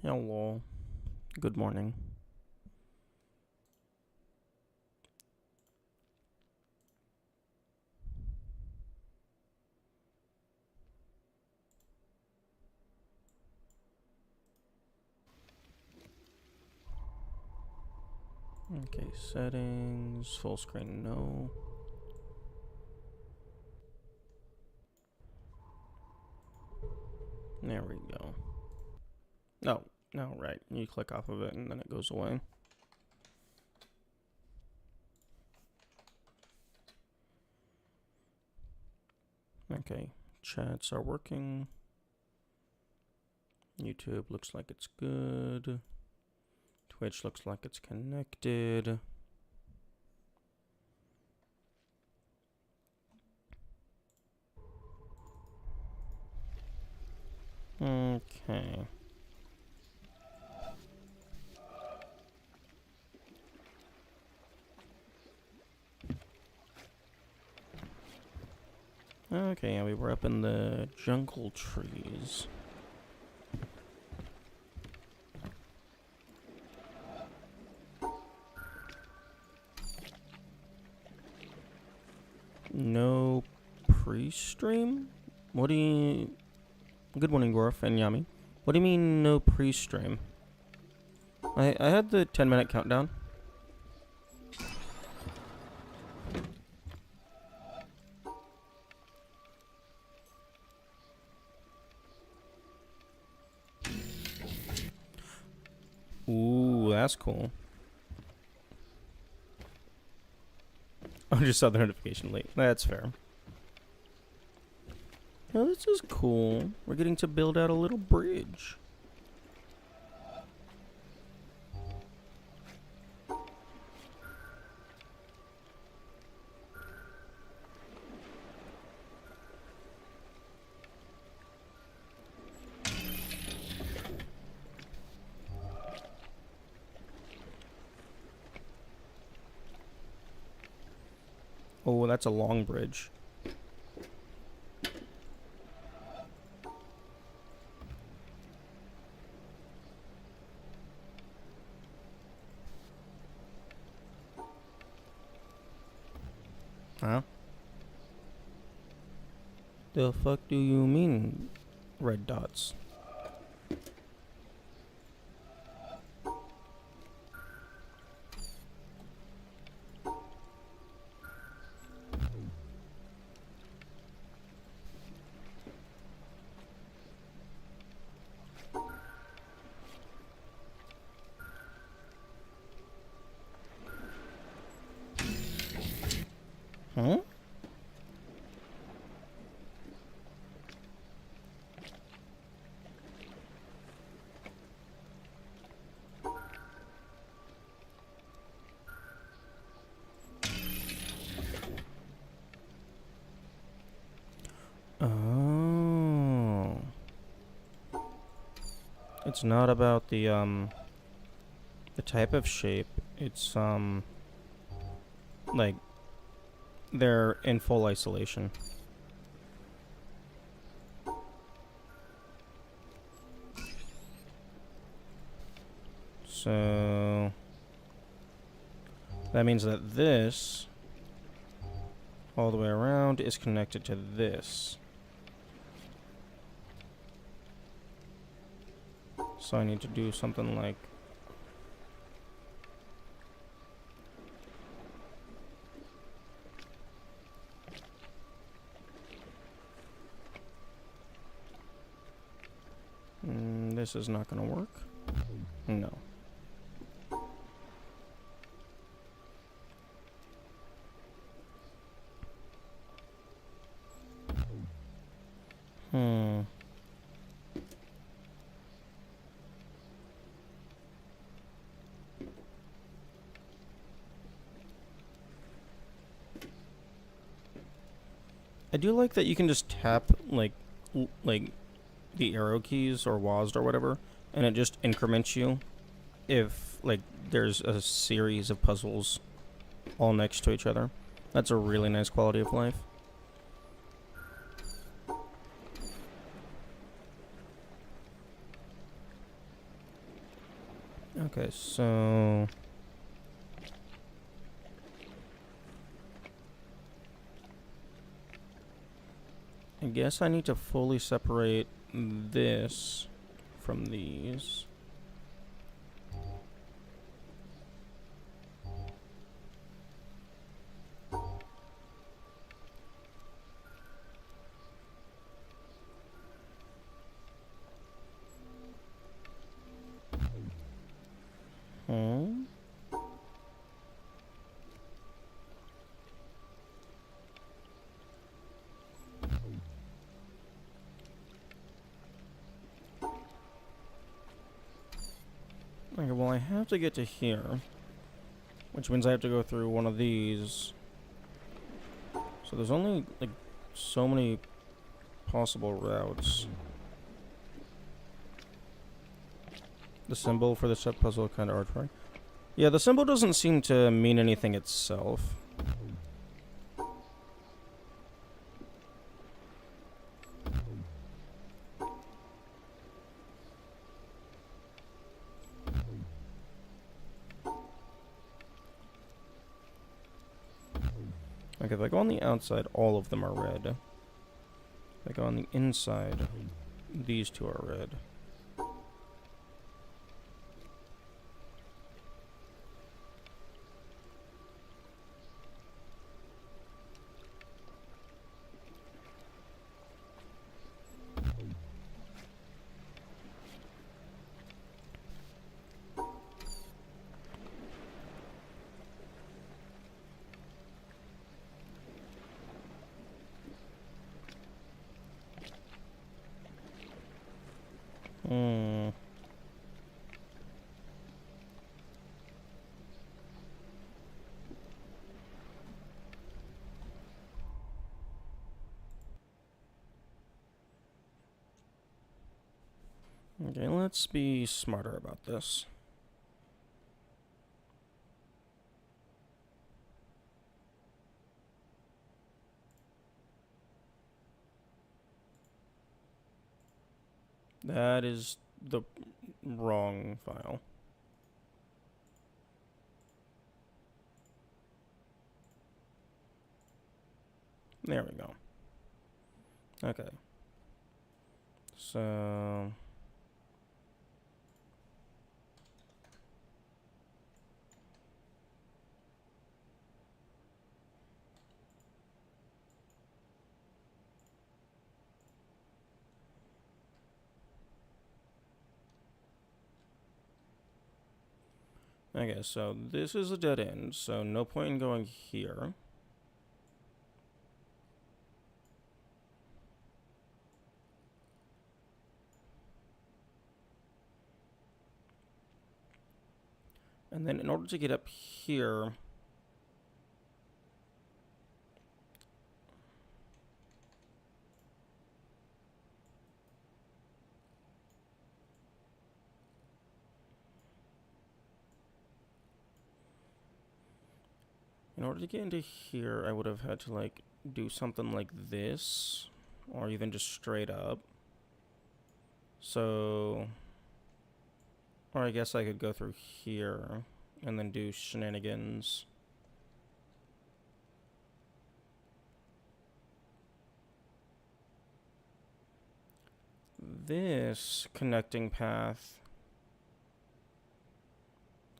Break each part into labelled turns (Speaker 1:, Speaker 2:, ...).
Speaker 1: Hello. Good morning. Okay, settings, full screen, no. There we go. No, right. You click off of it and then it goes away. Okay, chats are working. YouTube looks like it's good. Twitch looks like it's connected. Okay. Okay, yeah, we were up in the jungle trees. No pre-stream? What do you... Good morning, Gorf and Yami. What do you mean no pre-stream? I had the 10-minute countdown. Ooh, that's cool. I just saw the notification late. That's fair. Oh, this is cool. We're getting to build out a little bridge. Oh, that's a long bridge. Huh? The fuck do you mean, red dots? Huh? Oh. It's not about the type of shape. It's, like, they're in full isolation. So that means that this, all the way around, is connected to this. So I need to do something like... this is not gonna work. No. I do like that you can just tap, like the arrow keys or WASD or whatever, and it just increments you if, like, there's a series of puzzles all next to each other. That's a really nice quality of life. Okay, so I guess I need to fully separate this from these. Hmm. Okay, well I have to get to here, which means I have to go through one of these. So there's only like so many possible routes. The symbol for the set puzzle kind of artwork. Yeah, the symbol doesn't seem to mean anything itself. Okay, if I go on the outside, all of them are red. If I go on the inside, these two are red. Hmm. Okay, let's be smarter about this. That is the wrong file. There we go. Okay. So... Okay, so this is a dead end, so no point in going here. And then in order to get up here... In order to get into here, I would have had to, like, do something like this, or even just straight up. So... Or I guess I could go through here, and then do shenanigans. This connecting path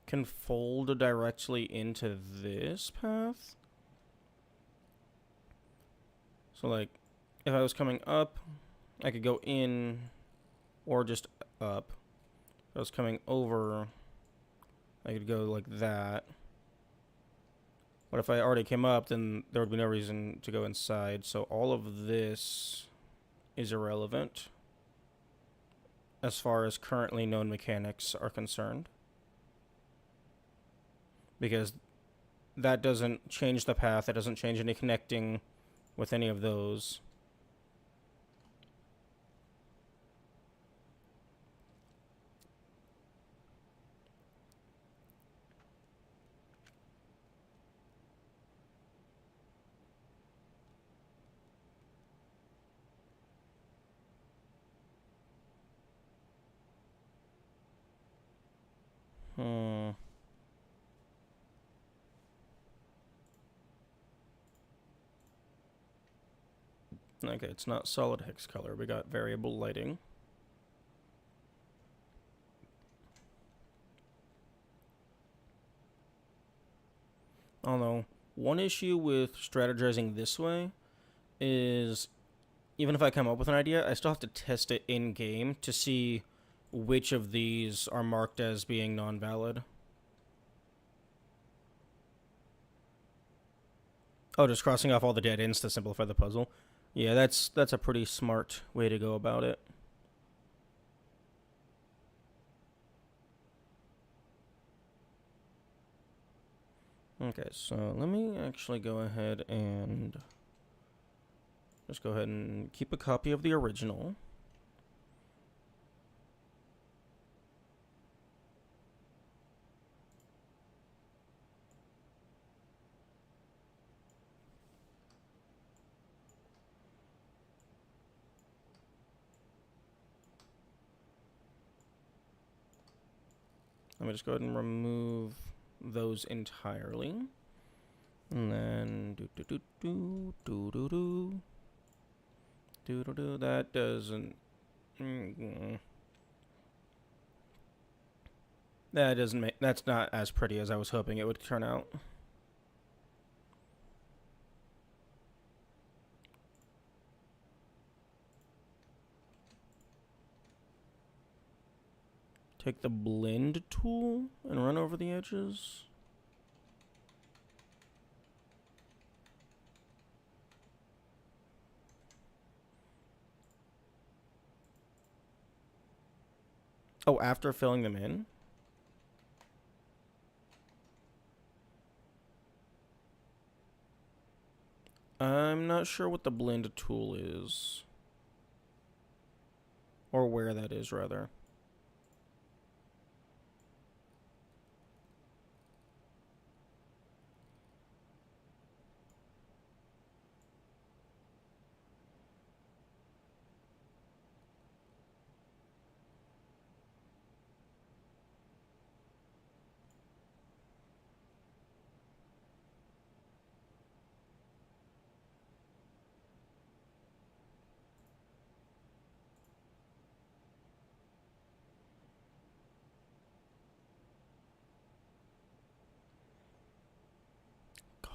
Speaker 1: can fold directly into this path. So, like, if I was coming up, I could go in, or just up. If I was coming over, I could go like that. But if I already came up, then there would be no reason to go inside. So all of this is irrelevant as far as currently known mechanics are concerned. Because that doesn't change the path. It doesn't change any connecting with any of those. Hmm. Okay, it's not solid hex color. We got variable lighting. Although, one issue with strategizing this way is even if I come up with an idea, I still have to test it in game to see which of these are marked as being non-valid. Oh, just crossing off all the dead ends to simplify the puzzle. Yeah, that's a pretty smart way to go about it. Okay, so let me actually go ahead and just go ahead and keep a copy of the original. Let me just go ahead and remove those entirely. And then that doesn't that doesn't make that's not as pretty as I was hoping it would turn out. Take the blend tool and run over the edges. Oh, after filling them in? I'm not sure what the blend tool is. Or where that is, rather.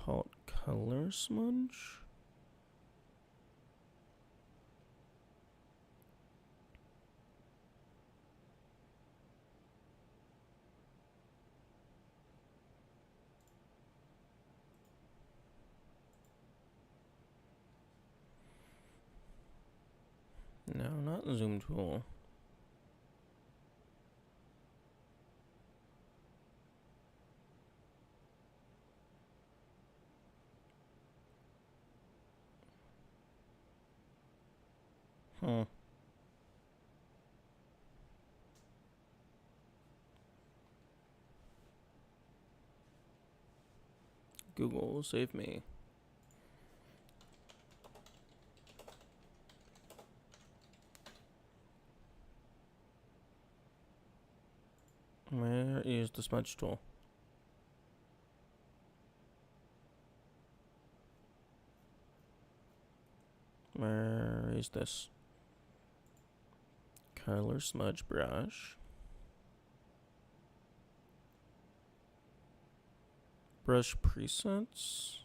Speaker 1: Called color smudge? No, not zoom tool. Huh. Google, save me. Where is the smudge tool? Where is this? Color smudge brush. Brush presets.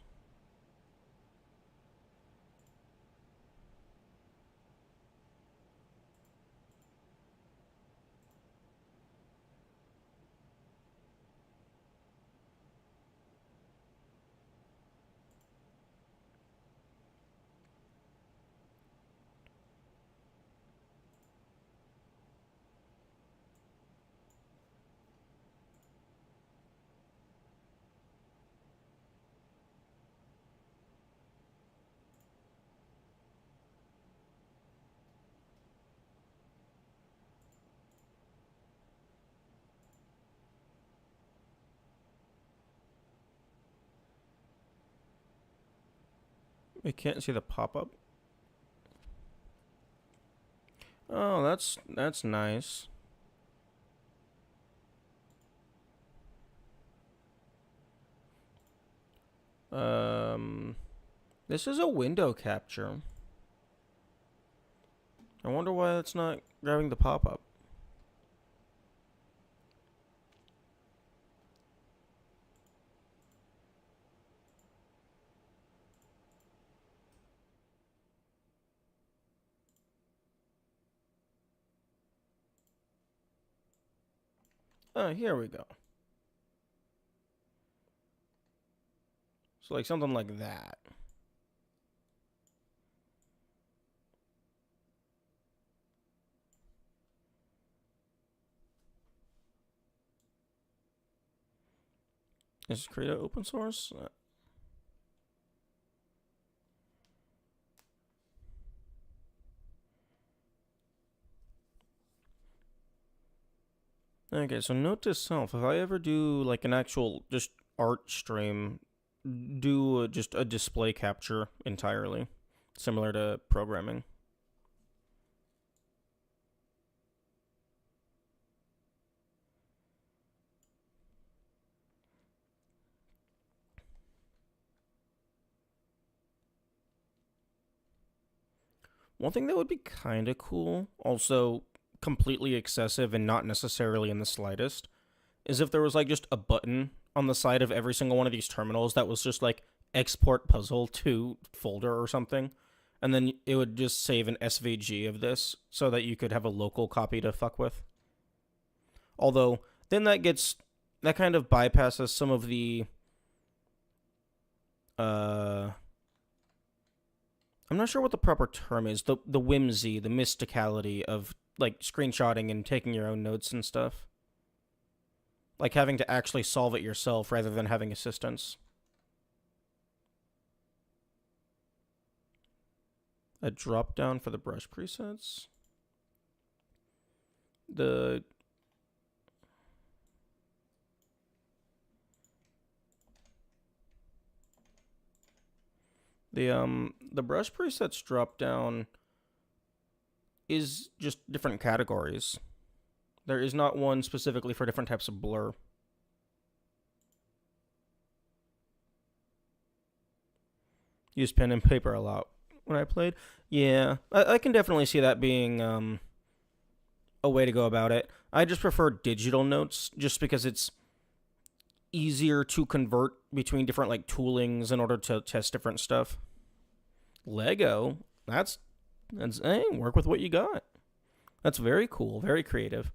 Speaker 1: We can't see the pop-up. Oh, that's nice. This is a window capture. I wonder why it's not grabbing the pop-up. Oh, here we go. So like something like that. Is Krita open source? Okay, so note to self, if I ever do like an actual just art stream, do just a display capture entirely, similar to programming. One thing that would be kind of cool, also completely excessive and not necessarily in the slightest, is if there was like just a button on the side of every single one of these terminals that was just like export puzzle to folder or something, and then it would just save an SVG of this so that you could have a local copy to fuck with. Although then that kind of bypasses some of the I'm not sure what the proper term is. The whimsy, the mysticality of like screenshotting and taking your own notes and stuff. Like having to actually solve it yourself rather than having assistance. A drop down for the brush presets. The brush presets drop down is just different categories. There is not one specifically for different types of blur. Use pen and paper a lot when I played. Yeah, I can definitely see that being a way to go about it. I just prefer digital notes just because it's easier to convert between different like toolings in order to test different stuff. Lego, that's hey, work with what you got. That's very cool, very creative.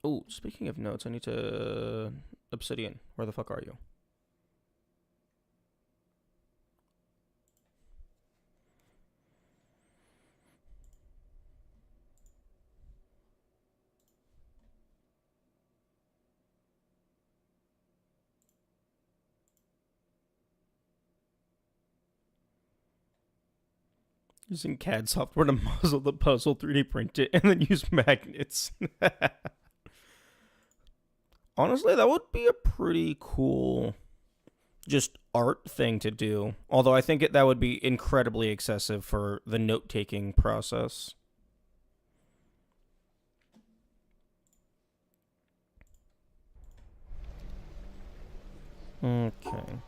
Speaker 1: Oh, speaking of notes, I need to Obsidian. Where the fuck are you? Using CAD software to muzzle the puzzle, 3D print it, and then use magnets. Honestly, that would be a pretty cool just art thing to do. Although I think that would be incredibly excessive for the note-taking process. Okay.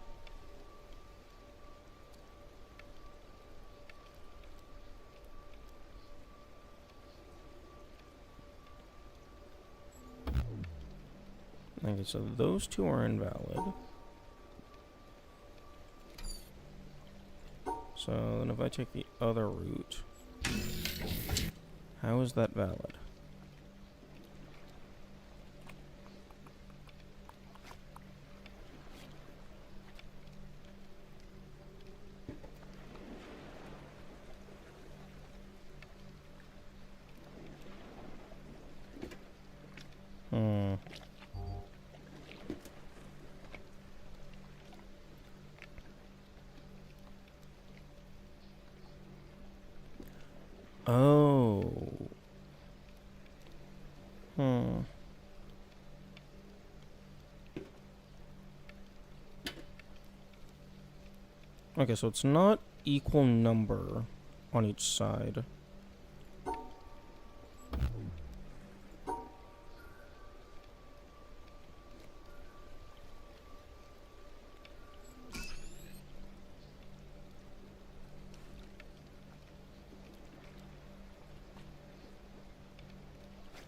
Speaker 1: Okay, so those two are invalid. So then if I take the other route, how is that valid? Oh. Okay, so it's not equal number on each side.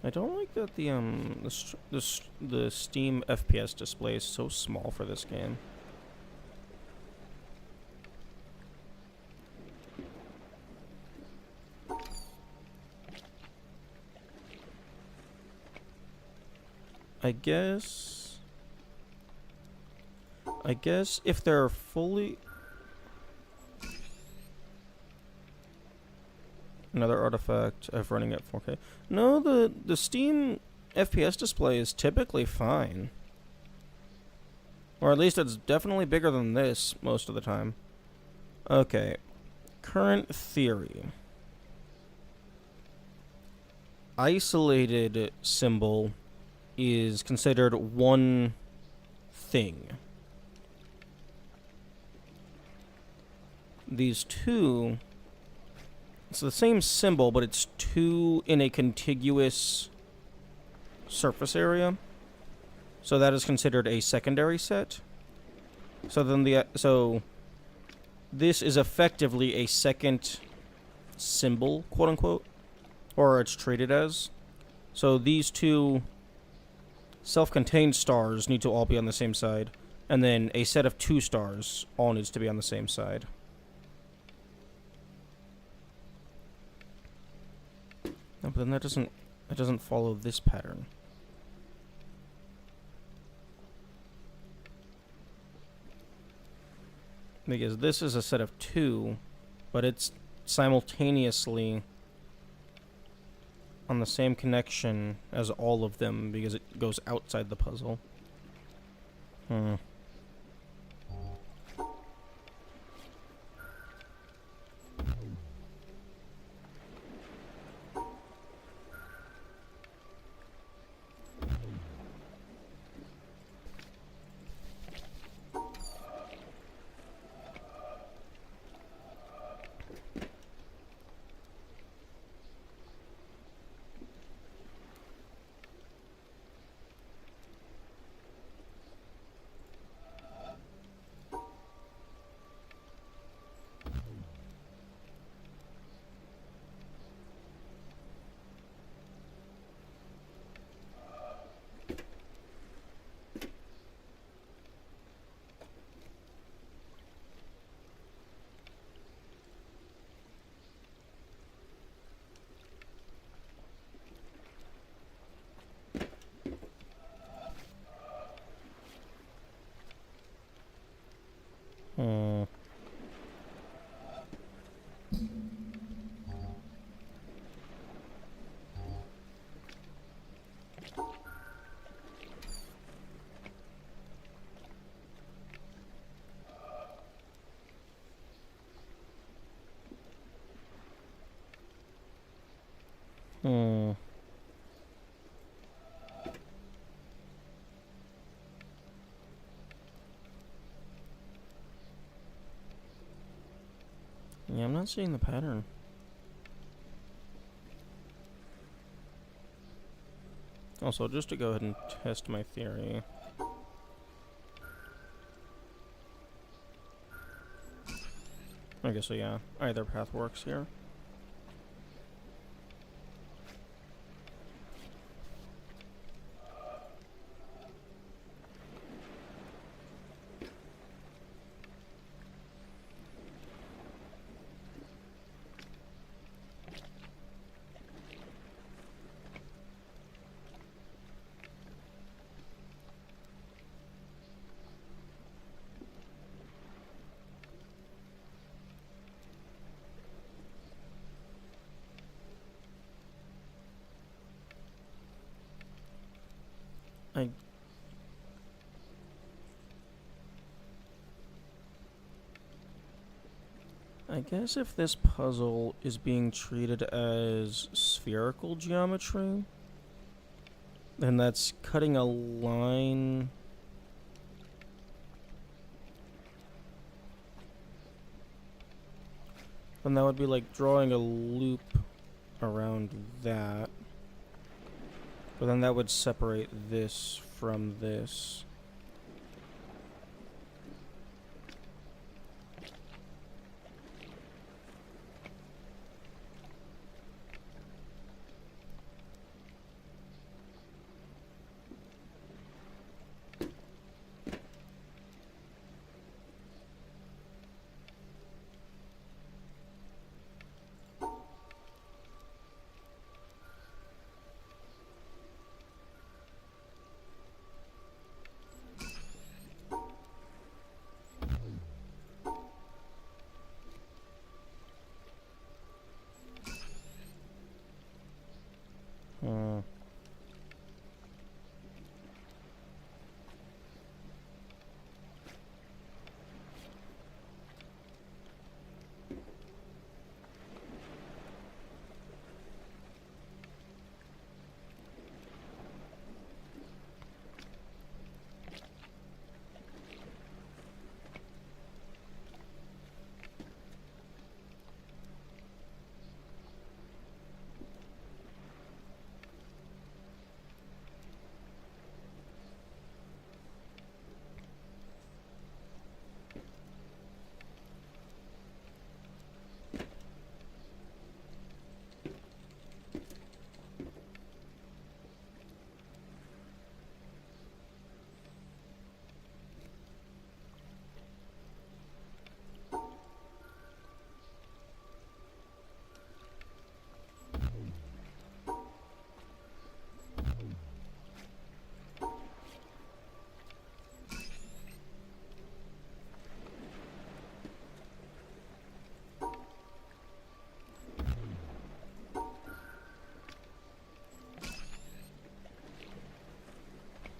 Speaker 1: I don't like that the Steam FPS display is so small for this game. I guess if they're fully... Another artifact of running at 4K. No, the Steam FPS display is typically fine. Or at least it's definitely bigger than this most of the time. Okay. Current theory. Isolated symbol is considered one thing. These two... It's the same symbol, but it's two in a contiguous surface area. So that is considered a secondary set. So then this is effectively a second symbol, quote unquote, or it's treated as. So these two self-contained stars need to all be on the same side, and then a set of two stars all needs to be on the same side. No, but then that doesn't follow this pattern. Because this is a set of two, but it's simultaneously on the same connection as all of them because it goes outside the puzzle. Hmm. Hmm. Hmm. Yeah, I'm not seeing the pattern. Also, just to go ahead and test my theory. I guess so, yeah. Either path works here. I guess if this puzzle is being treated as spherical geometry, then that's cutting a line. Then that would be like drawing a loop around that. But then that would separate this from this.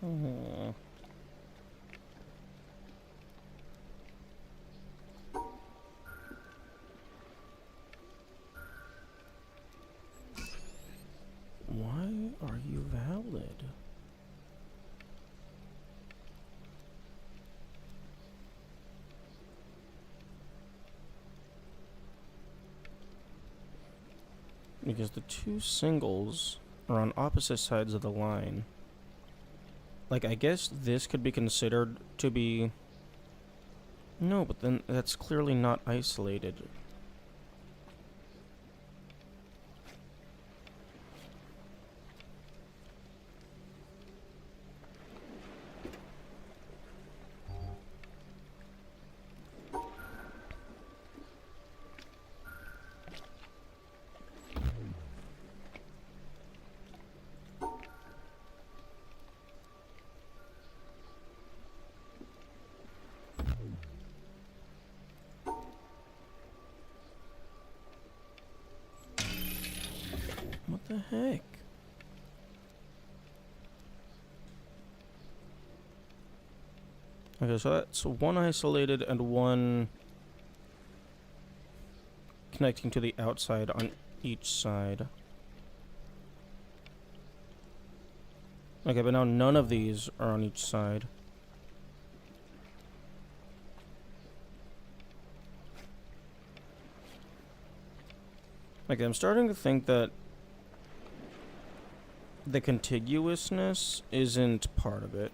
Speaker 1: Hmm. Why are you valid? Because the two singles are on opposite sides of the line. Like, I guess this could be considered to be... No, but then that's clearly not isolated. What the heck? Okay, so that's one isolated and one connecting to the outside on each side. Okay, but now none of these are on each side. Okay, I'm starting to think that the contiguousness isn't part of it.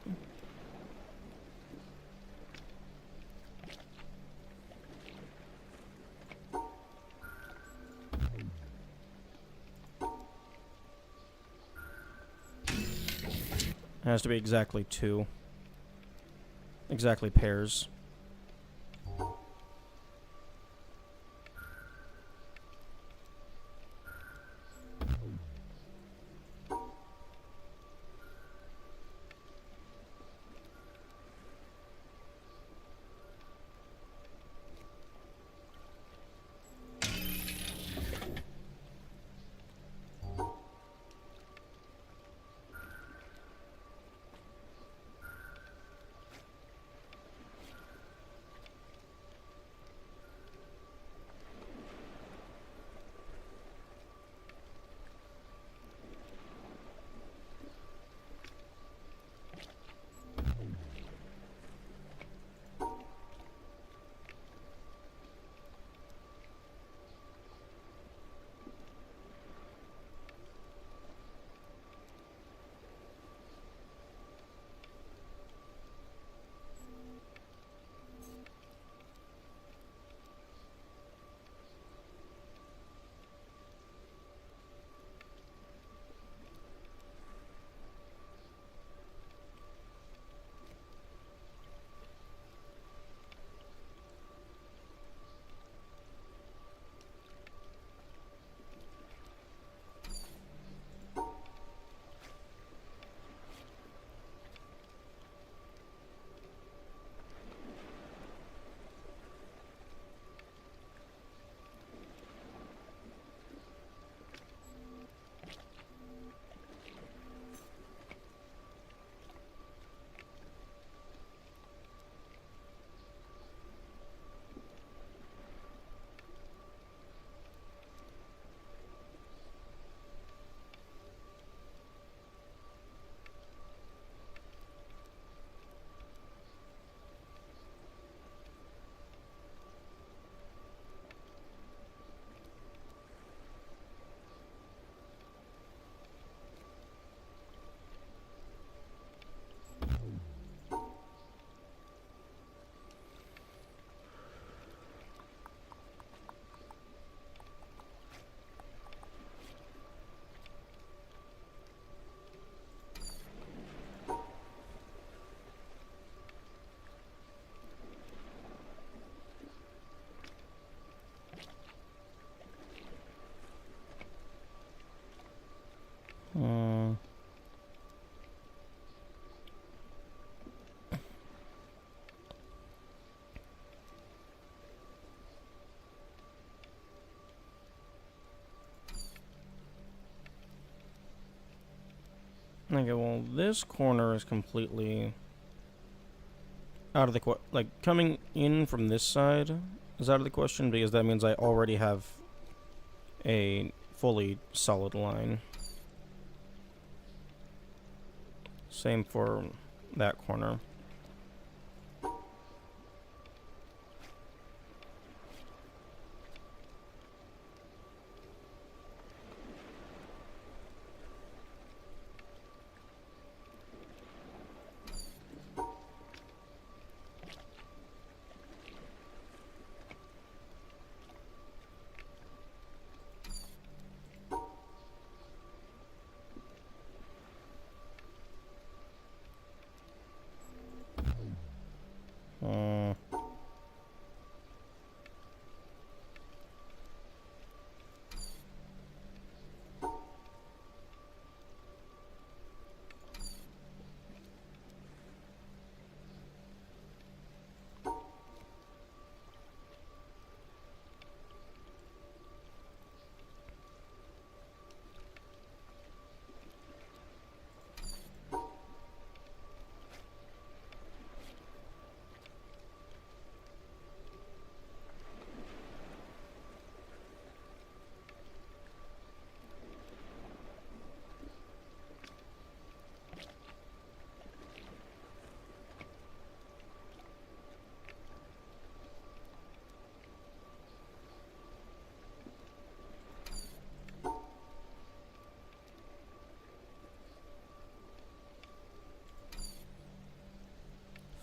Speaker 1: It has to be exactly two. Exactly pairs. Okay, well, this corner is completely out of the like, coming in from this side is out of the question because that means I already have a fully solid line. Same for that corner. Uh,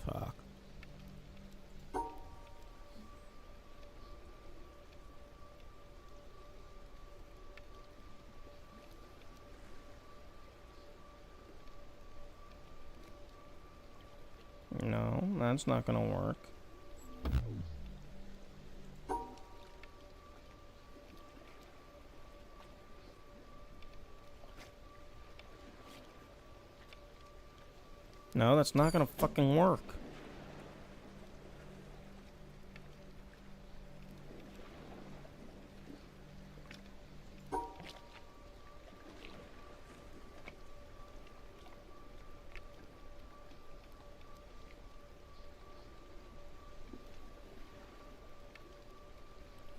Speaker 1: fuck. No, that's not gonna work. No, that's not gonna fucking work.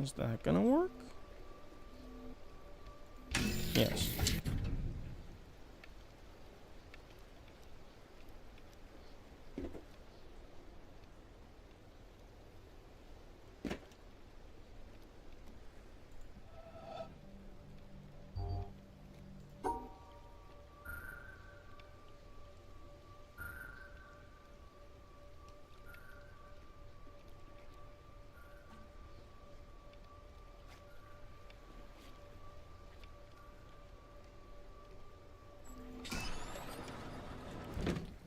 Speaker 1: Is that gonna work? Yes.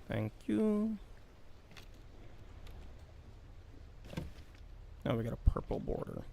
Speaker 1: Thank you. Now we got a purple border.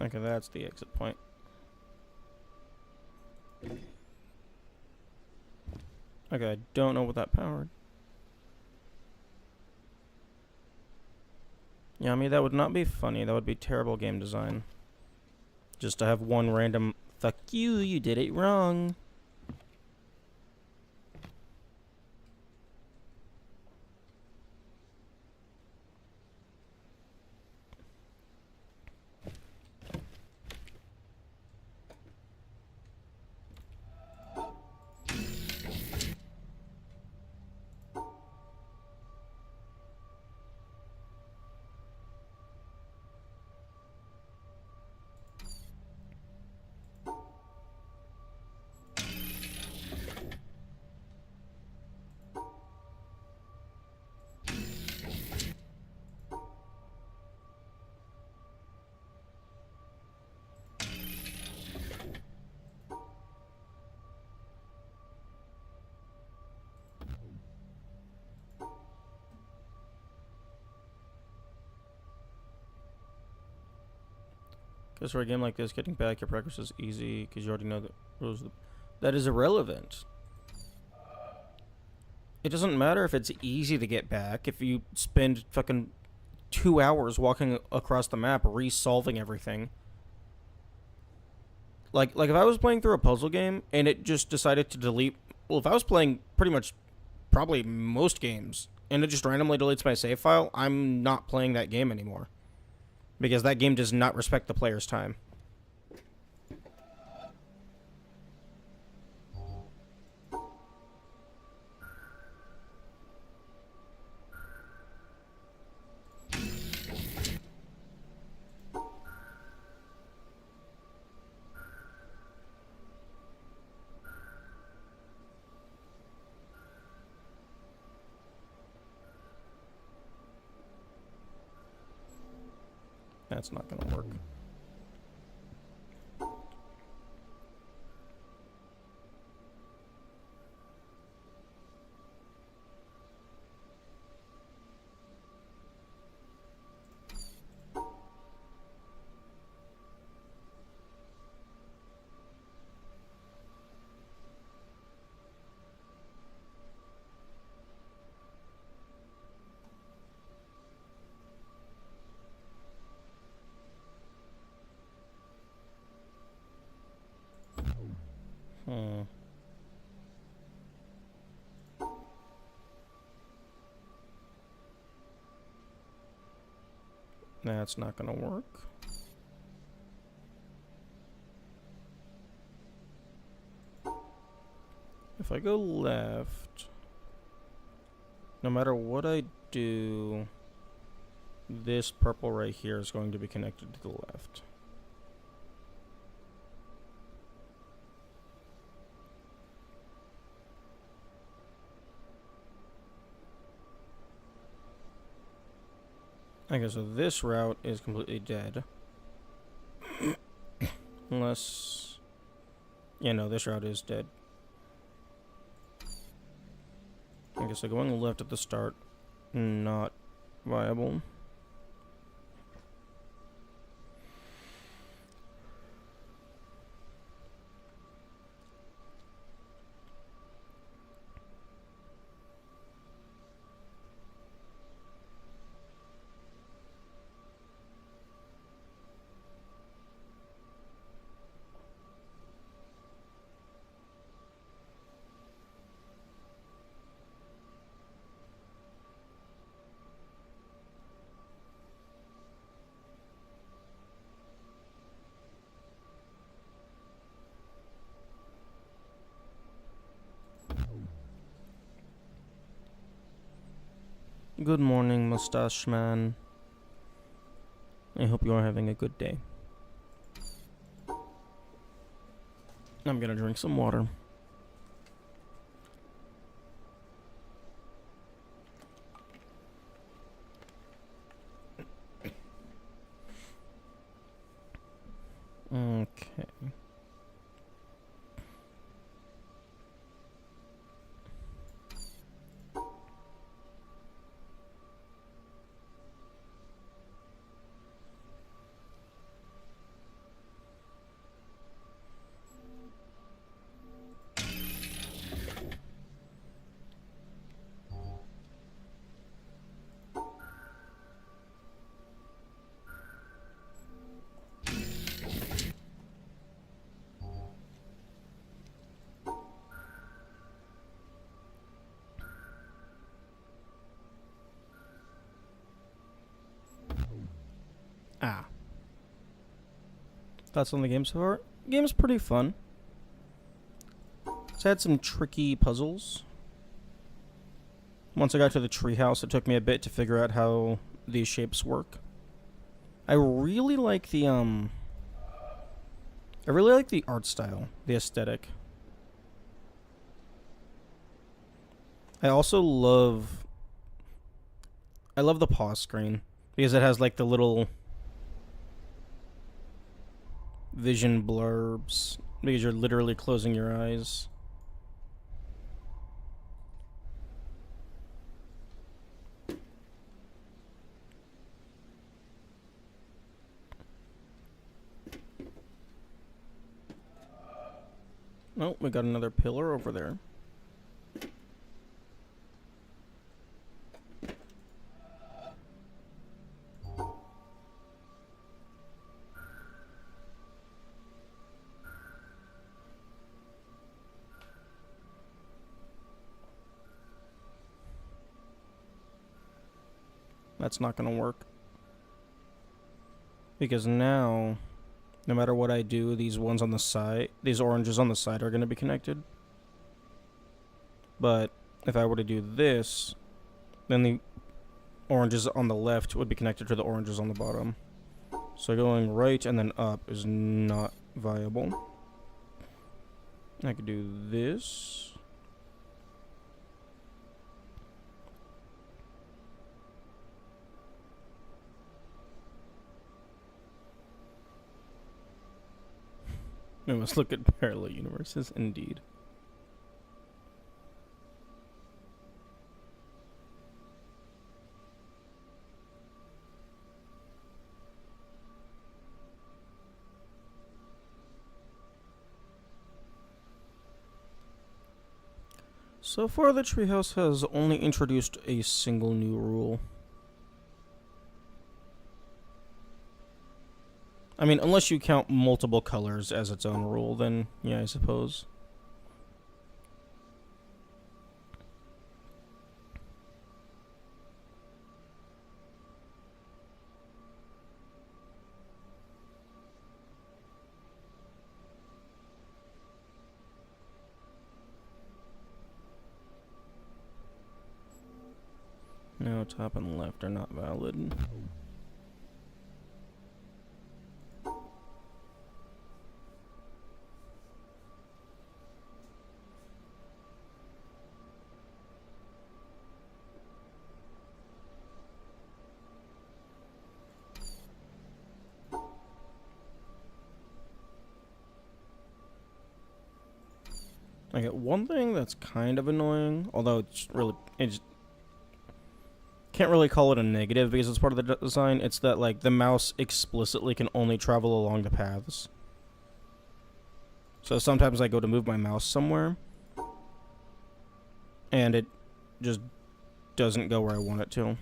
Speaker 1: Okay, that's the exit point. Okay, I don't know what that powered. Yeah, I mean, that would not be funny. That would be terrible game design. Just to have one random, fuck you, you did it wrong. Because for a game like this, getting back your progress is easy because you already know the rules. That is irrelevant. It doesn't matter if it's easy to get back if you spend fucking 2 hours walking across the map re-solving everything. Like if I was playing through a puzzle game and it just decided to delete. Well, if I was playing pretty much probably most games and it just randomly deletes my save file, I'm not playing that game anymore. Because that game does not respect the player's time. That's not gonna work. Hmm. That's not gonna work. If I go left, no matter what I do, this purple right here is going to be connected to the left. Okay, so this route is completely dead. Unless... Yeah, no, this route is dead. I guess going left at the start, not viable. Good morning, mustache man. I hope you are having a good day. I'm gonna drink some water. Okay. Ah. Thoughts on the game so far? Game's pretty fun. It's had some tricky puzzles. Once I got to the treehouse, it took me a bit to figure out how these shapes work. I really like the art style, the aesthetic. I love the pause screen because it has like the little vision blurbs because you're literally closing your eyes. Oh, we got another pillar over there. That's not going to work. Because now, no matter what I do, these ones on the side, these oranges on the side are going to be connected. But if I were to do this, then the oranges on the left would be connected to the oranges on the bottom. So going right and then up is not viable. I could do this. We must look at parallel universes, indeed. So far, the treehouse has only introduced a single new rule. I mean, unless you count multiple colors as its own rule, then yeah, I suppose. No, top and left are not valid. Okay, one thing that's kind of annoying, although it's can't really call it a negative because it's part of the design. It's that like the mouse explicitly can only travel along the paths. So sometimes I go to move my mouse somewhere, and it just doesn't go where I want it to.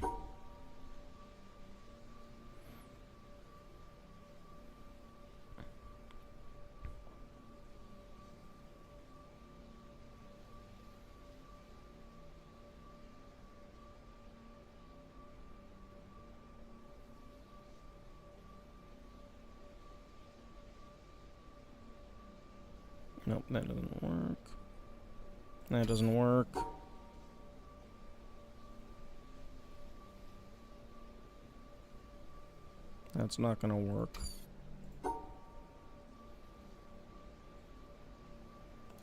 Speaker 1: Nope, that doesn't work. That doesn't work. That's not gonna work.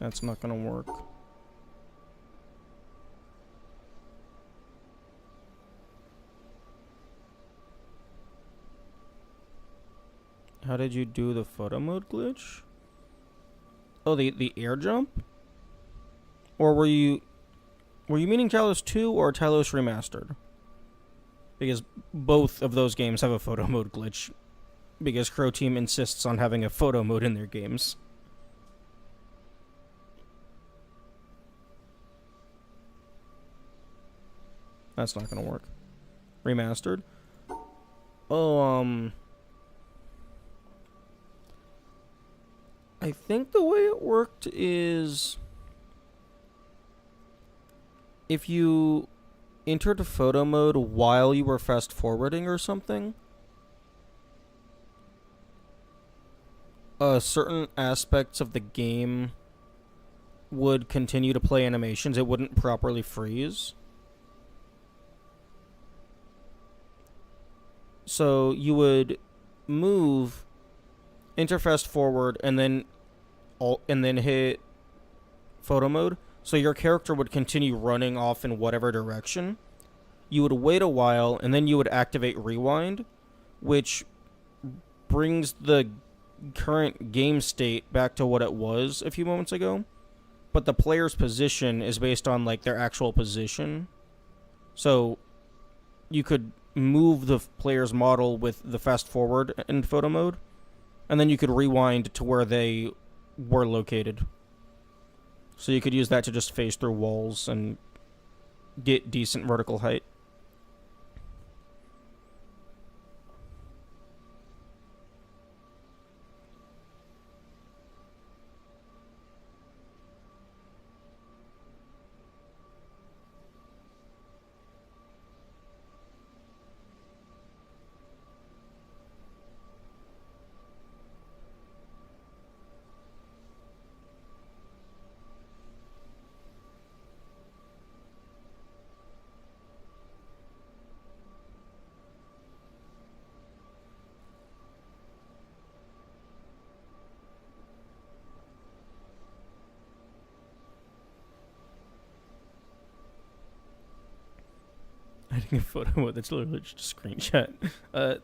Speaker 1: That's not gonna work. How did you do the photo mode glitch? Oh, the air jump? Or were you meaning Talos 2 or Talos Remastered? Because both of those games have a photo mode glitch. Because Crow Team insists on having a photo mode in their games. That's not gonna work. Remastered? Oh, I think the way it worked is if you entered photo mode while you were fast forwarding or something, certain aspects of the game would continue to play animations. It wouldn't properly freeze. So you would move, enter fast forward, and then hit photo mode. So your character would continue running off in whatever direction. You would wait a while, and then you would activate rewind, which brings the current game state back to what it was a few moments ago. But the player's position is based on like their actual position. So you could move the player's model with the fast forward in photo mode, and then you could rewind to where they were located. So you could use that to just phase through walls and get decent vertical height. Adding a photo mode that's literally just a screenshot.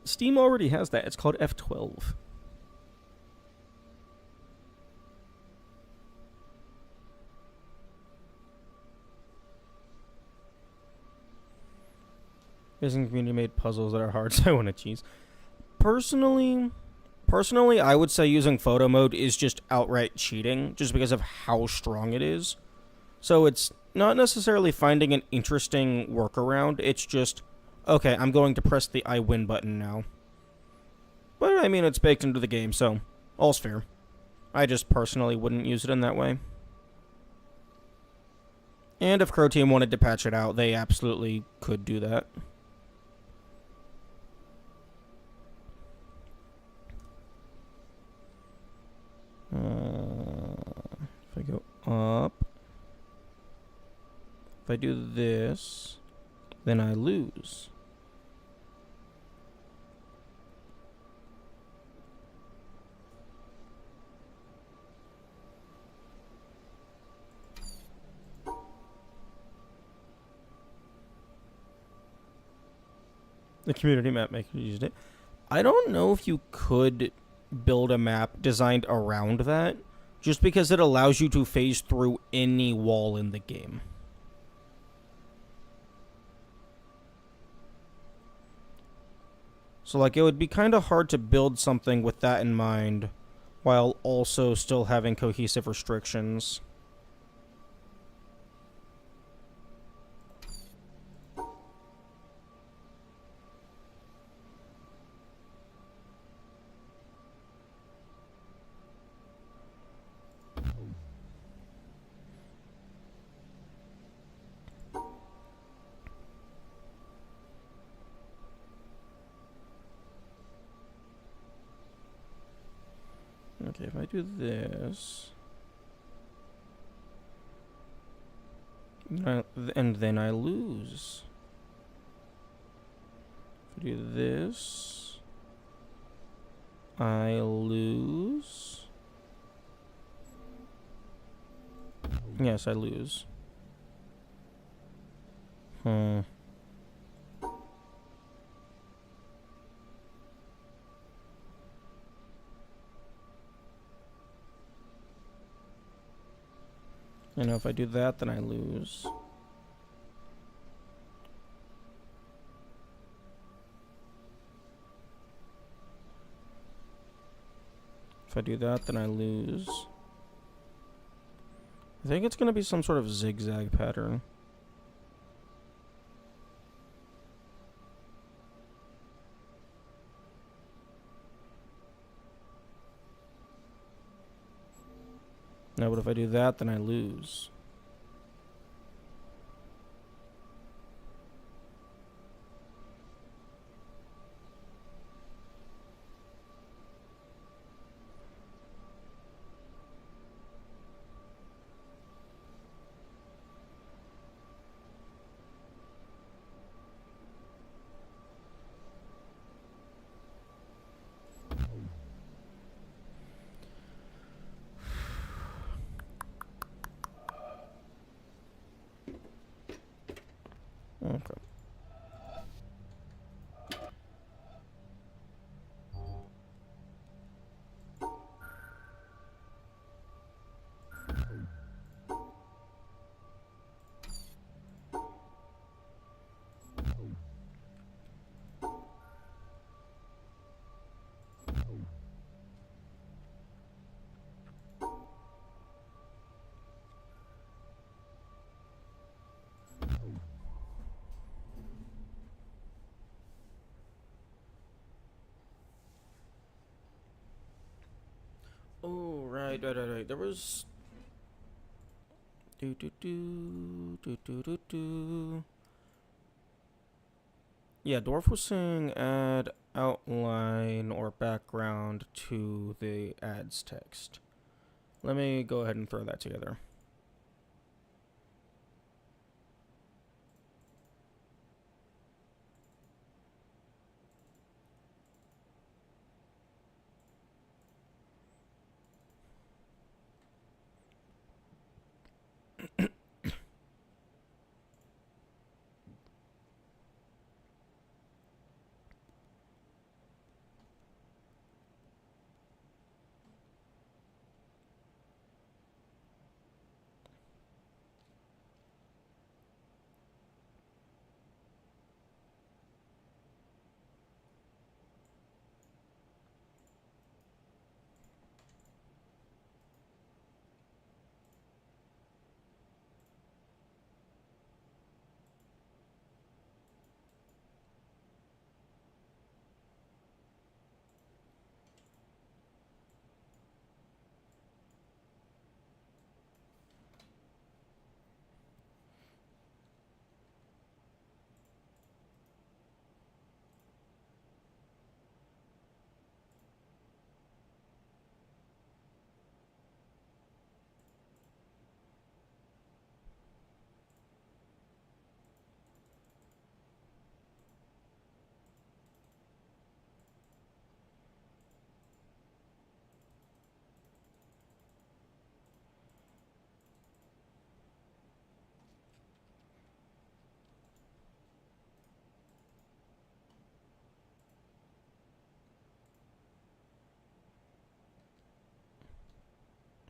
Speaker 1: Steam already has that. It's called F12. Isn't community-made puzzles that are hard, so I want to cheese. Personally, I would say using photo mode is just outright cheating, just because of how strong it is. So it's not necessarily finding an interesting workaround, it's just, okay, I'm going to press the I win button now. But, I mean, it's baked into the game, so all's fair. I just personally wouldn't use it in that way. And if Crow Team wanted to patch it out, they absolutely could do that. If I go up, if I do this, then I lose. The community map maker used it. I don't know if you could build a map designed around that, just because it allows you to phase through any wall in the game. So, like, it would be kind of hard to build something with that in mind, while also still having cohesive restrictions. Okay, if I do this, and then I lose. If I do this, I lose. Yes, I lose. You know, if I do that, then I lose. If I do that, then I lose. I think it's going to be some sort of zigzag pattern. No, but if I do that, then I lose. Right. There was. Yeah, Dwarf was saying add outline or background to the ads text. Let me go ahead and throw that together.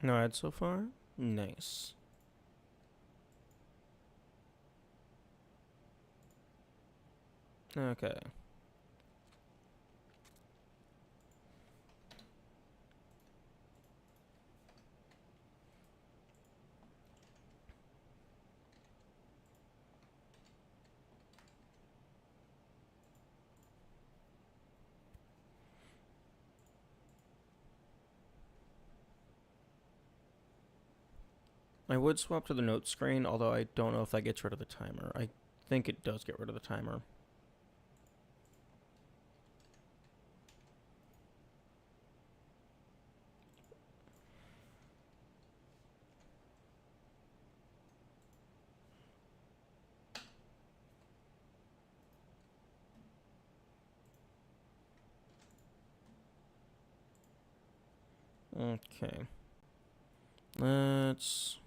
Speaker 1: No ads so far? Nice. Okay. I would swap to the note screen, although I don't know if that gets rid of the timer. I think it does get rid of the timer. Okay. Let's...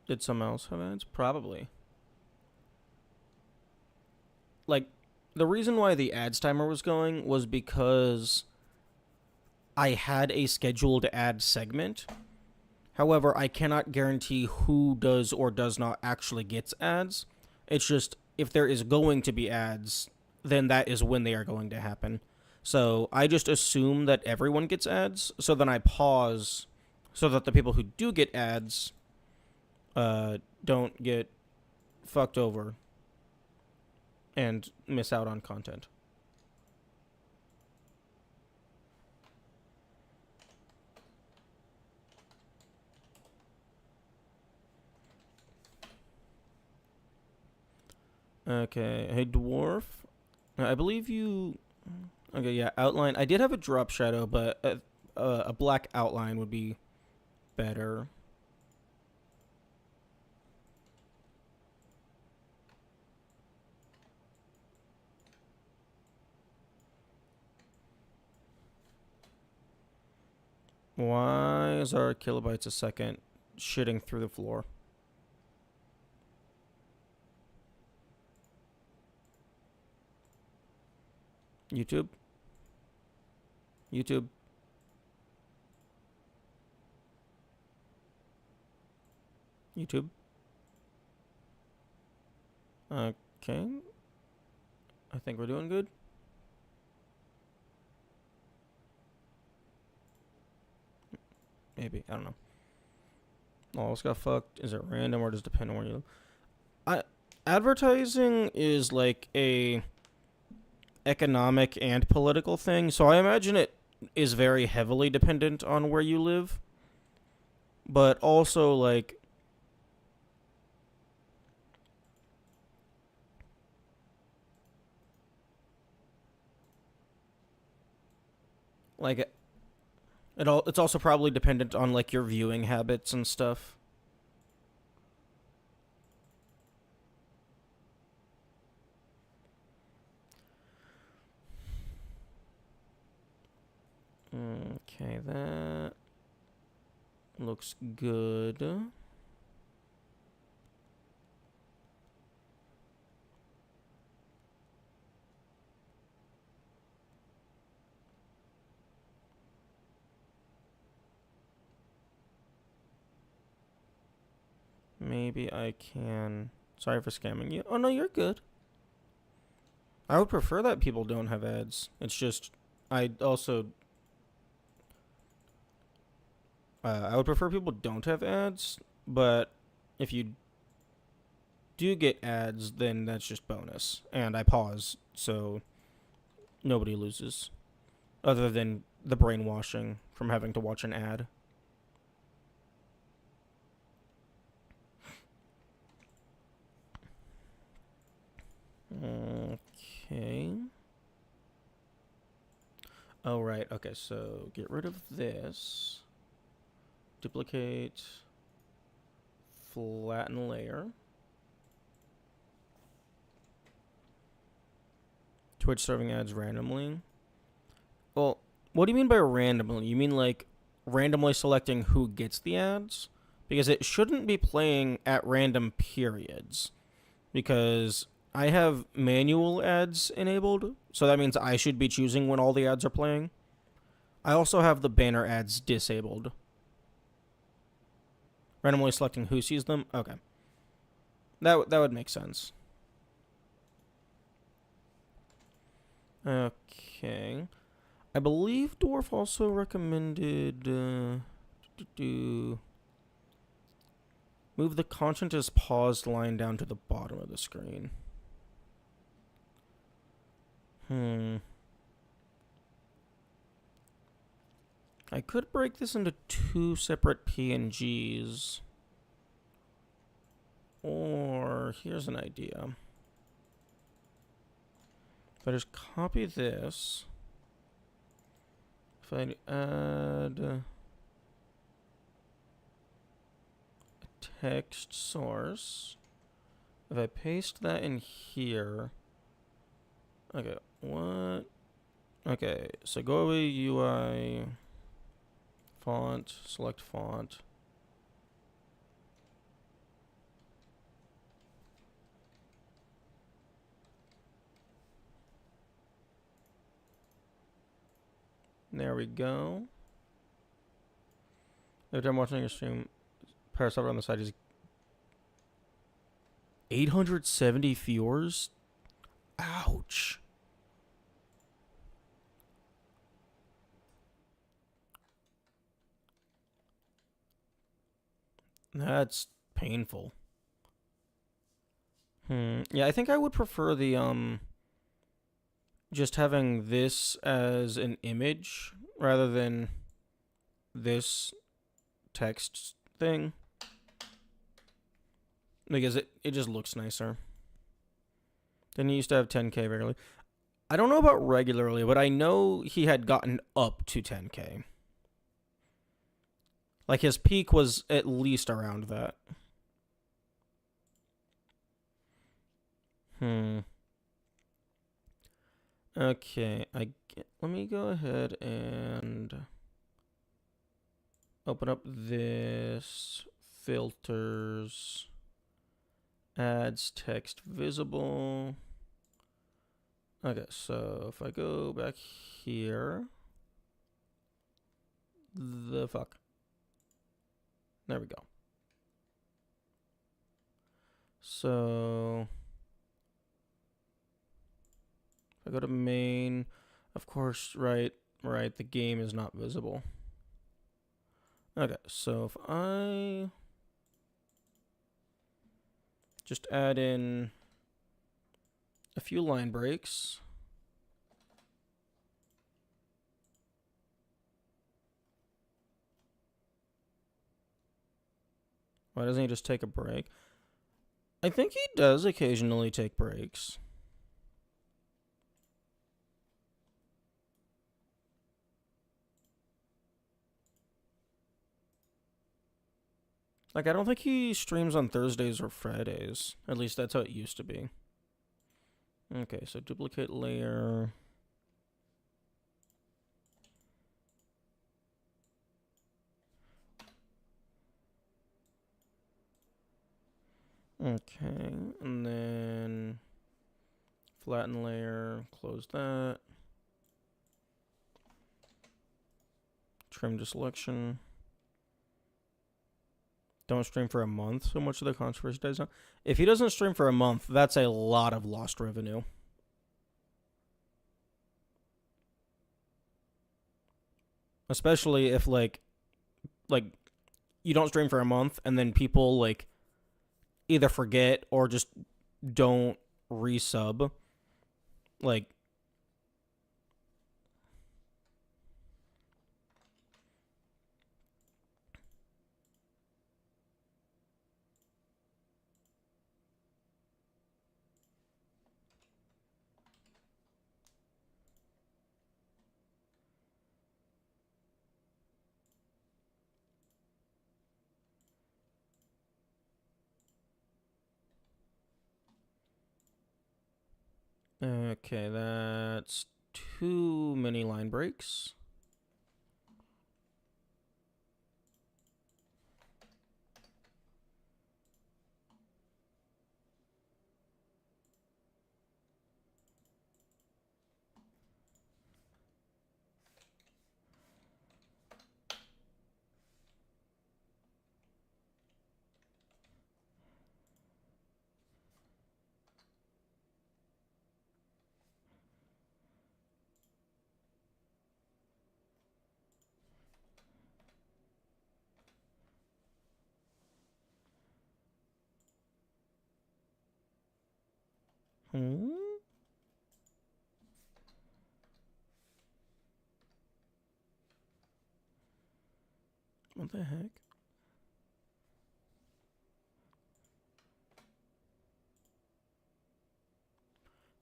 Speaker 1: Did someone else have ads? Probably. Like, the reason why the ads timer was going was because I had a scheduled ad segment. However, I cannot guarantee who does or does not actually gets ads. It's just, if there is going to be ads, then that is when they are going to happen. So I just assume that everyone gets ads, so then I pause so that the people who do get ads don't get fucked over and miss out on content. Okay, hey Dwarf, I believe you. Okay, yeah, outline. I did have a drop shadow, but a black outline would be better. Why is our kilobytes a second shitting through the floor? YouTube? YouTube? YouTube? Okay. I think we're doing good. Maybe. I don't know. Almost got fucked. Is it random or does it depend on where you live? advertising is like a economic and political thing, so I imagine it is very heavily dependent on where you live. But also like it's also probably dependent on like your viewing habits and stuff. Okay, that looks good. Maybe I can. Sorry for scamming you. Oh no, you're good. I would prefer that people don't have ads. It's just I also I would prefer people don't have ads, but if you do get ads, then that's just bonus. And I pause, so nobody loses, other than the brainwashing from having to watch an ad. Okay. Oh, right. Okay, so get rid of this. Duplicate. Flatten layer. Twitch serving ads randomly. Well, what do you mean by randomly? You mean like randomly selecting who gets the ads? Because it shouldn't be playing at random periods. Because I have manual ads enabled, so that means I should be choosing when all the ads are playing. I also have the banner ads disabled. Randomly selecting who sees them? Okay. That would make sense. Okay. I believe Dwarf also recommended move the content as paused line down to the bottom of the screen. I could break this into two separate PNGs. Or here's an idea. If I just copy this, if I add a text source, if I paste that in here, okay, what? Okay, so go away UI, font, select font. There we go. Every time watching your stream, Parasite on the side is 870 viewers. Ouch. That's painful. Yeah, I think I would prefer the just having this as an image rather than this text thing, because it just looks nicer. Then he used to have 10K regularly. I don't know about regularly, but I know he had gotten up to 10K. Like his peak was at least around that. Okay, let me go ahead and open up this filters, ads text visible. Okay, so if I go back here, the fuck. There we go. So if I go to main, of course, right, the game is not visible. Okay, so if I just add in a few line breaks. Why doesn't he just take a break? I think he does occasionally take breaks. Like, I don't think he streams on Thursdays or Fridays. At least that's how it used to be. Okay, so duplicate layer. Okay, and then flatten layer, close that. Trim to selection. Don't stream for a month. So much of the controversy dies down. If he doesn't stream for a month, that's a lot of lost revenue. Especially if like you don't stream for a month and then people like either forget or just don't resub. Like, okay, that's too many line breaks. Hmm? What the heck?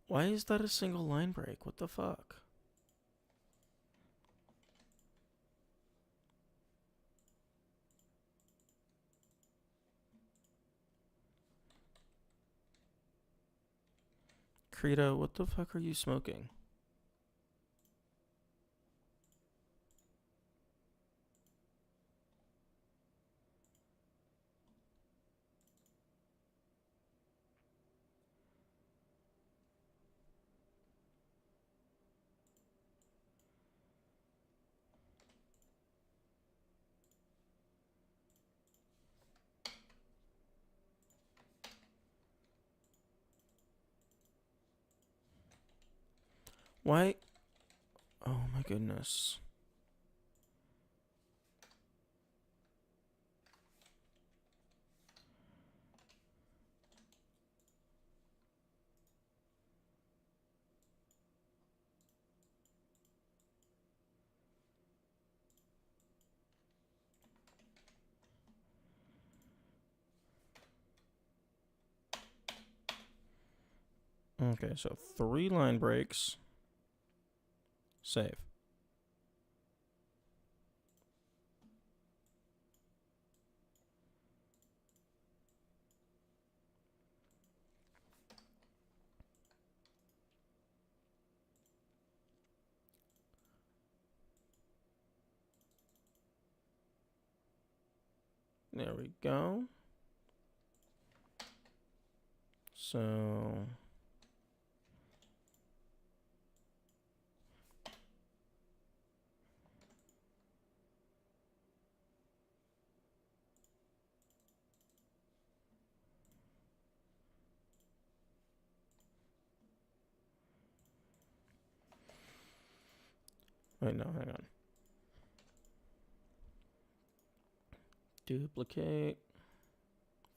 Speaker 1: Why is that a single line break? What the fuck? Krita, what the fuck are you smoking? Why? Oh my goodness. Okay, so 3 line breaks. Save. There we go. So wait, no, hang on. Duplicate,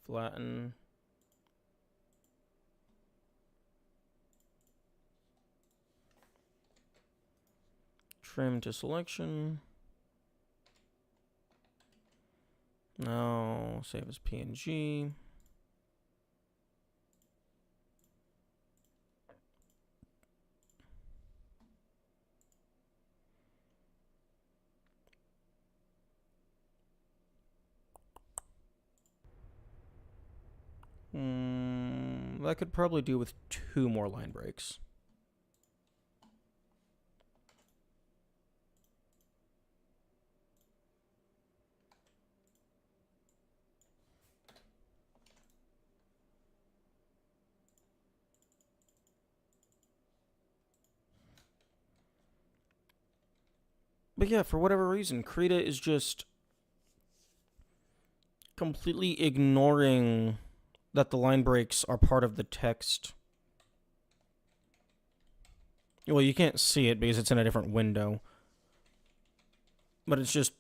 Speaker 1: flatten. Trim to selection. Now save as PNG. That could probably do with 2 more line breaks. But yeah, for whatever reason, Krita is just completely ignoring that the line breaks are part of the text. Well, you can't see it because it's in a different window. But it's just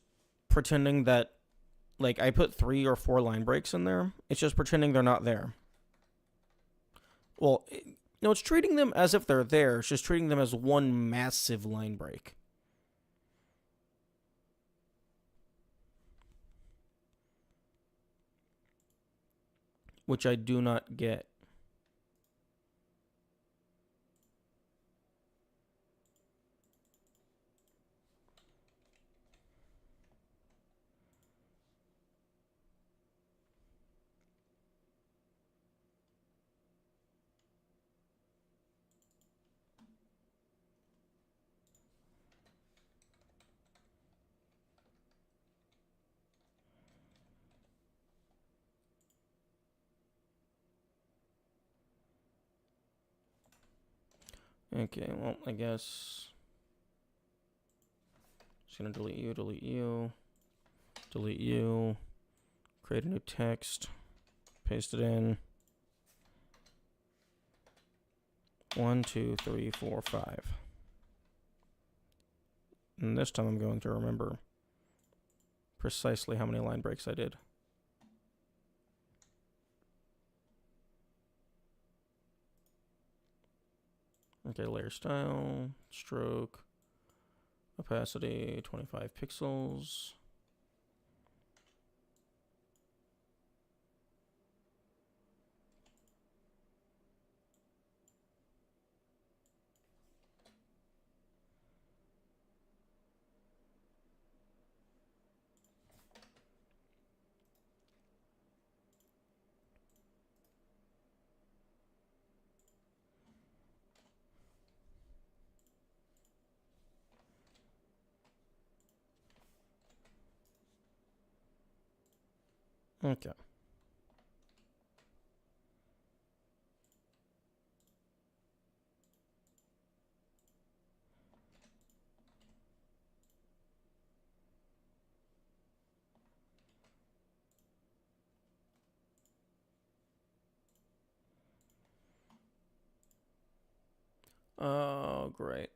Speaker 1: pretending that, like, I put 3 or 4 line breaks in there. It's just pretending they're not there. Well, no, it's treating them as if they're there. It's just treating them as one massive line break. Which I do not get. Okay, well, I guess just gonna delete you, delete you, create a new text, paste it in. 1, 2, 3, 4, 5. And this time I'm going to remember precisely how many line breaks I did. Okay, layer style, stroke, opacity, 25 pixels. Okay. Oh, great.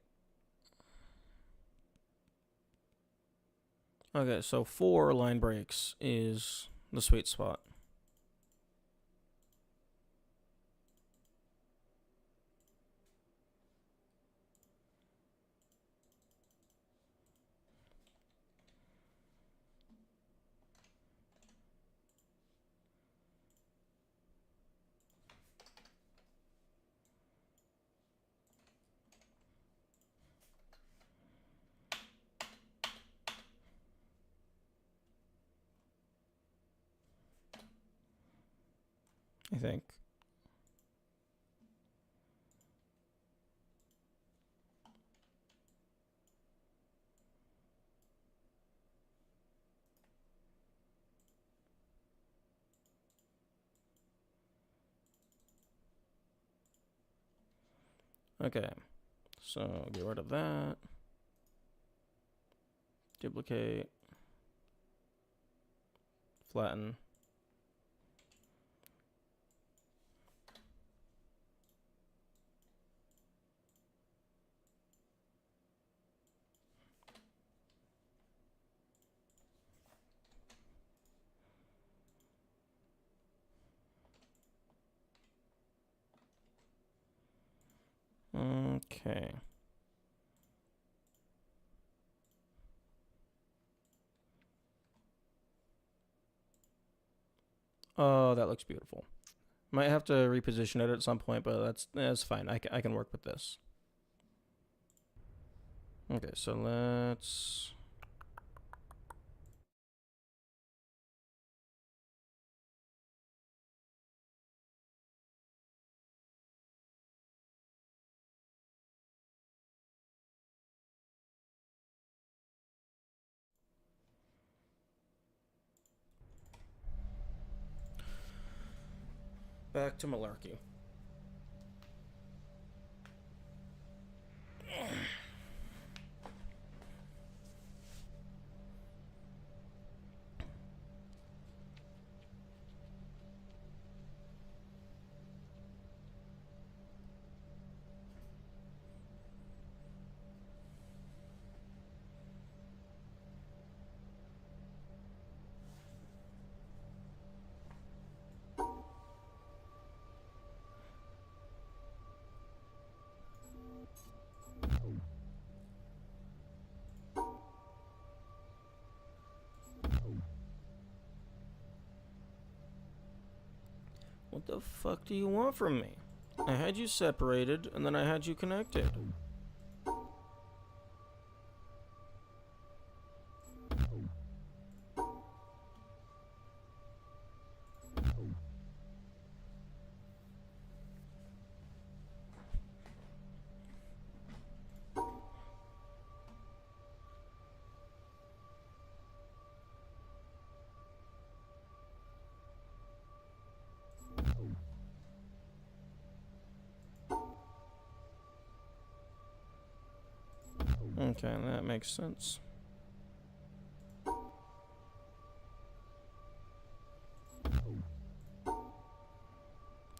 Speaker 1: Okay, so 4 line breaks is the sweet spot. I think. Okay, so get rid of that. Duplicate. Flatten. Okay. Oh, that looks beautiful. Might have to reposition it at some point, but that's fine. I can work with this. Okay, so let's... Back to malarkey. What the fuck do you want from me? I had you separated, and then I had you connected. Okay, that makes sense.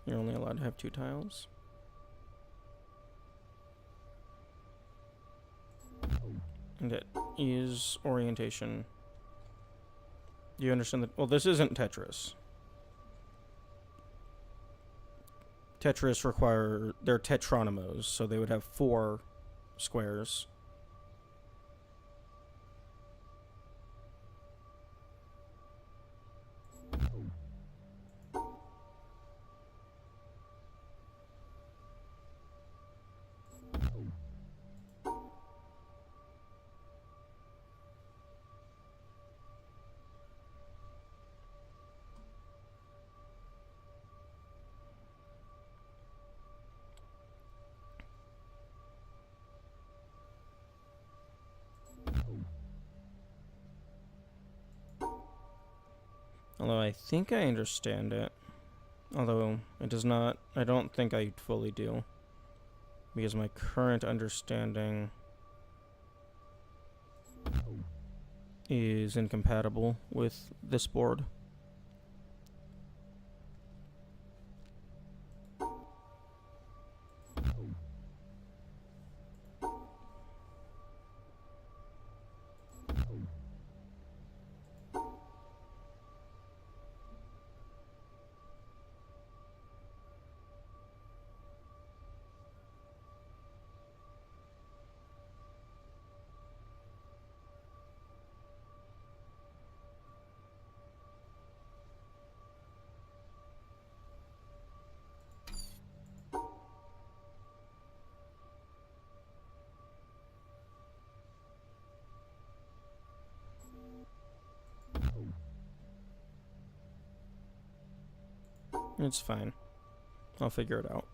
Speaker 1: You're only allowed to have 2 tiles. And it is orientation. Do you understand that? Well, this isn't Tetris. Tetris require... They're tetronymos, so they would have 4 squares. Although I think I understand it. Although it does not... I don't think I fully do. Because my current understanding is incompatible with this board. It's fine. I'll figure it out.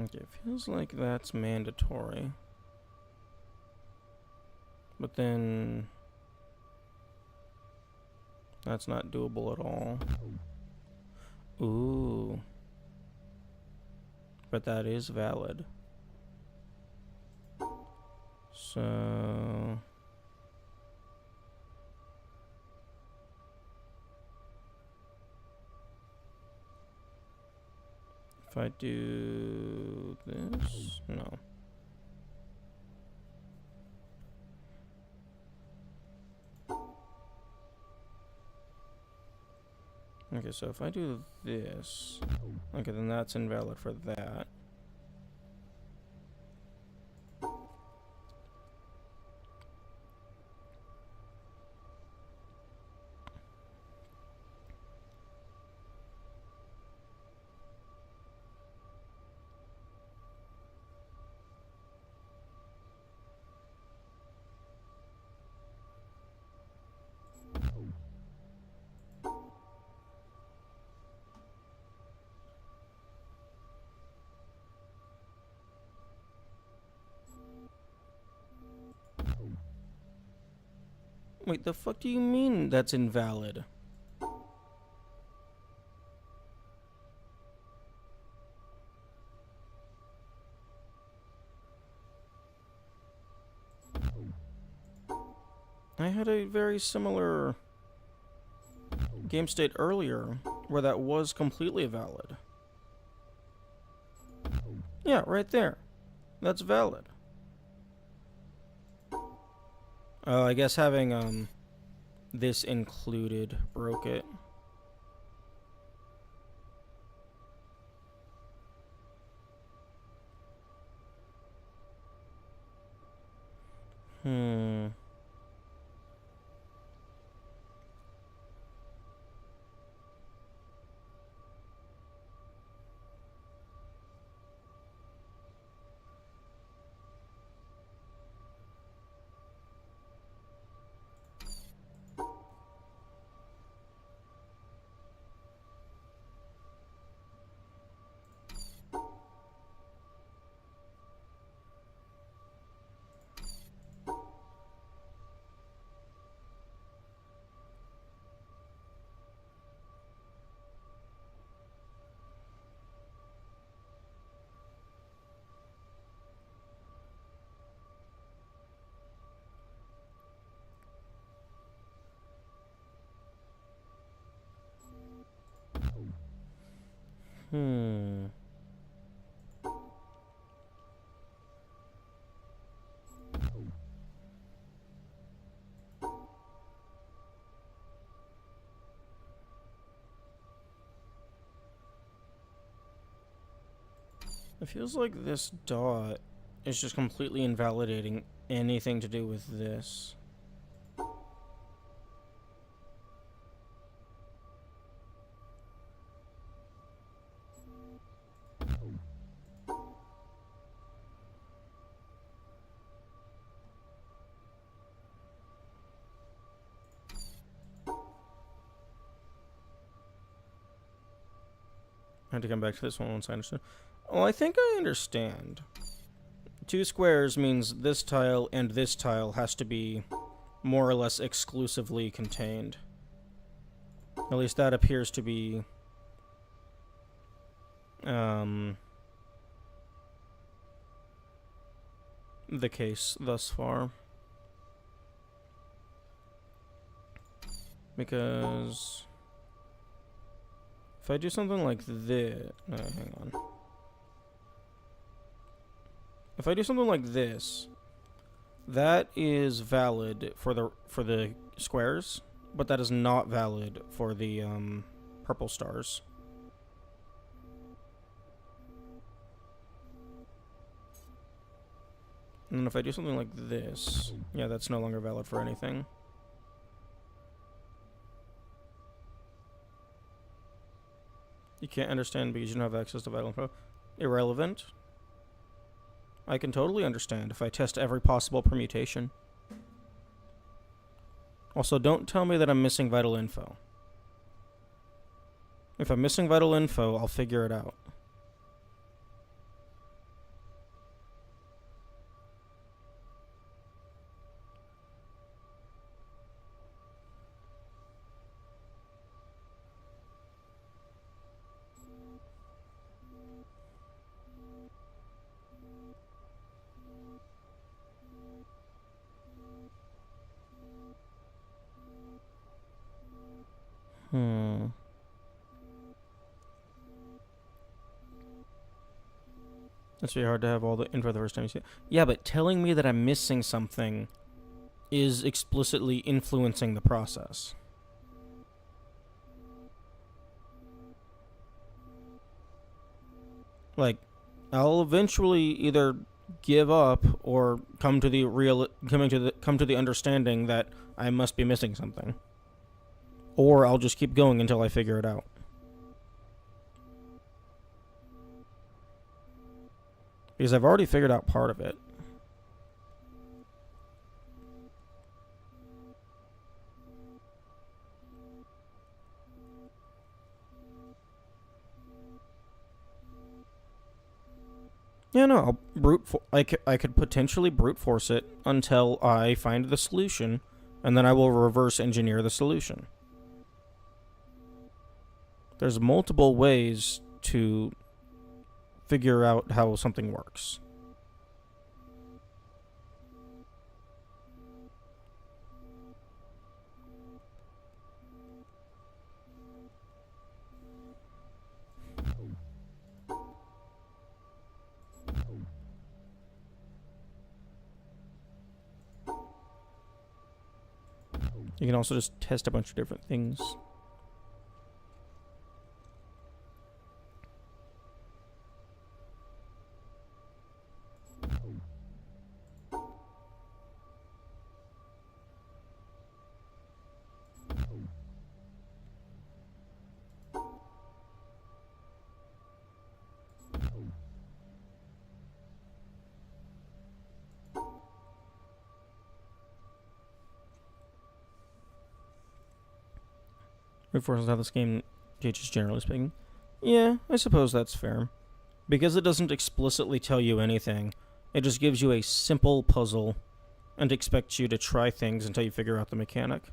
Speaker 1: Okay, it feels like that's mandatory. But then that's not doable at all. Ooh. But that is valid. So if I do this, no. Okay, so if I do this, okay, then that's invalid for that. Wait, the fuck do you mean that's invalid? I had a very similar game state earlier where that was completely valid. Yeah, right there. That's valid. Oh, I guess having this included broke it. Hmm. Hmm. It feels like this dot is just completely invalidating anything to do with this. I had to come back to this one once I understood. Oh, I think I understand. 2 squares means this tile and this tile has to be more or less exclusively contained. At least that appears to be the case thus far. Because if I do something like this, no, hang on. If I do something like this, that is valid for the squares, but that is not valid for the purple stars. And then if I do something like this, yeah, that's no longer valid for anything. You can't understand because you don't have access to vital info. Irrelevant. I can totally understand if I test every possible permutation. Also, don't tell me that I'm missing vital info. If I'm missing vital info, I'll figure it out. Hmm. It's really hard to have all the info the first time you see it. Yeah, but telling me that I'm missing something is explicitly influencing the process. Like, I'll eventually either give up or come to the understanding that I must be missing something, or I'll just keep going until I figure it out. Because I've already figured out part of it. Yeah, no, I could potentially brute force it until I find the solution, and then I will reverse engineer the solution. There's multiple ways to figure out how something works. You can also just test a bunch of different things. Reinforces how this game teaches, generally speaking. Yeah, I suppose that's fair. Because it doesn't explicitly tell you anything, it just gives you a simple puzzle and expects you to try things until you figure out the mechanic.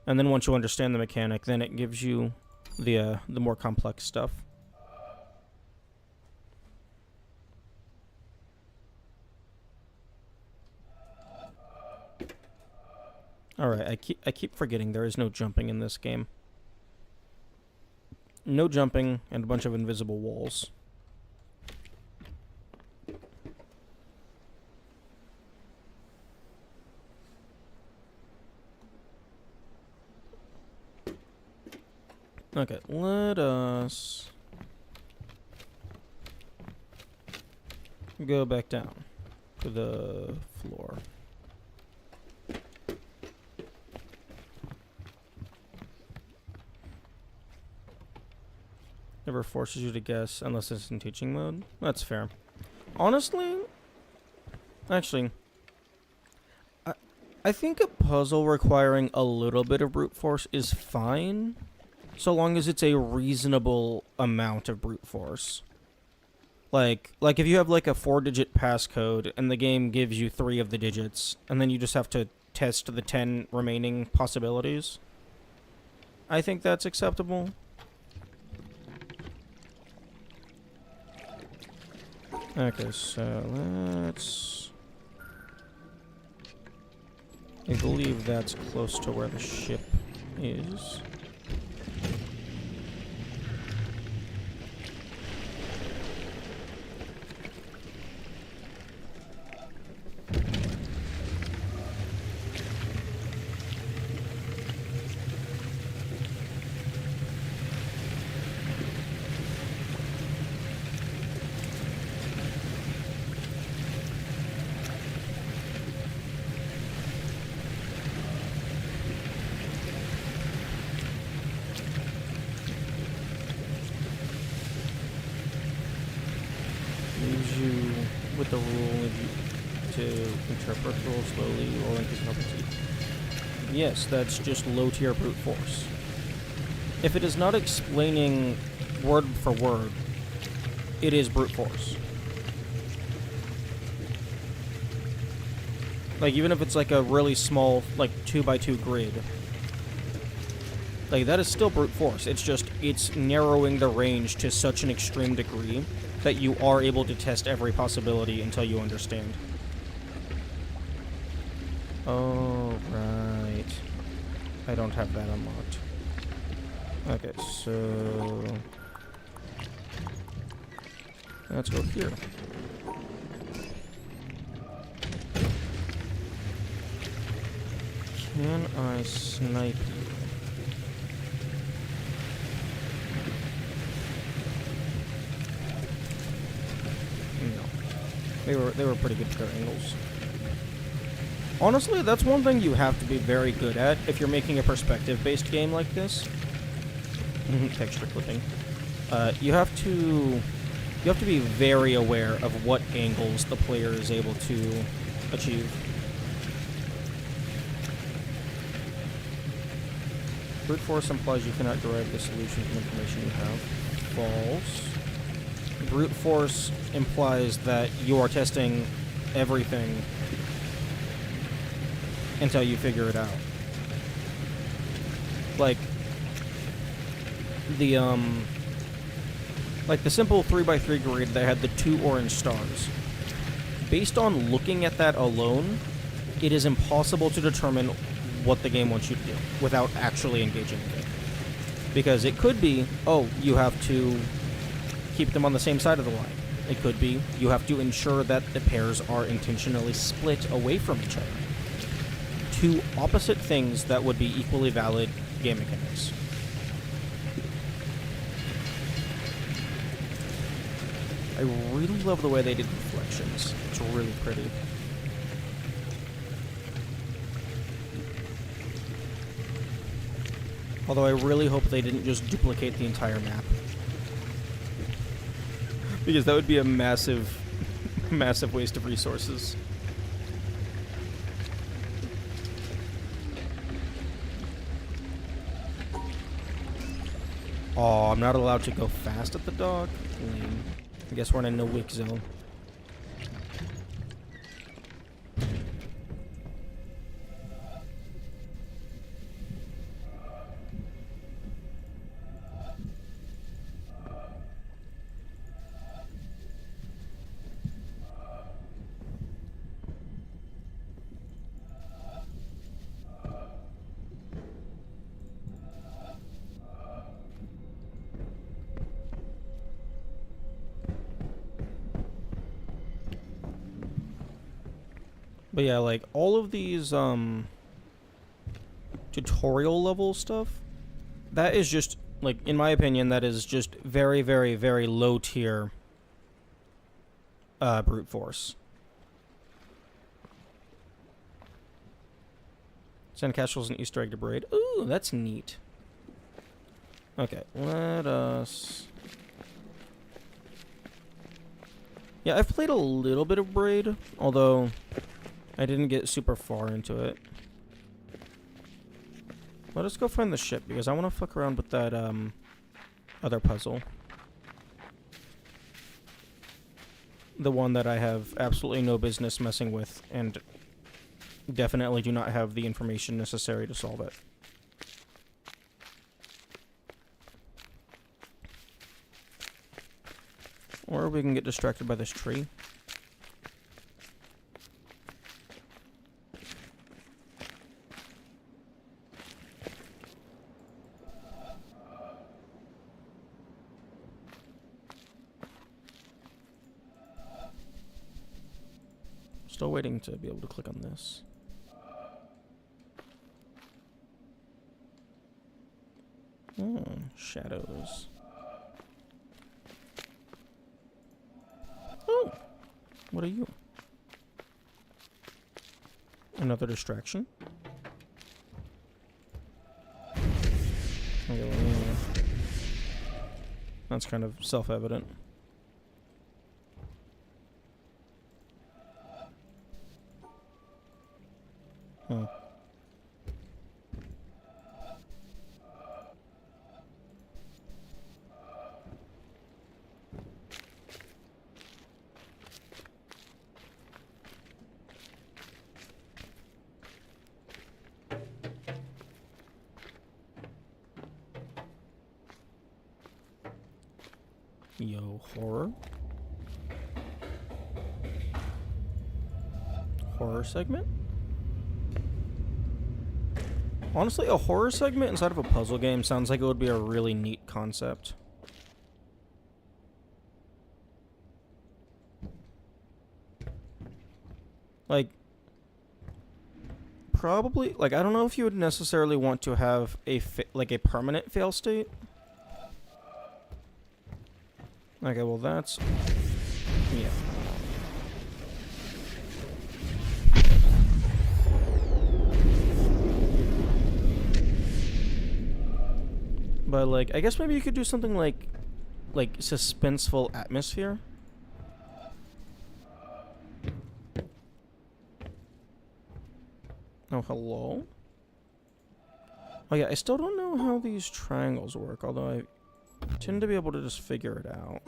Speaker 1: And then once you understand the mechanic, then it gives you the more complex stuff. Alright, I keep forgetting there is no jumping in this game. No jumping, and a bunch of invisible walls. Okay, let us go back down to the floor. Never forces you to guess unless it's in teaching mode. That's fair. Honestly, actually, I think a puzzle requiring a little bit of brute force is fine, so long as it's a reasonable amount of brute force. Like if you have like a 4-digit passcode and the game gives you 3 of the digits, and then you just have to test the 10 remaining possibilities, I think that's acceptable. Okay, so let's... I believe that's close to where the ship is. With the rule to interpret the rule slowly or increase competency. Yes, that's just low tier brute force. If it is not explaining word for word, it is brute force. Like, even if it's like a really small, like 2x2 grid, like that is still brute force. It's just, it's narrowing the range to such an extreme degree that you are able to test every possibility until you understand. Oh, right. I don't have that unlocked. Okay, so let's go here. Can I snipe you? No. They were pretty good at their angles. Honestly, that's one thing you have to be very good at if you're making a perspective-based game like this. Texture clipping. You have to be very aware of what angles the player is able to achieve. Brute force implies you cannot derive the solution from information you have. False. Brute force implies that you are testing everything until you figure it out. Like the simple 3x3 grid that had the 2 orange stars. Based on looking at that alone, it is impossible to determine what the game wants you to do without actually engaging with it. Because it could be, oh, you have to keep them on the same side of the line. It could be, you have to ensure that the pairs are intentionally split away from each other. Two opposite things that would be equally valid game mechanics. I really love the way they did reflections. It's really pretty. Although I really hope they didn't just duplicate the entire map. Because that would be a massive, massive waste of resources. Oh, I'm not allowed to go fast at the dock? Lame. I guess we're in a no-wick zone. But yeah, like, all of these, tutorial level stuff, that is just, like, in my opinion, that is just very, very, very low tier, brute force. Sandcastle's an Easter egg to Braid. Ooh, that's neat. Okay, let us... Yeah, I've played a little bit of Braid, although I didn't get super far into it. Let us go find the ship, because I want to fuck around with that, other puzzle. The one that I have absolutely no business messing with, and definitely do not have the information necessary to solve it. Or we can get distracted by this tree. Still waiting to be able to click on this. Shadows. Oh! What are you? Another distraction? Okay, well, yeah. That's kind of self-evident. Huh. Yo, horror. Horror segment? Honestly, a horror segment inside of a puzzle game sounds like it would be a really neat concept. Like, probably, like, I don't know if you would necessarily want to have a, like, a permanent fail state. Okay, well, that's... yeah. But, like, I guess maybe you could do something like suspenseful atmosphere. Oh, hello? Oh, yeah, I still don't know how these triangles work, although I tend to be able to just figure it out.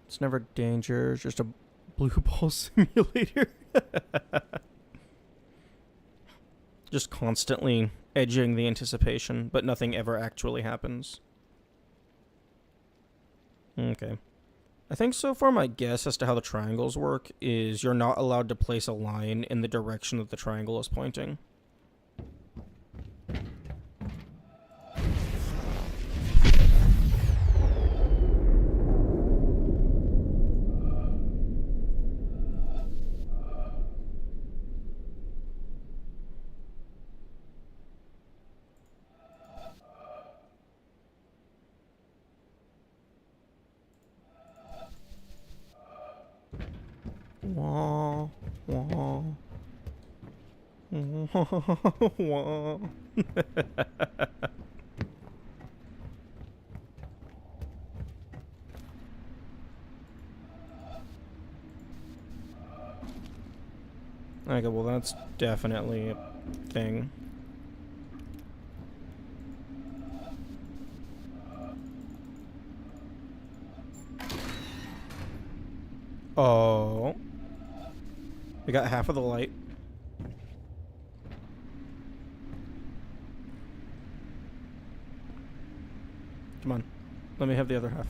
Speaker 1: It's never danger, it's just a blue ball simulator. Just constantly edging the anticipation, but nothing ever actually happens. Okay. I think so far my guess as to how the triangles work is you're not allowed to place a line in the direction that the triangle is pointing. Wah, wah. Wah. Okay, well that's definitely a thing. Oh. We got half of the light. Come on. Let me have the other half.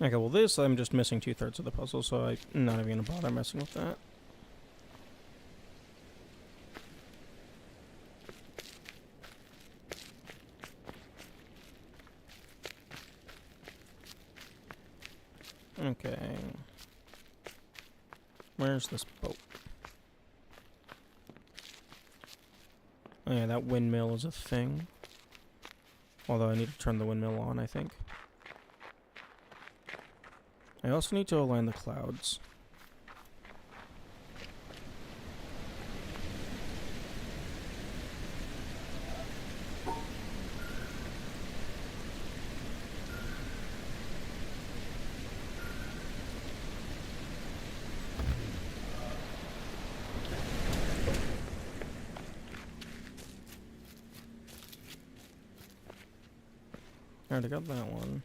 Speaker 1: Okay, well this, I'm just missing 2/3 of the puzzle, so I'm not even gonna bother messing with that. Okay. Where's this boat? Oh yeah, that windmill is a thing. Although I need to turn the windmill on, I think. I also need to align the clouds. I already got that one.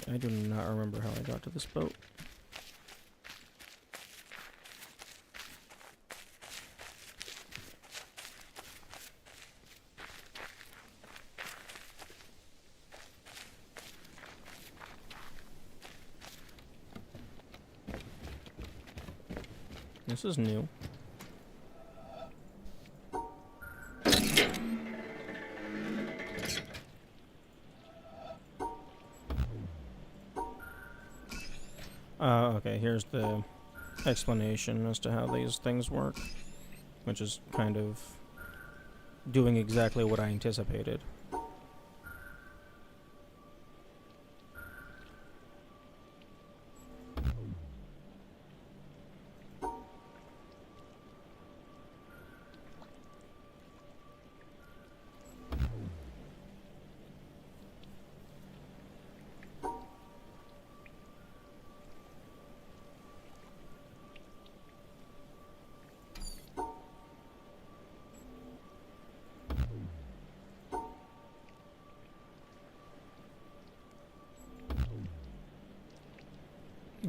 Speaker 1: I do not remember how I got to this boat. This is new. Okay, here's the explanation as to how these things work, which is kind of doing exactly what I anticipated.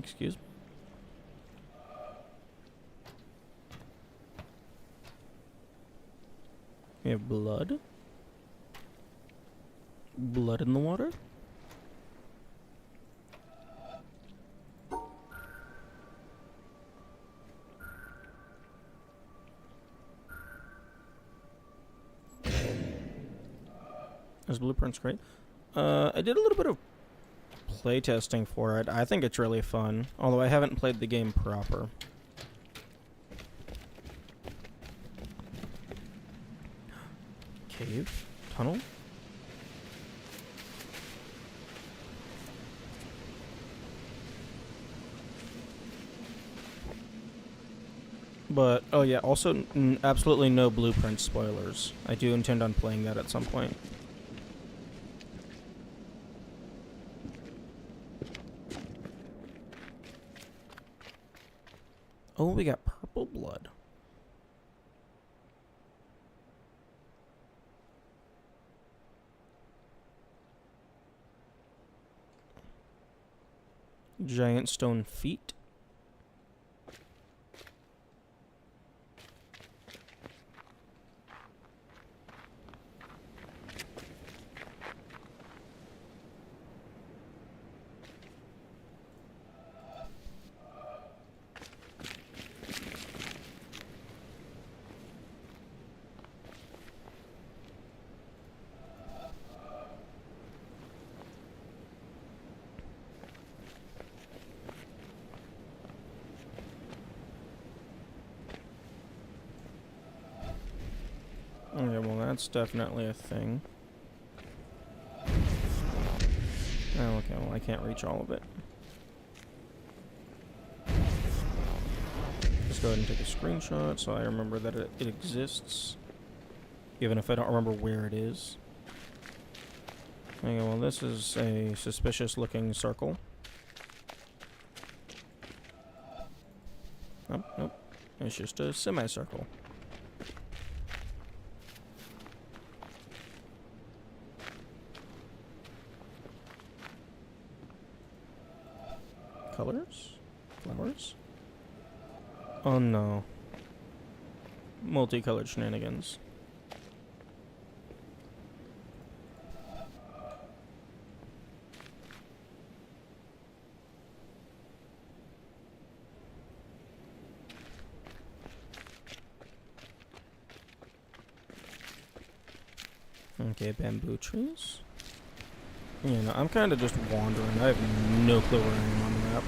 Speaker 1: Excuse me? We have blood? Blood in the water? This blueprint's great. I did a little bit of playtesting for it. I think it's really fun, although I haven't played the game proper. Cave? Tunnel? But, oh yeah, also absolutely no blueprint spoilers. I do intend on playing that at some point. Oh, we got purple blood. Giant stone feet. Okay, well that's definitely a thing. Oh, okay, well I can't reach all of it. Just go ahead and take a screenshot so I remember that it exists, even if I don't remember where it is. Okay, well this is a suspicious looking circle. Oh, nope. It's just a semicircle. Colors? Flowers? Oh no. Multicolored shenanigans. Okay, bamboo trees. You know, I'm kind of just wandering. I have no clue where I am on the map.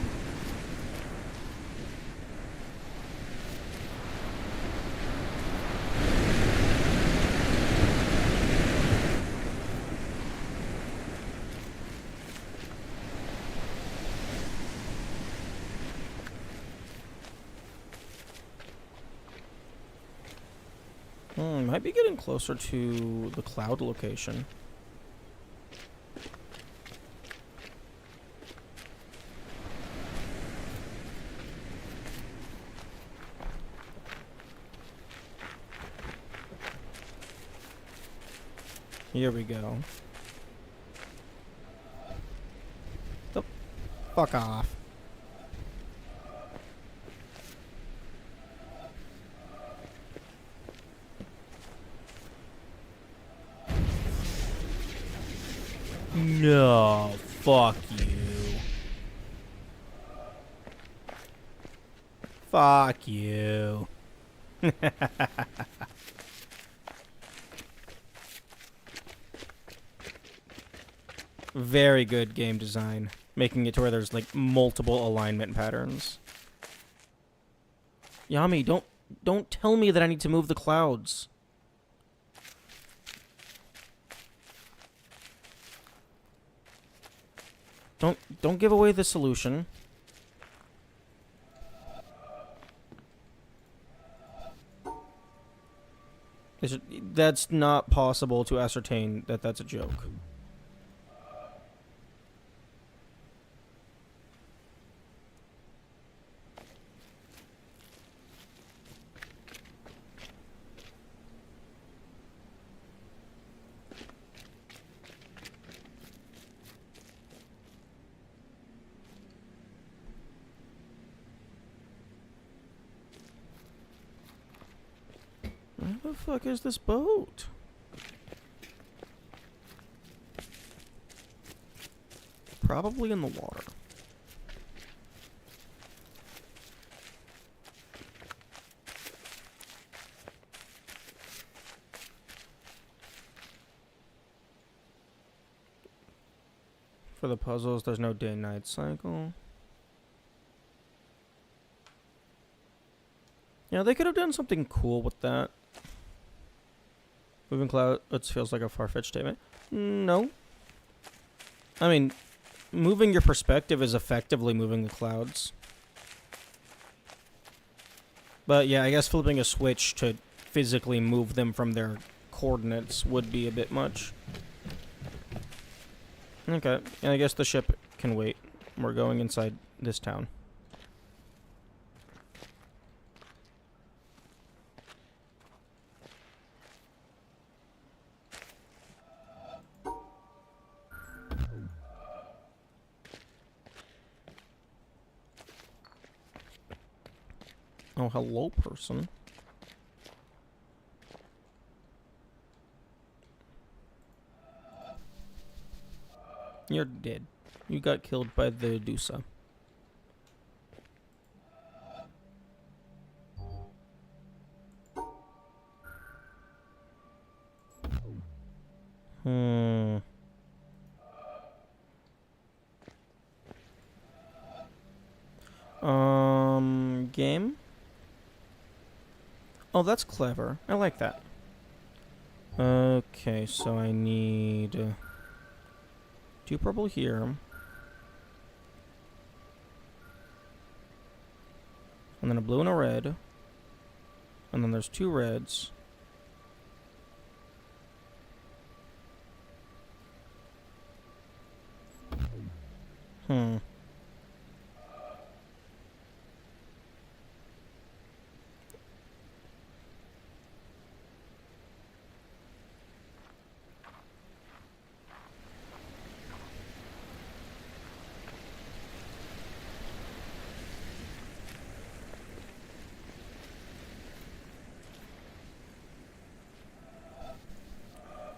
Speaker 1: Might be getting closer to the cloud location. Here we go. Oh, fuck off. No, fuck you. Fuck you. Very good game design. Making it to where there's like multiple alignment patterns. Yami, don't tell me that I need to move the clouds. Don't give away the solution. That's not possible to ascertain that that's a joke. Where the fuck is this boat? Probably in the water. For the puzzles, there's no day-night cycle. Yeah, they could have done something cool with that. Moving clouds feels like a far-fetched statement. No. I mean, moving your perspective is effectively moving the clouds. But yeah, I guess flipping a switch to physically move them from their coordinates would be a bit much. Okay, and I guess the ship can wait. We're going inside this town. Oh, hello, person. You're dead. You got killed by the Dusa. Game? Oh, that's clever. I like that. Okay, so I need 2 purple here. And then a blue and a red. And then there's 2 reds.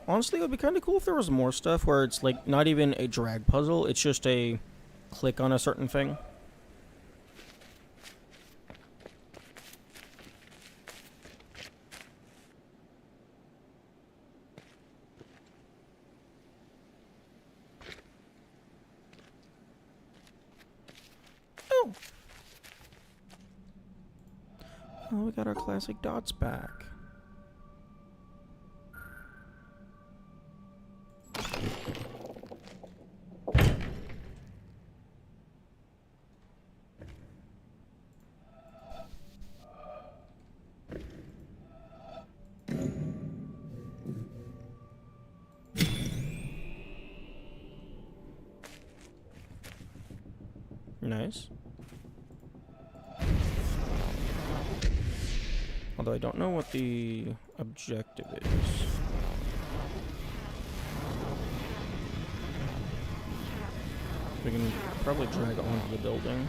Speaker 1: Honestly, it would be kind of cool if there was more stuff where it's like not even a drag puzzle, it's just a click on a certain thing. Oh! Oh, we got our classic dots back. Nice. Although I don't know what the objective is. We can probably drag it onto the building.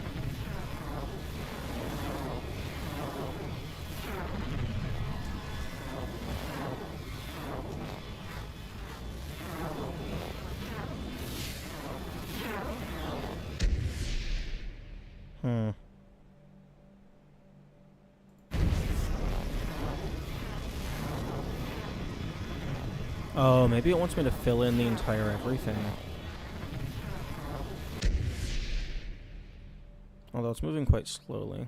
Speaker 1: Oh, maybe it wants me to fill in the entire everything. Although it's moving quite slowly.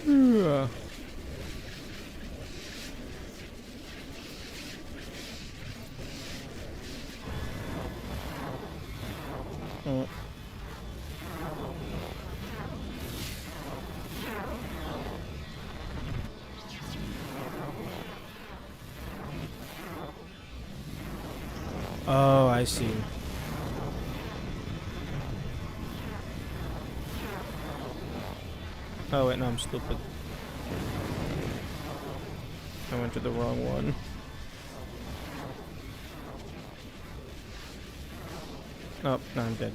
Speaker 1: Yeah. Oh. Oh, I see. Oh, wait, no, I'm stupid. I went to the wrong one. Oh, no, I'm dead.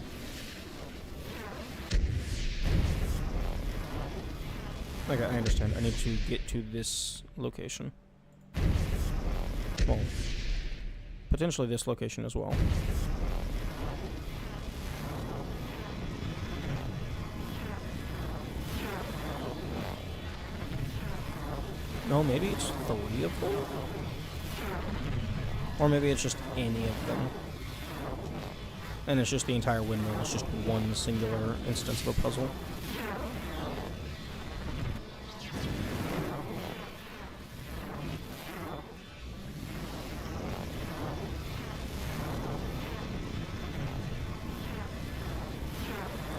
Speaker 1: Okay, I understand. I need to get to this location. Well, potentially this location as well. No, maybe it's 3 of them? Or maybe it's just any of them. And it's just the entire windmill. It's just one singular instance of a puzzle.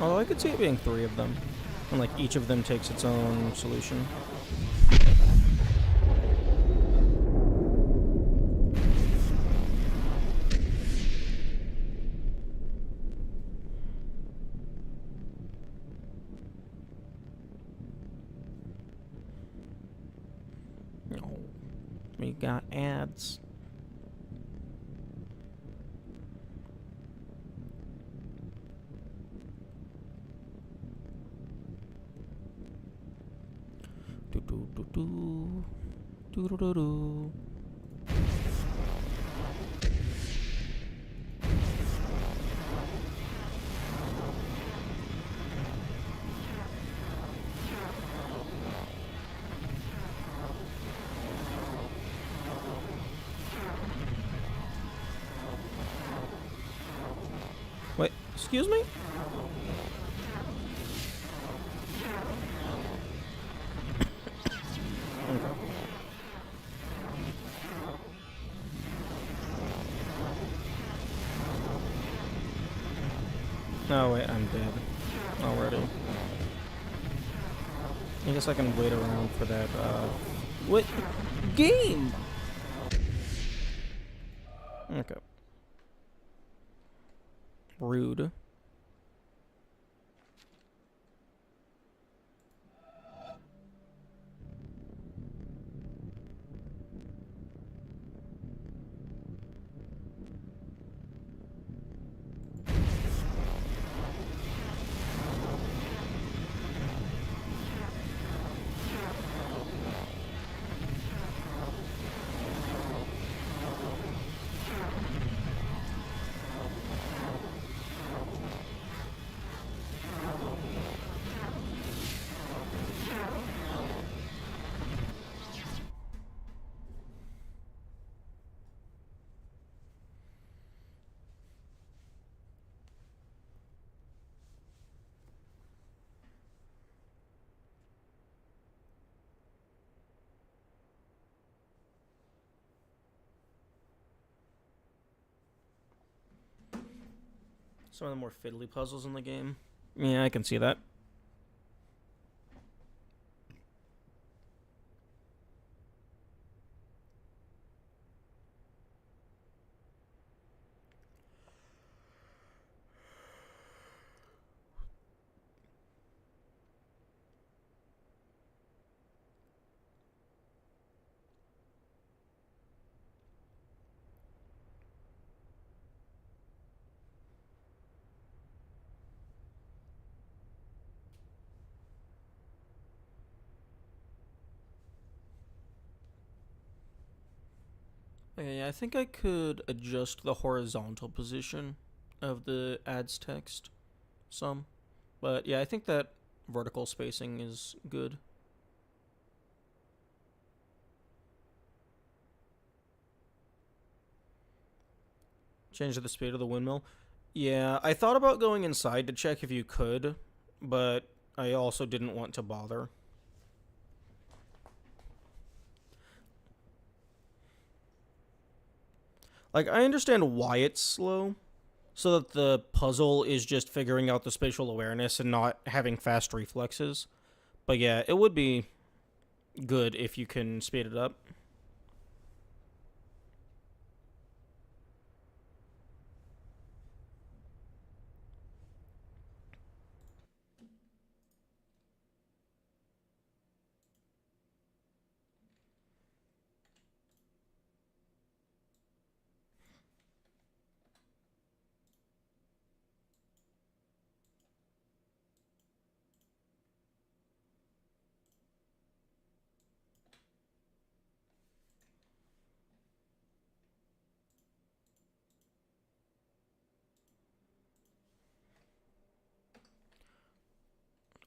Speaker 1: Although I could see it being 3 of them. And like each of them takes its own solution. No. We got ads. Do do do do. Do do do do. Wait, excuse me? Okay. Oh wait, I'm dead already. I guess I can wait around for that, what? Game! Okay. Rude. Some of the more fiddly puzzles in the game. Yeah, I can see that. Okay, yeah, I think I could adjust the horizontal position of the ads text some. But yeah, I think that vertical spacing is good. Change the speed of the windmill. Yeah, I thought about going inside to check if you could, but I also didn't want to bother. Like, I understand why it's slow, so that the puzzle is just figuring out the spatial awareness and not having fast reflexes. But yeah, it would be good if you can speed it up.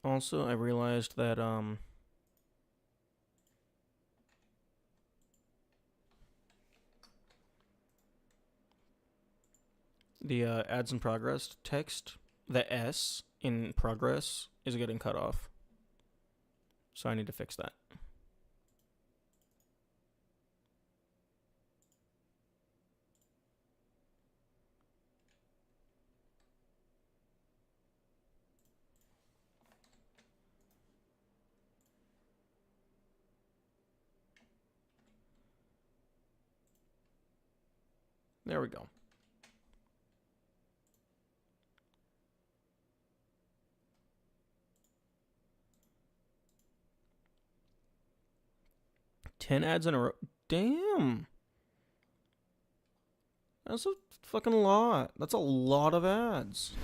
Speaker 1: Also, I realized that the ads in progress text, the S in progress is getting cut off. So I need to fix that. There we go. Ten ads in a row. Damn. That's a fucking lot. That's a lot of ads.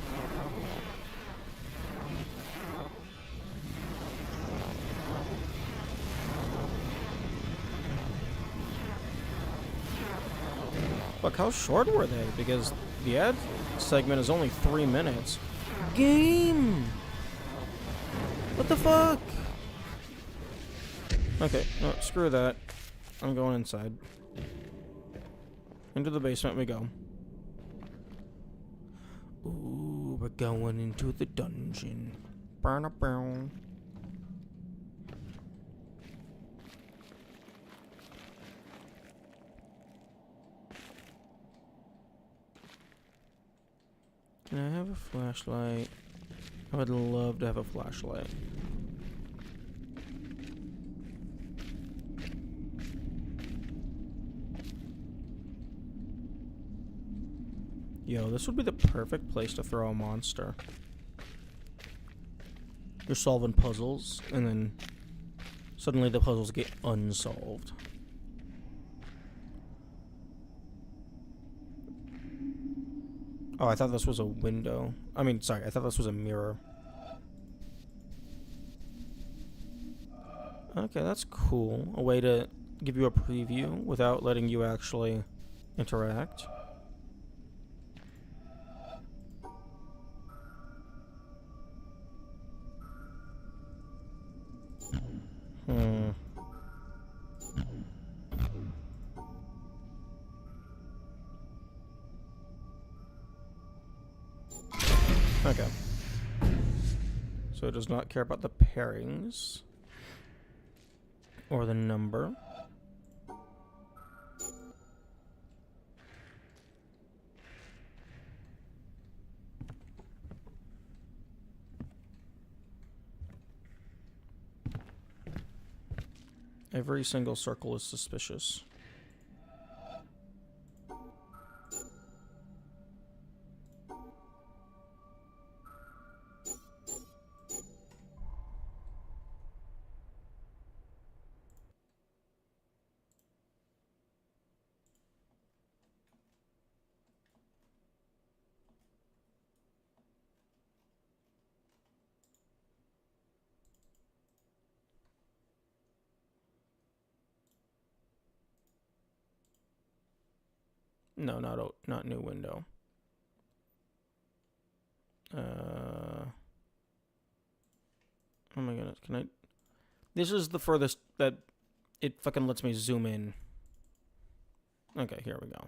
Speaker 1: Fuck, how short were they? Because the ad segment is only 3 minutes. Game! What the fuck? Okay, no, screw that. I'm going inside. Into the basement we go. Ooh, we're going into the dungeon. Burn. Can I have a flashlight? I would love to have a flashlight. Yo, this would be the perfect place to throw a monster. You're solving puzzles, and then suddenly the puzzles get unsolved. Oh, I thought this was a window. I mean, sorry, I thought this was a mirror. Okay, that's cool. A way to give you a preview without letting you actually interact. Hmm. Okay. So it does not care about the pairings or the number. Every single circle is suspicious. No, not new window. Oh my goodness, can I? This is the furthest that it fucking lets me zoom in. Okay, here we go.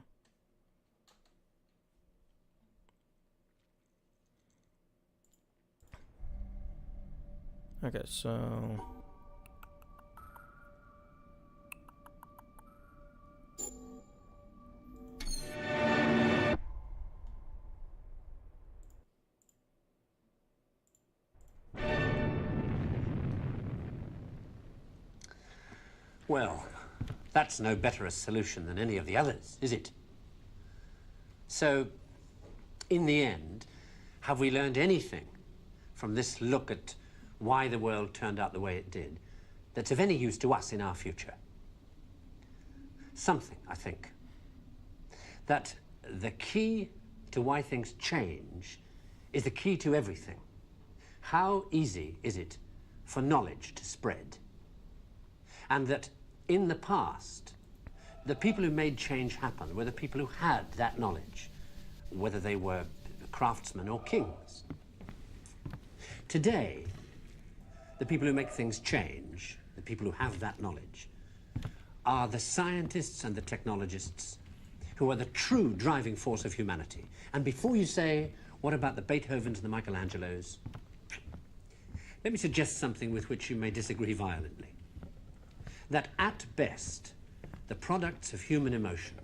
Speaker 1: Okay, so...
Speaker 2: Well, that's no better a solution than any of the others, is it? So, in the end, have we learned anything from this look at why the world turned out the way it did that's of any use to us in our future? Something, I think. That the key to why things change is the key to everything. How easy is it for knowledge to spread? And that in the past, the people who made change happen were the people who had that knowledge, whether they were craftsmen or kings. Today, the people who make things change, the people who have that knowledge, are the scientists and the technologists who are the true driving force of humanity. And before you say, what about the Beethovens and the Michelangelos? Let me suggest something with which you may disagree violently. That at best, the products of human emotion,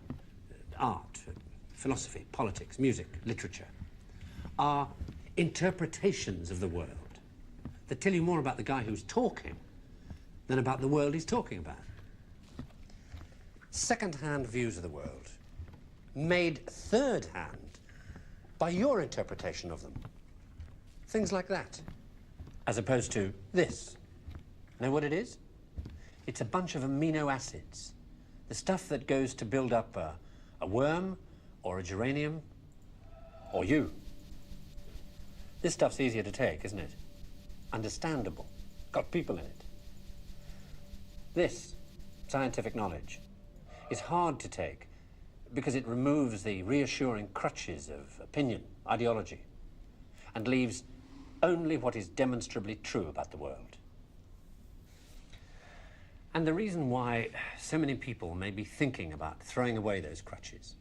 Speaker 2: art, philosophy, politics, music, literature, are interpretations of the world that tell you more about the guy who's talking than about the world he's talking about. Second-hand views of the world, made third-hand by your interpretation of them. Things like that, as opposed to this. Know what it is? It's a bunch of amino acids, the stuff that goes to build up a worm or a geranium or you. This stuff's easier to take, isn't it? Understandable, got people in it. This scientific knowledge is hard to take because it removes the reassuring crutches of opinion, ideology, and leaves only what is demonstrably true about the world. And the reason why so many people may be thinking about throwing away those crutches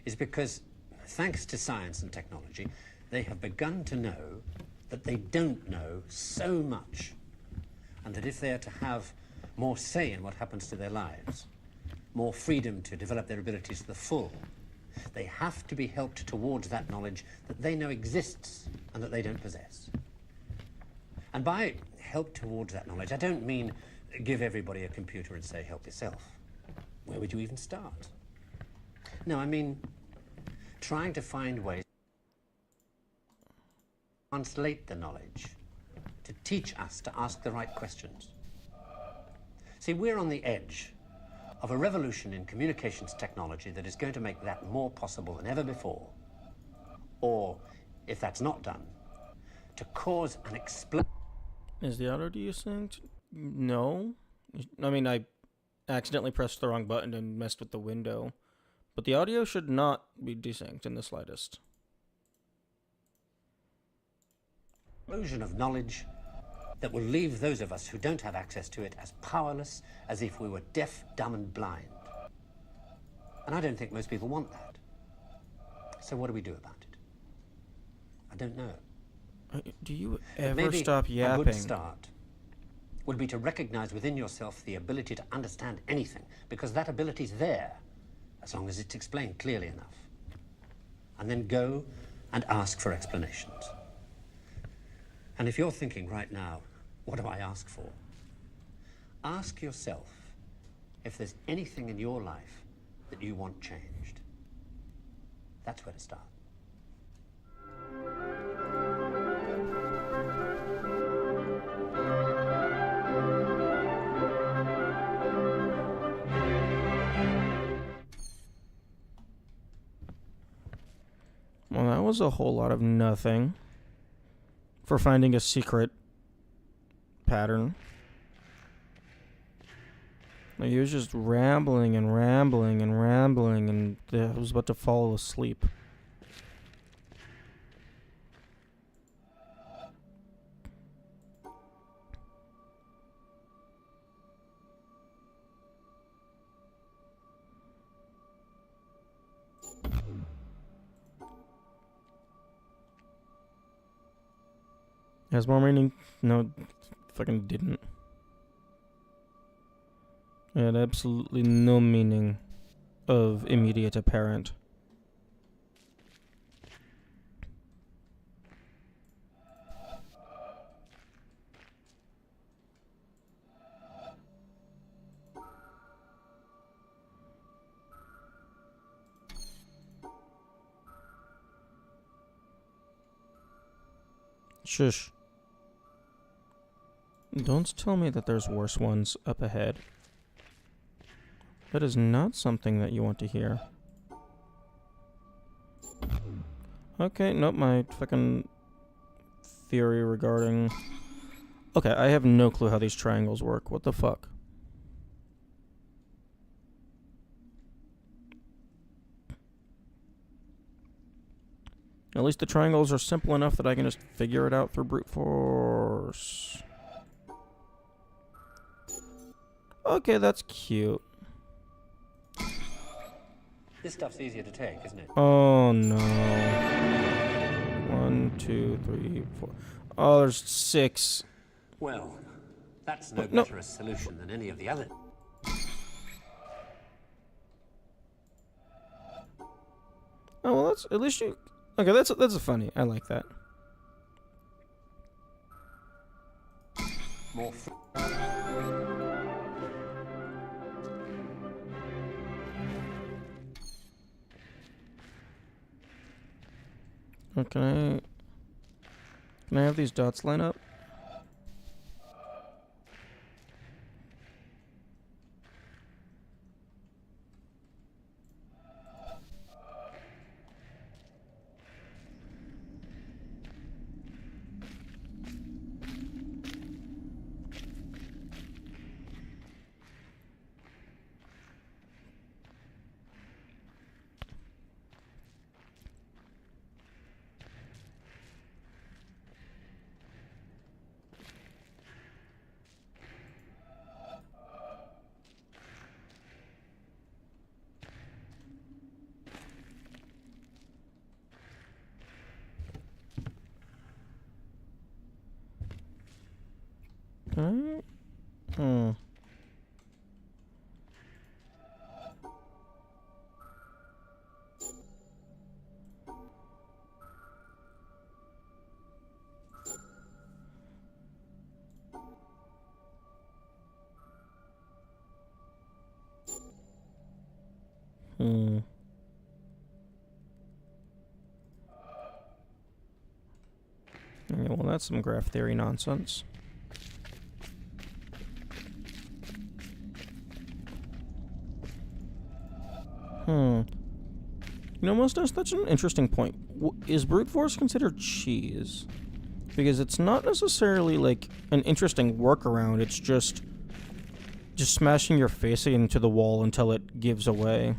Speaker 2: is because, thanks to science and technology, they have begun to know that they don't know so much, and that if they are to have more say in what happens to their lives, more freedom to develop their abilities to the full, they have to be helped towards that knowledge that they know exists and that they don't possess. And by help towards that knowledge, I don't mean give everybody a computer and say, help yourself. Where would you even start? No, I mean trying to find ways to translate the knowledge, to teach us to ask the right questions. See, we're on the edge of a revolution in communications technology that is going to make that more possible than ever before. Or, if that's not done, to cause an explosion.
Speaker 1: Is the auto desynced? No. I mean, I accidentally pressed the wrong button and messed with the window. But the audio should not be desynced in the slightest.
Speaker 2: Explosion of knowledge that will leave those of us who don't have access to it as powerless as if we were deaf, dumb, and blind. And I don't think most people want that. So what do we do about it? I don't know.
Speaker 1: Do you ever stop yapping?
Speaker 2: A good start would be to recognize within yourself the ability to understand anything, because that ability's there, as long as it's explained clearly enough. And then go and ask for explanations. And if you're thinking right now, what do I ask for? Ask yourself if there's anything in your life that you want changed. That's where to start.
Speaker 1: Well, that was a whole lot of nothing for finding a secret pattern. Like, he was just rambling and rambling and rambling, and I was about to fall asleep. Has more meaning? No, it fucking didn't. It had absolutely no meaning of immediate apparent. Shush. Don't tell me that there's worse ones up ahead. That is not something that you want to hear. Okay, nope, my fucking theory regarding... Okay, I have no clue how these triangles work. What the fuck? At least the triangles are simple enough that I can just figure it out through brute force. Okay, that's cute.
Speaker 2: This stuff's easier to take, isn't it?
Speaker 1: Oh no. 1, 2, 3, 4. Oh, there's 6.
Speaker 2: Well, that's no
Speaker 1: No.
Speaker 2: better a solution than any of the other.
Speaker 1: Oh well, that's at least you. Okay, that's a funny. I like that.
Speaker 2: More.
Speaker 1: Oh, can I have these dots line up? Can I? Yeah, well, that's some graph theory nonsense. You know, Mustache, that's an interesting point. Is brute force considered cheese? Because it's not necessarily, like, an interesting workaround. It's just smashing your face into the wall until it gives away.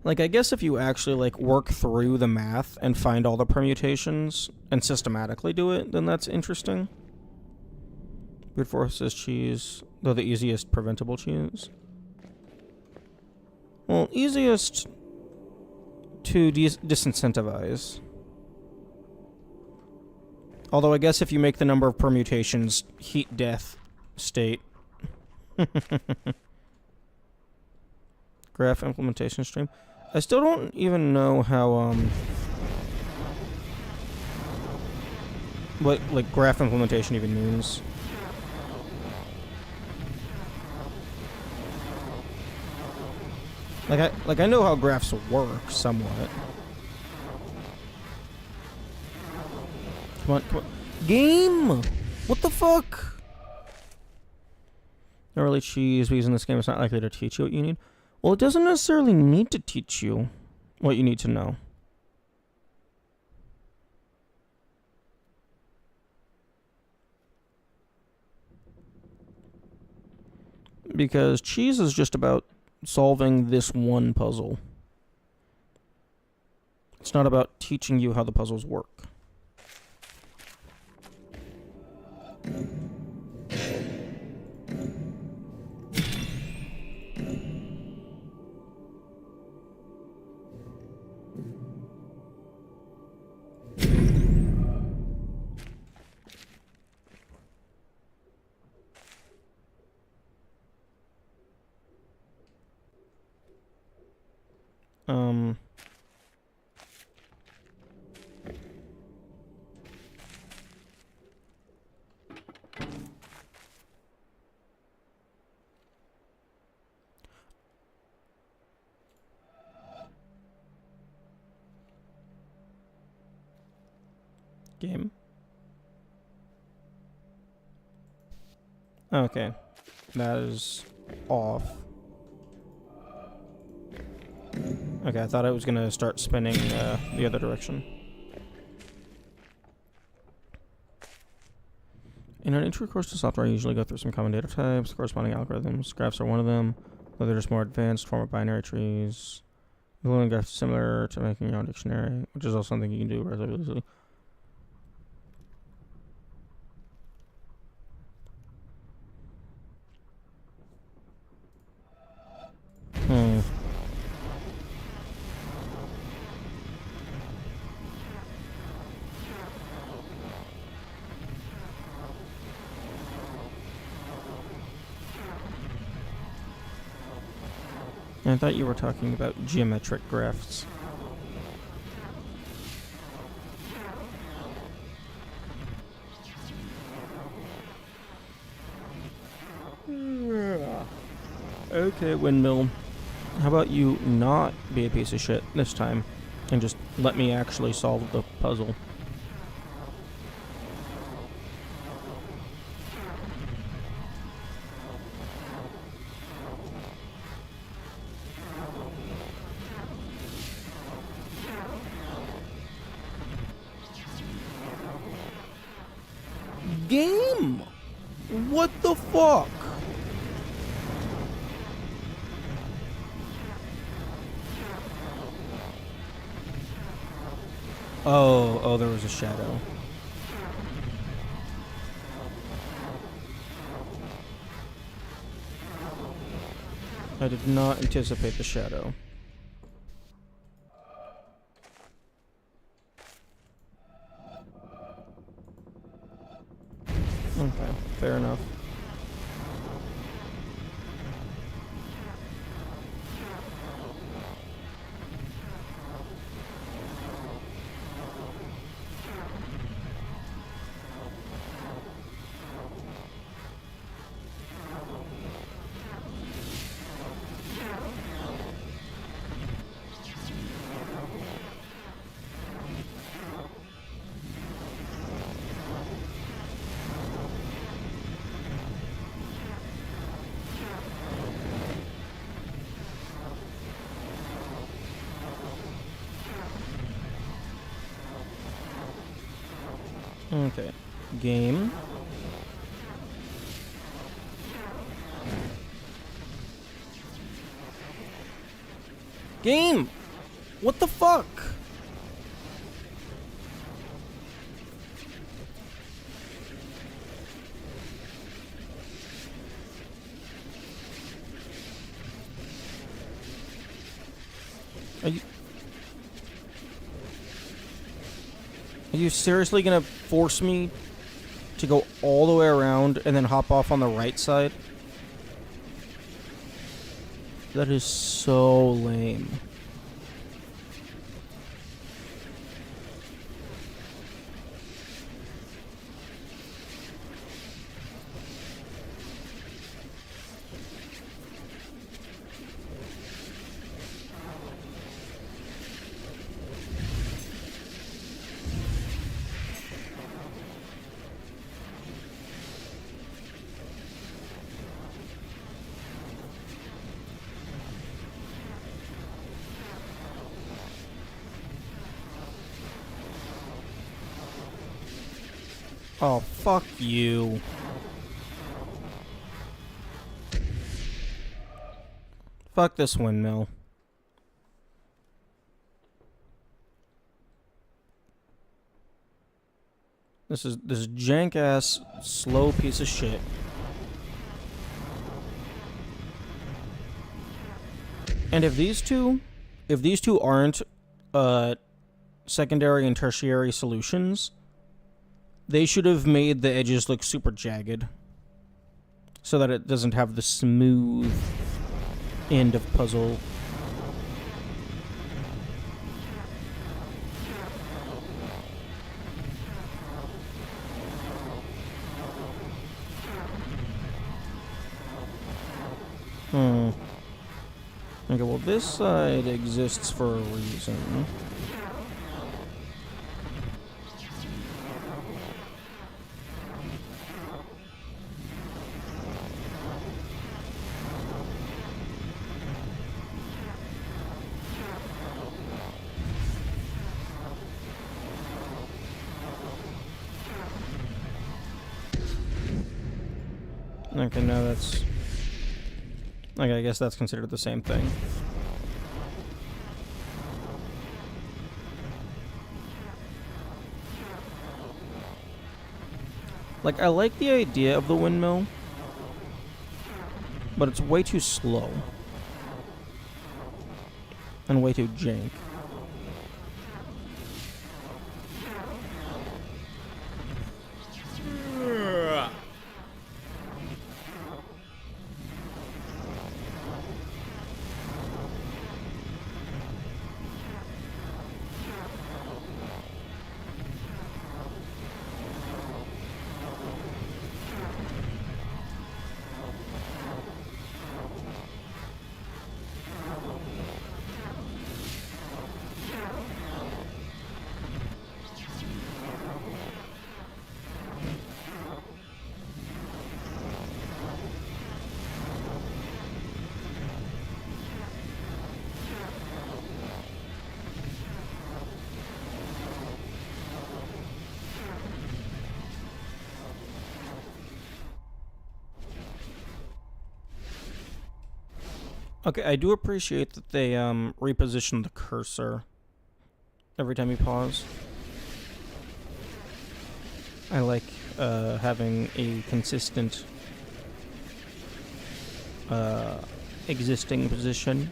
Speaker 1: Like, I guess if you actually, like, work through the math and find all the permutations and systematically do it, then that's interesting. Brute force is cheese, though the easiest preventable cheese. Well, easiest to disincentivize. Although I guess if you make the number of permutations heat death state. Graph implementation stream. I still don't even know how what like graph implementation even means. Like I know how graphs work somewhat. Come on. Game! What the fuck? Not really cheese, because in this game it's not likely to teach you what you need. Well, it doesn't necessarily need to teach you what you need to know. Because cheese is just about solving this one puzzle. It's not about teaching you how the puzzles work. Game. Okay. That is off. Okay, I thought I was gonna start spinning the other direction. In an intro course to software, I usually go through some common data types, corresponding algorithms. Graphs are one of them, though they're just more advanced form of binary trees. Including graphs similar to making your own dictionary, which is also something you can do relatively easily. I thought you were talking about geometric graphs. Okay, windmill. How about you not be a piece of shit this time and just let me actually solve the puzzle? Game? What the fuck? Oh, there was a shadow. I did not anticipate the shadow. Okay, fair enough. Okay. Game. Game! What the fuck? Are you seriously gonna force me to go all the way around and then hop off on the right side? That is so lame. Oh, fuck you. Fuck this windmill. This jank ass slow piece of shit. And if these two aren't secondary and tertiary solutions, they should have made the edges look super jagged so that it doesn't have the smooth end of puzzle. Okay, well, this side exists for a reason. Okay, now that's... Okay, I guess that's considered the same thing. Like, I like the idea of the windmill, but it's way too slow. And way too jank. Okay, I do appreciate that they reposition the cursor every time you pause. I like having a consistent existing position.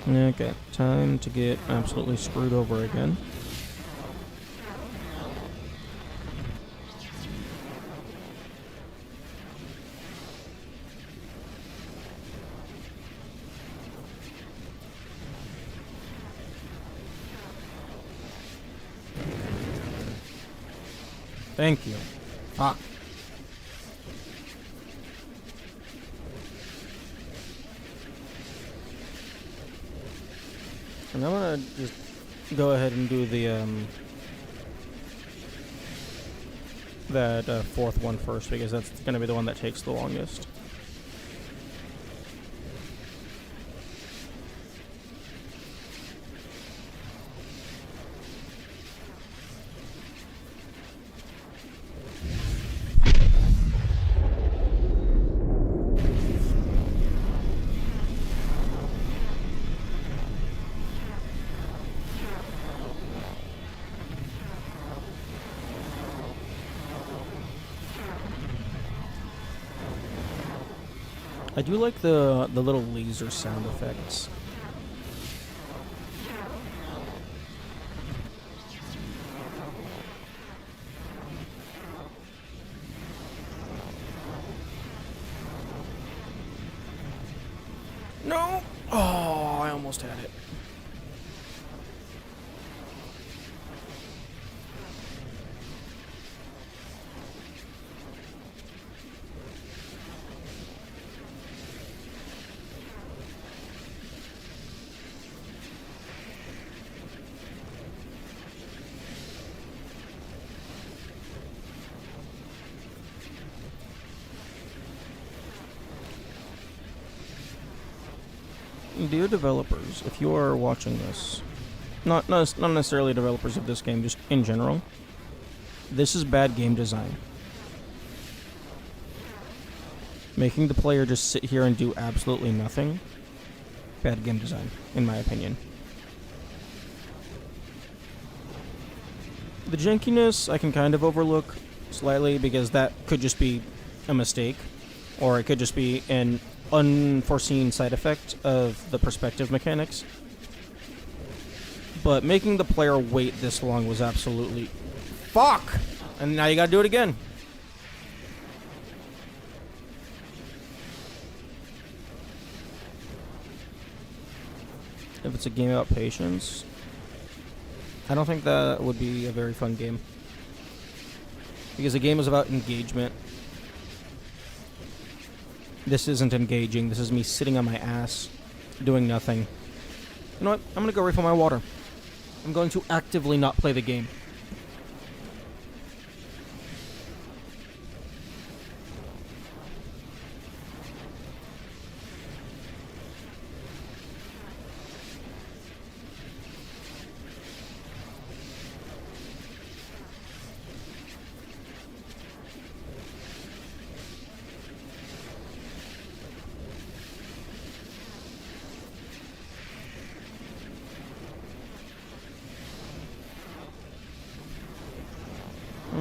Speaker 1: Okay, time to get absolutely screwed over again. Thank you. Fuck. And I'm gonna just go ahead and do the that fourth one first, because that's gonna be the one that takes the longest. I do like the little laser sound effects. No! Oh, I almost had it. Dear developers, if you are watching this, not necessarily developers of this game, just in general, this is bad game design. Making the player just sit here and do absolutely nothing, bad game design, in my opinion. The jankiness I can kind of overlook slightly because that could just be a mistake, or it could just be an unforeseen side effect of the perspective mechanics. But making the player wait this long was absolutely... Fuck! And now you gotta do it again. If it's a game about patience, I don't think that would be a very fun game. Because the game is about engagement. This isn't engaging. This is me sitting on my ass, doing nothing. You know what? I'm gonna go refill my water. I'm going to actively not play the game.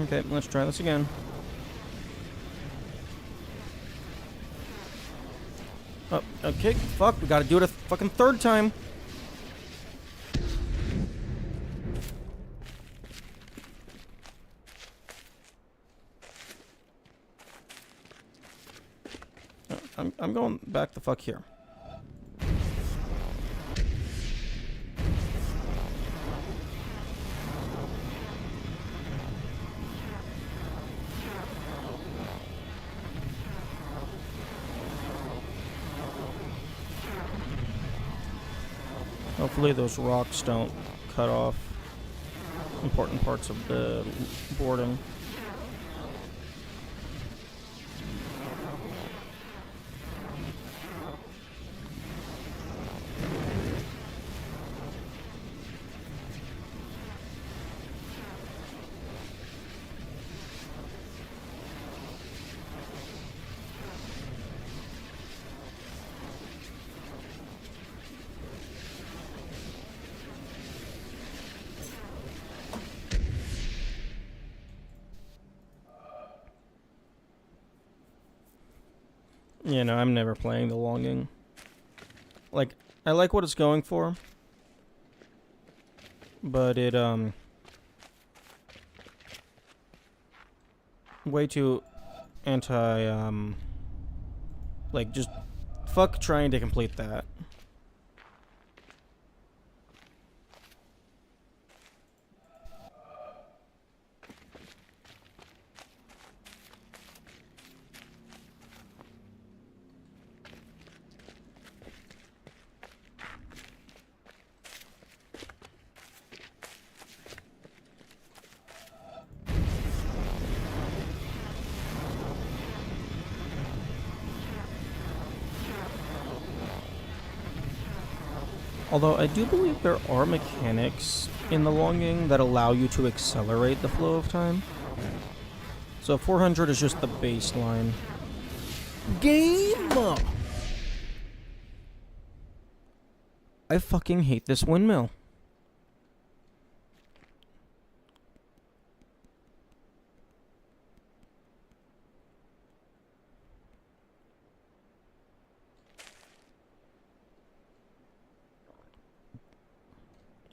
Speaker 1: Okay, let's try this again. Oh, okay, fuck, we gotta do it a fucking third time. I'm going back the fuck here. Hopefully those rocks don't cut off important parts of the boarding. You know, I'm never playing The Longing. Like, I like what it's going for, but it, way too like, just fuck trying to complete that. Although I do believe there are mechanics in The Longing that allow you to accelerate the flow of time. So 400 is just the baseline. Game! I fucking hate this windmill.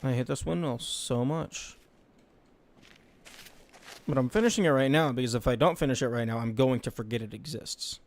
Speaker 1: I hate this windmill so much. But I'm finishing it right now because if I don't finish it right now, I'm going to forget it exists.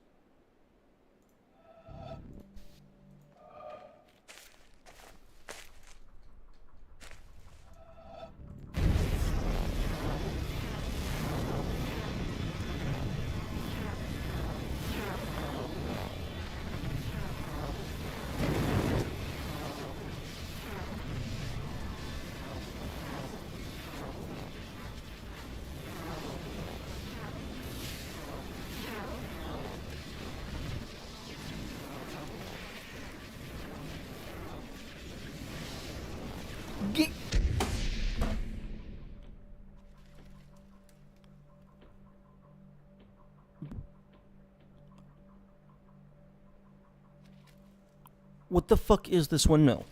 Speaker 1: What the fuck is this windmill?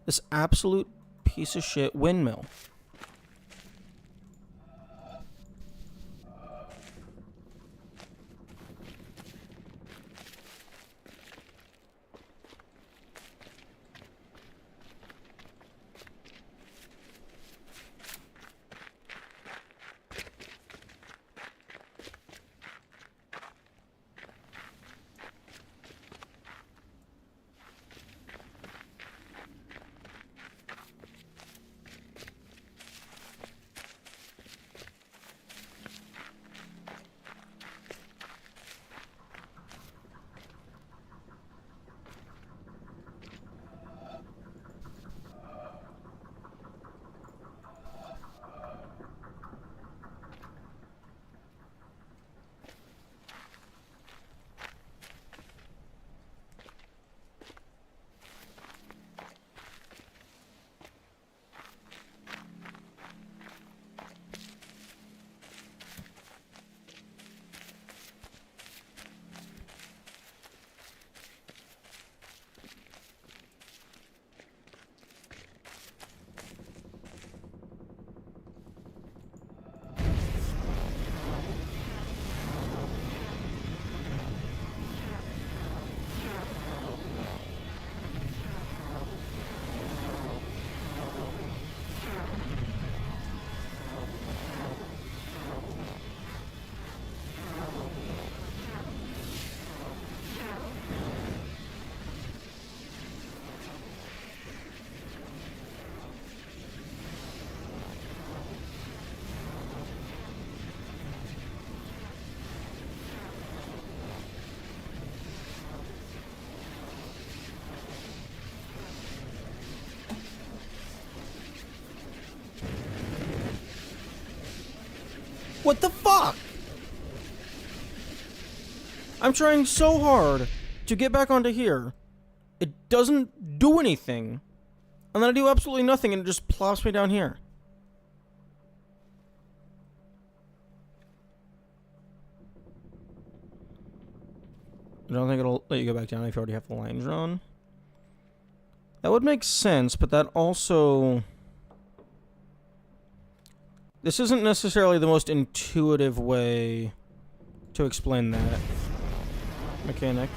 Speaker 1: This absolute piece of shit windmill. What the fuck? I'm trying so hard to get back onto here. It doesn't do anything. And then I do absolutely nothing and it just plops me down here. I don't think it'll let you go back down if you already have the line drawn. That would make sense, but that also... This isn't necessarily the most intuitive way to explain that mechanic.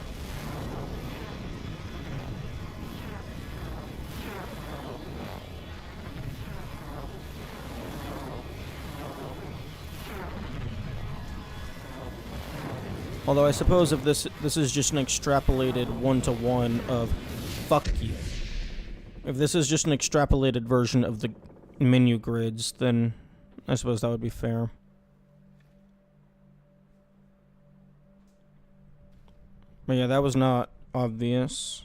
Speaker 1: Although I suppose if this is just an extrapolated one-to-one of fuck you. If this is just an extrapolated version of the menu grids, then I suppose that would be fair. But yeah, that was not obvious.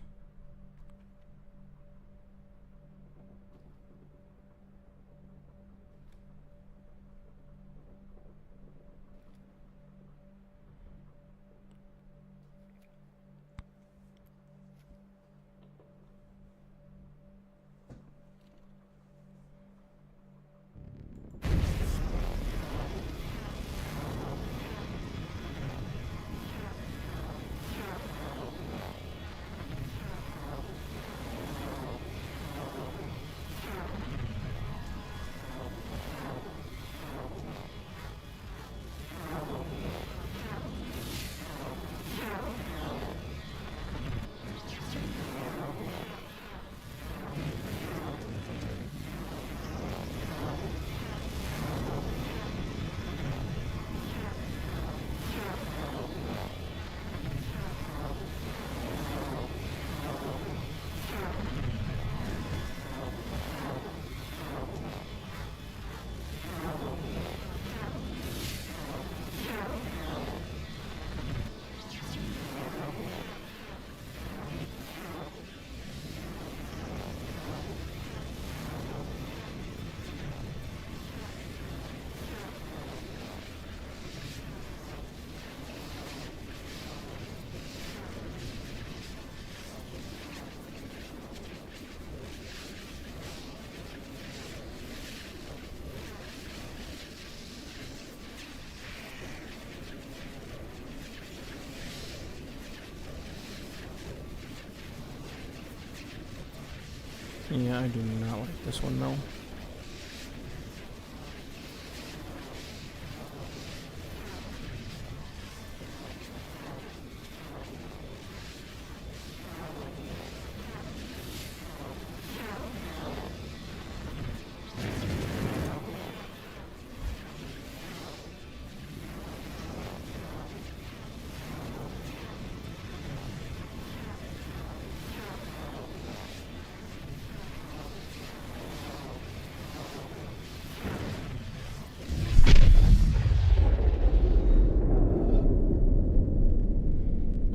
Speaker 1: Yeah, I do not like this one though.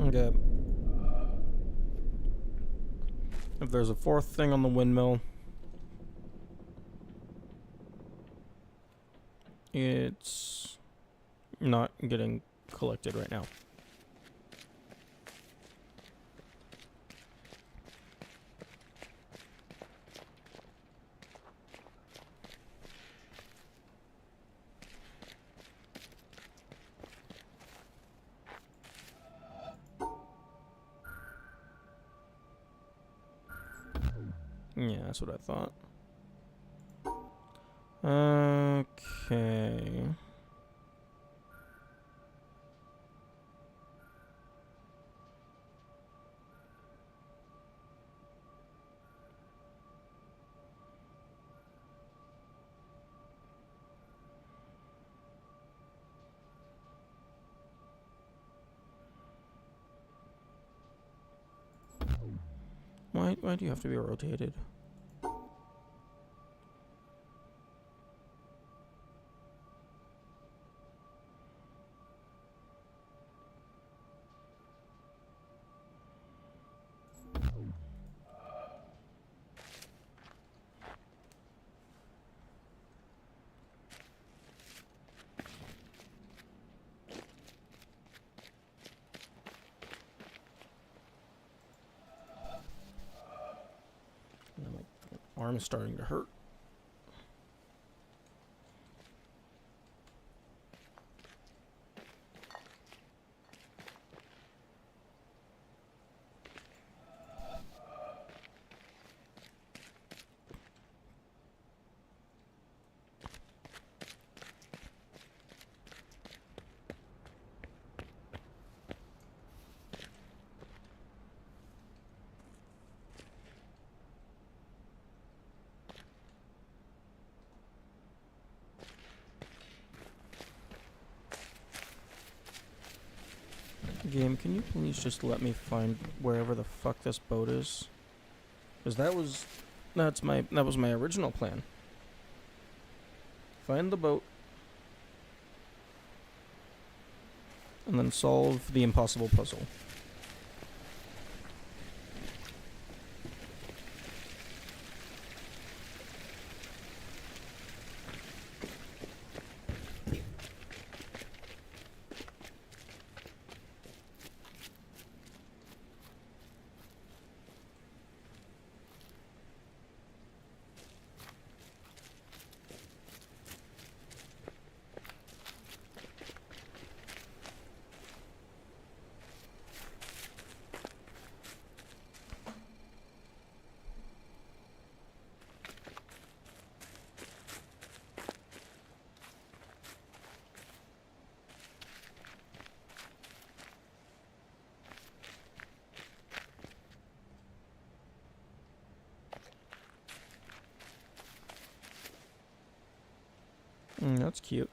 Speaker 1: Okay. If there's a fourth thing on the windmill, it's not getting collected right now. Yeah, that's what I thought. Okay. Why do you have to be rotated? My arm's starting to hurt. Game, can you please just let me find wherever the fuck this boat is? Because that was my original plan. Find the boat and then solve the impossible puzzle. That's cute.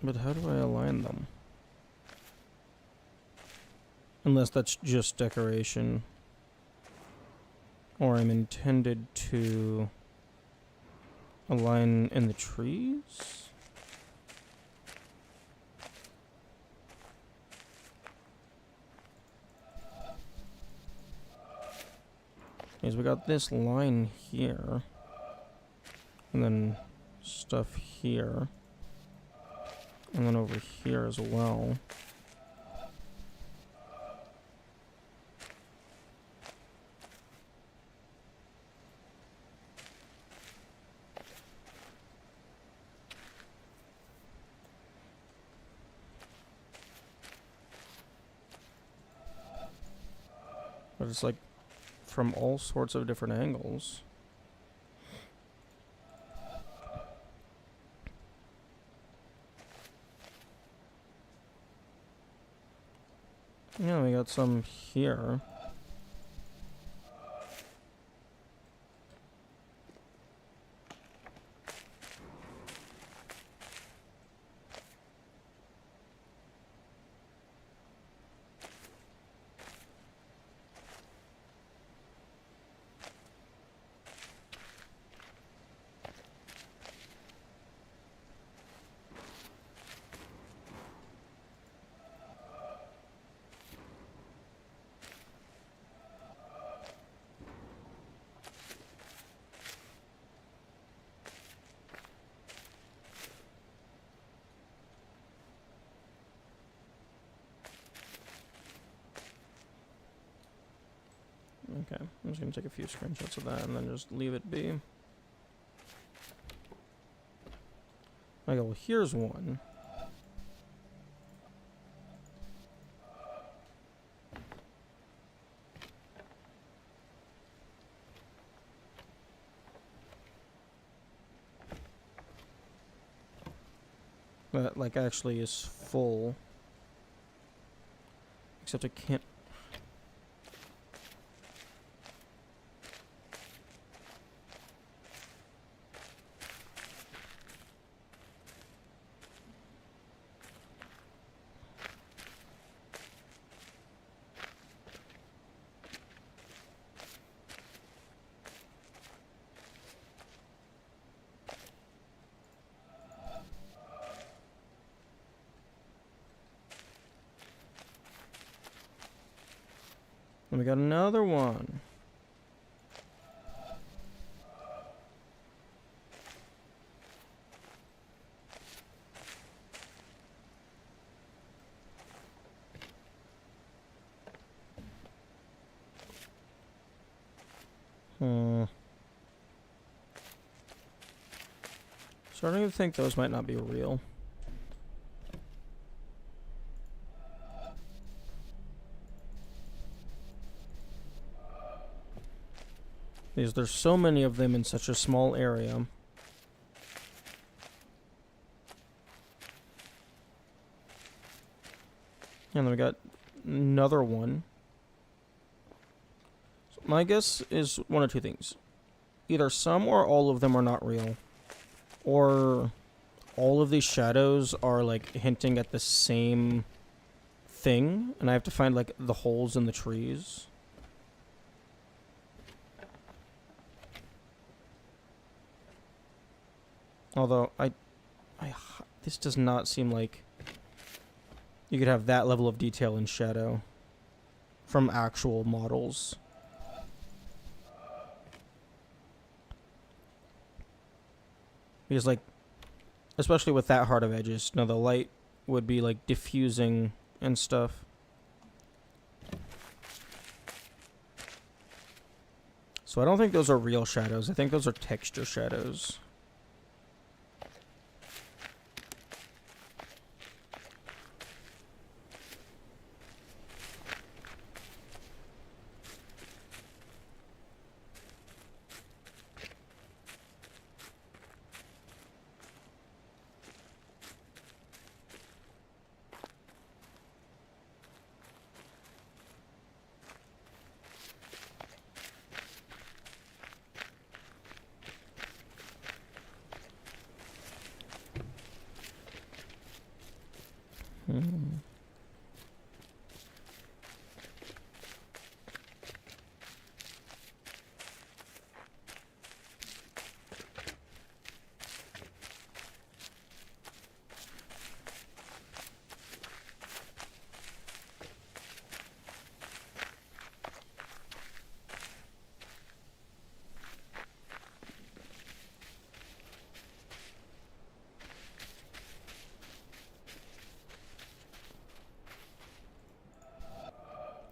Speaker 1: But how do I align them? Unless that's just decoration. Or I'm intended to align in the trees? Because we got this line here. And then stuff here. And then over here as well. But it's like from all sorts of different angles. Yeah, we got some here. Okay, I'm just gonna take a few screenshots of that and then just leave it be. Okay, well here's one. That like actually is full. Except I can't. And we got another one. Starting to think those might not be real. Because there's so many of them in such a small area. And then we got another one. So my guess is one of two things. Either some or all of them are not real. Or all of these shadows are like hinting at the same thing. And I have to find like the holes in the trees. Although this does not seem like you could have that level of detail in shadow from actual models. Because like, especially with that hard of edges, the light would be like diffusing and stuff. So I don't think those are real shadows. I think those are texture shadows.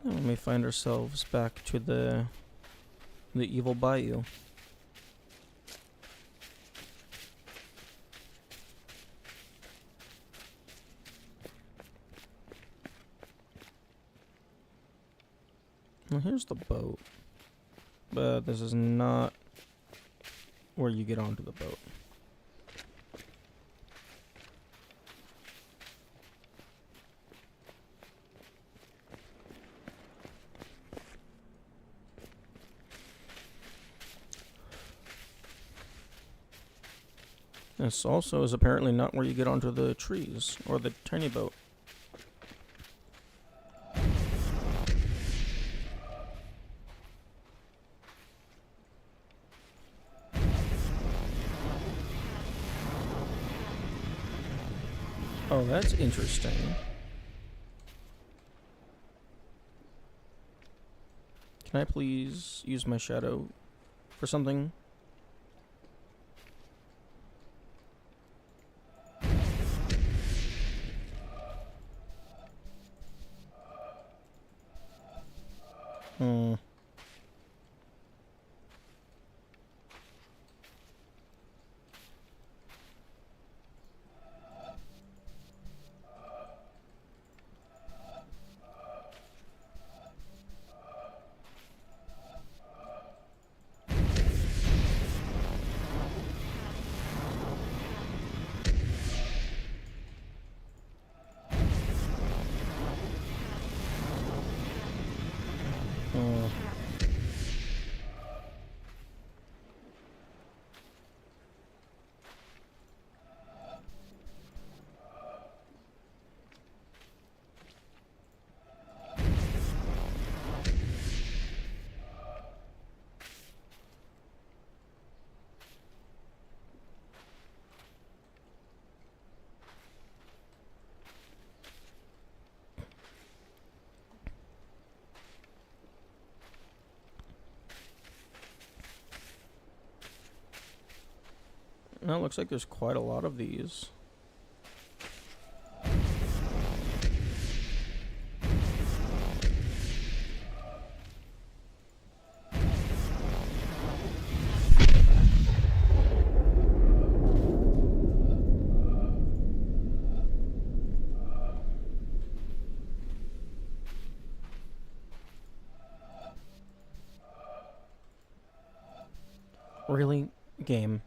Speaker 1: Let me find ourselves back to the evil bayou. Well, here's the boat. But this is not where you get onto the boat. This also is apparently not where you get onto the trees or the tiny boat. Oh, that's interesting. Can I please use my shadow for something? Hmm. Hmm. Now it looks like there's quite a lot of these. Really? Game.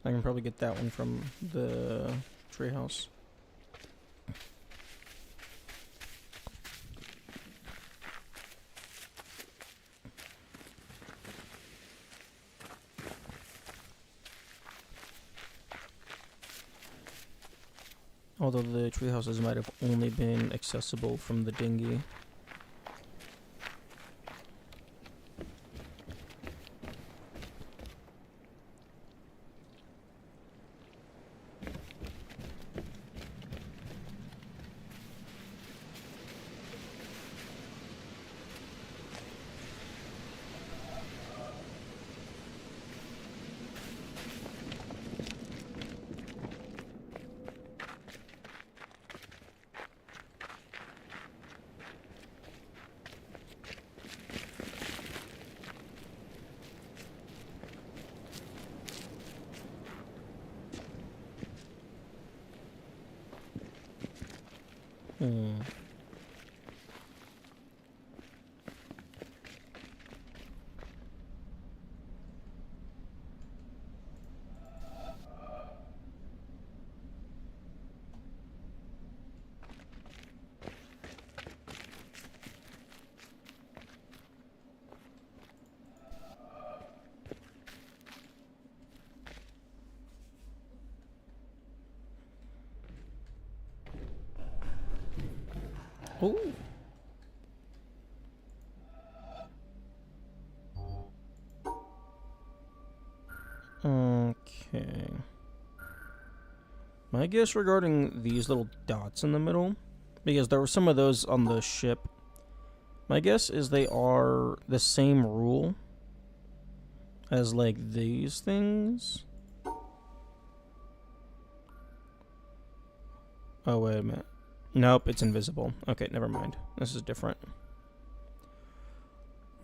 Speaker 1: I can probably get that one from the treehouse. Although the treehouses might have only been accessible from the dinghy. Hmm. Oh. My guess regarding these little dots in the middle, because there were some of those on the ship, my guess is they are the same rule as, like, these things. Oh, wait a minute. Nope, it's invisible. Okay, never mind. This is different.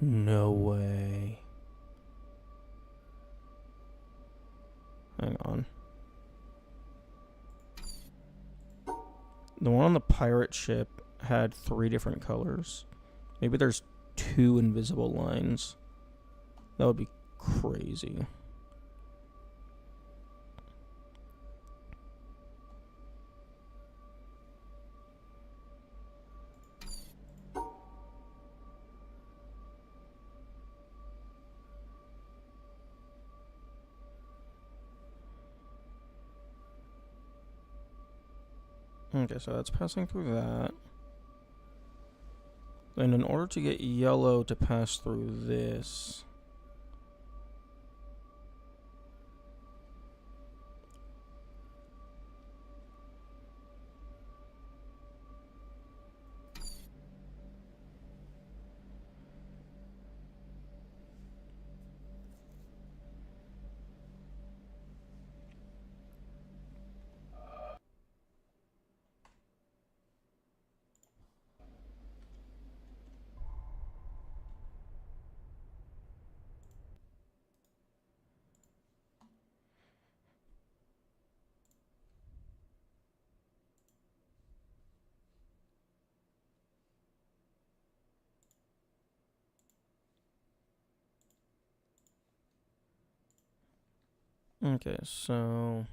Speaker 1: No way. Hang on. The one on the pirate ship had 3 different colors. Maybe there's 2 invisible lines. That would be crazy. Okay, so that's passing through that. And in order to get yellow to pass through this... Okay, so...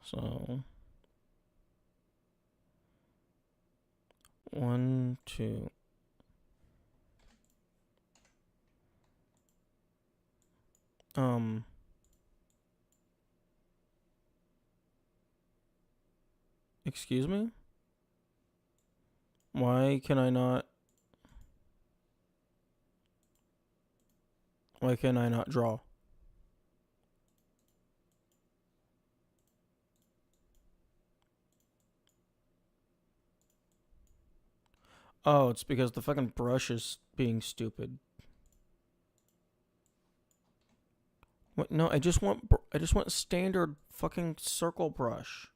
Speaker 1: So... 1, 2... Excuse me? Why can I not... Why can I not draw? Oh, it's because the fucking brush is being stupid. What? No, I just want standard fucking circle brush.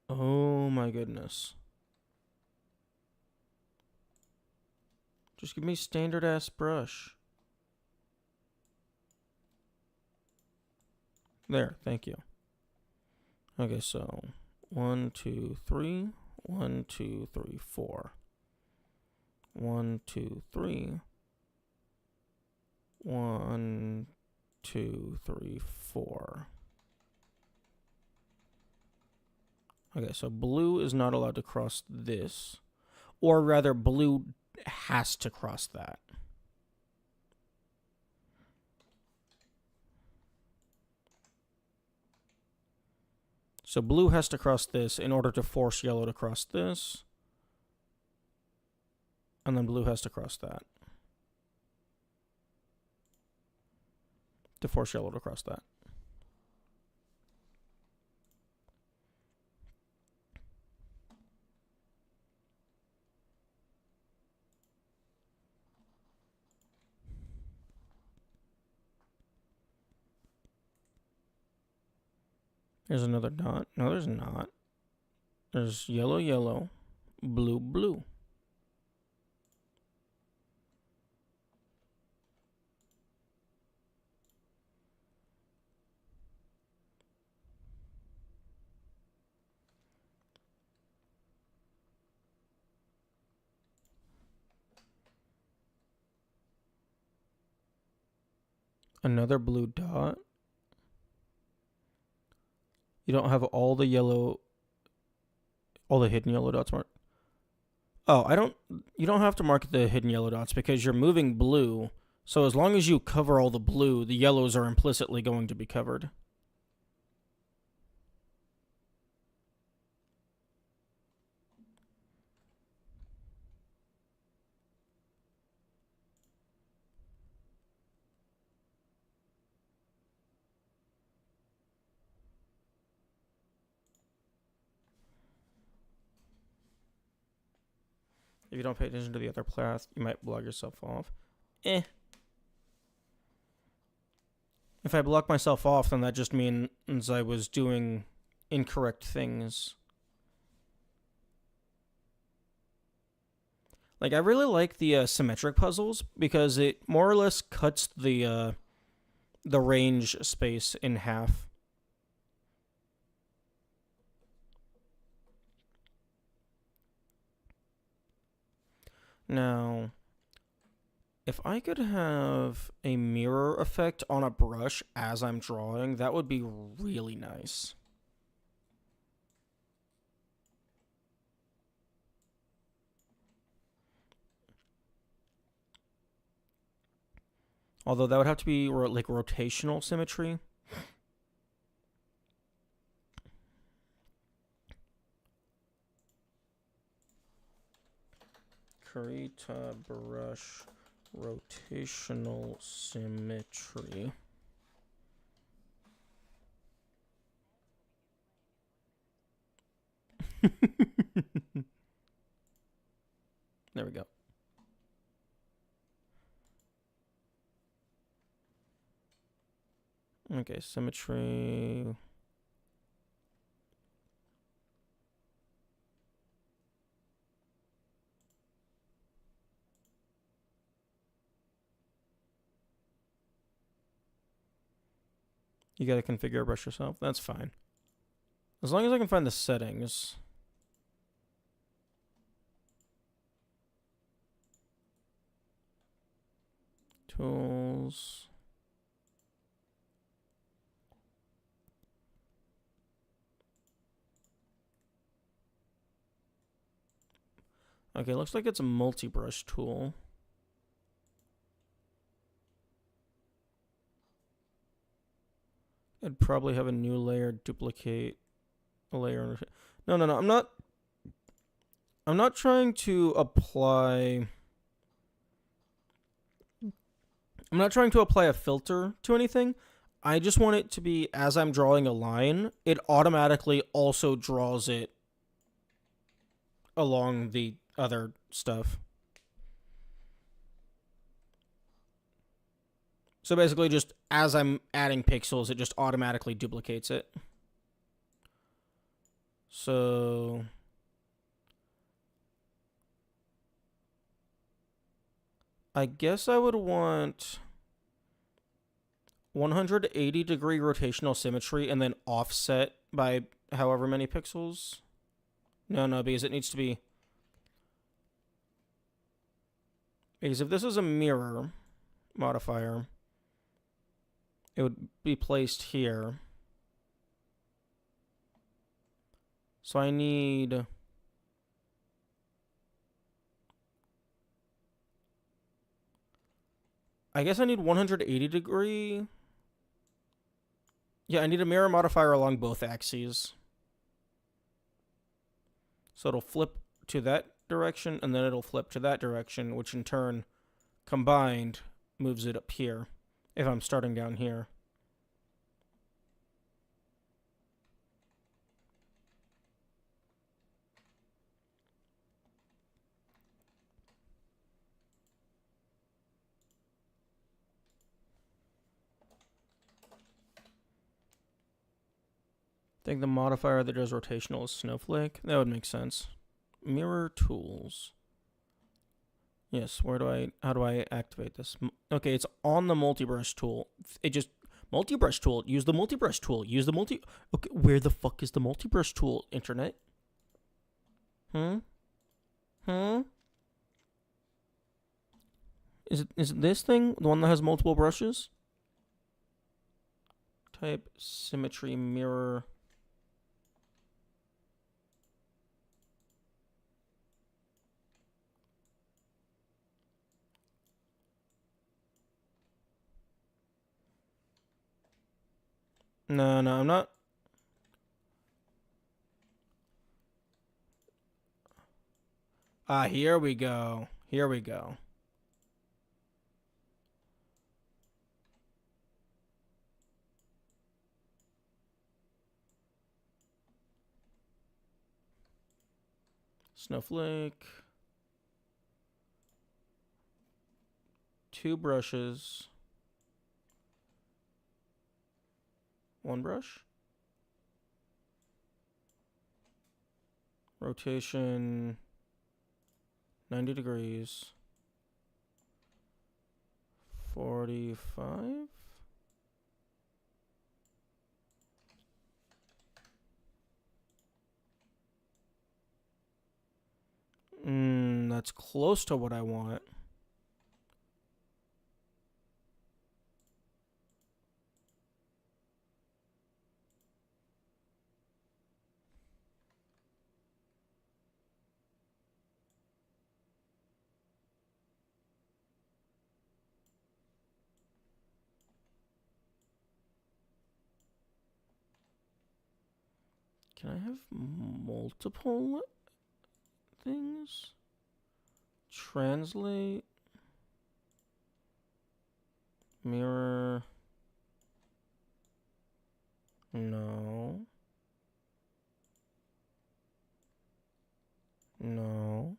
Speaker 1: Oh my goodness. Just give me standard ass brush. There, thank you. Okay, so 1, 2, 3. 1, 2, 3, 4. 1, 2, 3. 1, 2, 3, 4. Okay, so blue is not allowed to cross this. Or rather, blue has to cross that. So blue has to cross this in order to force yellow to cross this. And then blue has to cross that to force yellow to cross that. There's another dot. No, there's not. There's yellow, yellow, blue, blue. Another blue dot. You don't have all the yellow, all the hidden yellow dots marked. Oh, you don't have to mark the hidden yellow dots because you're moving blue. So as long as you cover all the blue, the yellows are implicitly going to be covered. If you don't pay attention to the other path, you might block yourself off. Eh. If I block myself off, then that just means I was doing incorrect things. Like, I really like the symmetric puzzles because it more or less cuts the range space in half. Now, if I could have a mirror effect on a brush as I'm drawing, that would be really nice. Although that would have to be like rotational symmetry. Kurita brush rotational symmetry. There we go. Okay, symmetry. You gotta configure a brush yourself. That's fine. As long as I can find the settings. Tools. Okay, looks like it's a multi-brush tool. I'd probably have a new layer duplicate a layer. No, I'm not trying to apply. I'm not trying to apply a filter to anything. I just want it to be, as I'm drawing a line, it automatically also draws it along the other stuff. So basically, just as I'm adding pixels, it just automatically duplicates it. So I guess I would want 180-degree rotational symmetry and then offset by however many pixels. No, because it needs to be... Because if this is a mirror modifier, it would be placed here. So I need... I guess I need 180-degree... Yeah, I need a mirror modifier along both axes. So it'll flip to that direction, and then it'll flip to that direction, which in turn, combined, moves it up here, if I'm starting down here. I think the modifier that does rotational is Snowflake. That would make sense. Mirror tools. Yes, how do I activate this? Okay, it's on the multi-brush tool. It just, multi-brush tool, use the multi-brush tool, okay, where the fuck is the multi-brush tool, internet? Is it this thing? The one that has multiple brushes? Type symmetry mirror. No, I'm not. Ah, here we go. Here we go. Snowflake. 2 brushes. 1 brush. Rotation 90 degrees. 45. That's close to what I want. Can I have multiple things? Translate. Mirror. No. No.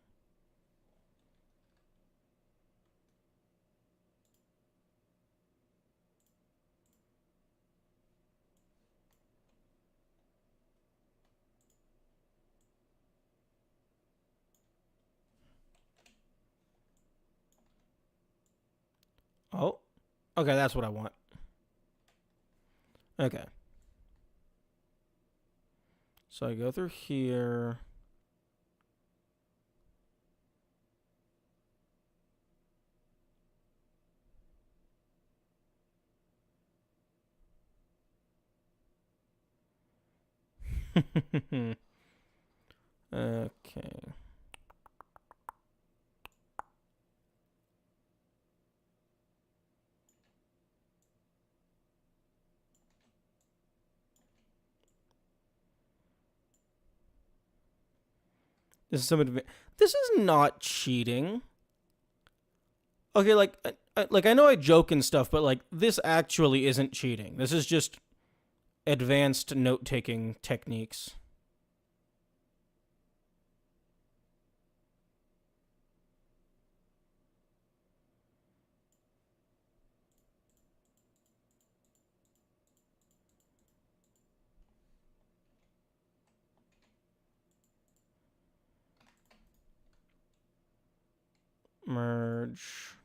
Speaker 1: Oh. Okay, that's what I want. Okay. So I go through here. Okay. This is this is not cheating. Okay, like I know I joke and stuff, but like this actually isn't cheating. This is just advanced note-taking techniques. Merge.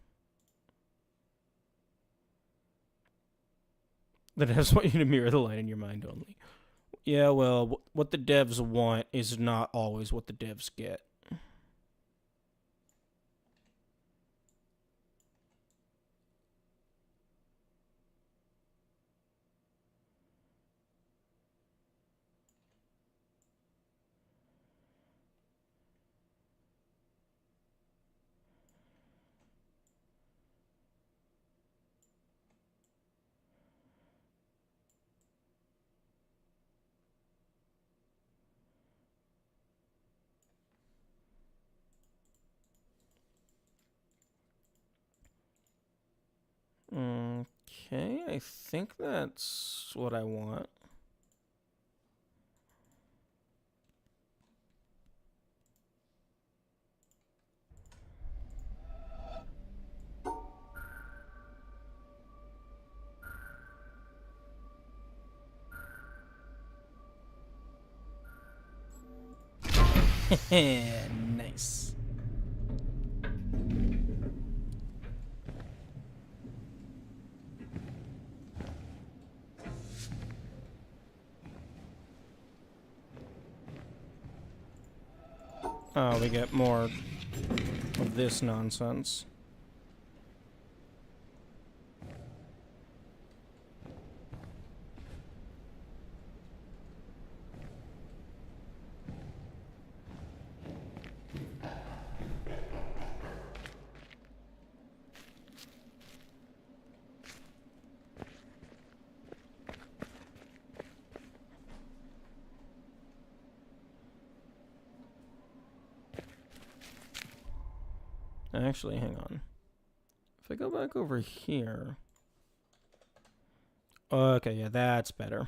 Speaker 1: The devs want you to mirror the line in your mind only. Yeah, well, what the devs want is not always what the devs get. Okay, I think that's what I want. Nice. Oh, we get more of this nonsense. Actually, hang on. If I go back over here... Okay, yeah, that's better.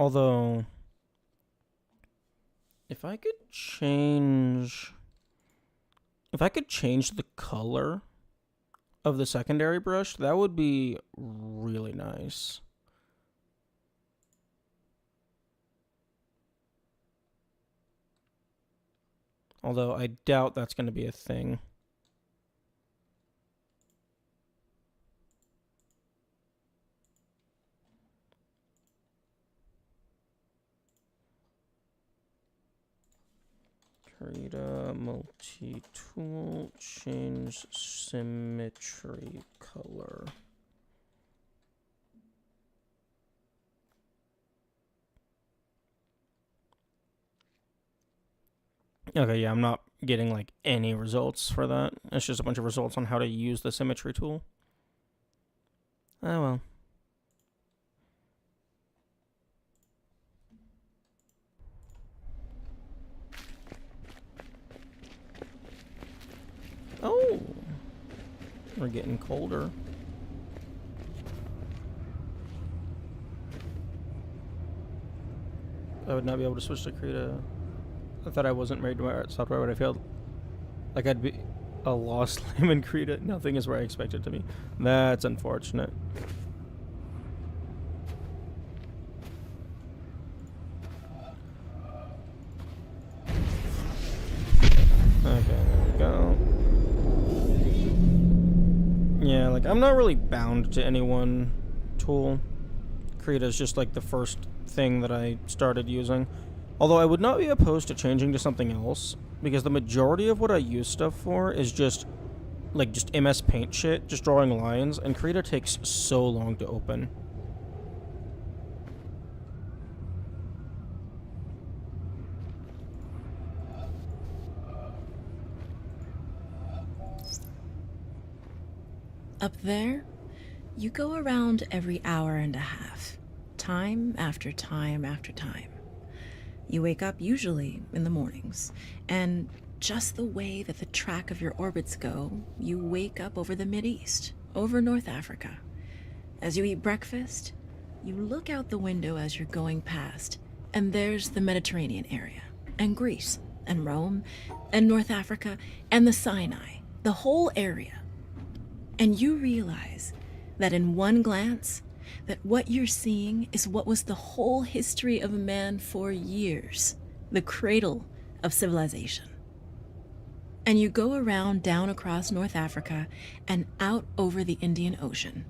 Speaker 1: Although, if I could change the color of the secondary brush, that would be really nice. Although I doubt that's going to be a thing. Krita multi-tool, change symmetry color. Okay, yeah, I'm not getting like any results for that. It's just a bunch of results on how to use the symmetry tool. Oh well. Oh, we're getting colder. I would not be able to switch to Krita. I thought I wasn't married to my art software, but I felt like I'd be a lost lamb in Krita. Nothing is where I expected it to be. That's unfortunate. Okay, there we go. Yeah, like, I'm not really bound to any one tool. Krita is just like the first thing that I started using. Although I would not be opposed to changing to something else, because the majority of what I use stuff for is just MS Paint shit, just drawing lines, and Krita takes so long to open.
Speaker 3: Up there, you go around every hour and a half, time after time after time. You wake up usually in the mornings, and just the way that the track of your orbits go, you wake up over the Mideast, over North Africa. As you eat breakfast, you look out the window as you're going past, and there's the Mediterranean area, and Greece, and Rome, and North Africa, and the Sinai, the whole area. And you realize that in one glance, that what you're seeing is what was the whole history of man for years, the cradle of civilization. And you go around down across North Africa and out over the Indian Ocean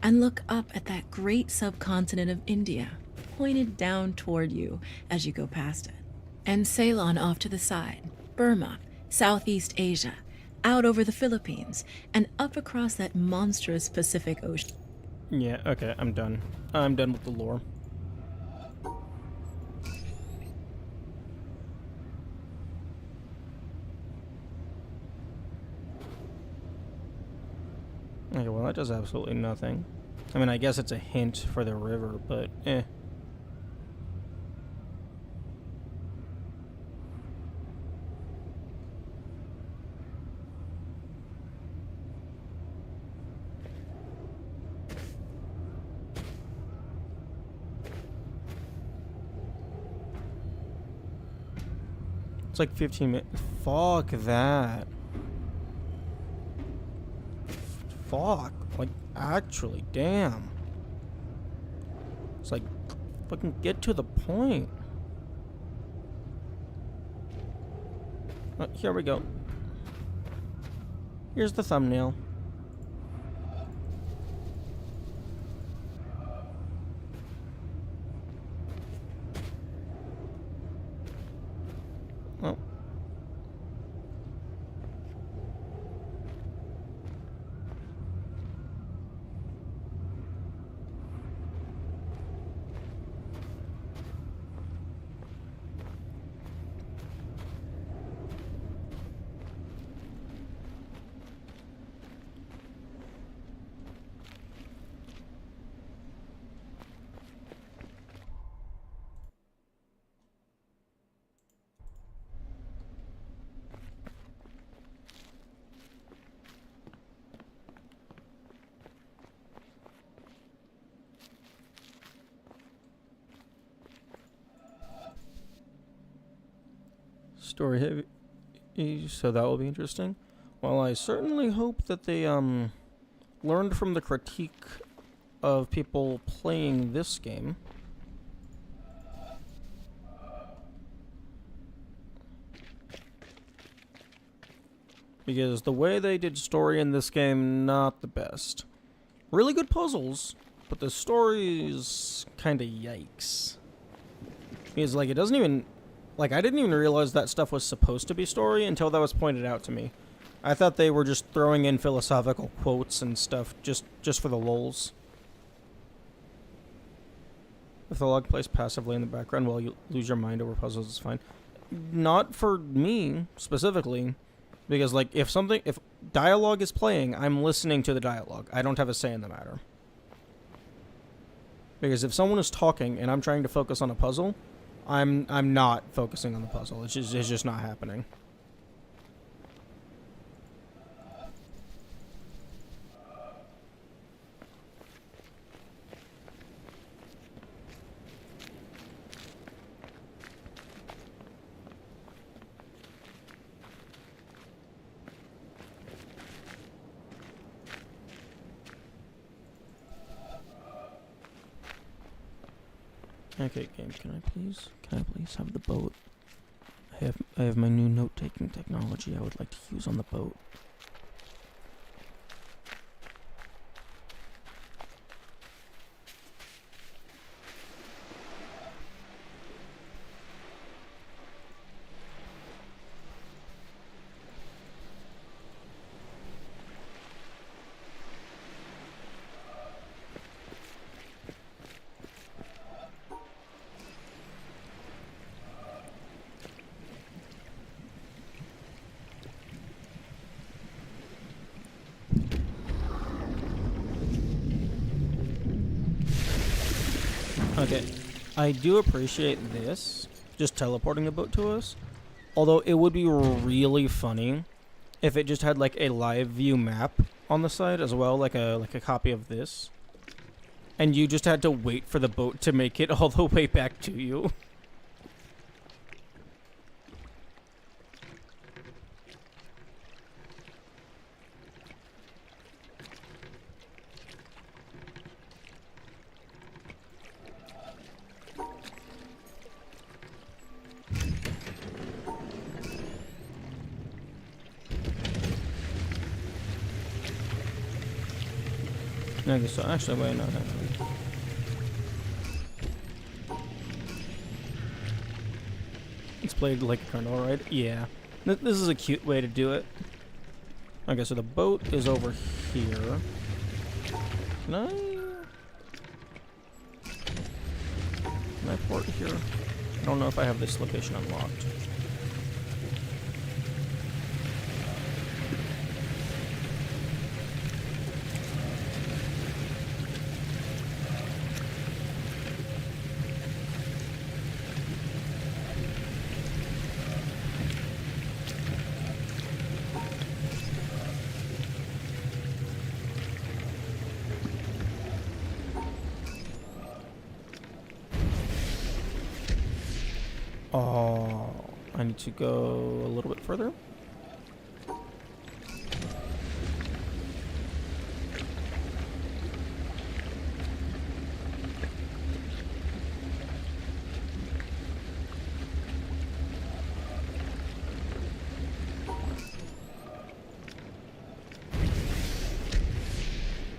Speaker 3: and look up at that great subcontinent of India pointed down toward you as you go past it. And Ceylon off to the side, Burma, Southeast Asia, out over the Philippines, and up across that monstrous Pacific Ocean.
Speaker 1: Yeah, okay, I'm done. I'm done with the lore. Okay, well, that does absolutely nothing. I mean, I guess it's a hint for the river, but eh. It's like 15 minutes. Fuck that. Fuck. Like, actually, damn. It's like, fucking get to the point. Here we go. Here's the thumbnail. Oh. story heavy, so that will be interesting. Well, I certainly hope that they learned from the critique of people playing this game. Because the way they did story in this game, not the best. Really good puzzles, but the story's kinda yikes. Because, like, it doesn't even... Like, I didn't even realize that stuff was supposed to be story until that was pointed out to me. I thought they were just throwing in philosophical quotes and stuff just for the lulz. If the log plays passively in the background while you lose your mind over puzzles, it's fine. Not for me, specifically. Because, like, if dialogue is playing, I'm listening to the dialogue. I don't have a say in the matter. Because if someone is talking and I'm trying to focus on a puzzle, I'm not focusing on the puzzle. It's just not happening. Okay, game, can I please have the boat? I have my new note-taking technology I would like to use on the boat. Okay, I do appreciate this, just teleporting the boat to us. Although it would be really funny if it just had like a live view map on the side as well, like a copy of this. And you just had to wait for the boat to make it all the way back to you. Okay, so actually, wait, no. It's played like a carnival ride? Yeah. This is a cute way to do it. Okay, so the boat is over here. Can I port here? I don't know if I have this location unlocked. Oh, I need to go a little bit further.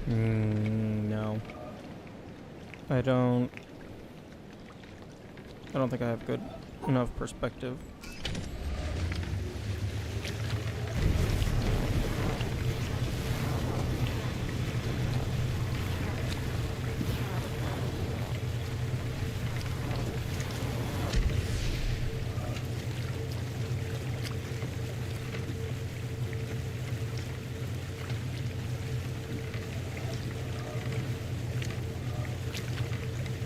Speaker 1: No. I don't think I have good enough perspective.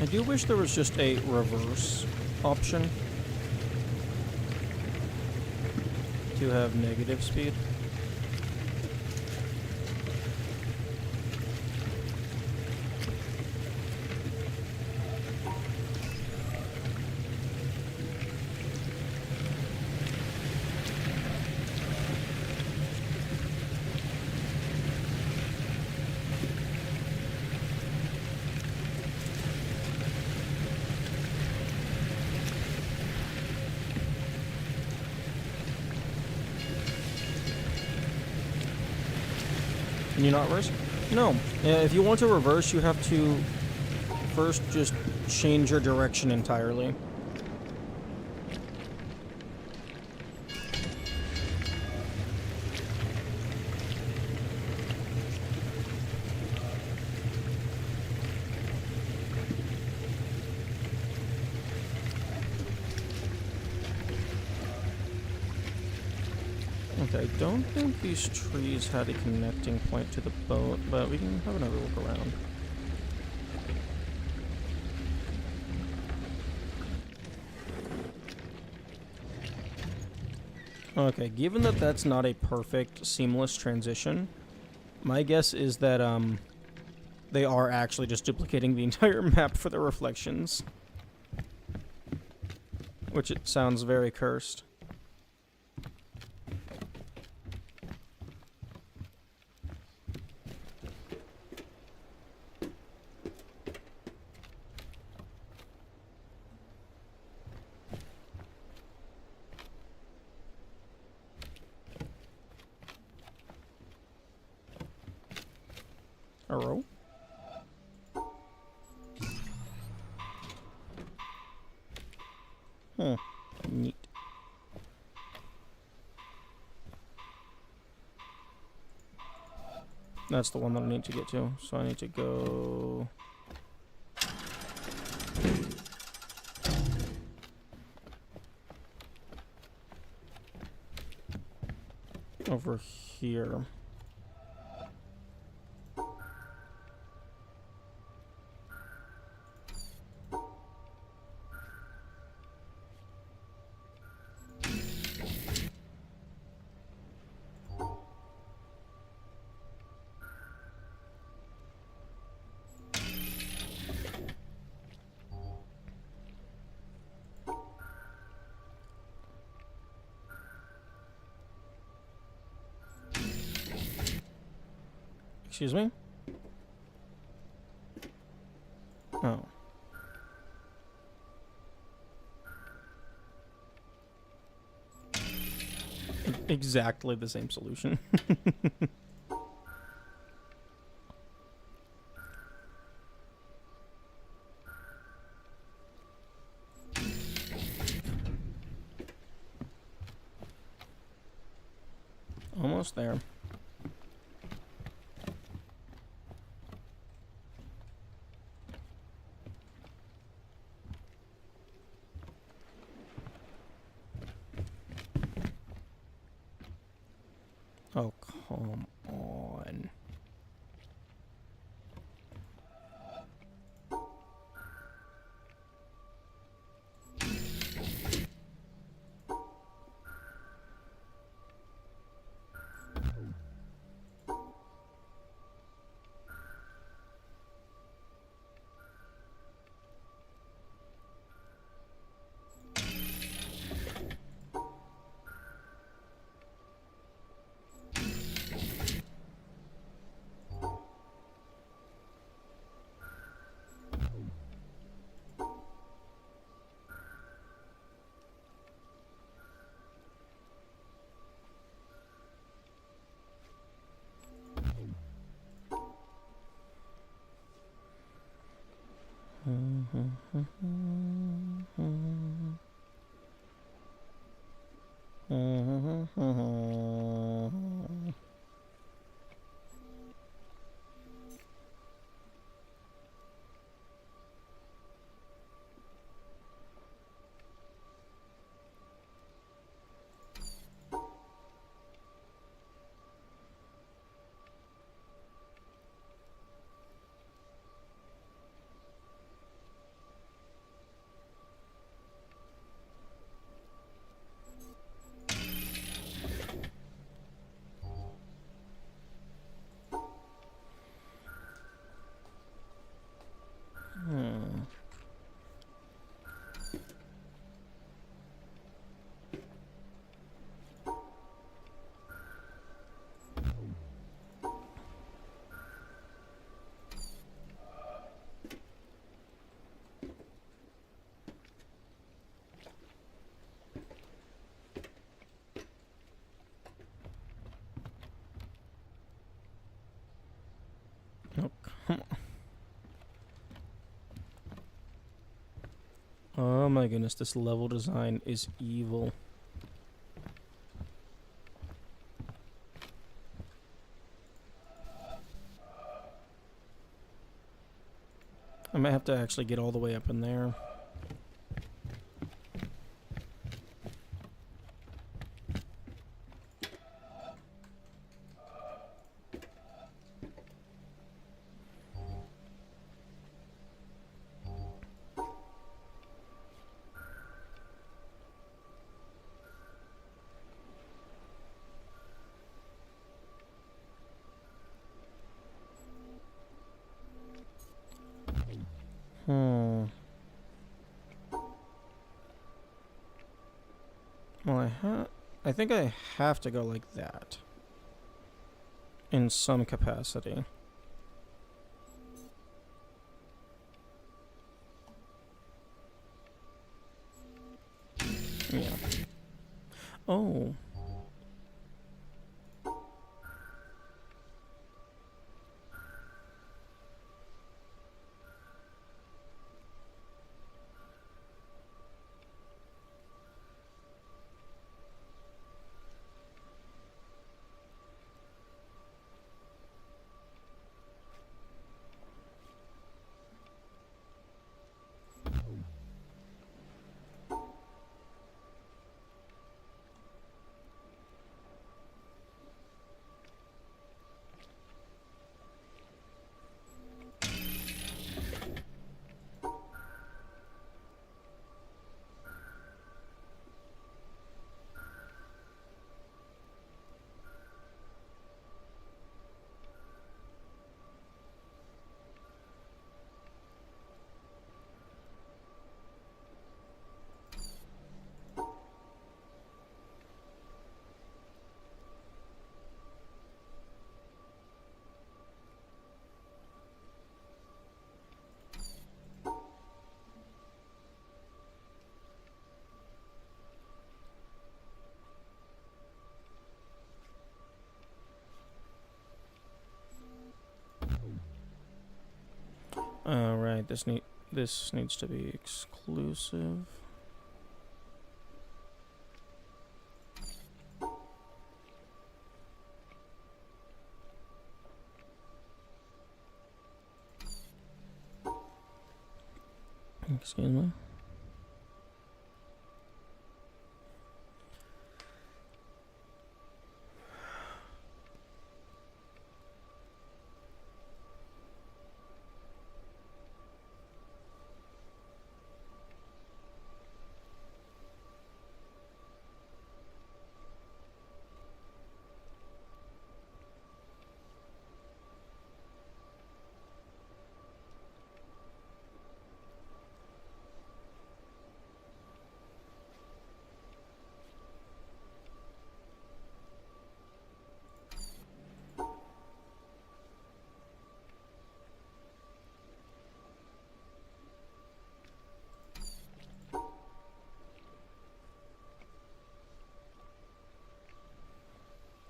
Speaker 1: I do wish there was just a reverse option to have negative speed. Can you not reverse? No. If you want to reverse, you have to first just change your direction entirely. Okay, I don't think these trees had a connecting point to the boat, but we can have another look around. Okay, given that that's not a perfect, seamless transition, my guess is that, they are actually just duplicating the entire map for the reflections. Which it sounds very cursed. Arrow? Neat. That's the one that I need to get to, so I need to go... over here. Excuse me? Oh. Exactly the same solution. Almost there. Oh, come on. Oh my goodness, this level design is evil. I might have to actually get all the way up in there. Hmm. Well, I think I have to go like that. In some capacity. Yeah. Oh. Right. This needs to be exclusive. Excuse me.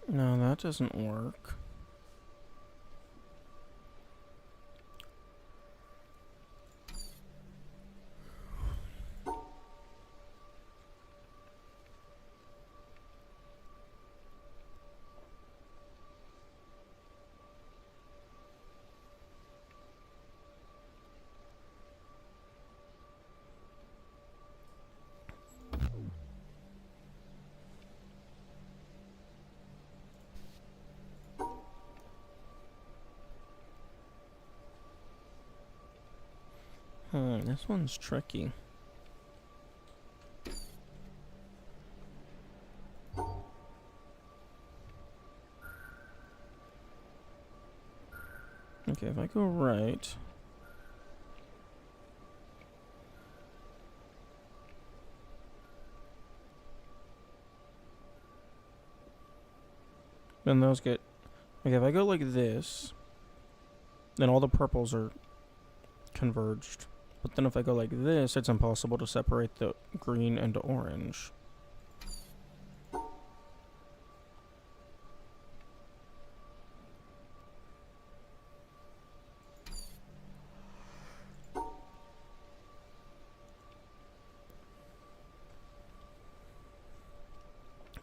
Speaker 1: No, that doesn't work. This one's tricky. Okay, if I go right... Then those get... Okay, if I go like this, then all the purples are converged. But then if I go like this, it's impossible to separate the green and orange.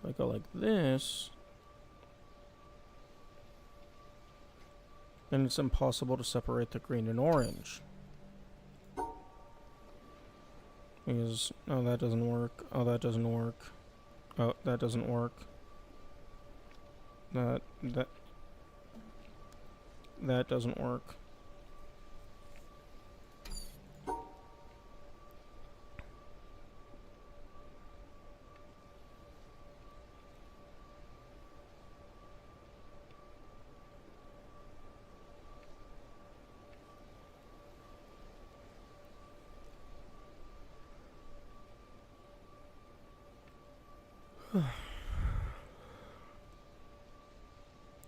Speaker 1: If I go like this, then it's impossible to separate the green and orange. Because, oh, that doesn't work. Oh, that doesn't work. Oh, that doesn't work. That doesn't work.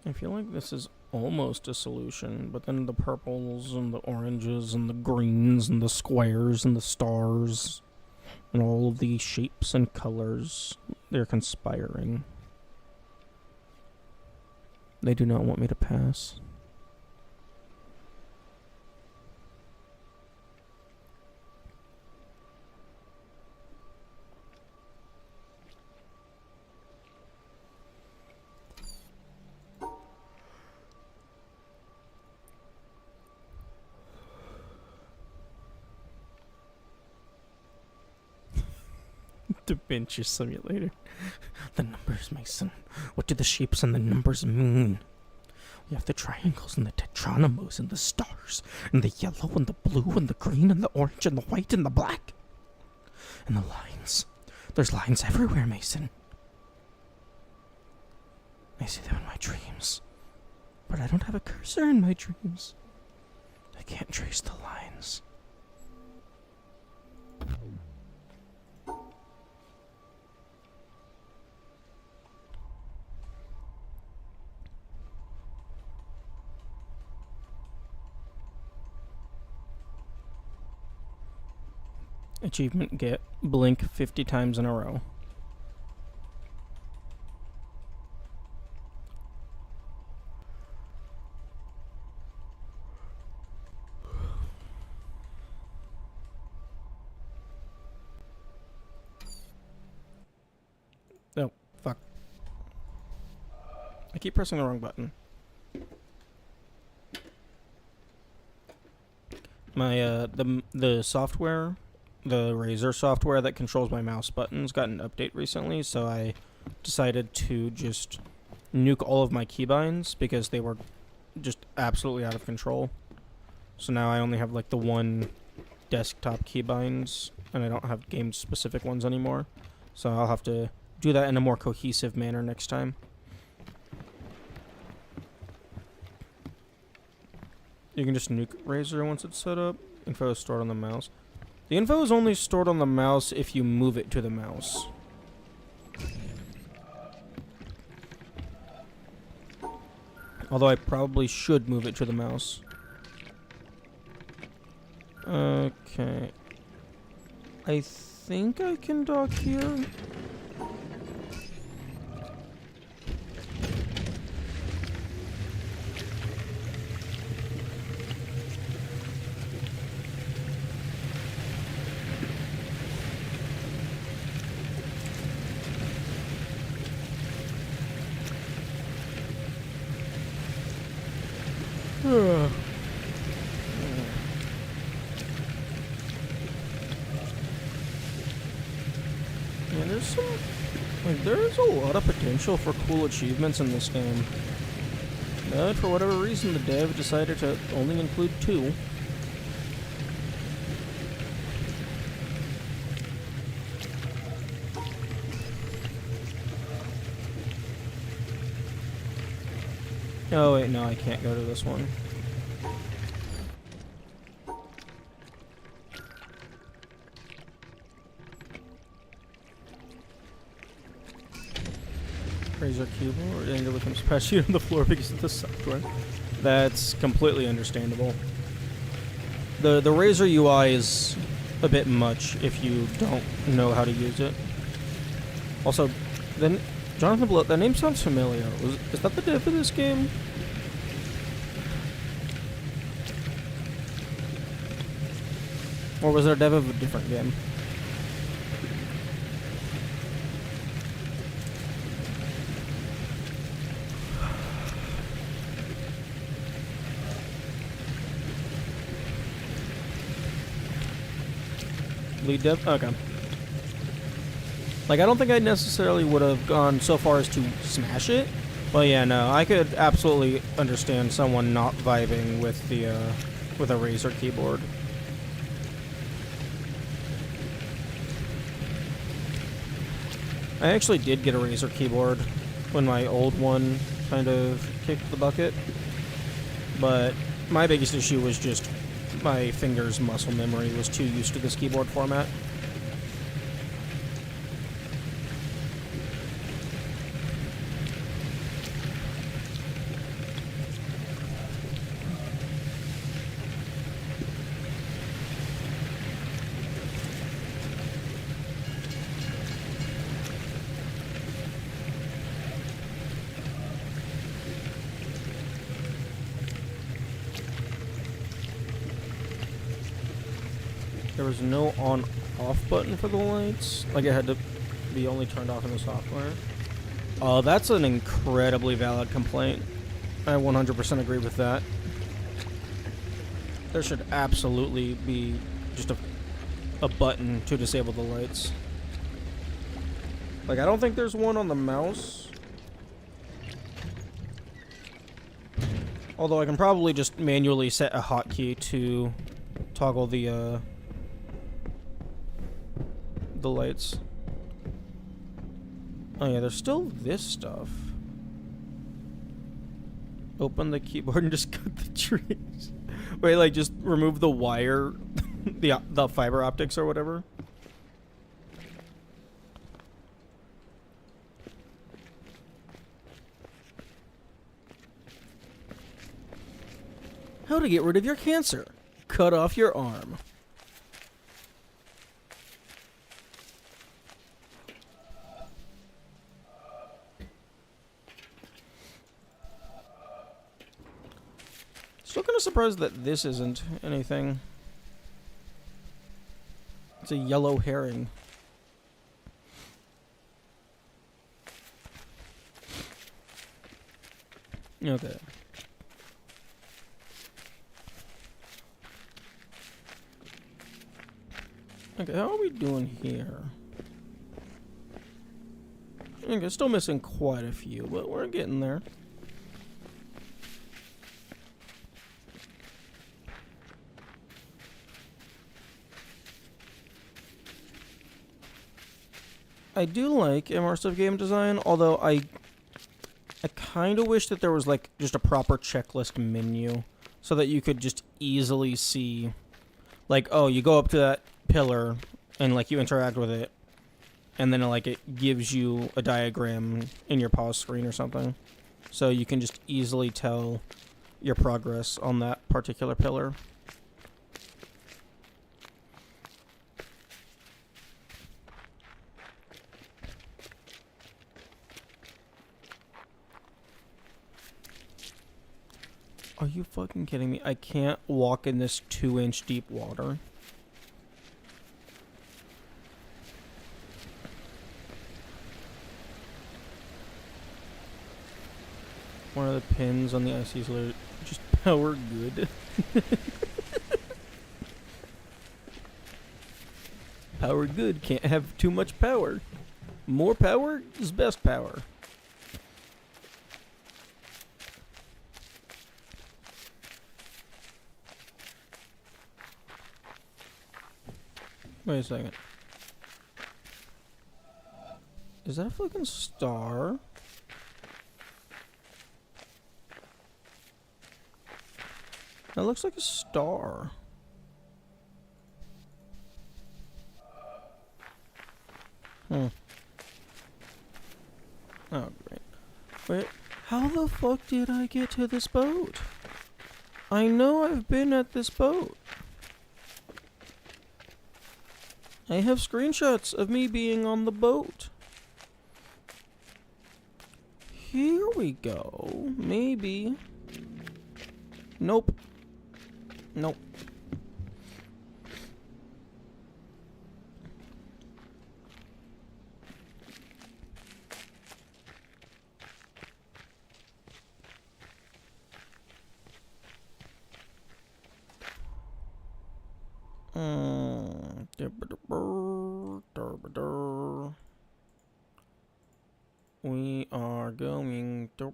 Speaker 1: I feel like this is almost a solution, but then the purples and the oranges and the greens and the squares and the stars and all of the shapes and colors, they're conspiring. They do not want me to pass. Da Vinci Simulator. The numbers, Mason. What do the shapes and the numbers mean? We have the triangles and the tetronomos and the stars and the yellow and the blue and the green and the orange and the white and the black. And the lines. There's lines everywhere, Mason. I see them in my dreams. But I don't have a cursor in my dreams. I can't trace the lines. Achievement get blink 50 times in a row. Oh, fuck. I keep pressing the wrong button. My, the software, the Razer software that controls my mouse buttons got an update recently, so I decided to just nuke all of my keybinds because they were just absolutely out of control. So now I only have like the one desktop keybinds, and I don't have game-specific ones anymore. So I'll have to do that in a more cohesive manner next time. You can just nuke Razer once it's set up. Info is stored on the mouse. The info is only stored on the mouse if you move it to the mouse. Although I probably should move it to the mouse. Okay. I think I can dock here. Yeah, there's a lot of potential for cool achievements in this game. But for whatever reason, the dev decided to only include 2. Oh wait, no, I can't go to this one. Razer keyboard and becomes patched on the floor because of the software. That's completely understandable. The Razer UI is a bit much if you don't know how to use it. Also, then Jonathan Blow, that name sounds familiar. Is that the dev of this game? Or was it a dev of a different game? Lead dev? Okay. Like, I don't think I necessarily would have gone so far as to smash it. But yeah, no, I could absolutely understand someone not vibing with with a Razer keyboard. I actually did get a Razer keyboard when my old one kind of kicked the bucket. But my biggest issue was just my fingers' muscle memory was too used to this keyboard format. There was no on-off button for the lights. Like, it had to be only turned off in the software. Oh, that's an incredibly valid complaint. I 100% agree with that. There should absolutely be just a button to disable the lights. Like, I don't think there's one on the mouse. Although I can probably just manually set a hotkey to toggle the lights. Oh yeah, there's still this stuff. Open the keyboard and just cut the trees. Wait, like just remove the wire, the fiber optics or whatever. How to get rid of your cancer? Cut off your arm. Still kind of surprised that this isn't anything. It's a yellow herring. Okay. Okay, how are we doing here? Okay, still missing quite a few, but we're getting there. I do like immersive game design, although I kind of wish that there was like just a proper checklist menu so that you could just easily see, like, oh, you go up to that pillar and like you interact with it, and then like it gives you a diagram in your pause screen or something, so you can just easily tell your progress on that particular pillar. Are you fucking kidding me? I can't walk in this 2-inch deep water. One of the pins on the ICs are just power good. Power good, can't have too much power. More power is best power. Wait a second. Is that a fucking star? That looks like a star. Oh, great. Wait, how the fuck did I get to this boat? I know I've been at this boat. I have screenshots of me being on the boat. Here we go. Maybe. Nope. Nope. We are going to.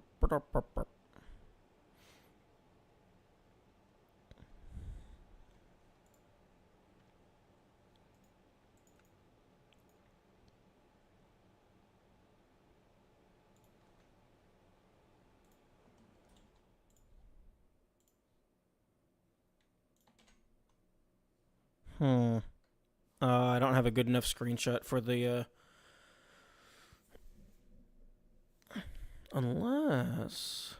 Speaker 1: I don't have a good enough screenshot for the, unless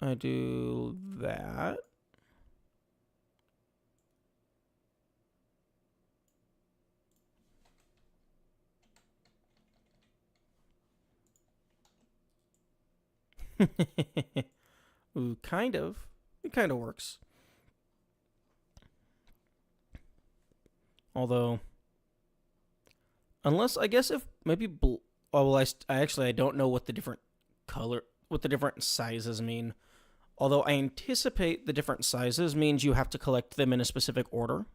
Speaker 1: I do that. Ooh, kind of. It kind of works. Although, unless I guess if maybe oh well, I actually I don't know what the different sizes mean. Although I anticipate the different sizes means you have to collect them in a specific order.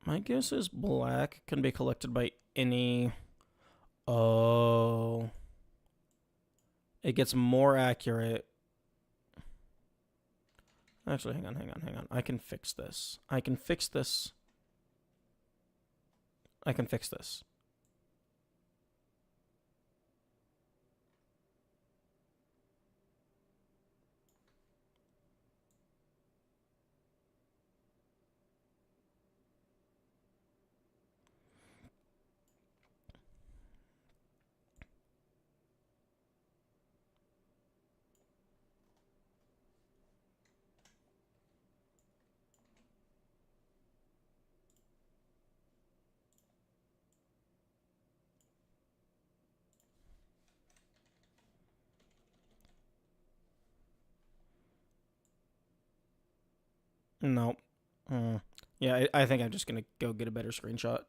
Speaker 1: My guess is black can be collected by any. Oh. It gets more accurate. Actually, hang on. I can fix this. I can fix this. No. Yeah, I think I'm just gonna go get a better screenshot.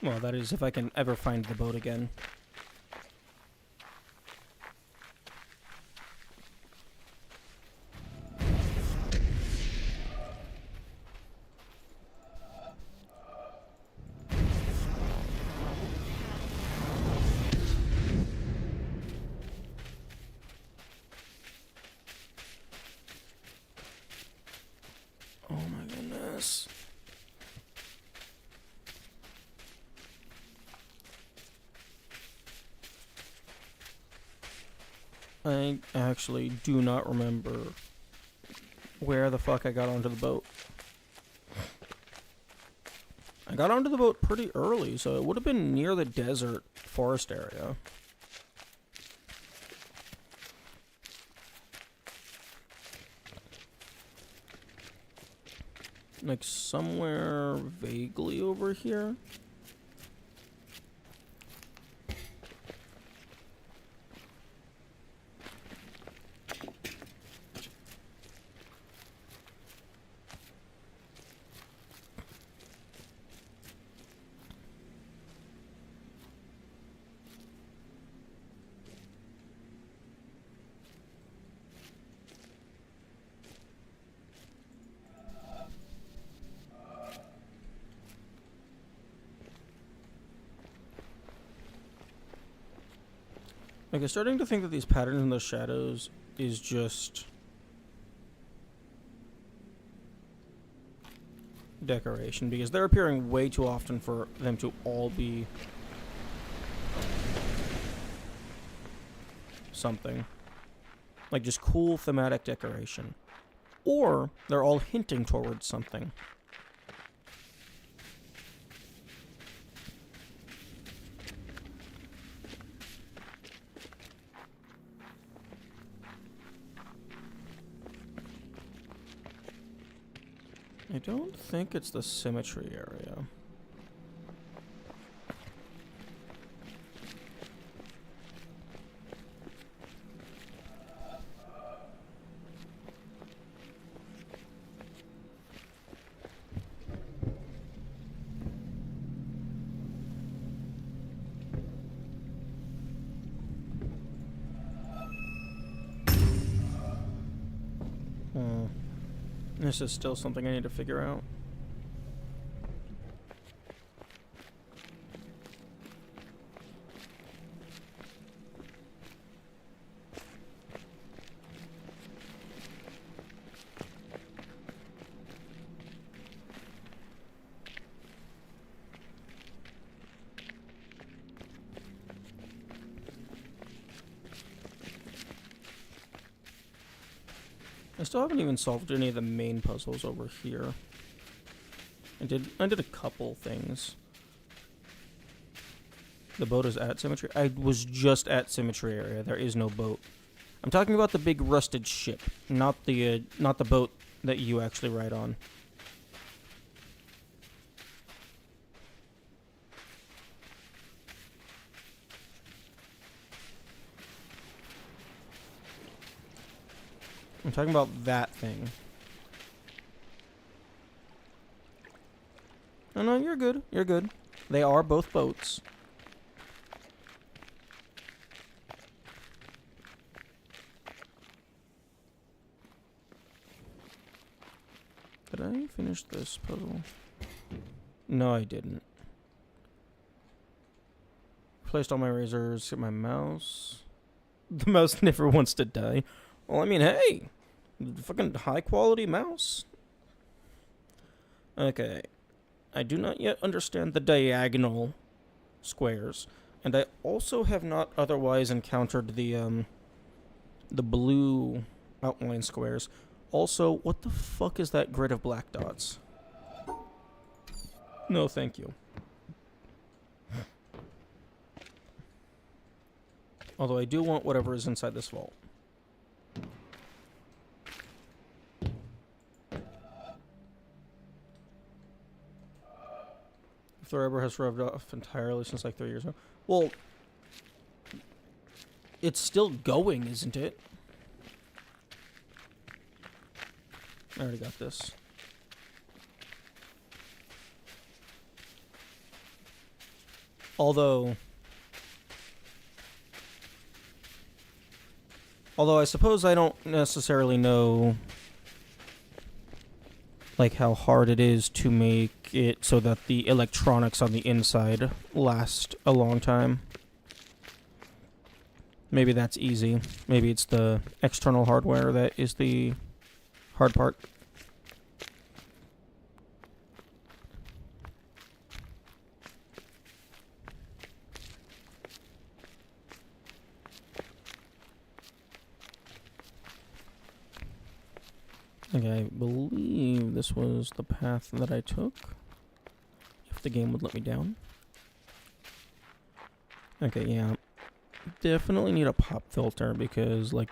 Speaker 1: Well, that is if I can ever find the boat again. Oh my goodness. I actually do not remember where the fuck I got onto the boat. I got onto the boat pretty early, so it would have been near the desert forest area. Like somewhere vaguely over here. Like, I'm starting to think that these patterns in the shadows is just decoration, because they're appearing way too often for them to all be something. Like, just cool thematic decoration. Or they're all hinting towards something. I don't think it's the symmetry area. This is still something I need to figure out. I still haven't even solved any of the main puzzles over here. I did a couple things. The boat is at Symmetry. I was just at Symmetry area. There is no boat. I'm talking about the big rusted ship, not the boat that you actually ride on. I'm talking about that thing. Oh, no, you're good. You're good. They are both boats. Did I finish this puzzle? No, I didn't. Placed all my razors, hit my mouse. The mouse never wants to die. Well, I mean, hey, fucking high quality mouse. Okay, I do not yet understand the diagonal squares, and I also have not otherwise encountered the blue outline squares. Also, what the fuck is that grid of black dots? No, thank you. Although I do want whatever is inside this vault. The rubber has rubbed off entirely since like 3 years ago. Well, it's still going, isn't it? I already got this. Although I suppose I don't necessarily know like how hard it is to make it so that the electronics on the inside last a long time. Maybe that's easy. Maybe it's the external hardware that is the hard part. Okay, I believe this was the path that I took. If the game would let me down. Okay, yeah. Definitely need a pop filter because, like,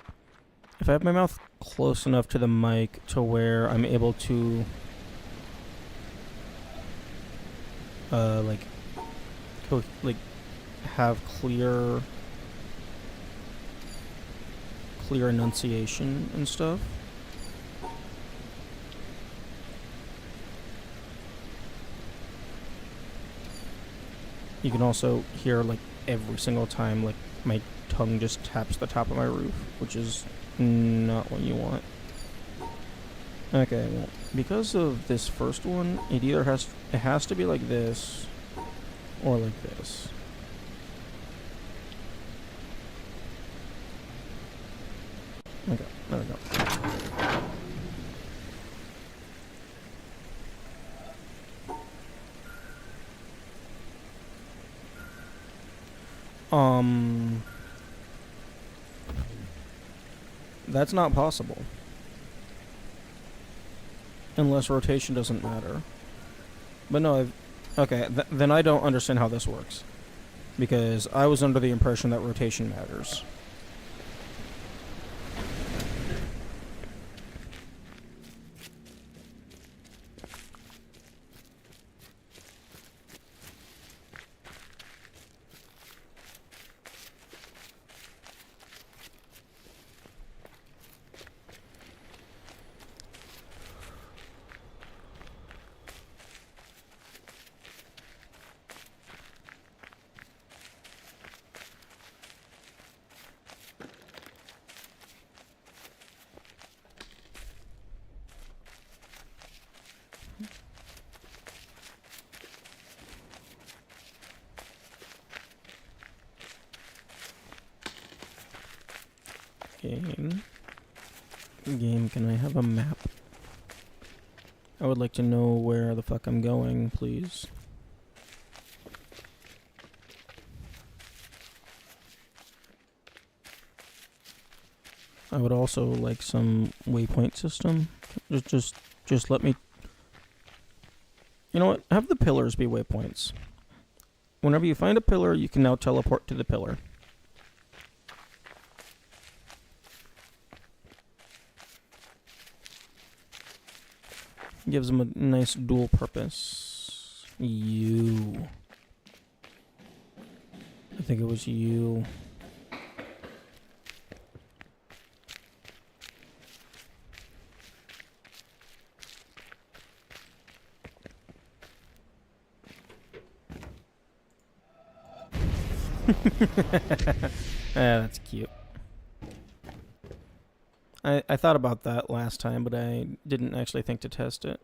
Speaker 1: if I have my mouth close enough to the mic to where I'm able to, have clear enunciation and stuff. You can also hear, like, every single time, like, my tongue just taps the top of my roof, which is not what you want. Okay, well, because of this first one, it either has to be like this, or like this. Okay, there we go. That's not possible. Unless rotation doesn't matter. But no, okay, then I don't understand how this works. Because I was under the impression that rotation matters. Game. Game, can I have a map? I would like to know where the fuck I'm going, please. I would also like some waypoint system. Just let me... You know what? Have the pillars be waypoints. Whenever you find a pillar, you can now teleport to the pillar. Gives them a nice dual purpose. You. I think it was you. That's cute. I thought about that last time, but I didn't actually think to test it.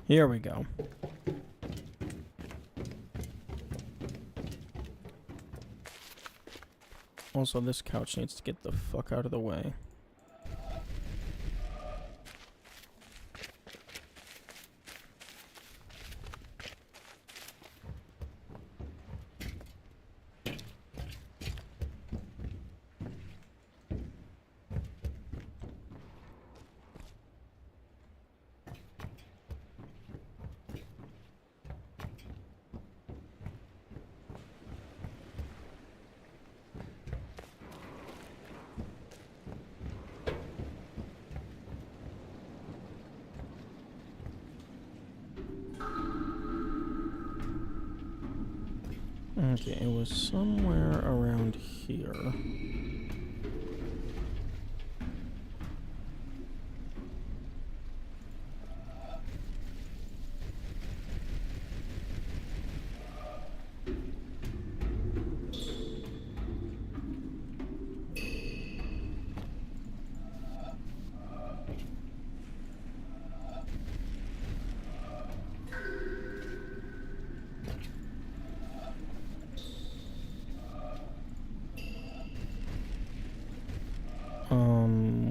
Speaker 1: Here we go. Also, this couch needs to get the fuck out of the way. Okay, it was somewhere around here.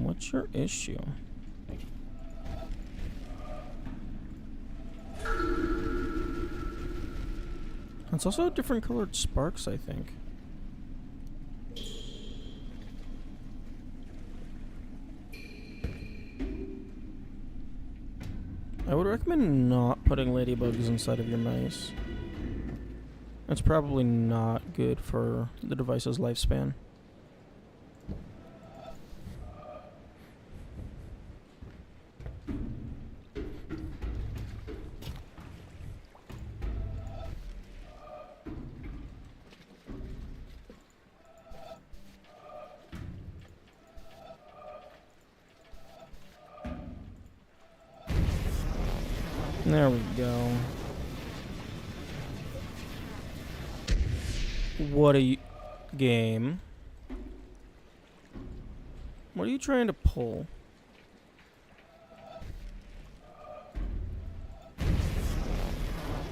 Speaker 1: What's your issue? It's also different colored sparks, I think. I would recommend not putting ladybugs inside of your mice. It's probably not good for the device's lifespan. There we go. What are you... Game? What are you trying to pull?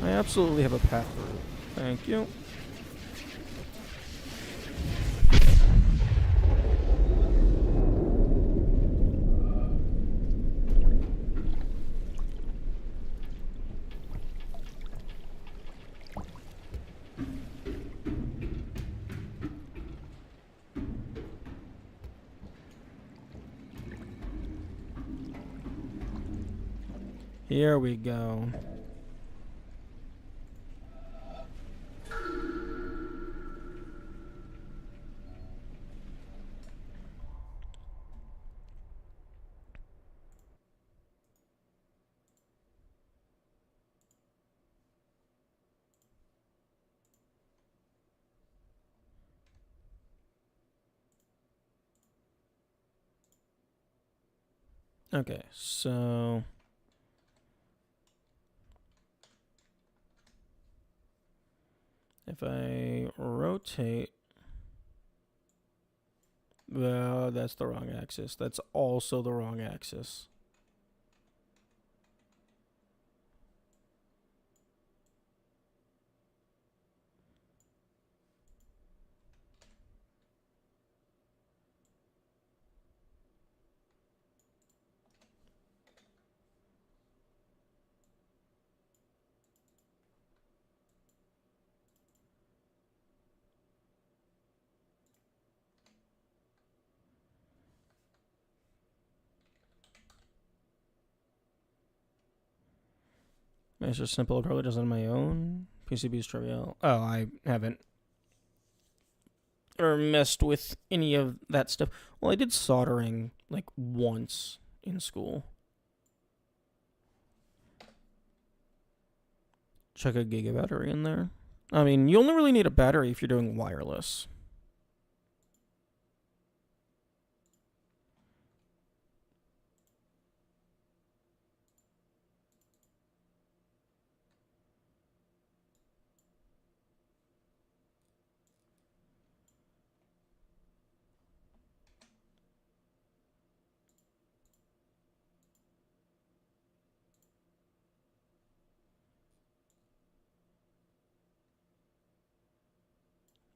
Speaker 1: I absolutely have a path route. Thank you. Here we go. Okay, so if I rotate, well, that's the wrong axis. That's also the wrong axis. It's just simple. It probably does it on my own. PCB is trivial. Oh, I haven't or messed with any of that stuff. Well, I did soldering like once in school. Chuck a Giga battery in there. I mean, you only really need a battery if you're doing wireless.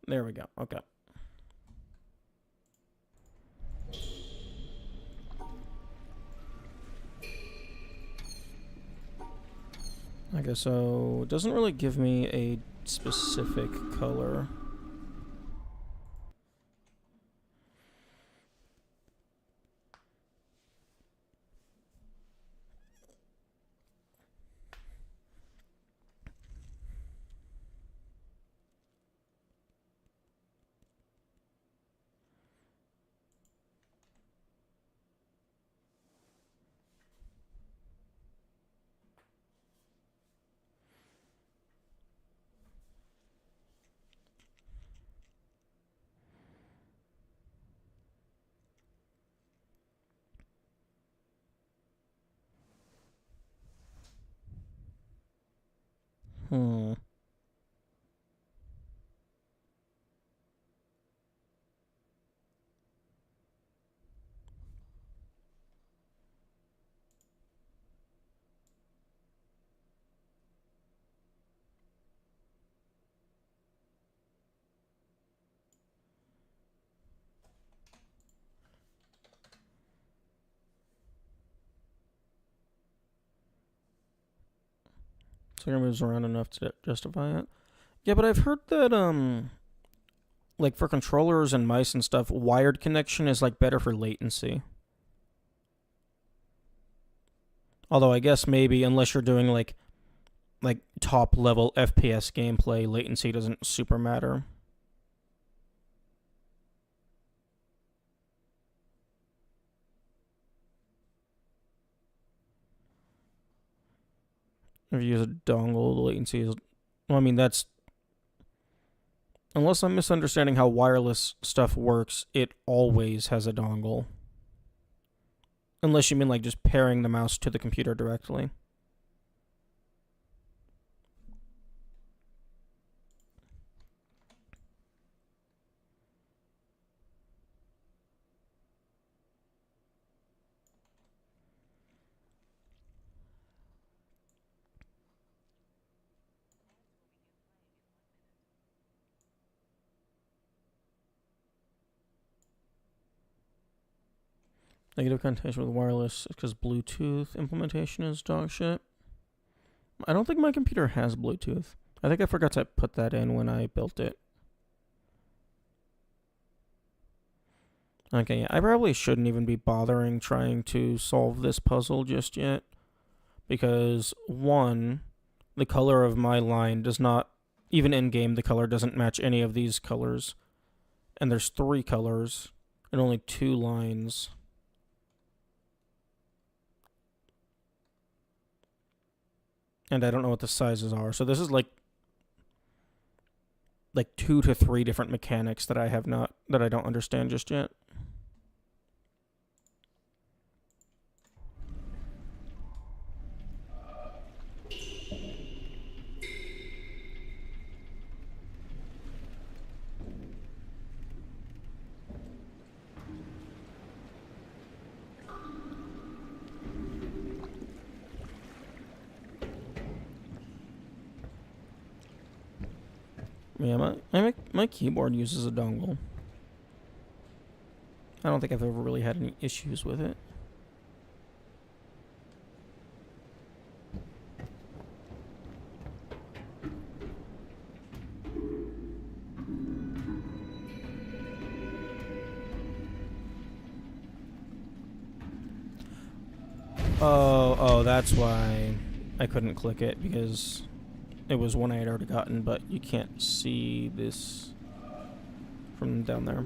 Speaker 1: There we go. Okay. Okay, so it doesn't really give me a specific color. Hmm. So it moves around enough to justify it. Yeah, but I've heard that like for controllers and mice and stuff, wired connection is like better for latency. Although I guess maybe unless you're doing like top level FPS gameplay, latency doesn't super matter. If you use a dongle, the latency is. Well, I mean, that's. Unless I'm misunderstanding how wireless stuff works, it always has a dongle. Unless you mean like just pairing the mouse to the computer directly. Negative connotation with wireless because Bluetooth implementation is dog shit. I don't think my computer has Bluetooth. I think I forgot to put that in when I built it. Okay, yeah, I probably shouldn't even be bothering trying to solve this puzzle just yet. Because, one, the color of my line does not, even in game, the color doesn't match any of these colors. And there's 3 colors and only 2 lines. And I don't know what the sizes are. So this is like 2 to 3 different mechanics that I don't understand just yet. Yeah, my keyboard uses a dongle. I don't think I've ever really had any issues with it. Oh, that's why I couldn't click it, because it was one I had already gotten, but you can't see this from down there.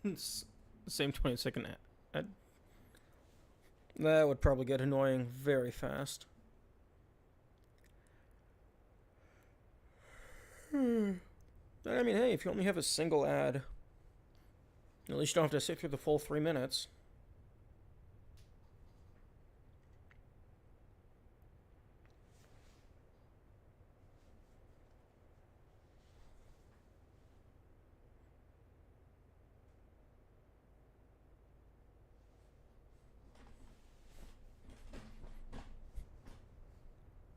Speaker 1: It's the same 20-second ad. That would probably get annoying very fast. I mean, hey, if you only have a single ad, at least you don't have to sit through the full 3 minutes.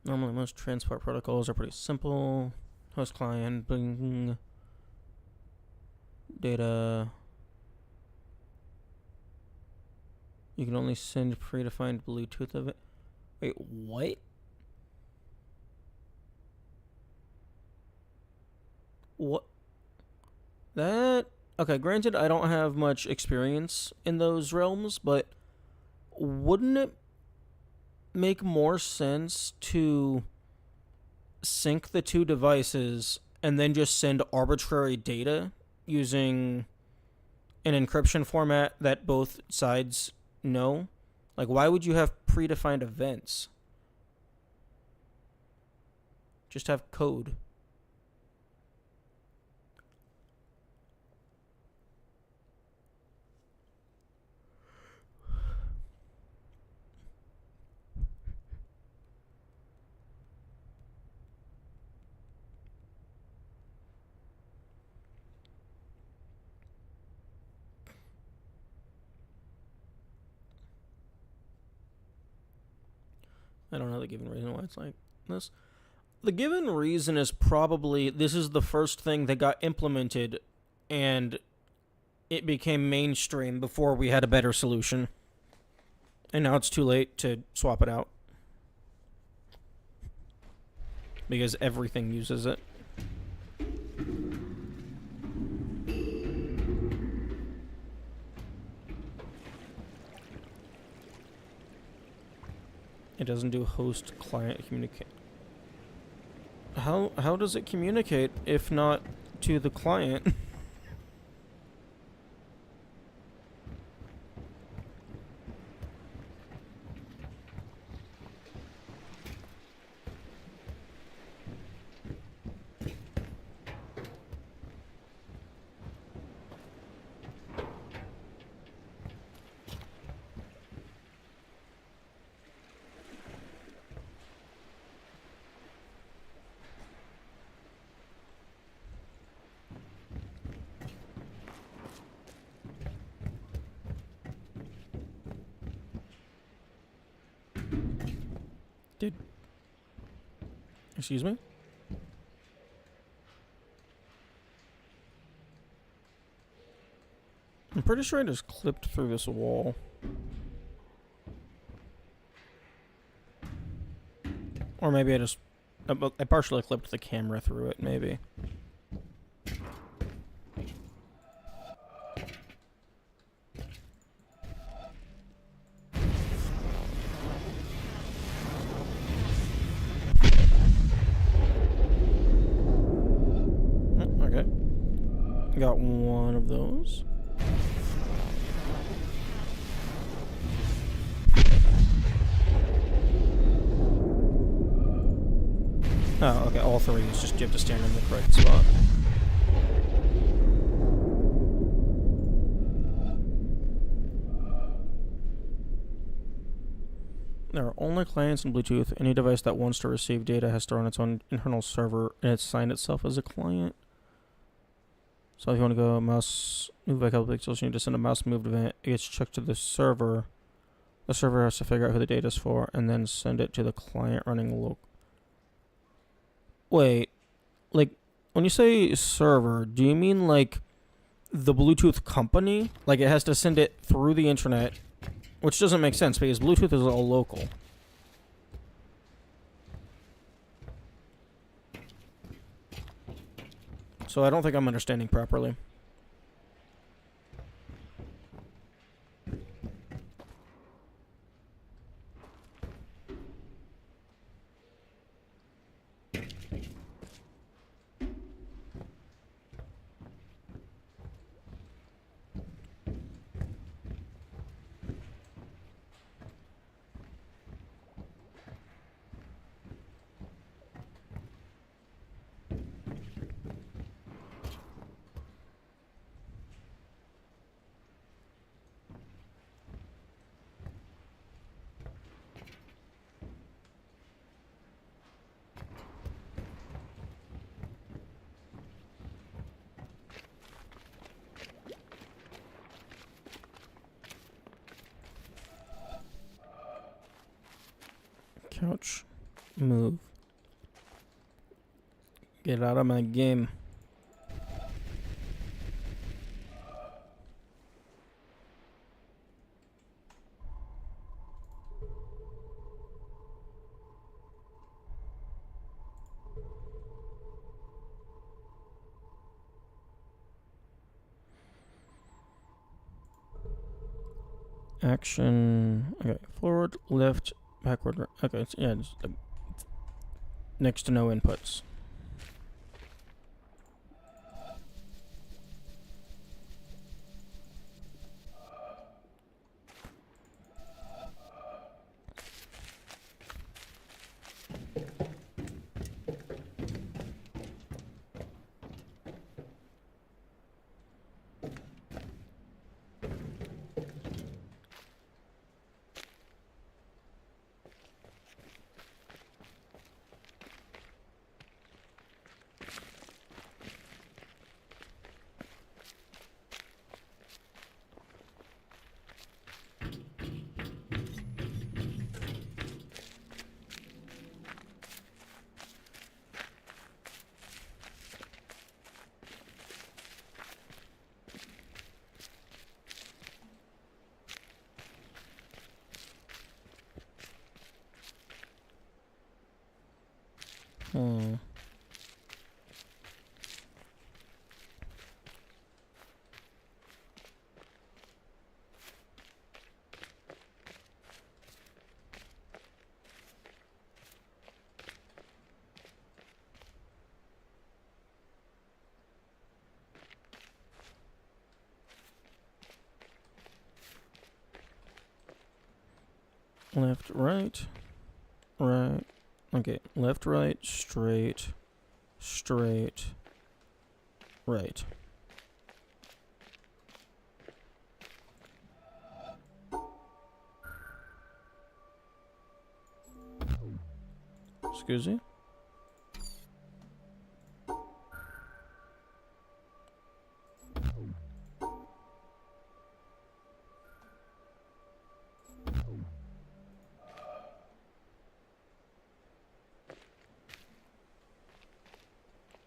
Speaker 1: Normally, most transport protocols are pretty simple. Host client, bling, data. You can only send predefined Bluetooth of it. Wait, what? What? That... Okay, granted, I don't have much experience in those realms, but wouldn't it make more sense to sync the two devices and then just send arbitrary data using an encryption format that both sides know? Like, why would you have predefined events? Just have code. I don't know the given reason why it's like this. The given reason is probably this is the first thing that got implemented and it became mainstream before we had a better solution. And now it's too late to swap it out. Because everything uses it. It doesn't do host client communicate. How does it communicate if not to the client? Excuse me? pretty sure I just clipped through this wall. Or maybe I partially clipped the camera through it, maybe. Okay. Got one of those. Oh, okay, all three. It's just you have to stand in the correct spot. There are only clients in Bluetooth. Any device that wants to receive data has to run its own internal server and it's signed itself as a client. So if you want to go mouse move by a couple pixels, you need to send a mouse moved event. It gets checked to the server. The server has to figure out who the data is for and then send it to the client running local. Wait, like, when you say server, do you mean, like, the Bluetooth company? Like, it has to send it through the internet, which doesn't make sense because Bluetooth is all local. So I don't think I'm understanding properly. Couch. Move. Get out of my game. Action. Okay. Forward, left, backward. Okay. It's, yeah. It's like next to no inputs. Hmm. Left, right, right. Okay, left, right, straight, straight, right. Excuse me?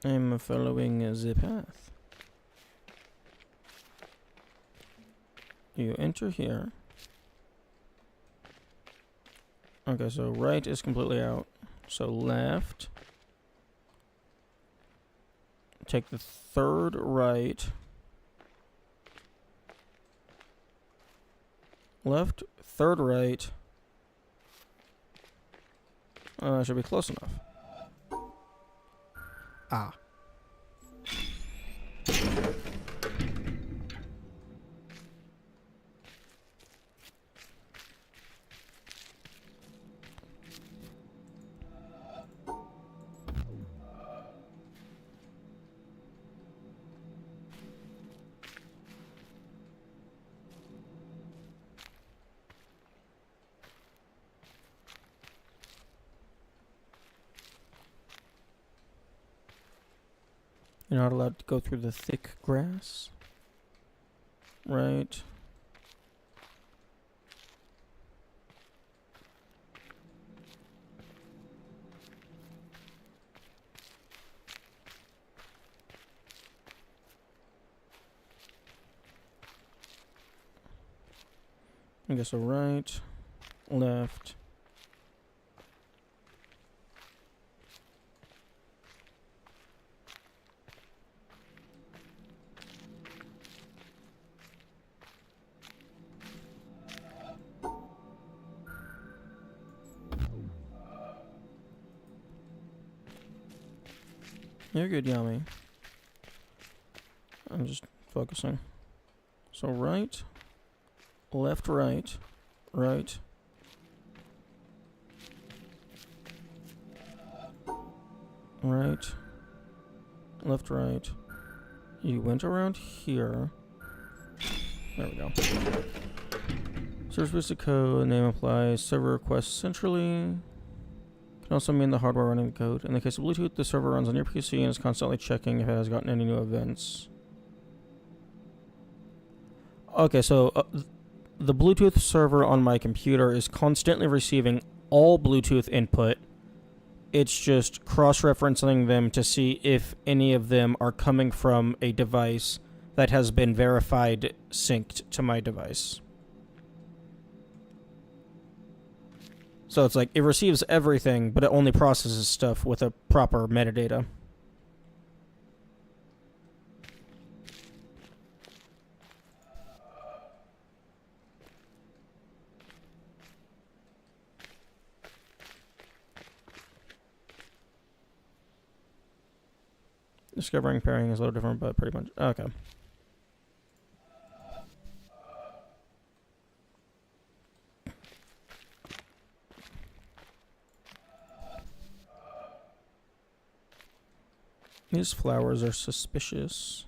Speaker 1: I'm following the path. You enter here. Okay, so right is completely out. So left. Take the third right. Left, third right. Should be close enough. Ah. You're not allowed to go through the thick grass. Right. I guess so right, left. You're good, Yami. I'm just focusing. So right, left, right, right. Right, left, right. You went around here. There we go. Server specific code, name applies, server requests centrally. Can also mean the hardware running the code. In the case of Bluetooth, the server runs on your PC and is constantly checking if it has gotten any new events. Okay, so the Bluetooth server on my computer is constantly receiving all Bluetooth input. It's just cross-referencing them to see if any of them are coming from a device that has been verified synced to my device. So it's like, it receives everything, but it only processes stuff with a proper metadata. Discovering pairing is a little different, but pretty much. Okay. These flowers are suspicious.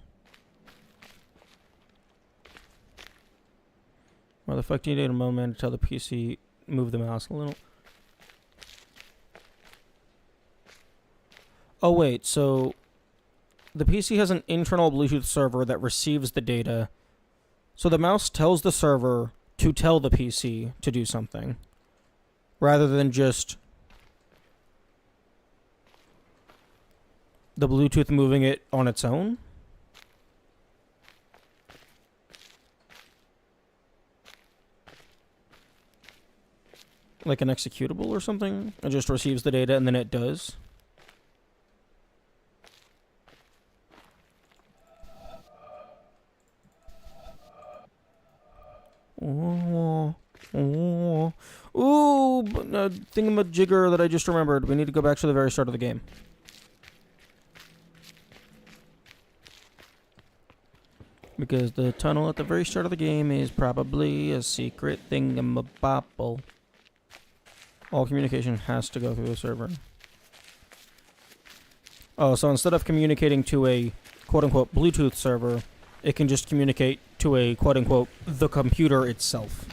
Speaker 1: Why the fuck do you need a moment to tell the PC move the mouse a little? Oh wait, so the PC has an internal Bluetooth server that receives the data. So the mouse tells the server to tell the PC to do something, rather than just the Bluetooth moving it on its own. Like an executable or something? It just receives the data and then it does. Ooh, thingamajigger that I just remembered. We need to go back to the very start of the game. Because the tunnel at the very start of the game is probably a secret thingamabobble. All communication has to go through the server. Oh, so instead of communicating to a quote-unquote Bluetooth server, it can just communicate to a quote-unquote the computer itself.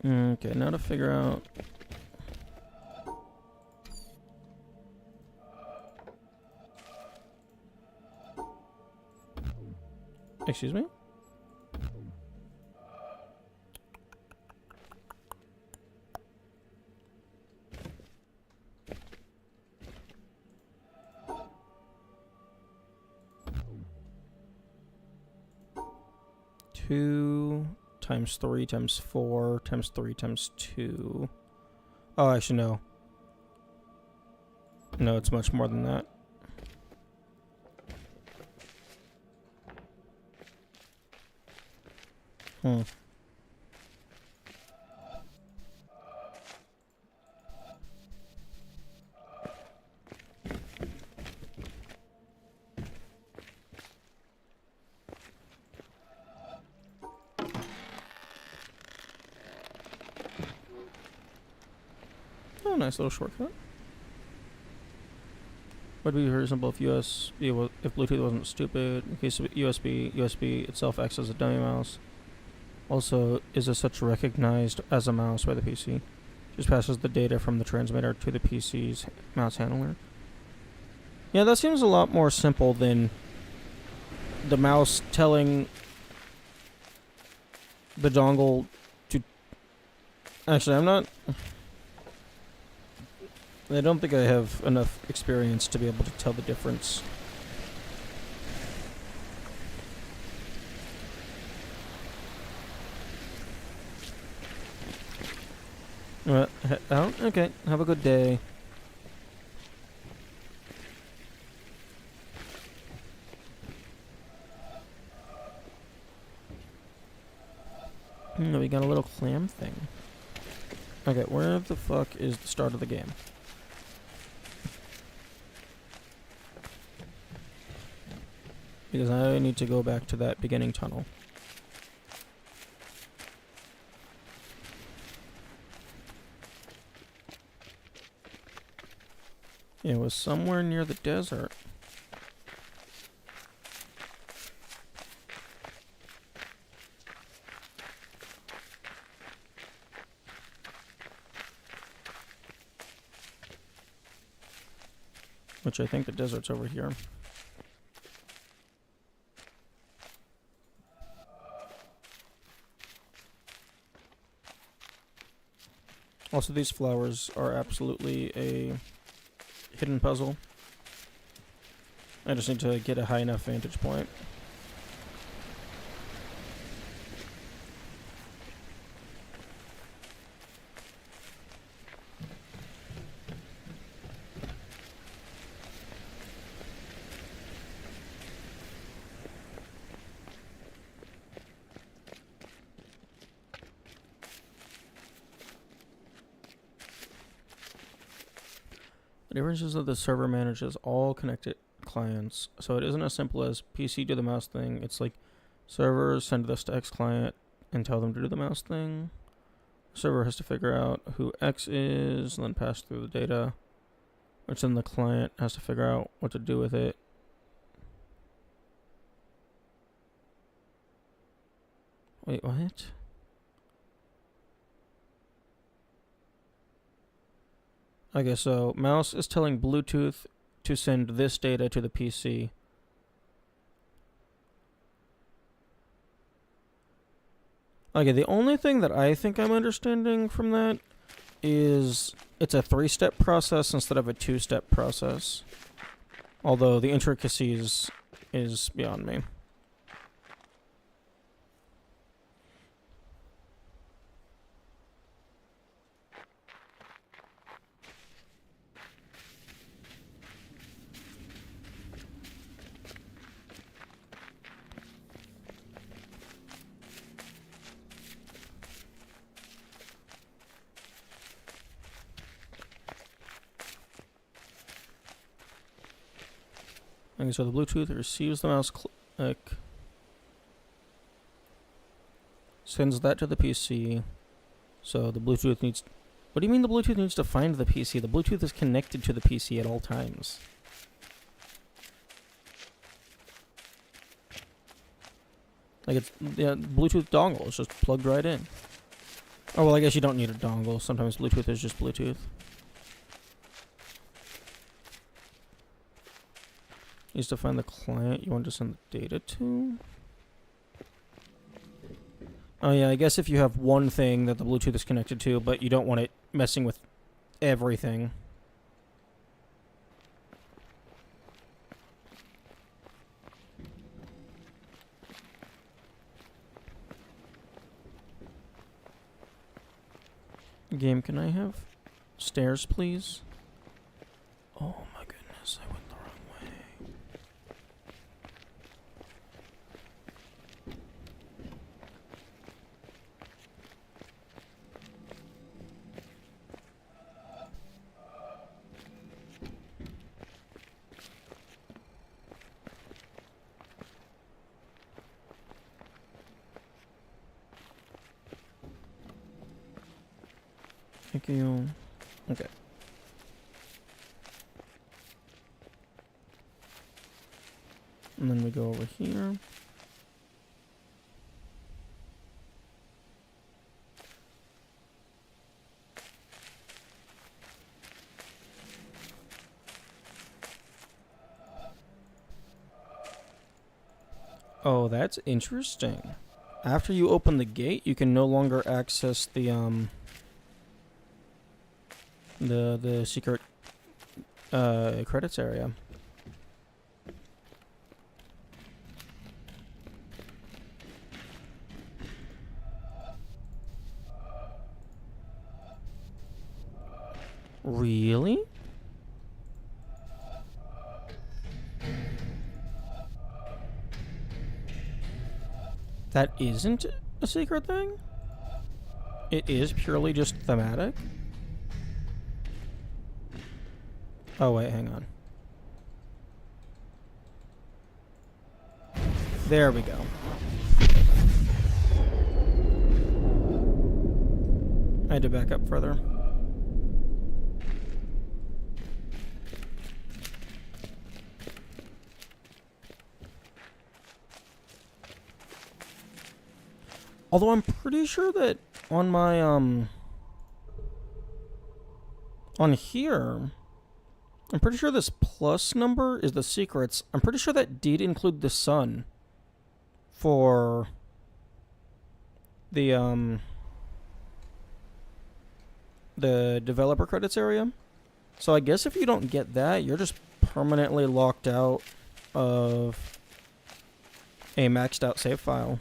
Speaker 1: Okay, now to figure out... Excuse me? Two times 3 times 4 times 3 times 2. Oh, actually, no. No, it's much more than that. Hmm. Oh, nice little shortcut. Would be reasonable if if Bluetooth wasn't stupid. In case of USB itself acts as a dummy mouse. Also, is as such recognized as a mouse by the PC. Just passes the data from the transmitter to the PC's mouse handler. Yeah, that seems a lot more simple than the mouse telling the dongle to... Actually, I don't think I have enough experience to be able to tell the difference. Out? Okay, have a good day. We got a little clam thing. Okay, where the fuck is the start of the game? Because I need to go back to that beginning tunnel. It was somewhere near the desert. Which I think the desert's over here. Also, these flowers are absolutely a hidden puzzle. I just need to get a high enough vantage point. The difference is that the server manages all connected clients, so it isn't as simple as PC do the mouse thing. It's like servers send this to X client and tell them to do the mouse thing. The server has to figure out who X is and then pass through the data, which then the client has to figure out what to do with it. Wait, what? Okay, so mouse is telling Bluetooth to send this data to the PC. Okay, the only thing that I think I'm understanding from that is it's a 3-step process instead of a 2-step process. Although the intricacies is beyond me. Okay, so the Bluetooth receives the mouse click, sends that to the PC. So the Bluetooth needs... What do you mean the Bluetooth needs to find the PC? The Bluetooth is connected to the PC at all times. Like it's... Yeah, Bluetooth dongle is just plugged right in. Oh, well, I guess you don't need a dongle. Sometimes Bluetooth is just Bluetooth. Needs to find the client you want to send the data to. Oh yeah, I guess if you have one thing that the Bluetooth is connected to, but you don't want it messing with everything. Game, can I have stairs, please? Oh my goodness, I went the wrong way. Thank you. Okay. And then we go over here. Oh, that's interesting. After you open the gate, you can no longer access the secret credits area. Really? That isn't a secret thing? It is purely just thematic? Oh wait, hang on. There we go. I had to back up further. Although I'm pretty sure that on my, on here, I'm pretty sure this plus number is the secrets. I'm pretty sure that did include the sun for the developer credits area. So I guess if you don't get that, you're just permanently locked out of a maxed out save file.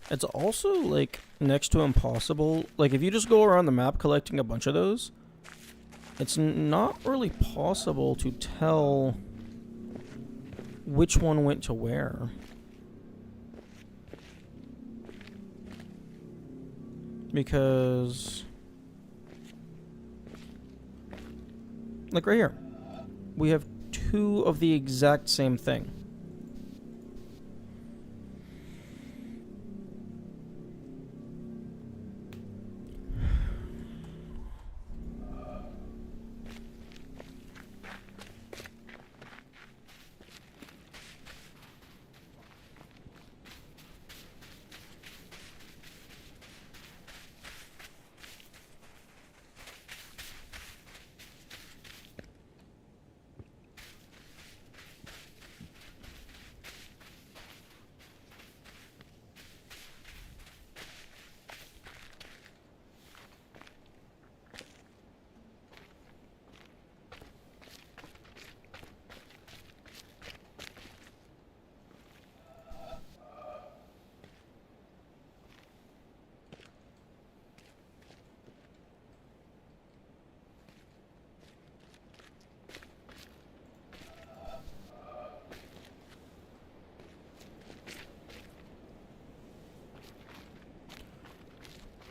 Speaker 1: It's also, like, next to impossible. Like, if you just go around the map collecting a bunch of those, it's not really possible to tell which one went to where. Because, like right here, we have two of the exact same thing.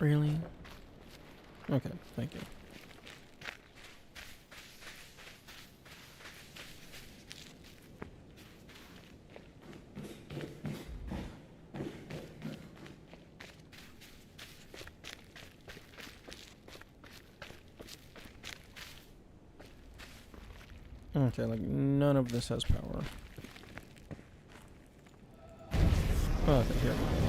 Speaker 1: Really? Okay, thank you. Okay, like none of this has power. Okay, here we go.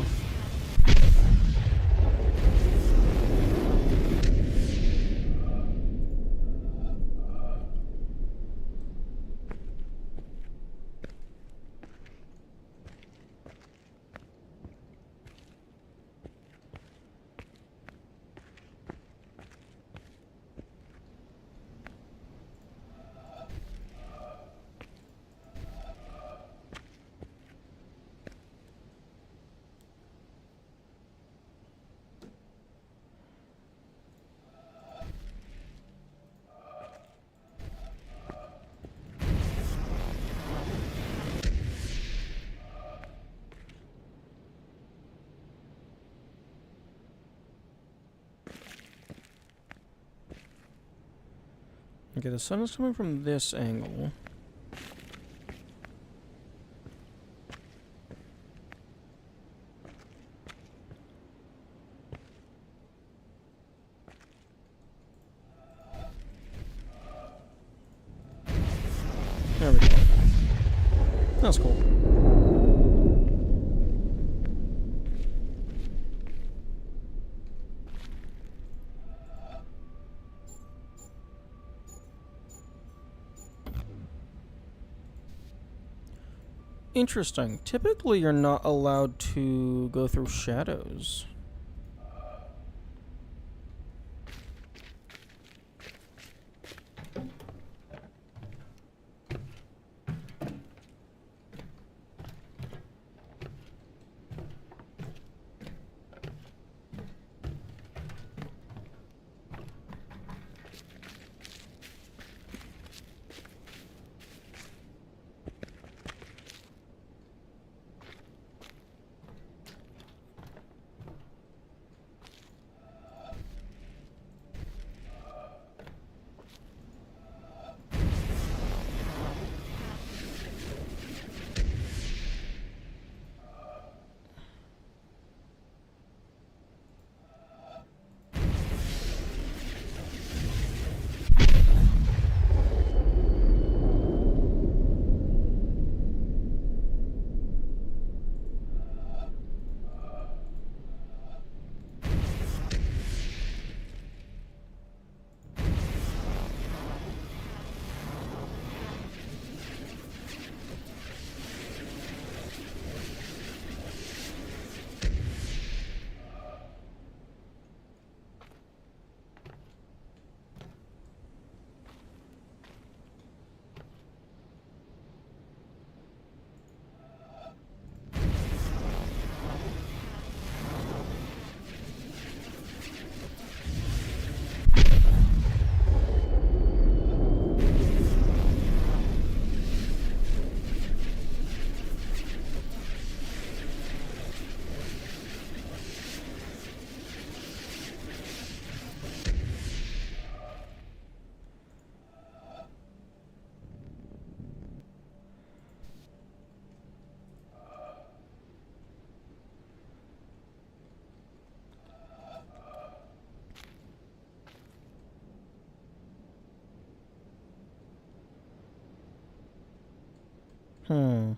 Speaker 1: Okay, the sun is coming from this angle. There we go. That's cool. Interesting. Typically, you're not allowed to go through shadows. Hmm.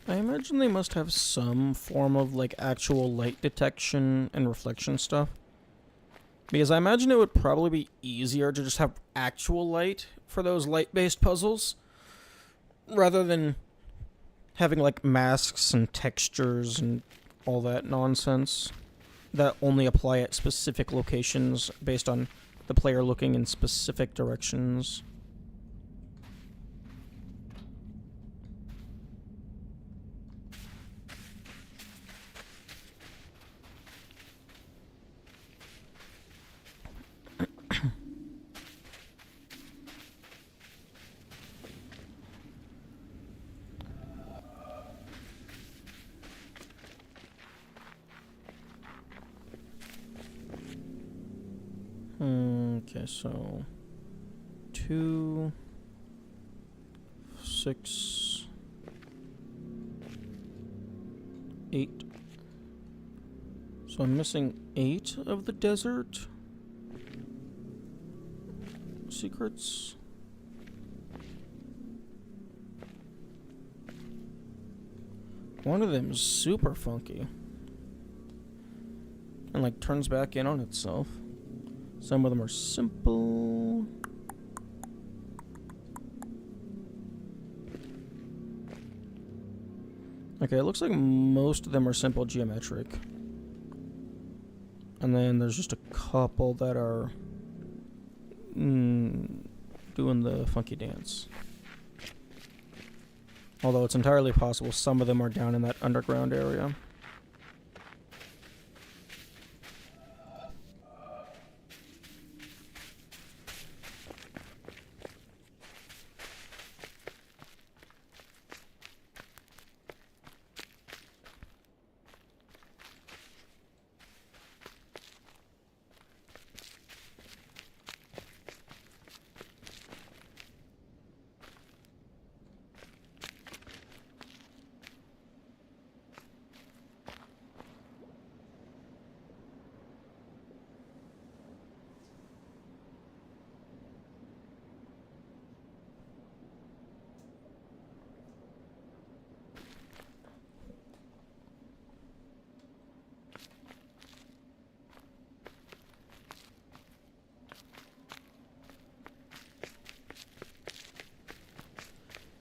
Speaker 1: I imagine they must have some form of like actual light detection and reflection stuff. Because I imagine it would probably be easier to just have actual light for those light-based puzzles rather than having like masks and textures and all that nonsense that only apply at specific locations based on the player looking in specific directions. Okay, so 2, 6, 8. So I'm missing 8 of the desert secrets. One of them is super funky and like turns back in on itself. Some of them are simple. Okay, it looks like most of them are simple geometric. And then there's just a couple that are doing the funky dance. Although it's entirely possible some of them are down in that underground area.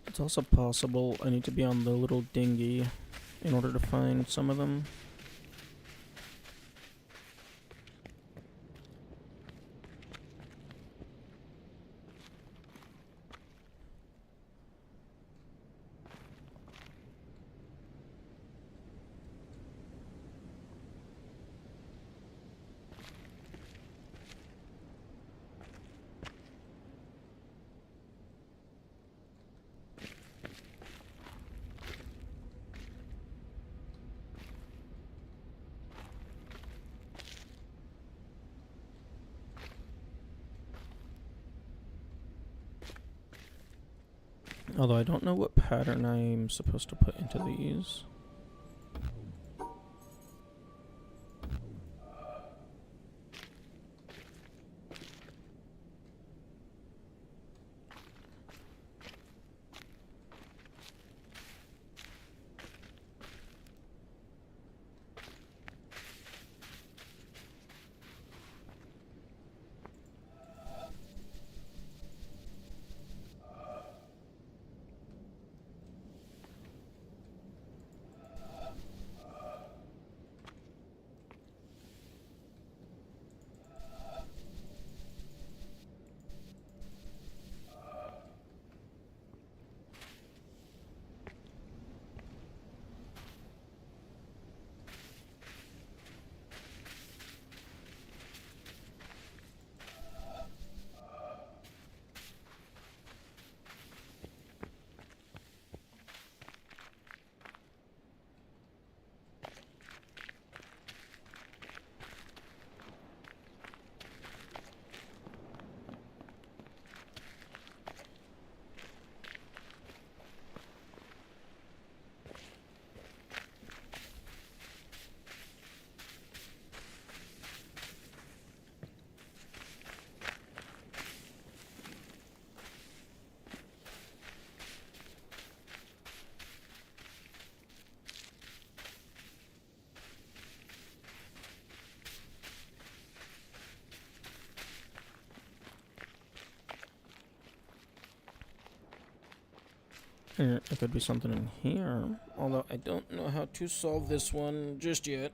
Speaker 1: It's also possible I need to be on the little dinghy in order to find some of them. Although I don't know what pattern I'm supposed to put into these. There could be something in here, although I don't know how to solve this one just yet.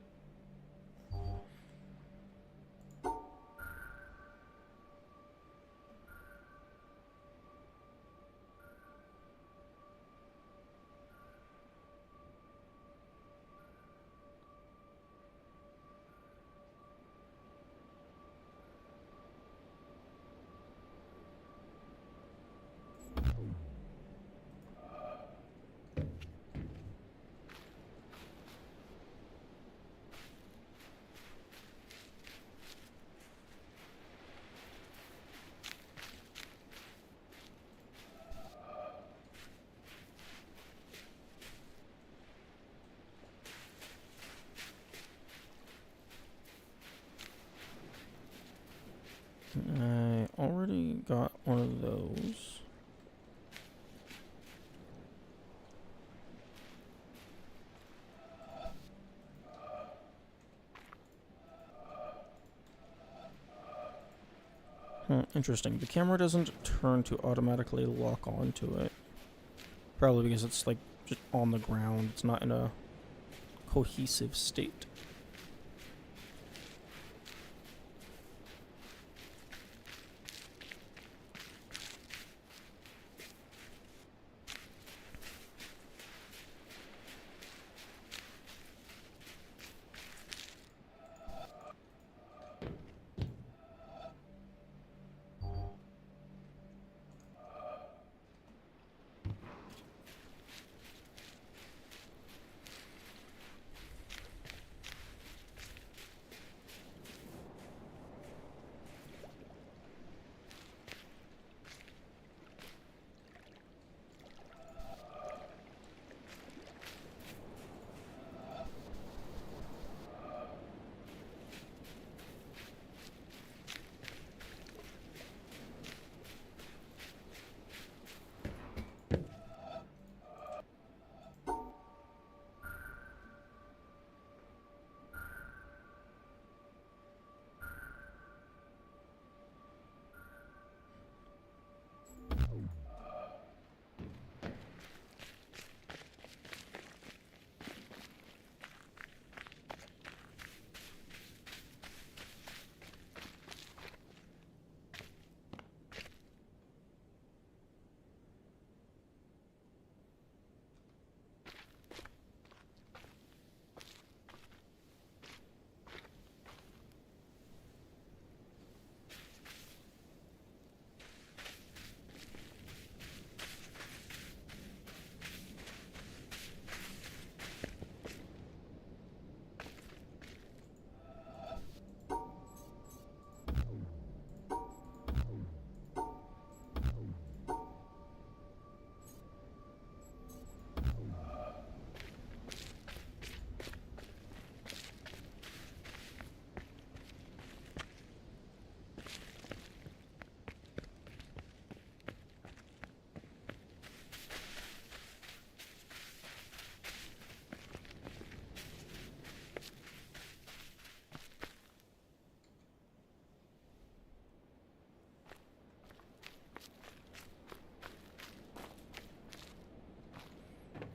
Speaker 1: I already got one of those. Interesting. The camera doesn't turn to automatically lock onto it. Probably because it's like just on the ground. It's not in a cohesive state.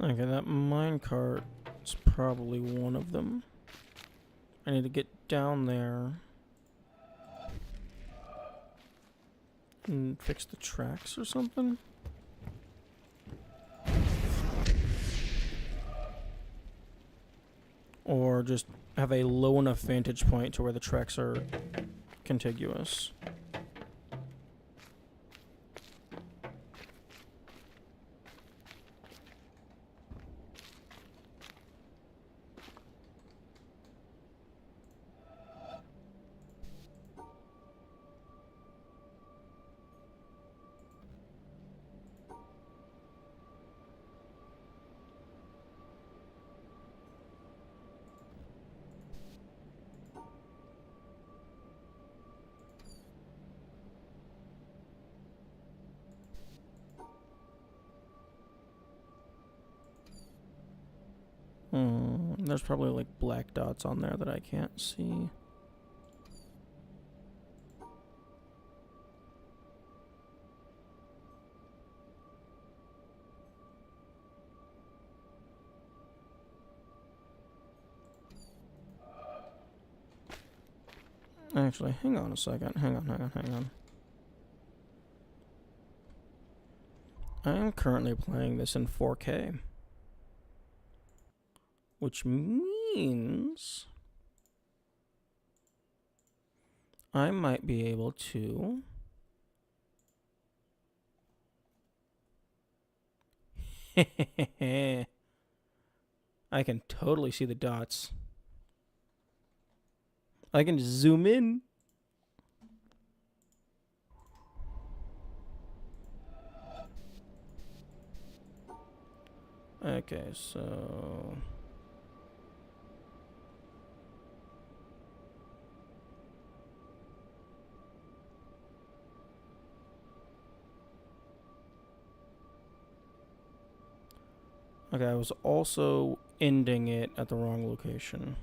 Speaker 1: Okay, that minecart is probably one of them. I need to get down there and fix the tracks or something. Or just have a low enough vantage point to where the tracks are contiguous. There's probably like black dots on there that I can't see. Actually, hang on a second. Hang on. I am currently playing this in 4K. Which means I might be able to I can totally see the dots. I can just zoom in. Okay, so okay, I was also ending it at the wrong location.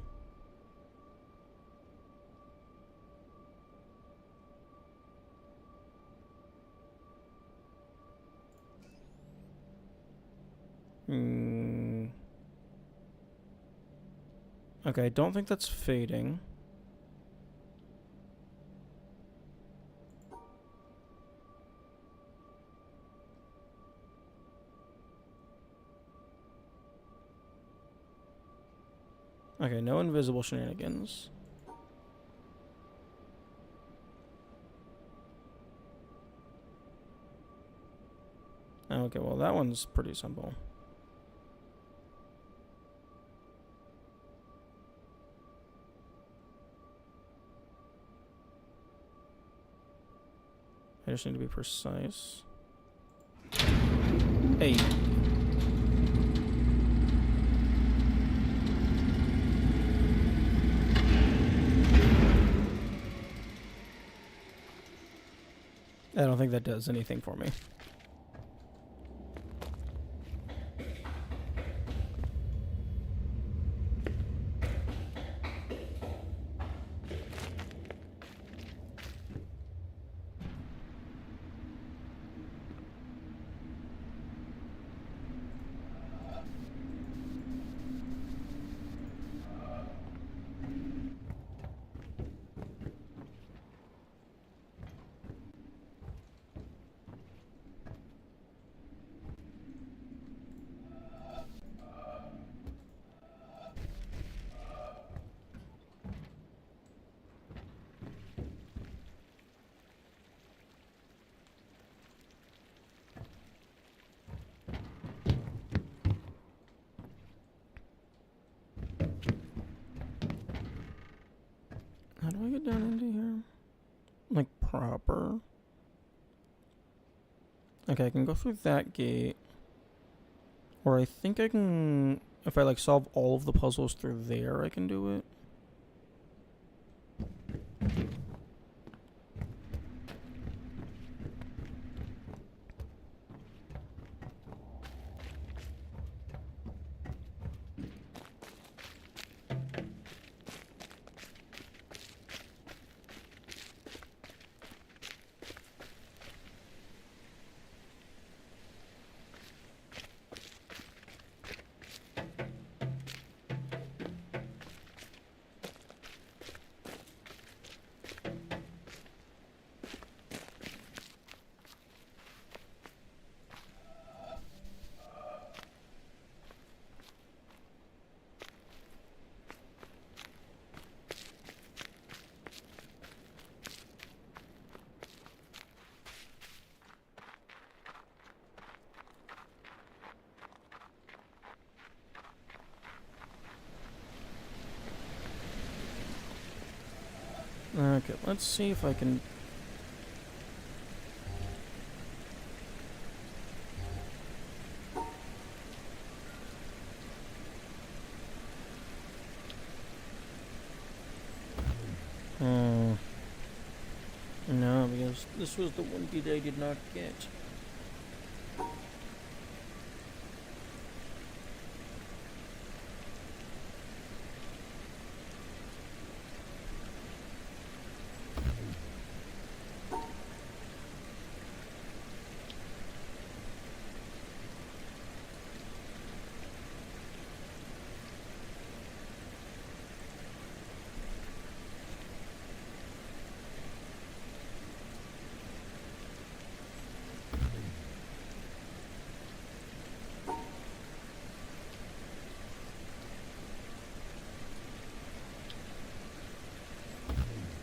Speaker 1: Okay, I don't think that's fading. Okay, no invisible shenanigans. Okay, well that one's pretty simple. I just need to be precise. Hey. I don't think that does anything for me. How do I get down into here? Like, proper? Okay, I can go through that gate. Or I think I can... If I, like, solve all of the puzzles through there, I can do it. Okay, let's see if I can... No, because this was the one beat I did not get.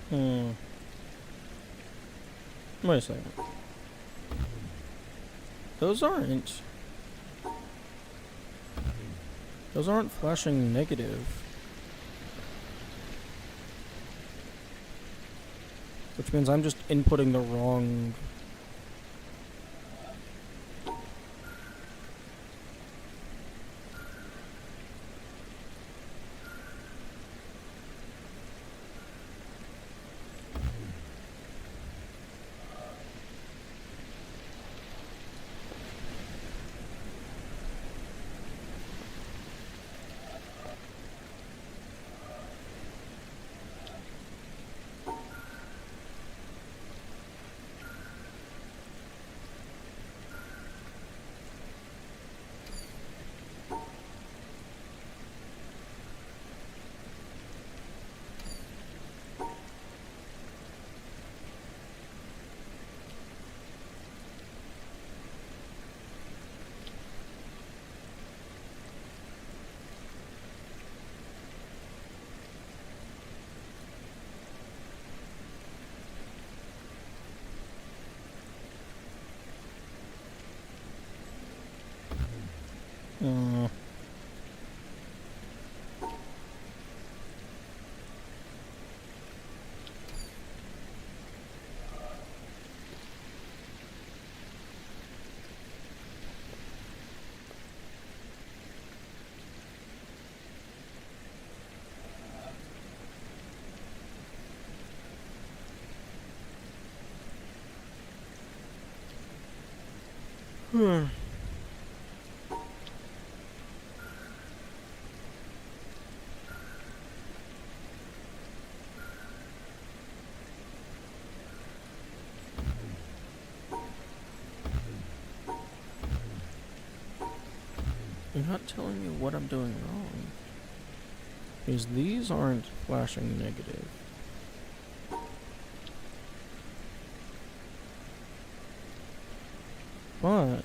Speaker 1: Hmm. Wait a second. Those aren't. Those aren't flashing negative. Which means I'm just inputting the wrong... Uh, hmm. You're not telling me what I'm doing wrong. Because these aren't flashing negative. But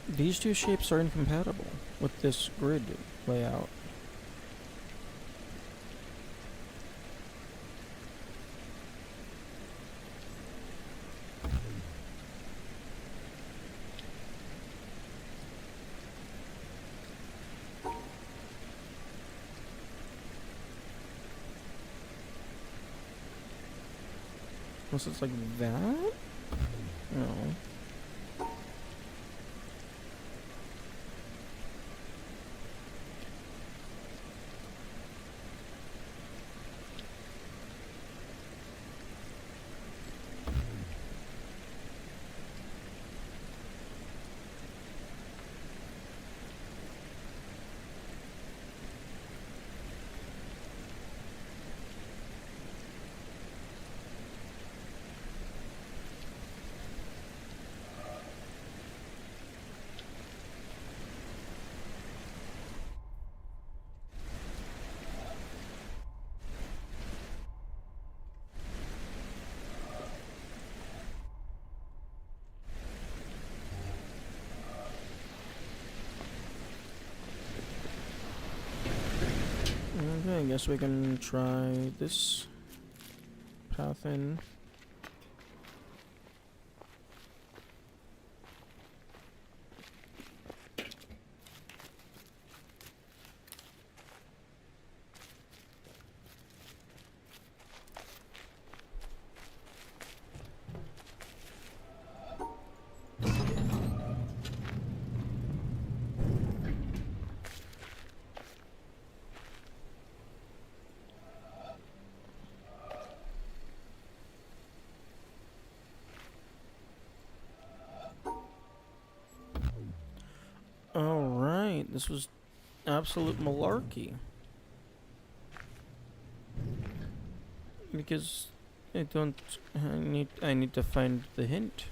Speaker 1: these two shapes are incompatible with this grid layout. Unless it's like that? No. Okay, I guess we can try this path in. Alright, this was absolute malarkey. Because I need to find the hint.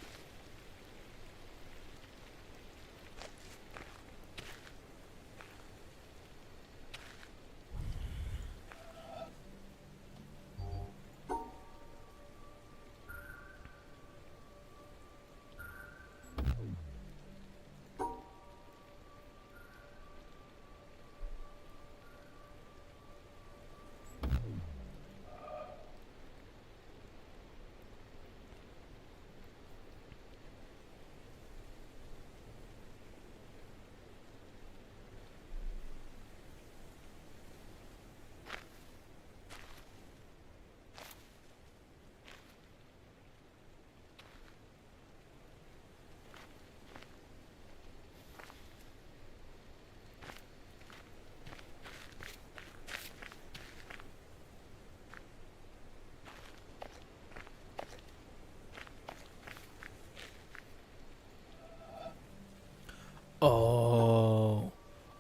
Speaker 1: Oh.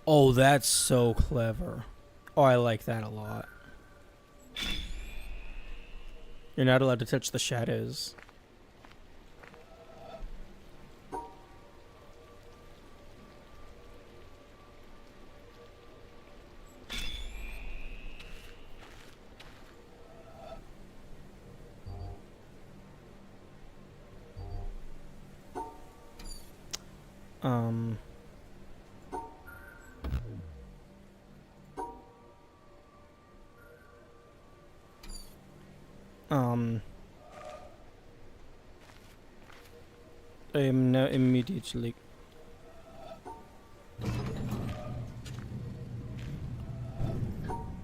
Speaker 1: Oh, that's so clever. Oh, I like that a lot. You're not allowed to touch the shadows. Um... Um... I am now immediately...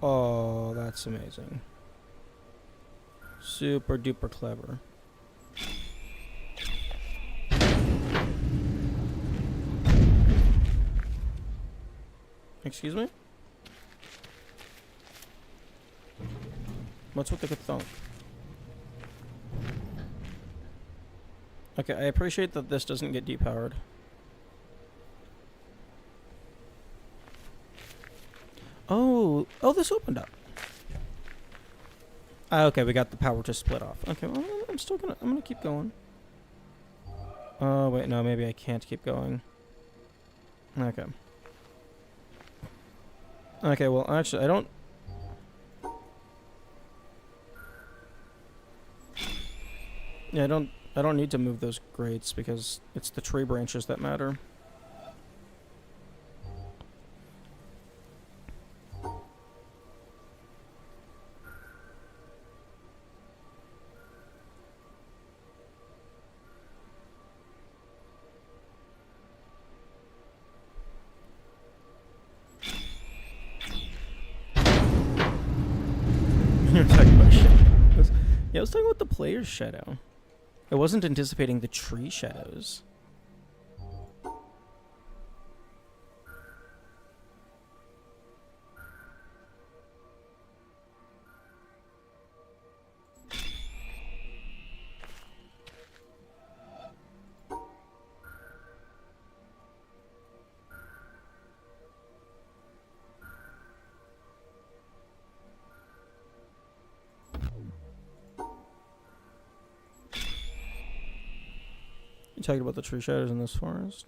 Speaker 1: Oh, that's amazing. Super duper clever. Excuse me? What's with the thunk? Okay, I appreciate that this doesn't get depowered. Oh, this opened up. Okay, we got the power to split off. Okay, well, I'm gonna keep going. Oh, wait, no, maybe I can't keep going. Okay. Okay, well, actually, I don't... Yeah, I don't need to move those grates because it's the tree branches that matter. You're talking about shadows. Yeah, I was talking about the player's shadow. I wasn't anticipating the tree shadows. You talking about the tree shadows in this forest?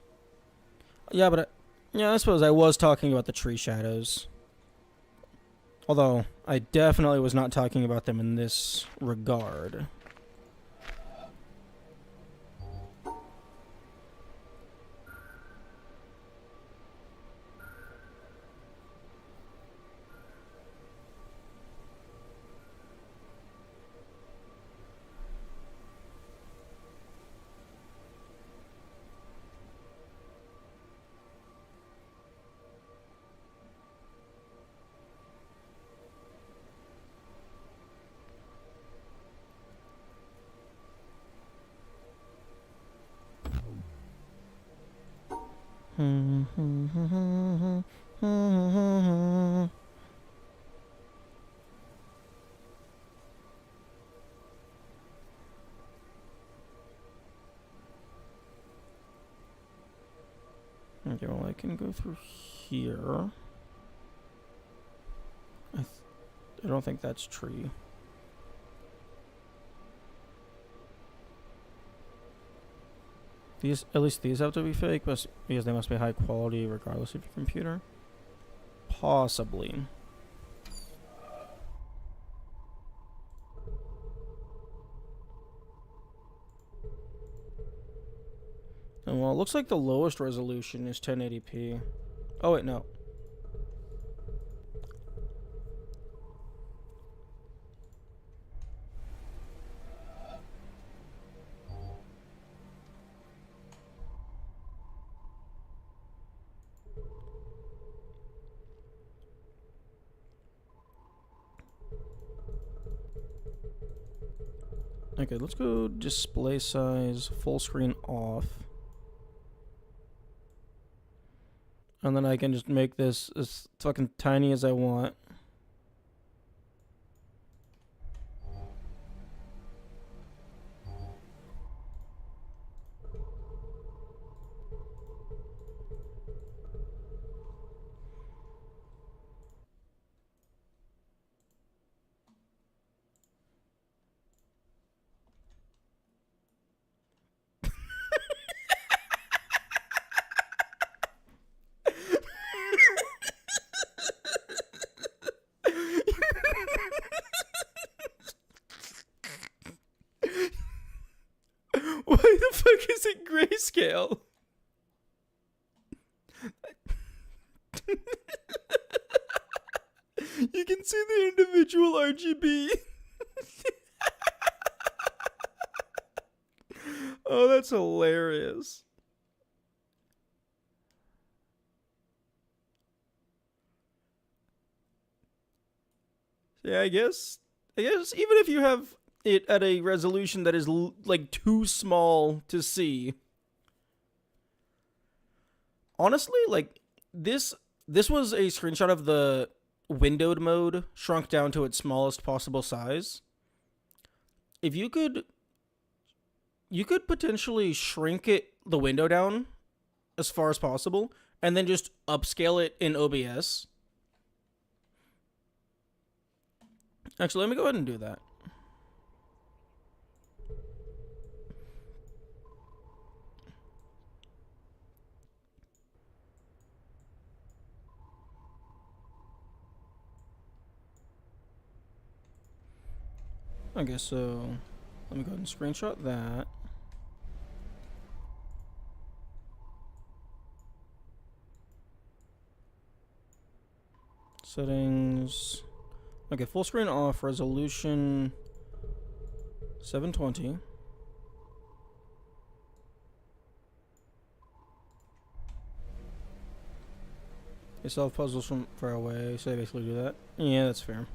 Speaker 1: Yeah, but I suppose I was talking about the tree shadows. Although, I definitely was not talking about them in this regard. Okay, well, I can go through here. I don't think that's tree. These, at least these have to be fake, because they must be high quality regardless of your computer. Possibly. And well, it looks like the lowest resolution is 1080p. Oh wait, no. Okay, let's go display size, full screen off. And then I can just make this as fucking tiny as I want. the fuck is it grayscale? You can see the individual RGB. Oh, that's hilarious. Yeah, I guess even if you have it at a resolution that is like too small to see. Honestly, like this was a screenshot of the windowed mode shrunk down to its smallest possible size. If you could potentially shrink the window down as far as possible and then just upscale it in OBS. Actually, let me go ahead and do that. Okay, so let me go ahead and screenshot that. Settings. Okay, full screen off, resolution 720. They solve puzzles from far away, so they basically do that. Yeah, that's fair.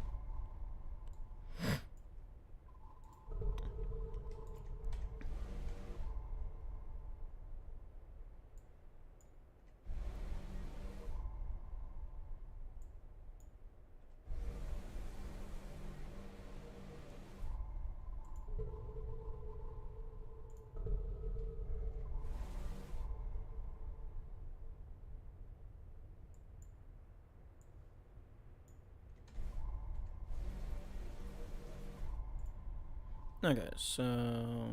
Speaker 1: Okay, so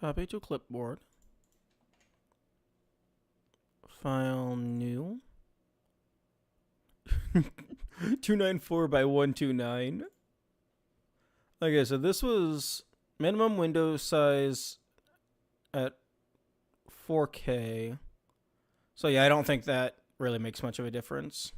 Speaker 1: copy to clipboard. File new. 294 by 129. Okay, so this was minimum window size at 4K. So yeah, I don't think that really makes much of a difference.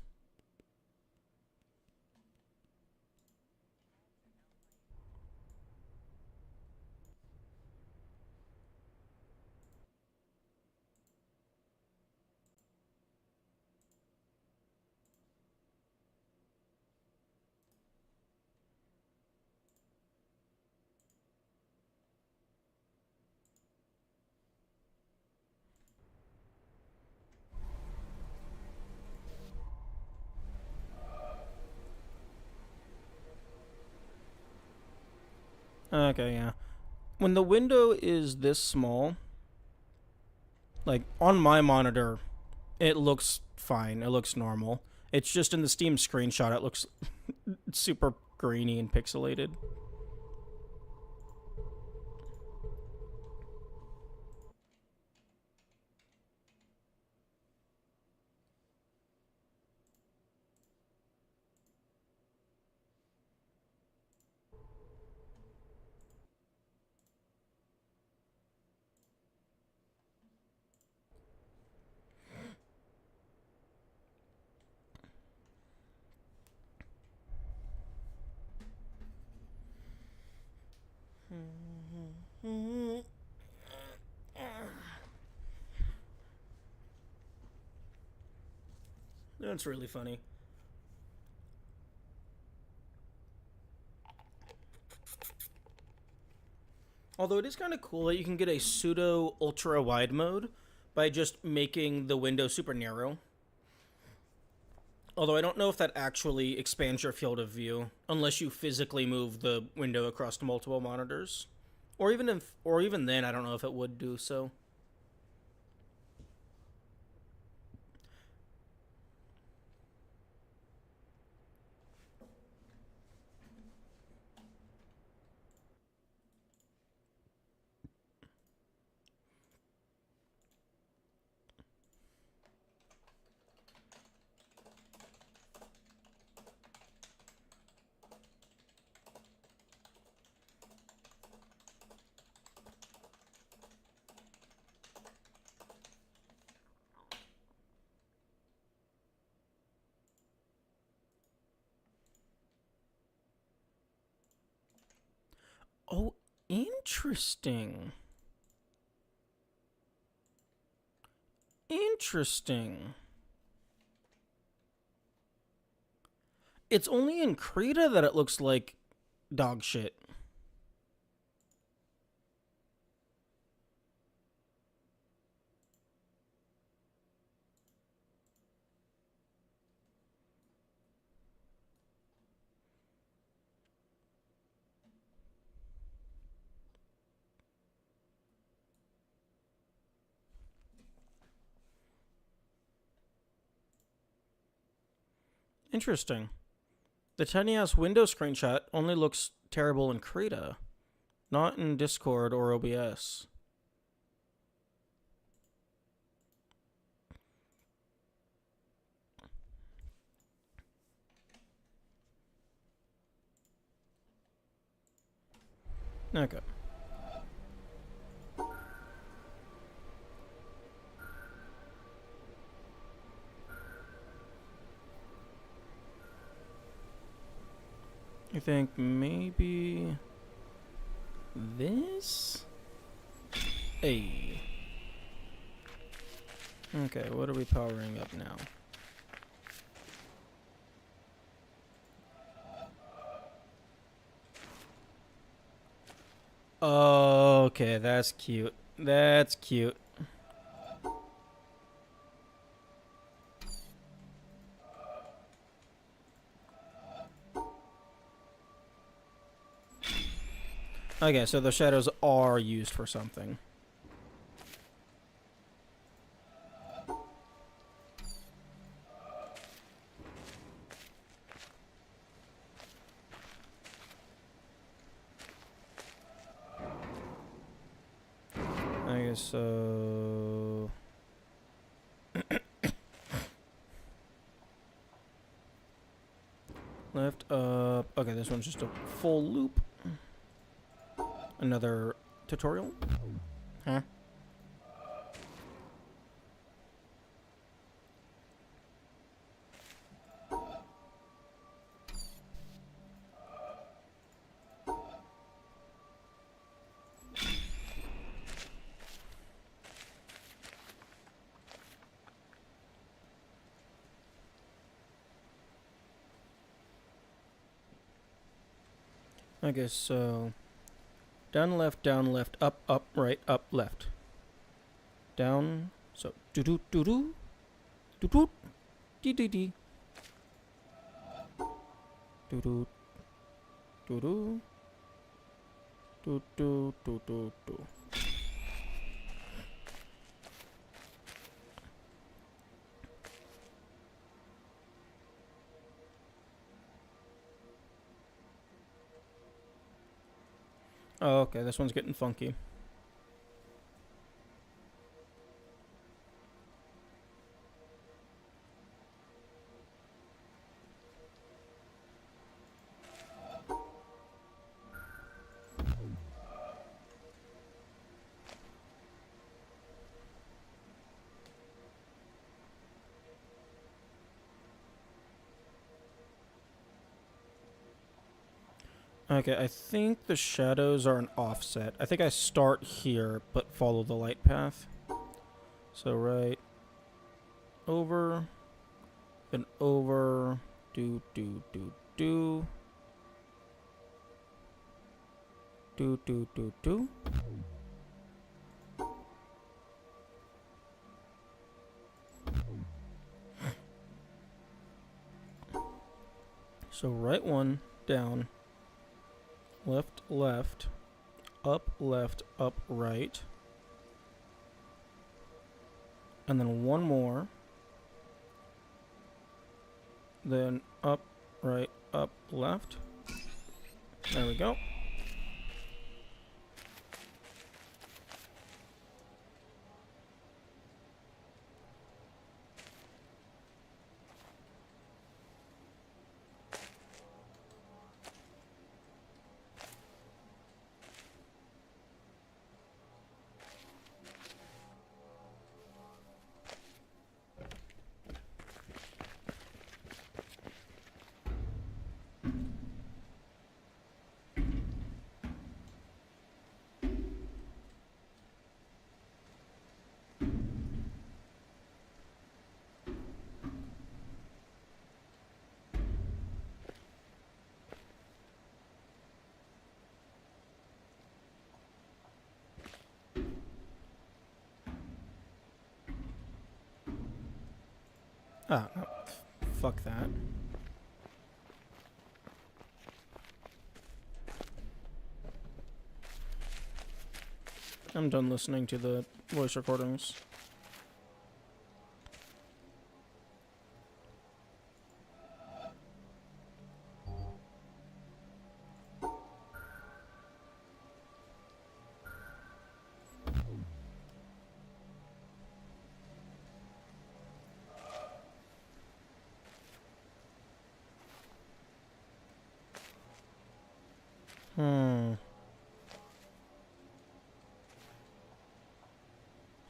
Speaker 1: Okay, yeah. When the window is this small, like on my monitor, it looks fine. It looks normal. It's just in the Steam screenshot, it looks super grainy and pixelated. That's really funny. Although it is kind of cool that you can get a pseudo ultra wide mode by just making the window super narrow. Although I don't know if that actually expands your field of view unless you physically move the window across multiple monitors. Or even then I don't know if it would do so. Oh, interesting. Interesting. It's only in Krita that it looks like dog shit. Interesting. The tiny ass window screenshot only looks terrible in Krita, not in Discord or OBS. Okay. I think maybe this? Hey. Okay, what are we powering up now? Okay, that's cute. That's cute. Okay, so the shadows are used for something. I guess so. Left up. Okay, this one's just a full loop. Another tutorial? Huh? Okay, so down, left, up, right, up, left. Down, so doo doo doo doo doo doo dee dee dee doo doo doo doo doo doo doo doo doo. Oh, okay, this one's getting funky. Okay, I think the shadows are an offset. I think I start here, but follow the light path. So right over, then over, do. Do. So right one, down. Left, up, right. And then one more. Then up, right, up, left. There we go. Ah, no. Fuck that. I'm done listening to the voice recordings. Hmm.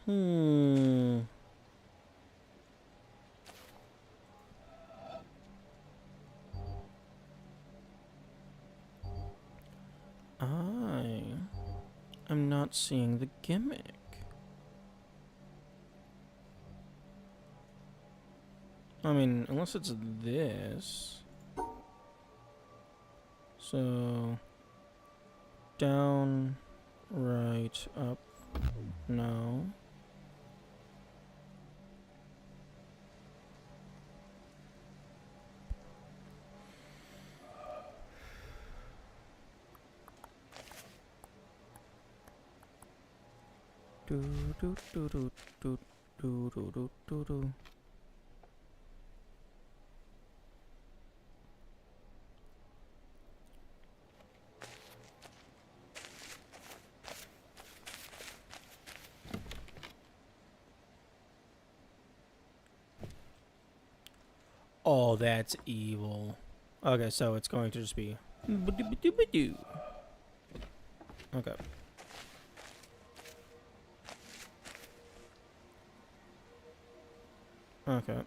Speaker 1: Hmm. I am not seeing the gimmick. I mean, unless it's this. So, down, right, up, no. Do do do do do do do do do do. Oh, that's evil. Okay, so it's going to just be. Okay. Okay.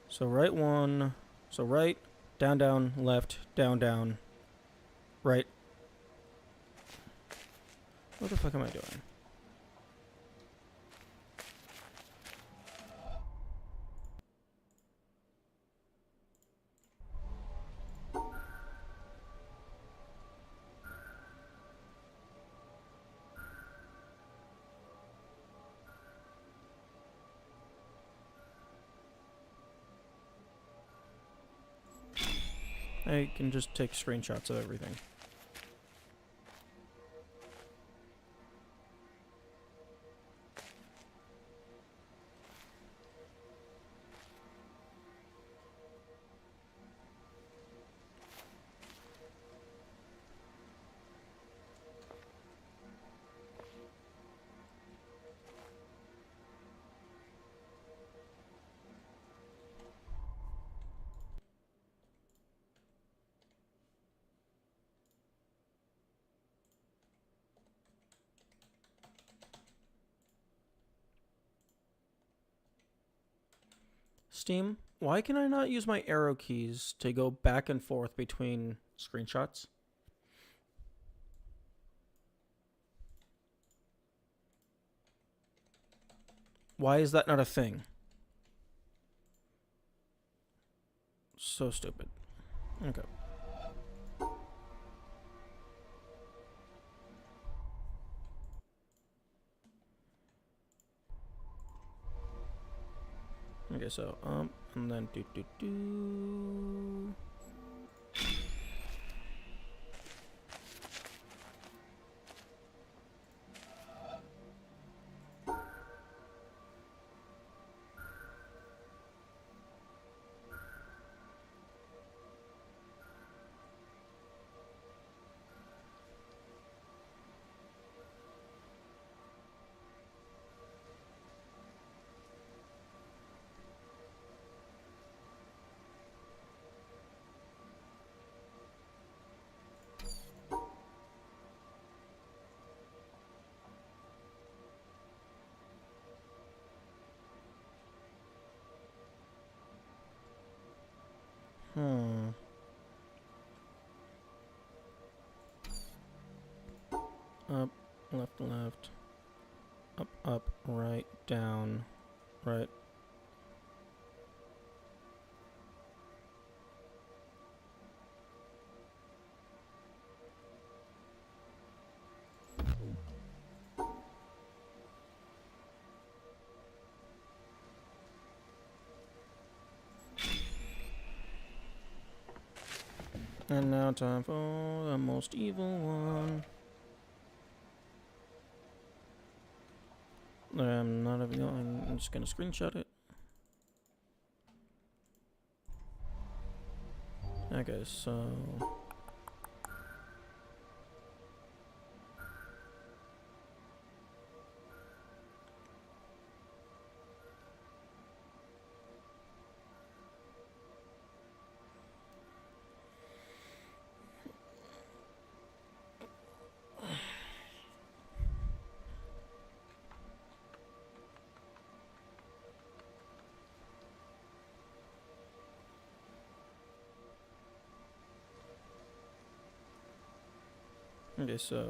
Speaker 1: So right one. So right, down, down, left, down, down, right. What the fuck am I doing? I can just take screenshots of everything. Steam, why can I not use my arrow keys to go back and forth between screenshots? Why is that not a thing? So stupid. Okay. Okay, so, and then do. Hmm. Up, left, left. Up, up, right, down, right. And now time for the most evil one. I'm not even going. I'm just gonna screenshot it. Okay, so okay, so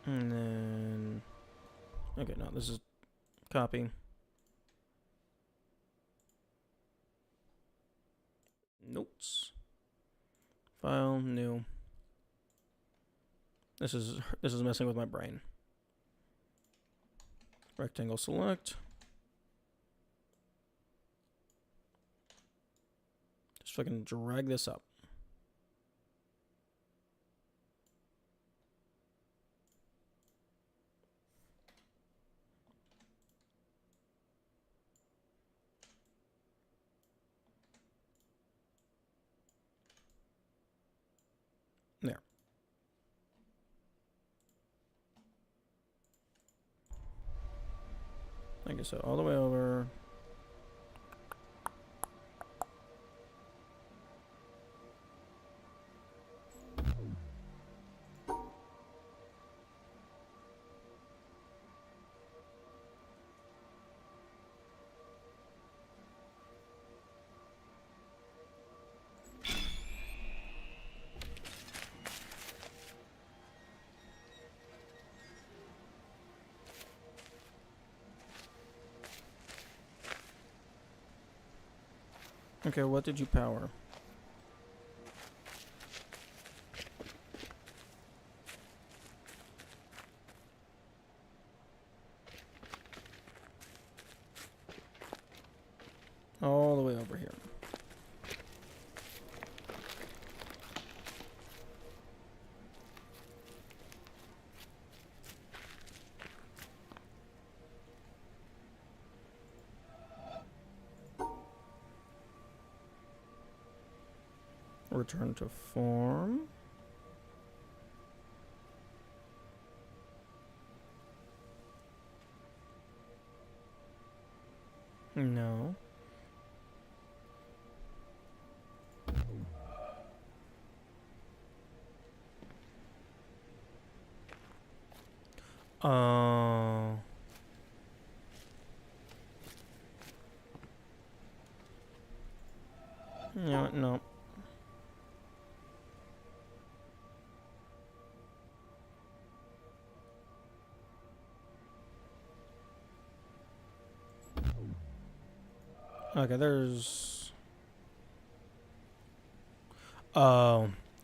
Speaker 1: and then okay, no, this is copy. Notes. File new. This is messing with my brain. Rectangle select. Just fucking drag this up. There. Okay, so all the way over. Okay, what did you power? All the way over here. Return to form. No. Oh. No, no. Okay, there's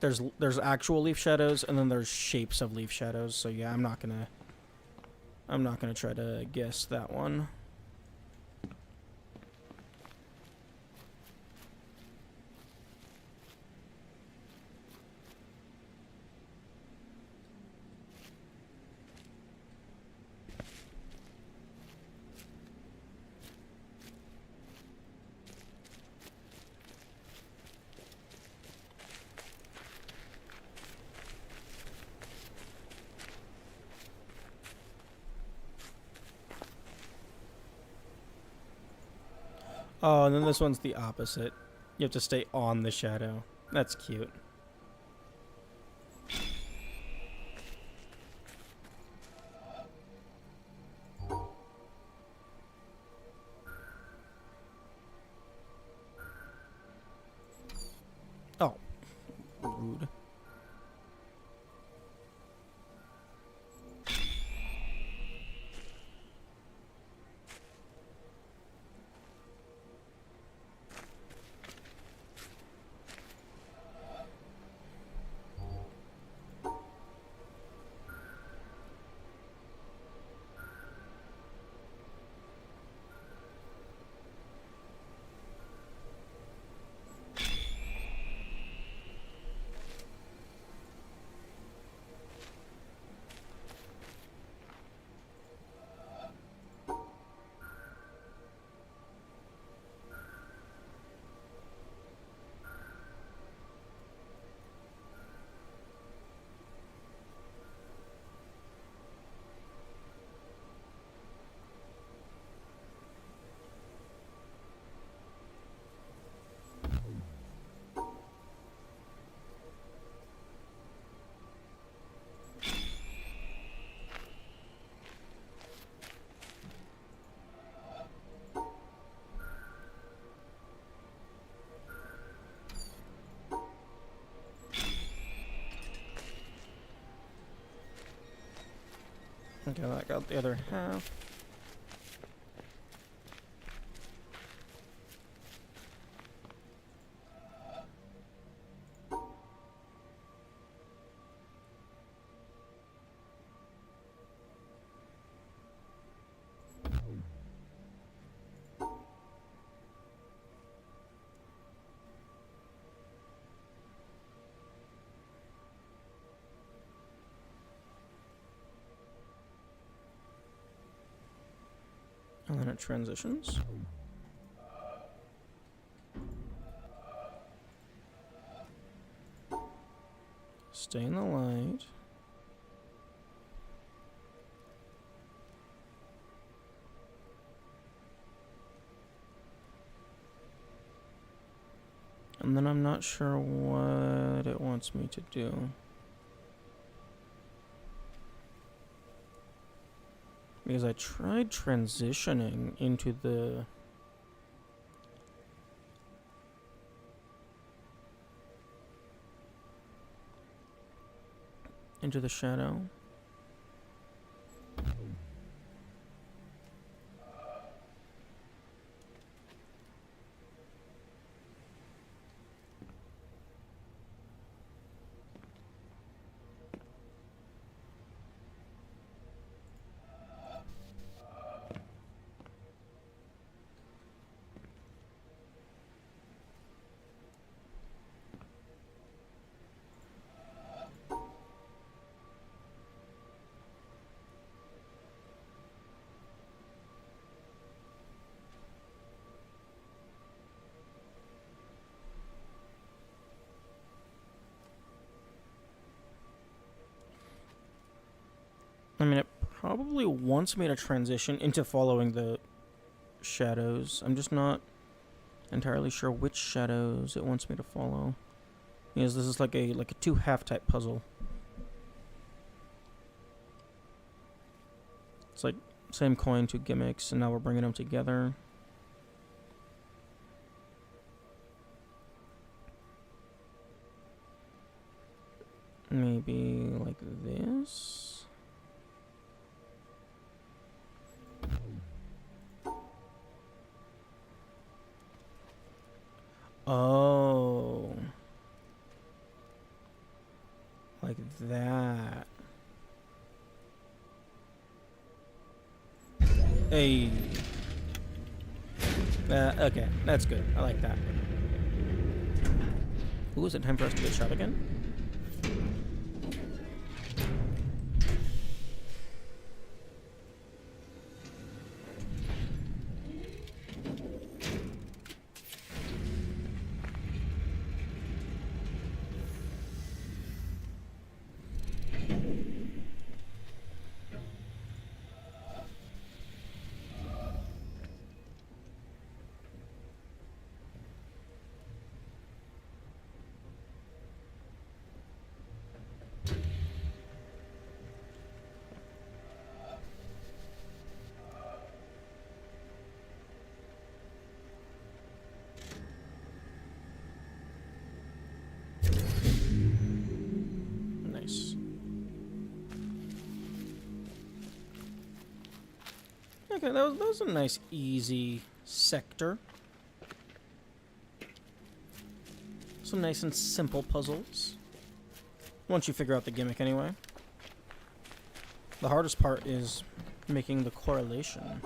Speaker 1: there's actual leaf shadows and then there's shapes of leaf shadows. So yeah, I'm not gonna try to guess that one. Oh, and then this one's the opposite. You have to stay on the shadow. That's cute. Oh, rude. Okay, I got the other half. And then it transitions. Stay in the light. And then I'm not sure what it wants me to do. Because I tried transitioning into the... into the shadow. I mean, it probably wants me to transition into following the shadows. I'm just not entirely sure which shadows it wants me to follow. Because this is like a two-half type puzzle. It's like same coin, two gimmicks, and now we're bringing them together. Maybe like this. Oh. Like that. Hey. Okay, that's good. I like that. Ooh, is it time for us to get shot again? Nice. Okay, that was a nice, easy sector. Some nice and simple puzzles. Once you figure out the gimmick, anyway. The hardest part is making the correlation.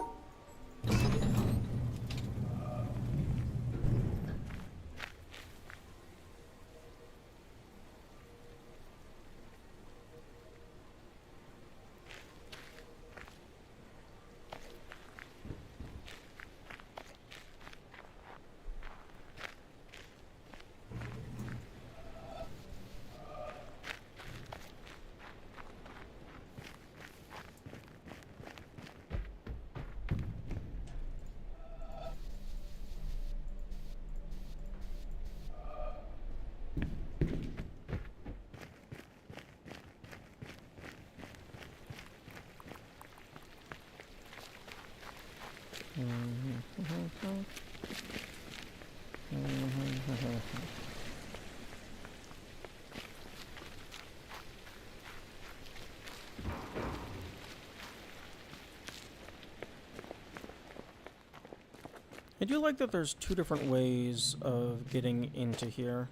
Speaker 1: do like that there's 2 different ways of getting into here.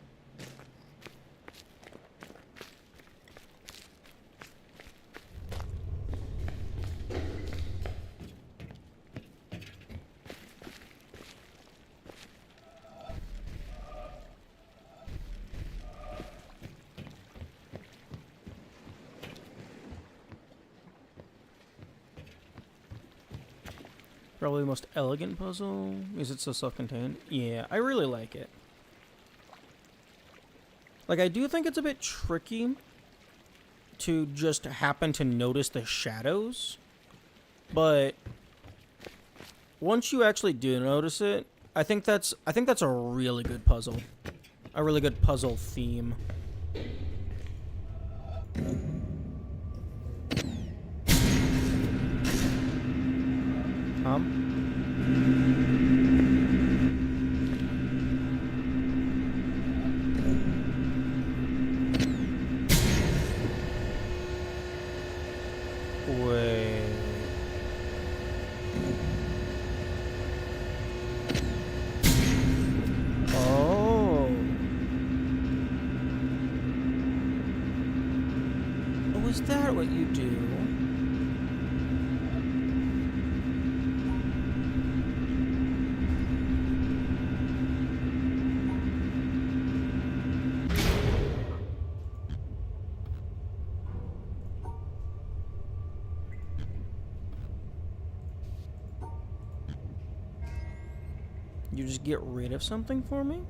Speaker 1: Probably the most elegant puzzle. Is it so self-contained? Yeah, I really like it. Like, I do think it's a bit tricky to just happen to notice the shadows, but once you actually do notice it, I think that's a really good puzzle. A really good puzzle theme. Wait. Oh. Oh, is that what you do? You just get rid of something for me?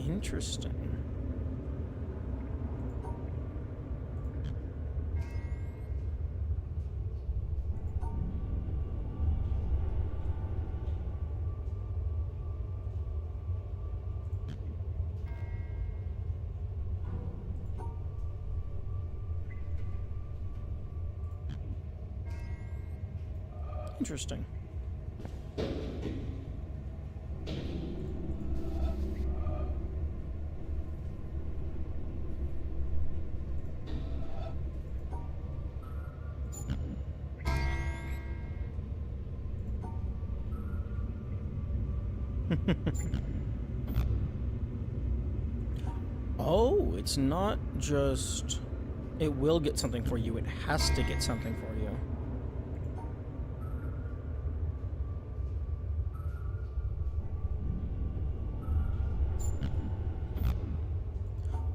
Speaker 1: Interesting. Interesting. Oh, it's not just... It will get something for you. It has to get something for you.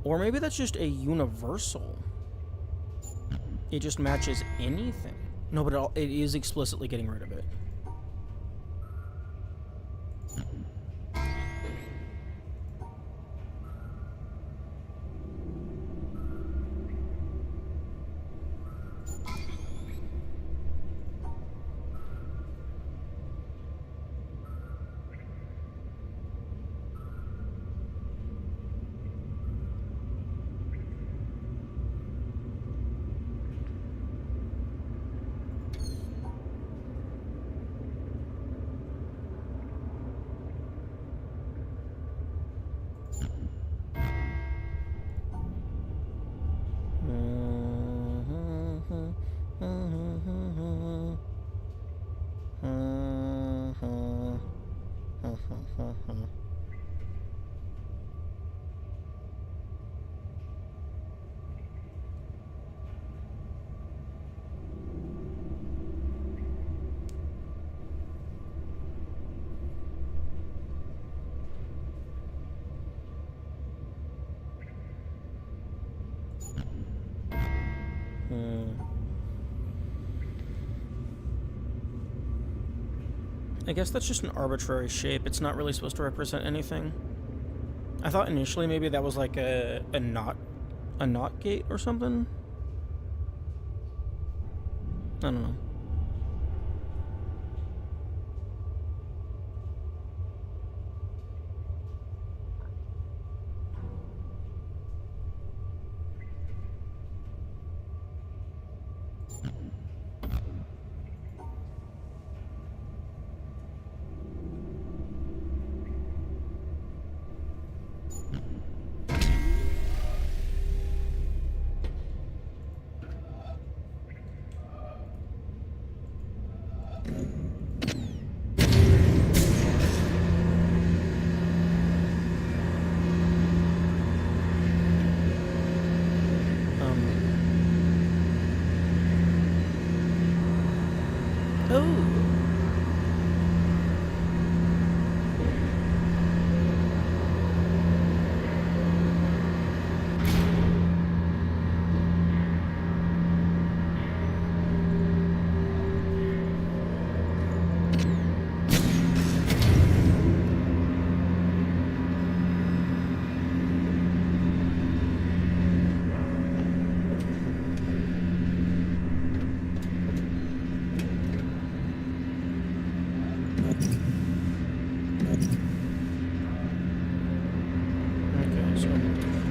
Speaker 1: Or maybe that's just a universal. It just matches anything. No, but it is explicitly getting rid of it. I guess that's just an arbitrary shape. It's not really supposed to represent anything. I thought initially maybe that was like a knot gate or something. I don't know. Okay, so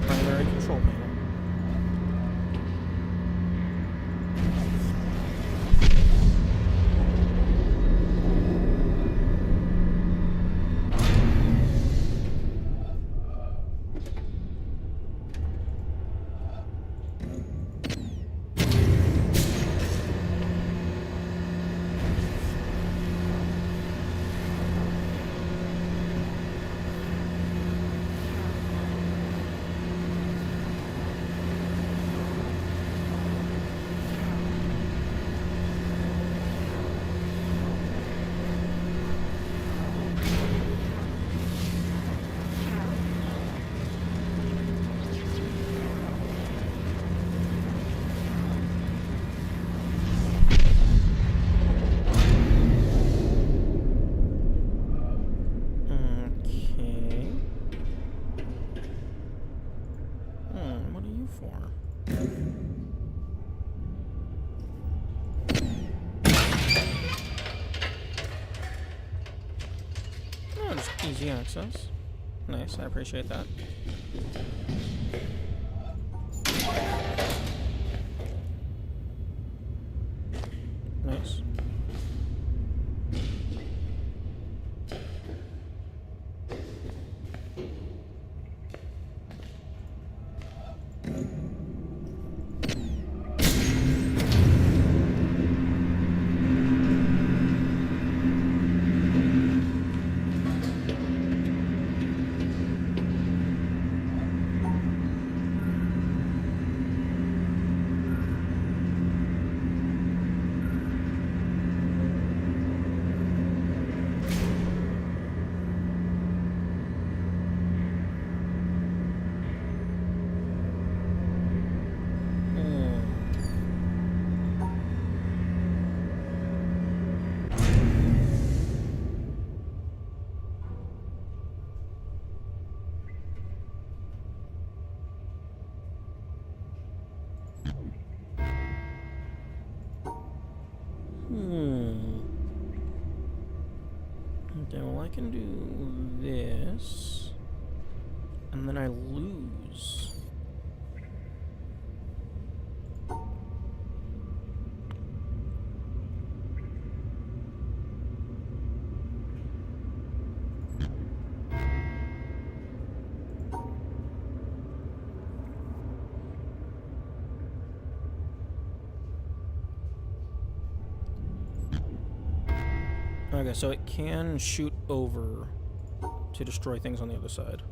Speaker 1: primary control panel. Okay. What are you for? Oh, just easy access. Nice, I appreciate that. Nice. Okay, well I can do this, and then I lose. Okay, so it can shoot over to destroy things on the other side.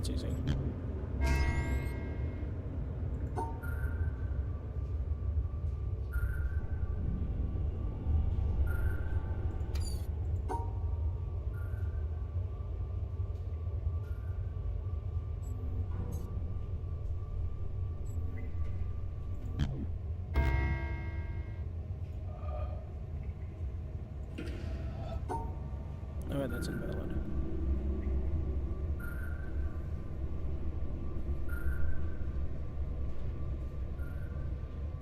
Speaker 1: that's easy. Alright, that's invalid.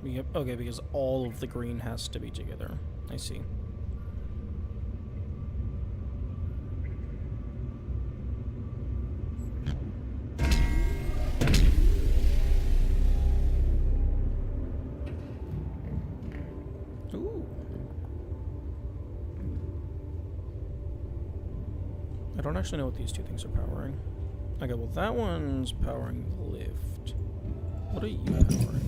Speaker 1: Yep, okay, because all of the green has to be together. I see. Ooh. I don't actually know what these two things are powering. Okay, well that one's powering the lift. What are you powering?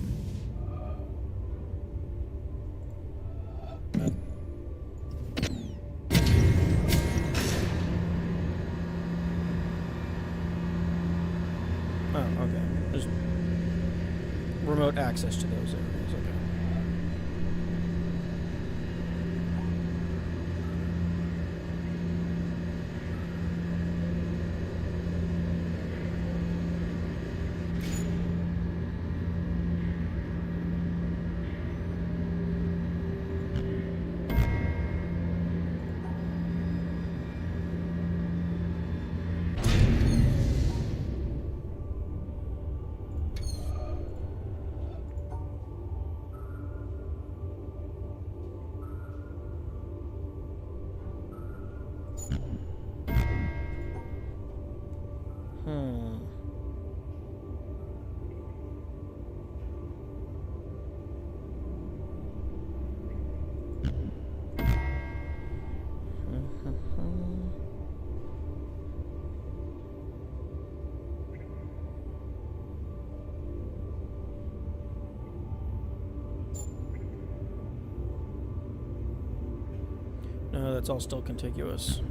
Speaker 1: Oh, okay. There's remote access to those areas, okay. Hmm. No, that's all still contiguous.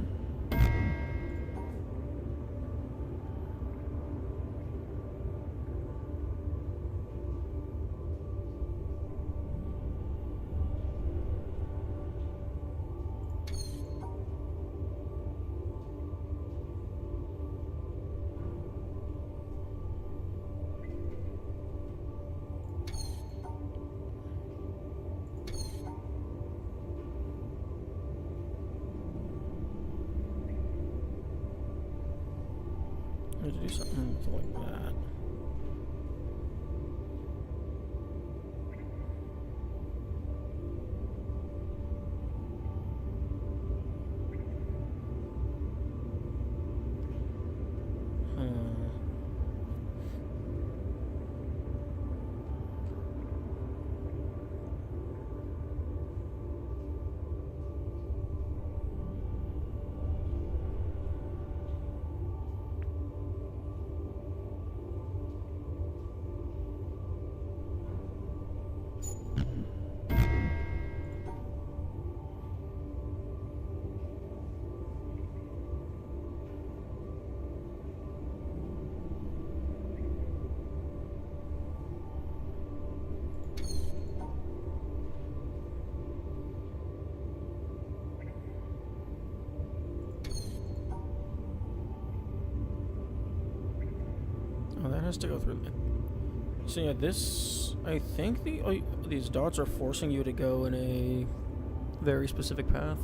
Speaker 1: I have to do something like that. Oh, that has to go through. So yeah, this, I think these dots are forcing you to go in a very specific path.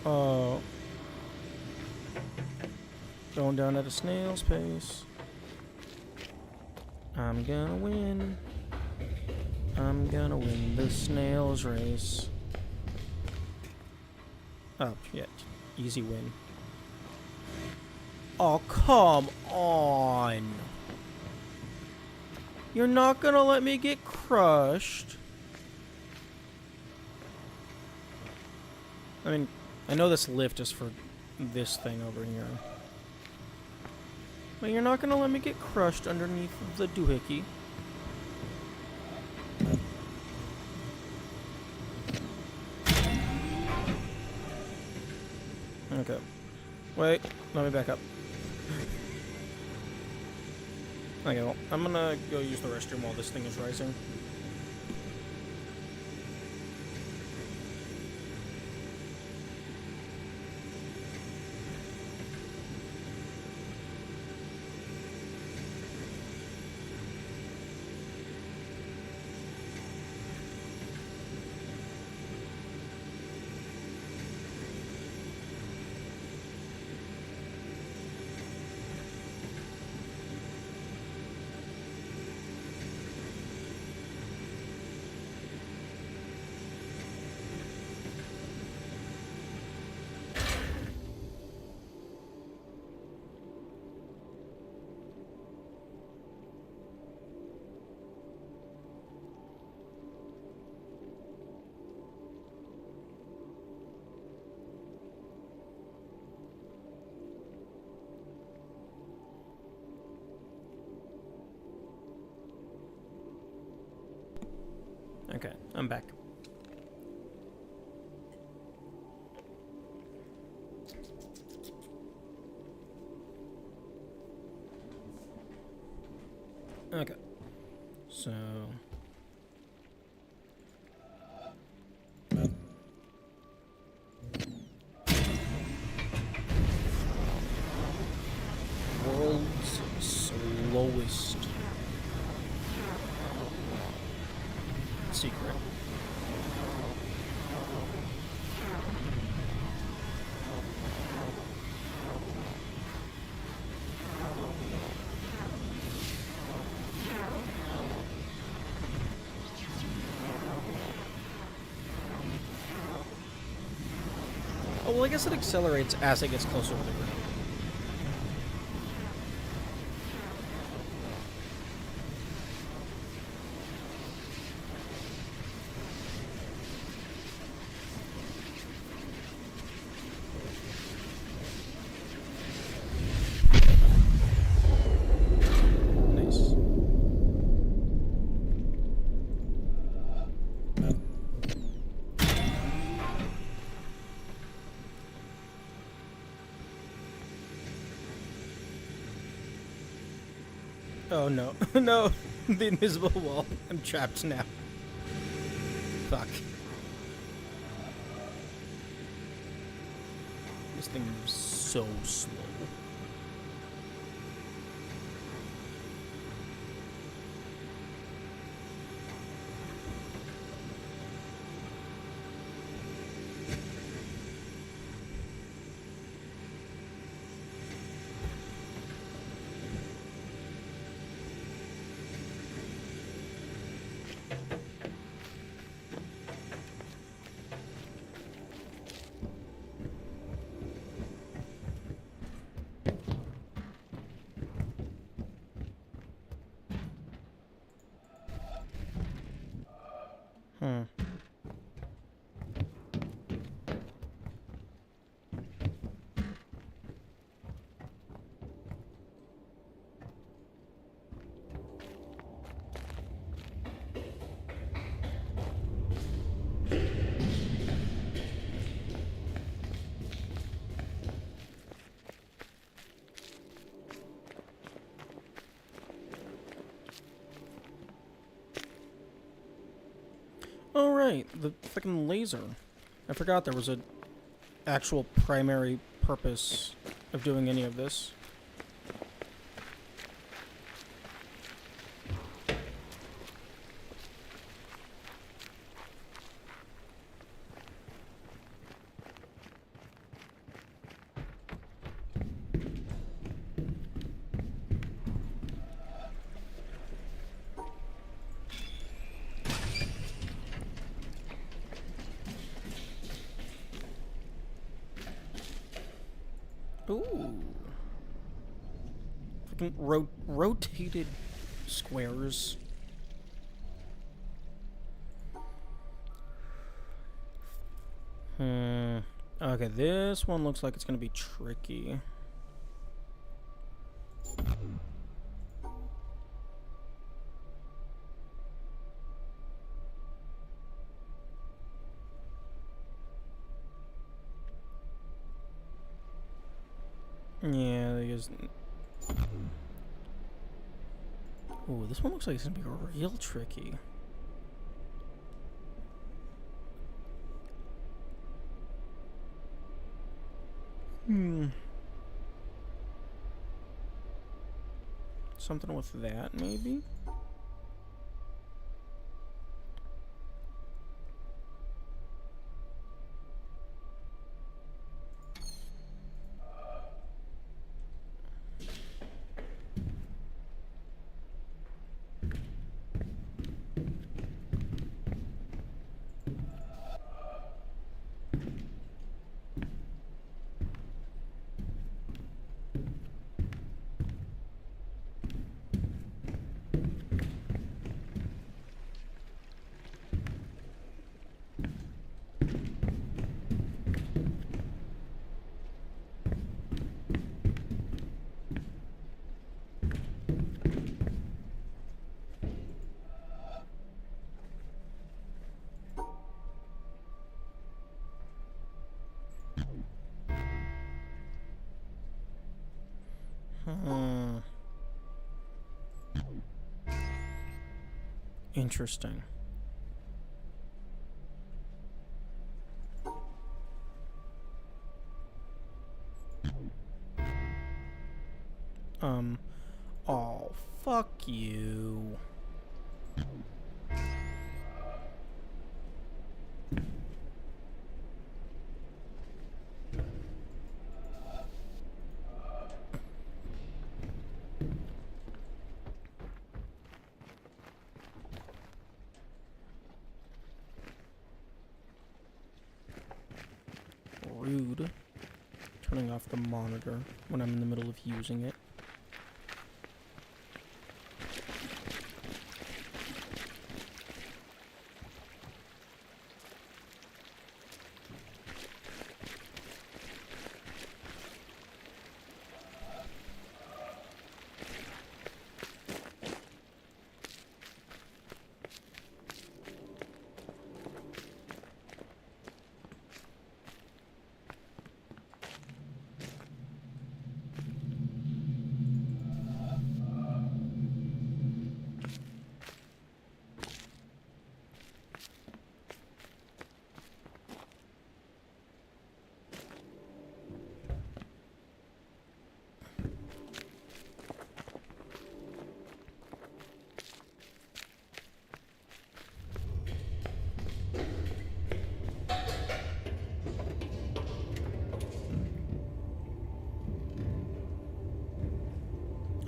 Speaker 1: Oh. Going down at a snail's pace. I'm gonna win. I'm gonna win the snail's race. Oh, shit. Easy win. Oh, come on. You're not gonna let me get crushed. I mean, I know this lift is for this thing over here. But you're not gonna let me get crushed underneath the doohickey. Okay. Wait, let me back up. Okay, well, I'm gonna go use the restroom while this thing is rising. Okay, I'm back. Okay. So... World's slowest secret. Oh, well, I guess it accelerates as it gets closer to the ground. Nice. Oh no. No! The invisible wall. I'm trapped now. Fuck. This thing moves so slow. Hmm. Oh right, the fucking laser. I forgot there was a actual primary purpose of doing any of this. Ooh. Fucking rotated squares. Okay, this one looks like it's gonna be tricky. Yeah, there's. Ooh, this one looks like it's gonna be real tricky. Something with that, maybe? Interesting. Oh, fuck you. Rude. Turning off the monitor when I'm in the middle of using it.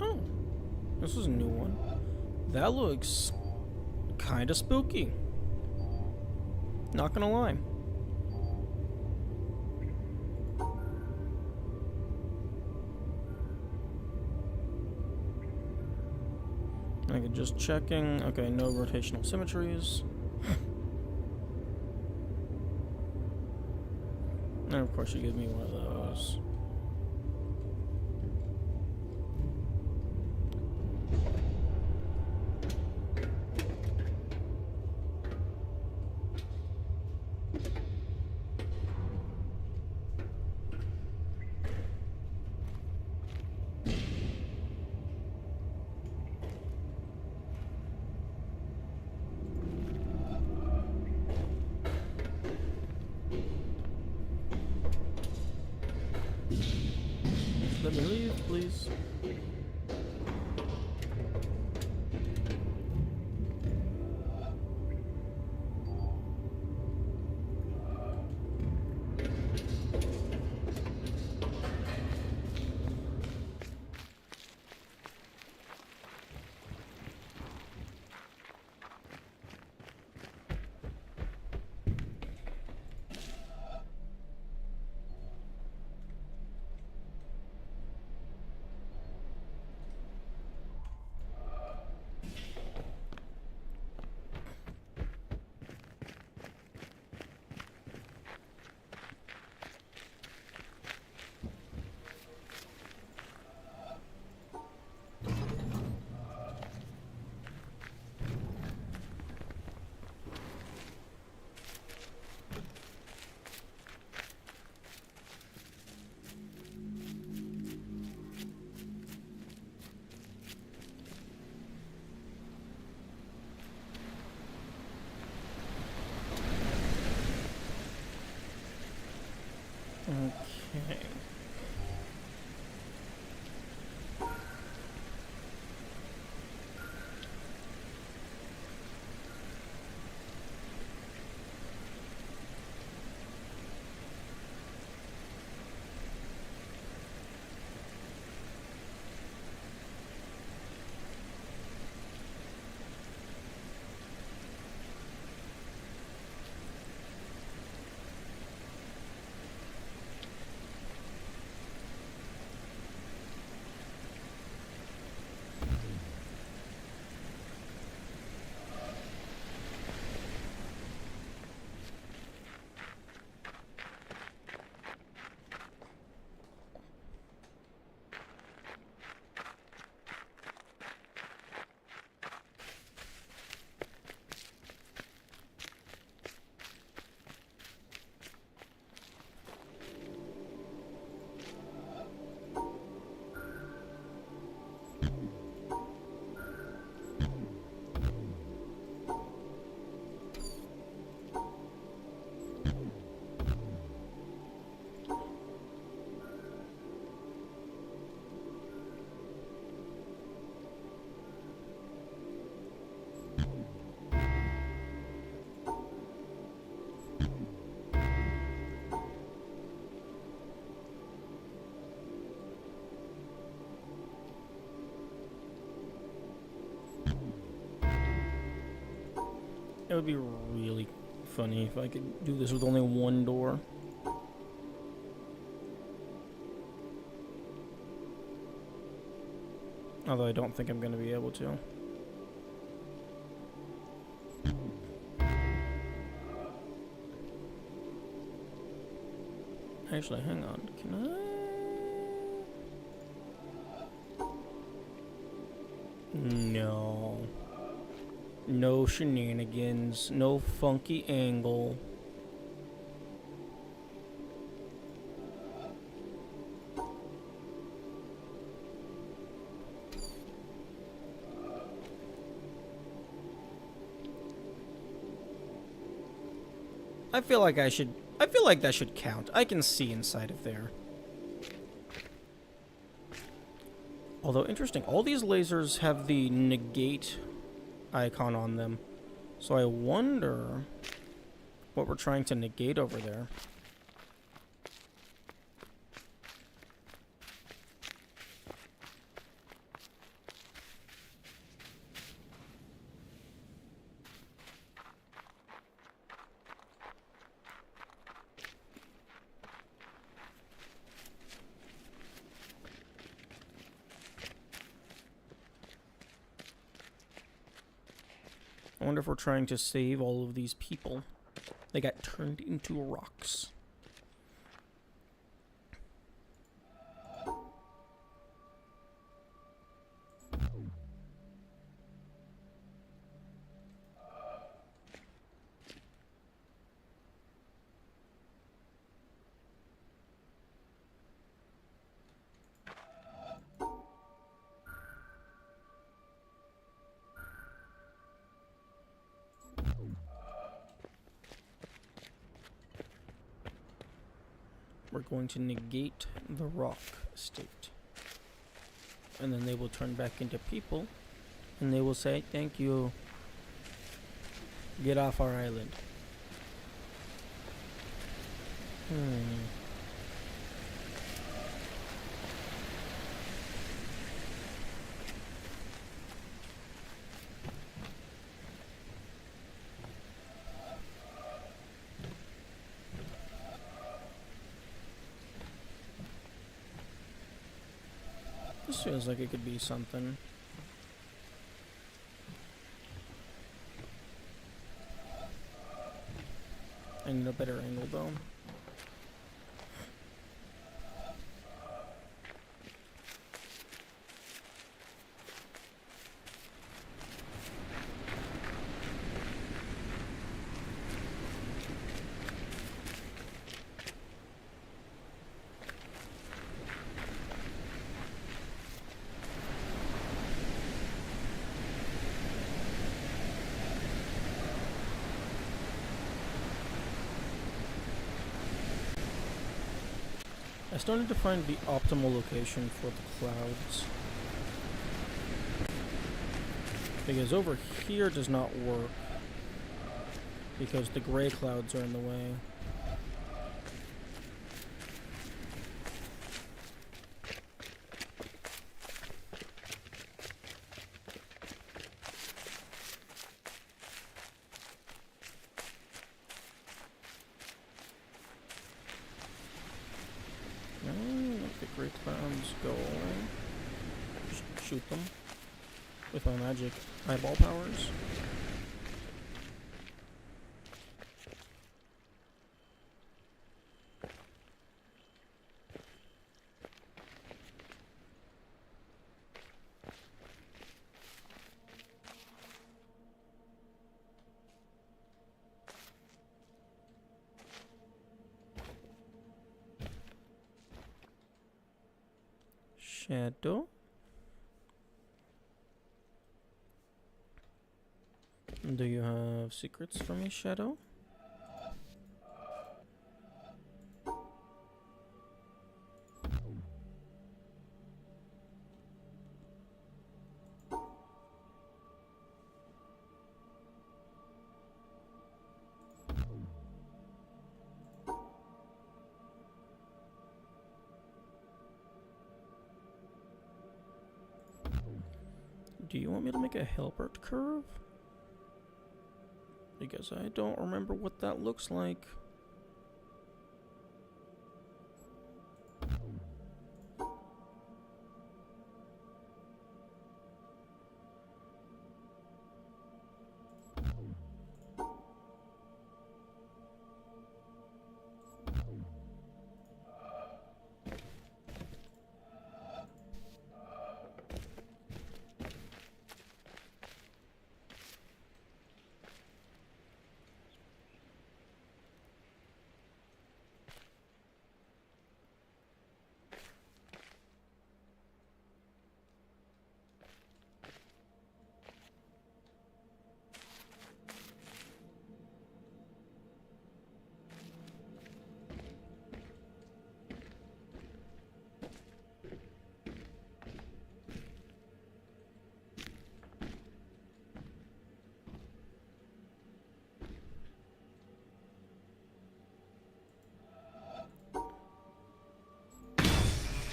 Speaker 1: Oh, this is a new one. That looks kind of spooky. Not gonna lie. Okay, just checking. Okay, no rotational symmetries. And of course you give me one of those. Let me leave, please. Okay. It would be really funny if I could do this with only one door. Although I don't think I'm going to be able to. Actually, hang on. Can I? No. No shenanigans. No funky angle. I feel like that should count. I can see inside of there. Although interesting, all these lasers have the negate icon on them. So I wonder what we're trying to negate over there. I wonder if we're trying to save all of these people. They got turned into rocks. We're going to negate the rock state. And then they will turn back into people. And they will say, thank you. Get off our island. This feels like it could be something. I need a better angle though. I still need to find the optimal location for the clouds. Because over here does not work. Because the gray clouds are in the way. Let the gray clouds go away. Just shoot them with my magic eyeball powers. Shadow. Do you have secrets for me, Shadow? Do you want me to make a Hilbert curve? Because I don't remember what that looks like.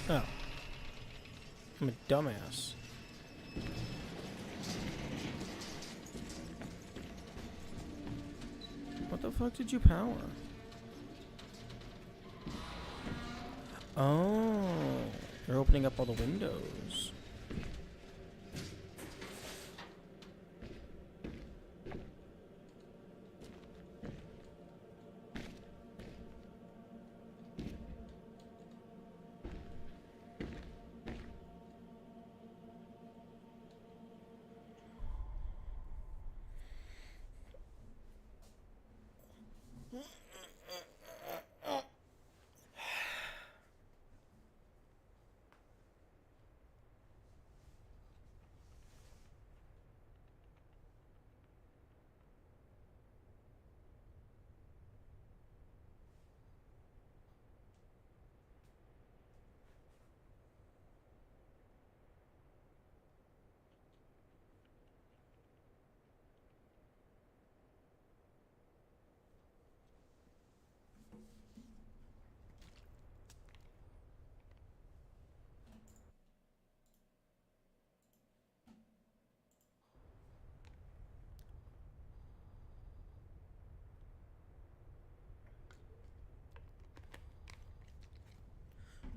Speaker 1: Oh. I'm a dumbass. What the fuck did you power? Oh, you're opening up all the windows.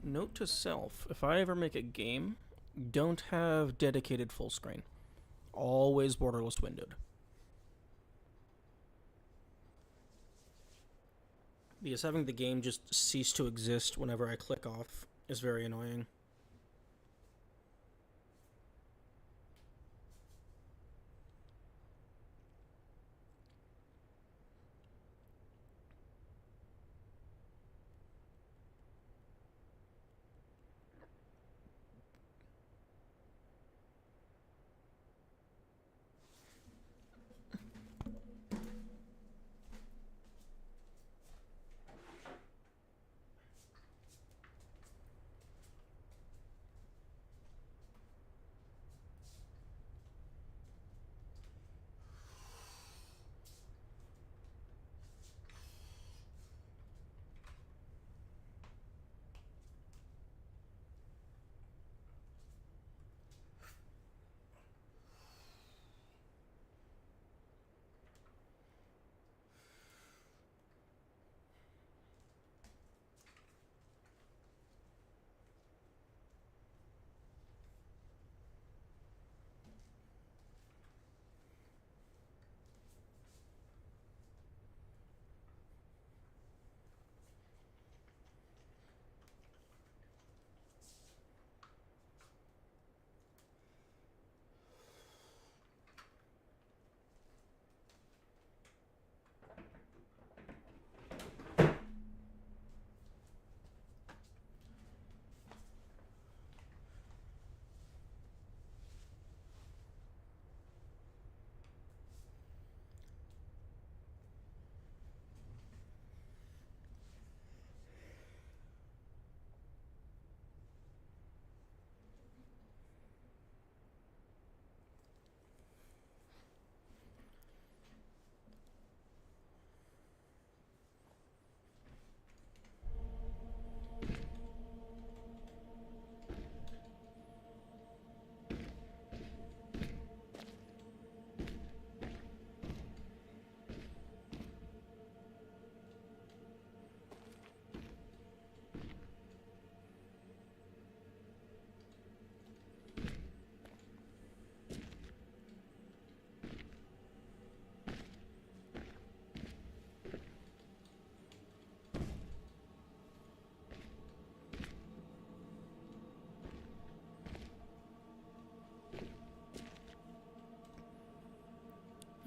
Speaker 1: Note to self, if I ever make a game, don't have dedicated full screen. Always borderless windowed. Because having the game just cease to exist whenever I click off is very annoying.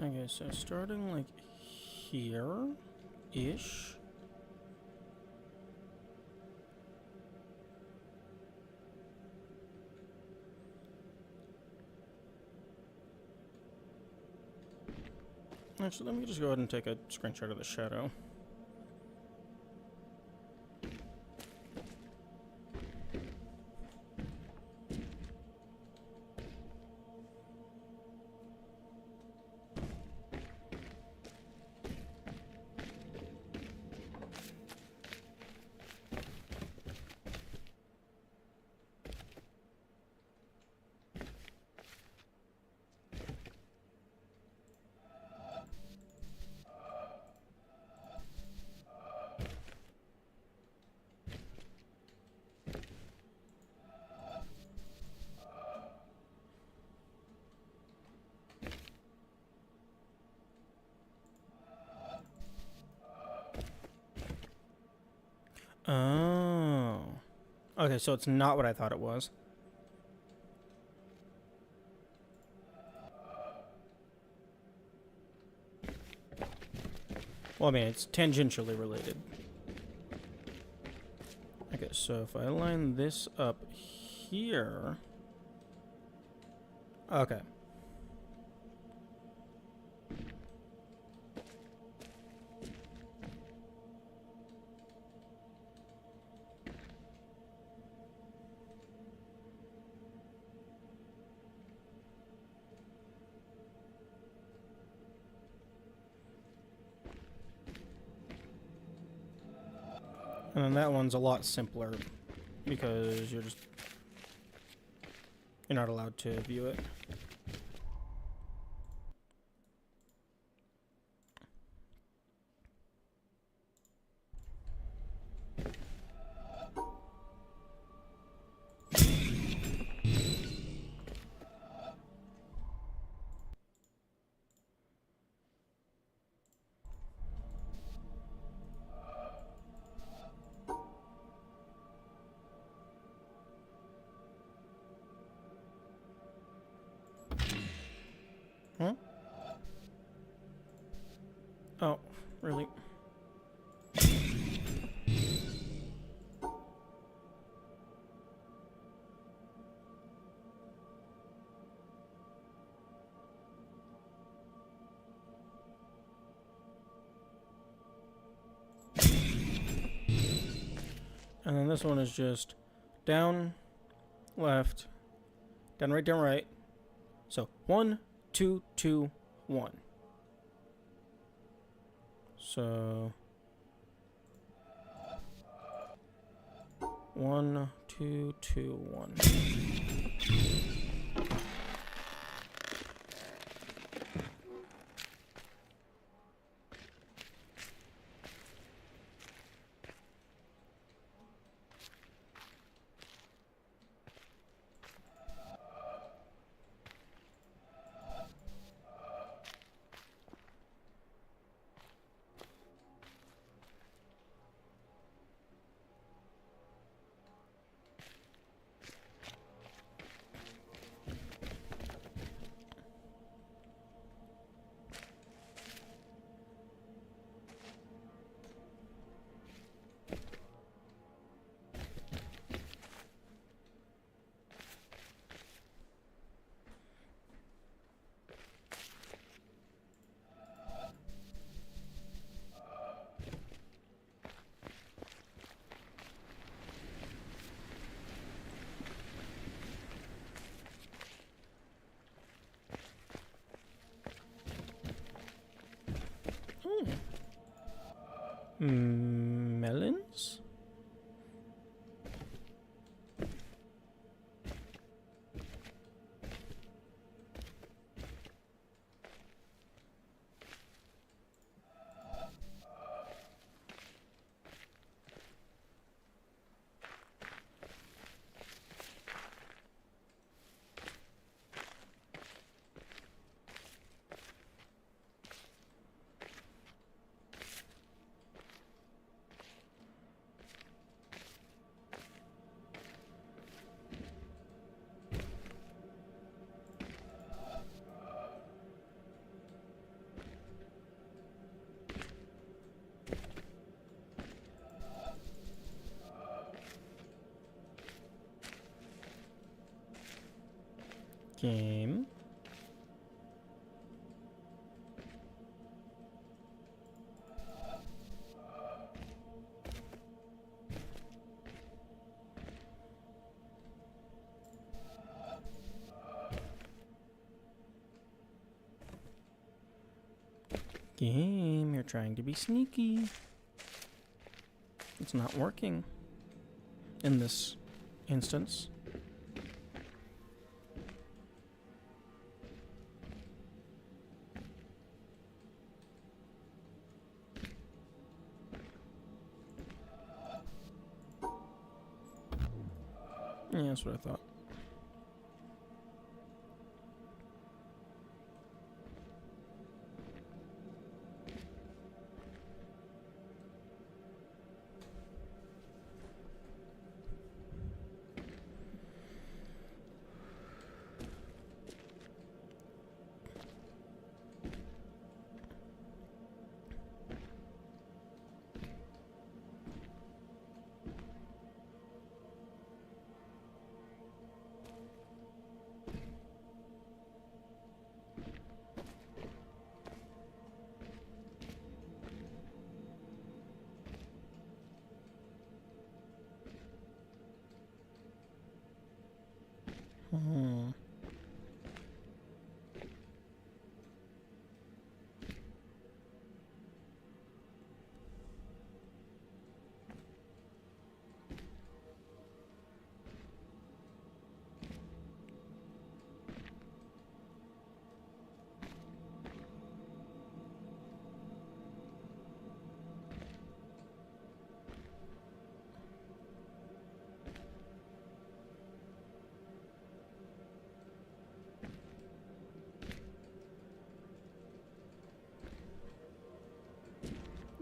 Speaker 1: Okay, so starting like here-ish. Actually, let me just go ahead and take a screenshot of the shadow. Oh. Okay, so it's not what I thought it was. Well, I mean, it's tangentially related. Okay, so if I line this up here... Okay. And then that one's a lot simpler because you're not allowed to view it. Huh? Oh, really? And then this one is just down, left, down, right, down, right. So 1, 2, 2, 1. So 1, 2, 2, 1. Melons? Game. Game, you're trying to be sneaky. It's not working in this instance. Yeah, that's what I thought. Hmm.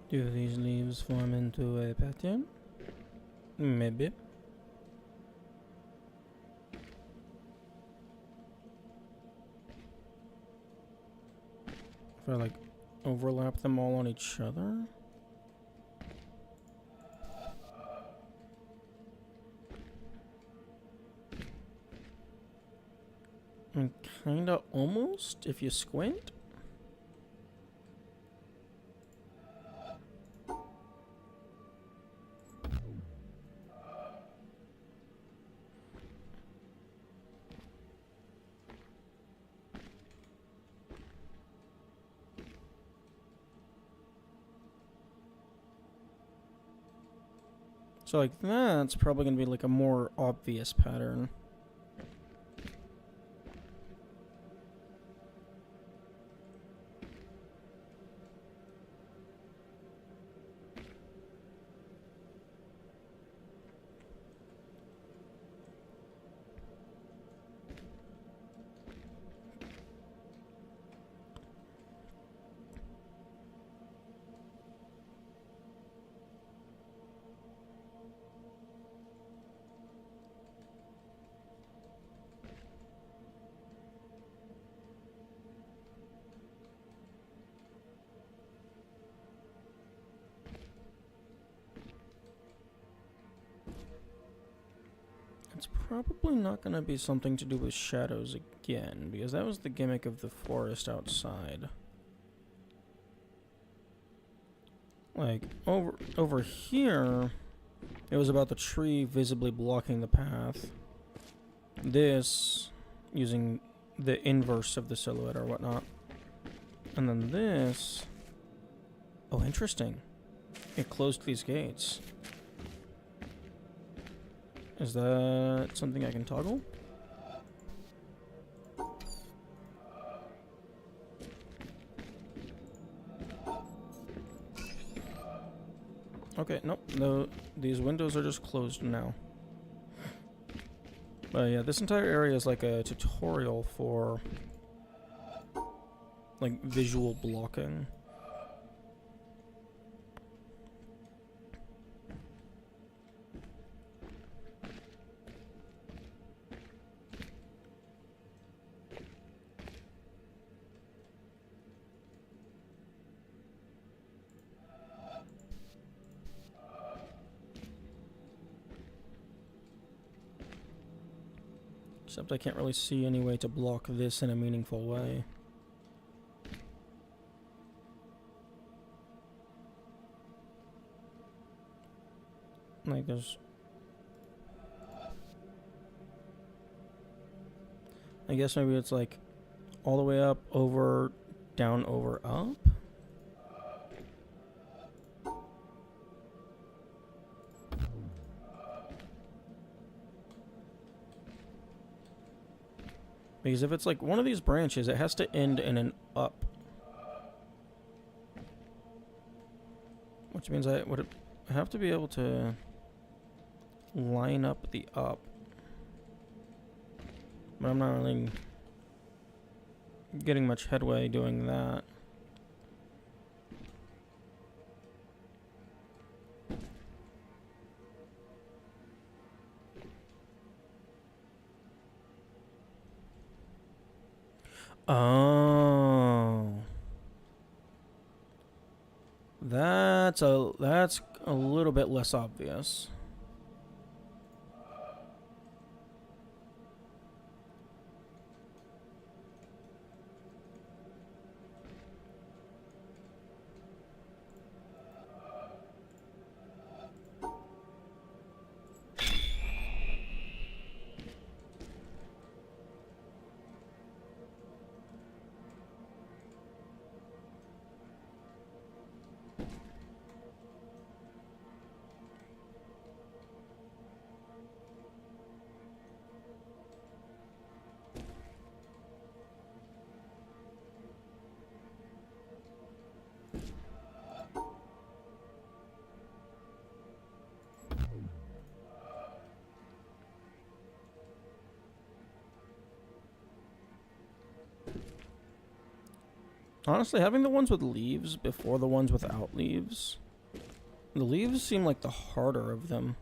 Speaker 1: Do these leaves form into a pattern? Maybe. If I like overlap them all on each other? And kinda almost, if you squint. So like that's probably gonna be like a more obvious pattern. It's probably not going to be something to do with shadows again, because that was the gimmick of the forest outside. Like, over here, it was about the tree visibly blocking the path. This, using the inverse of the silhouette or whatnot. And then this... Oh, interesting. It closed these gates. Is that something I can toggle? Okay, nope. No, these windows are just closed now. But yeah, this entire area is like a tutorial for like visual blocking. Except I can't really see any way to block this in a meaningful way. Like there's... I guess maybe it's like all the way up, over, down, over, up? Because if it's like one of these branches, it has to end in an up. Which means I would have to be able to line up the up. But I'm not really getting much headway doing that. Oh. That's a little bit less obvious. Honestly, having the ones with leaves before the ones without leaves. The leaves seem like the harder of them.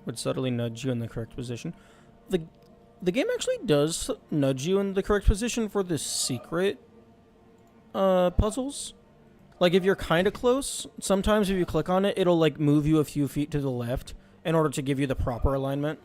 Speaker 1: Would subtly nudge you in the correct position. The game actually does nudge you in the correct position for the secret puzzles. Like if you're kind of close, sometimes if you click on it, it'll like move you a few feet to the left in order to give you the proper alignment.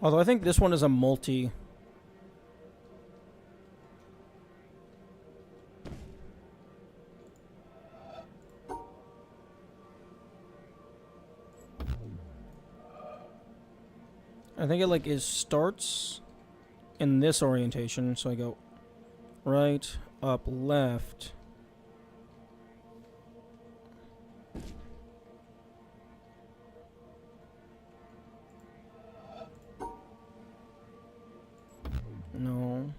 Speaker 1: Although I think this one is a multi. I think it like starts in this orientation, so I go right, up, left. No.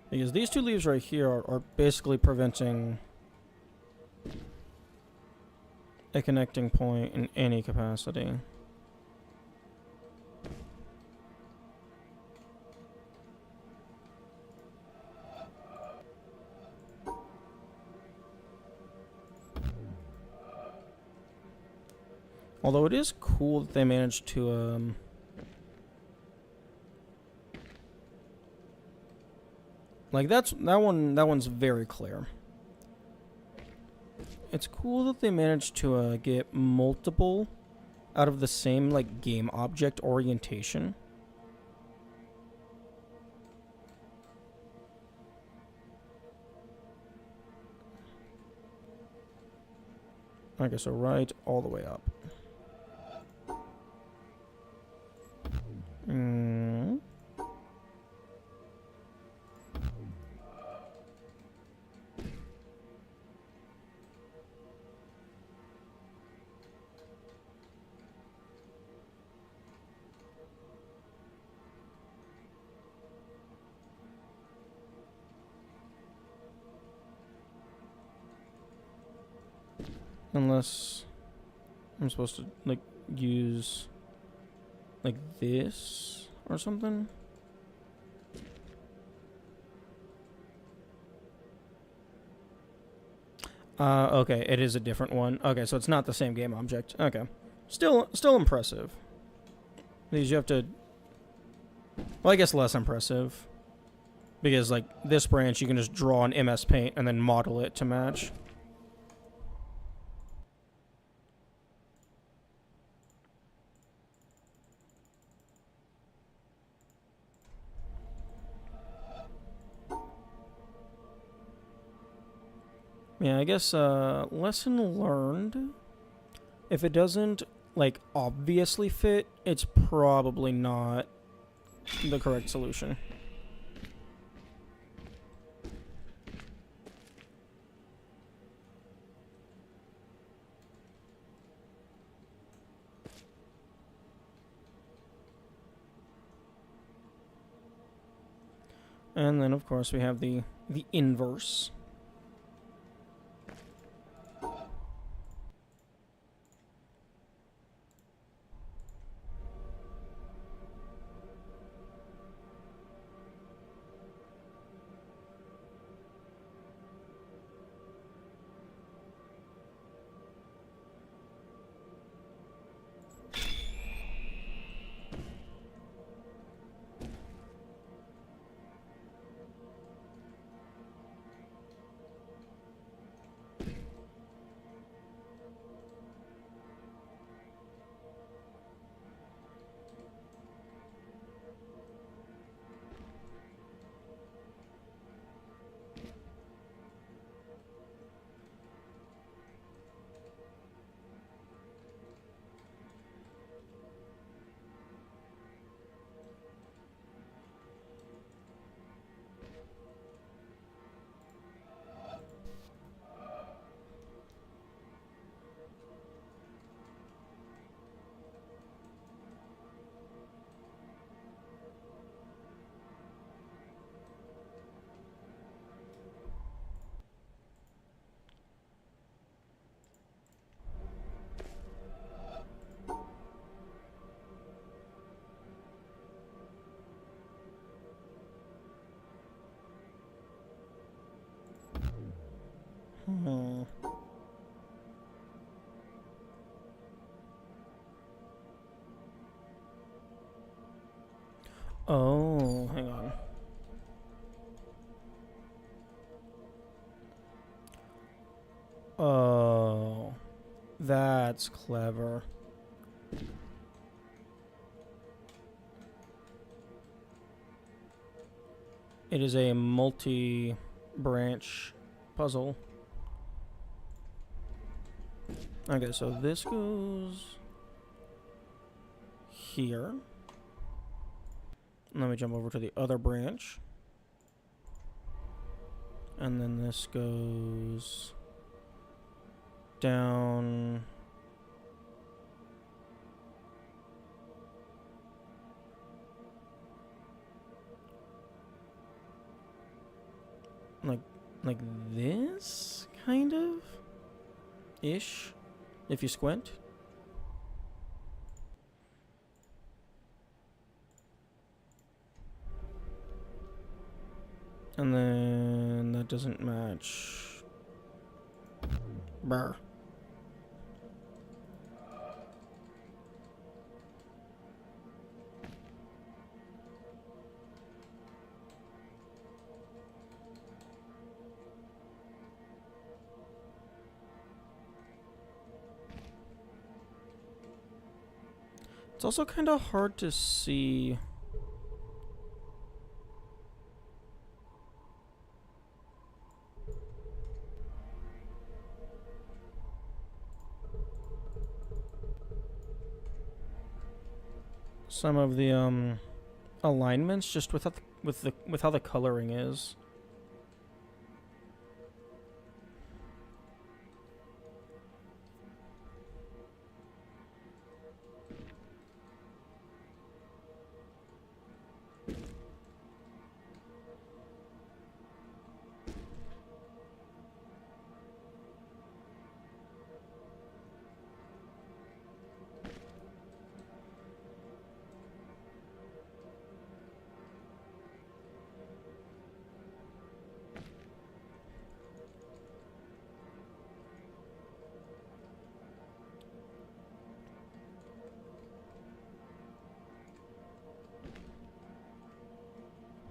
Speaker 1: Because these two leaves right here are basically preventing a connecting point in any capacity. Although it is cool that they managed to, like that one's very clear. It's cool that they managed to get multiple out of the same like game object orientation. Okay, so right all the way up. Mm. Unless I'm supposed to, like, use, like, this or something? Okay, it is a different one. Okay, so it's not the same game object. Okay. Still impressive. These you have to... Well, I guess less impressive. Because, like, this branch, you can just draw an MS Paint and then model it to match. Yeah, I guess, lesson learned. If it doesn't, like, obviously fit, it's probably not the correct solution. And then, of course, we have the inverse. Hmm. Oh, hang on. Oh, that's clever. It is a multi-branch puzzle. Okay, so this goes here. Let me jump over to the other branch. And then this goes down. Like this, kind of? Ish, if you squint. And then that doesn't match. Brr. It's also kind of hard to see. some of the alignments just with how the coloring is.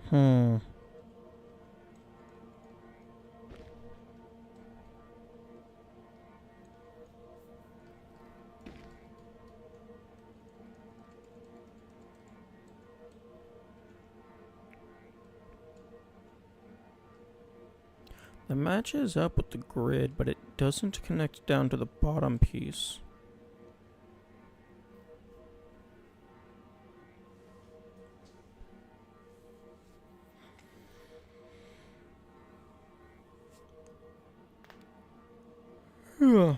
Speaker 1: Hmm. The matches up with the grid, but it doesn't connect down to the bottom piece. Yeah.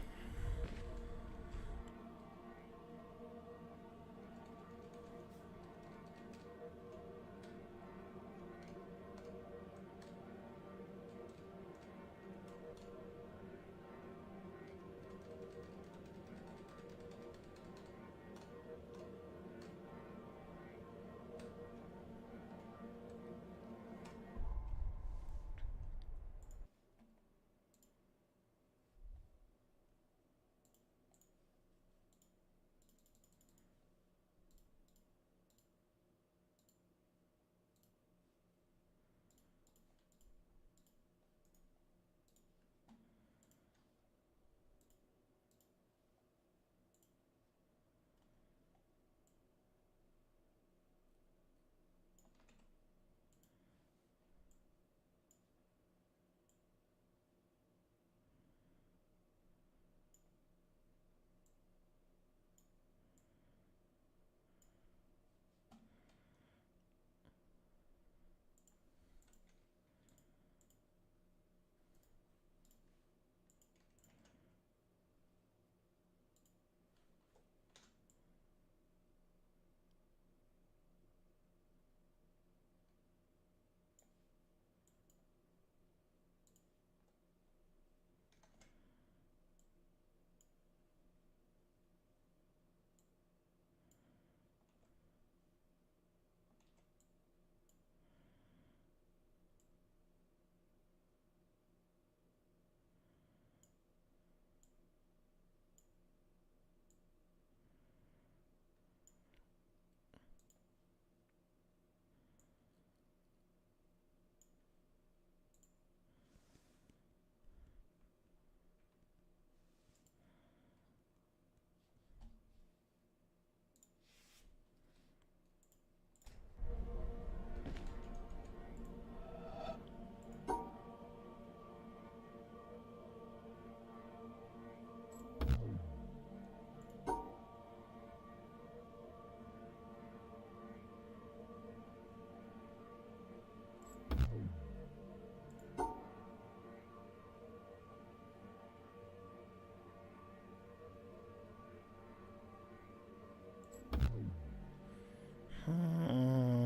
Speaker 1: Hmm.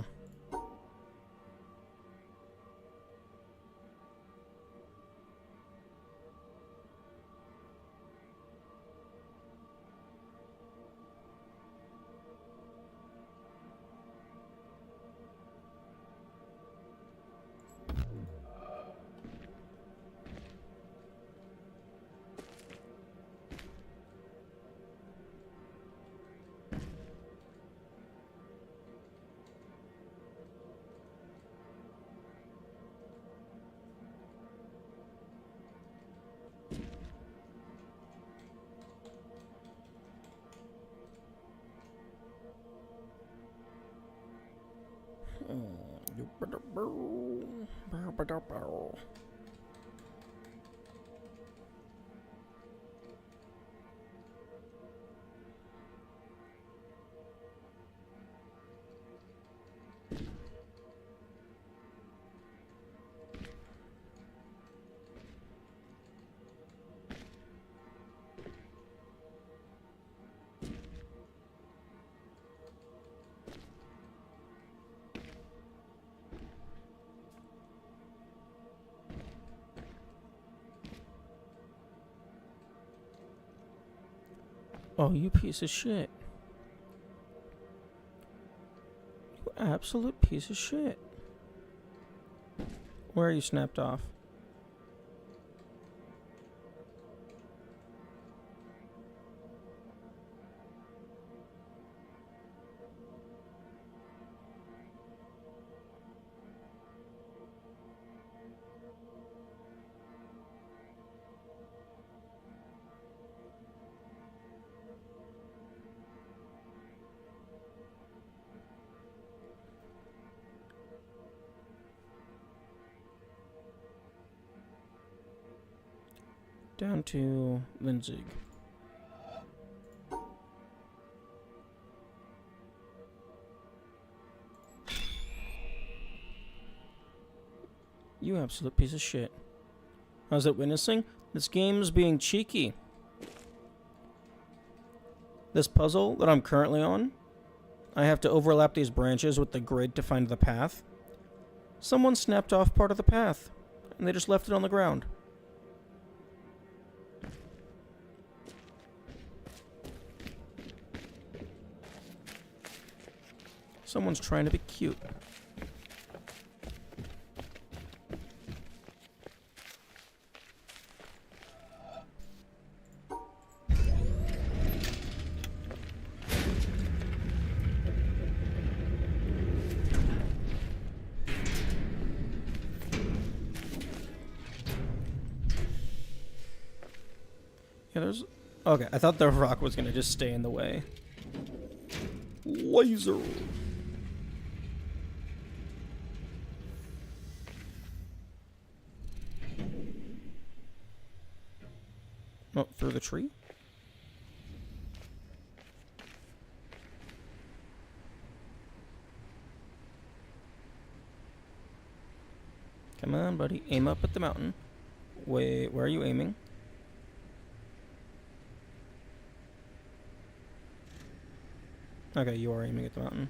Speaker 1: Oh, you piece of shit. You absolute piece of shit. Where are you snapped off? Down to Linzig. You absolute piece of shit. How's it witnessing? This game's being cheeky. This puzzle that I'm currently on, I have to overlap these branches with the grid to find the path. Someone snapped off part of the path, and they just left it on the ground. Someone's trying to be cute. Yeah, there's... Okay, I thought the rock was gonna just stay in the way. Laser! Oh, through the tree? Come on, buddy. Aim up at the mountain. Wait, where are you aiming? Okay, you are aiming at the mountain.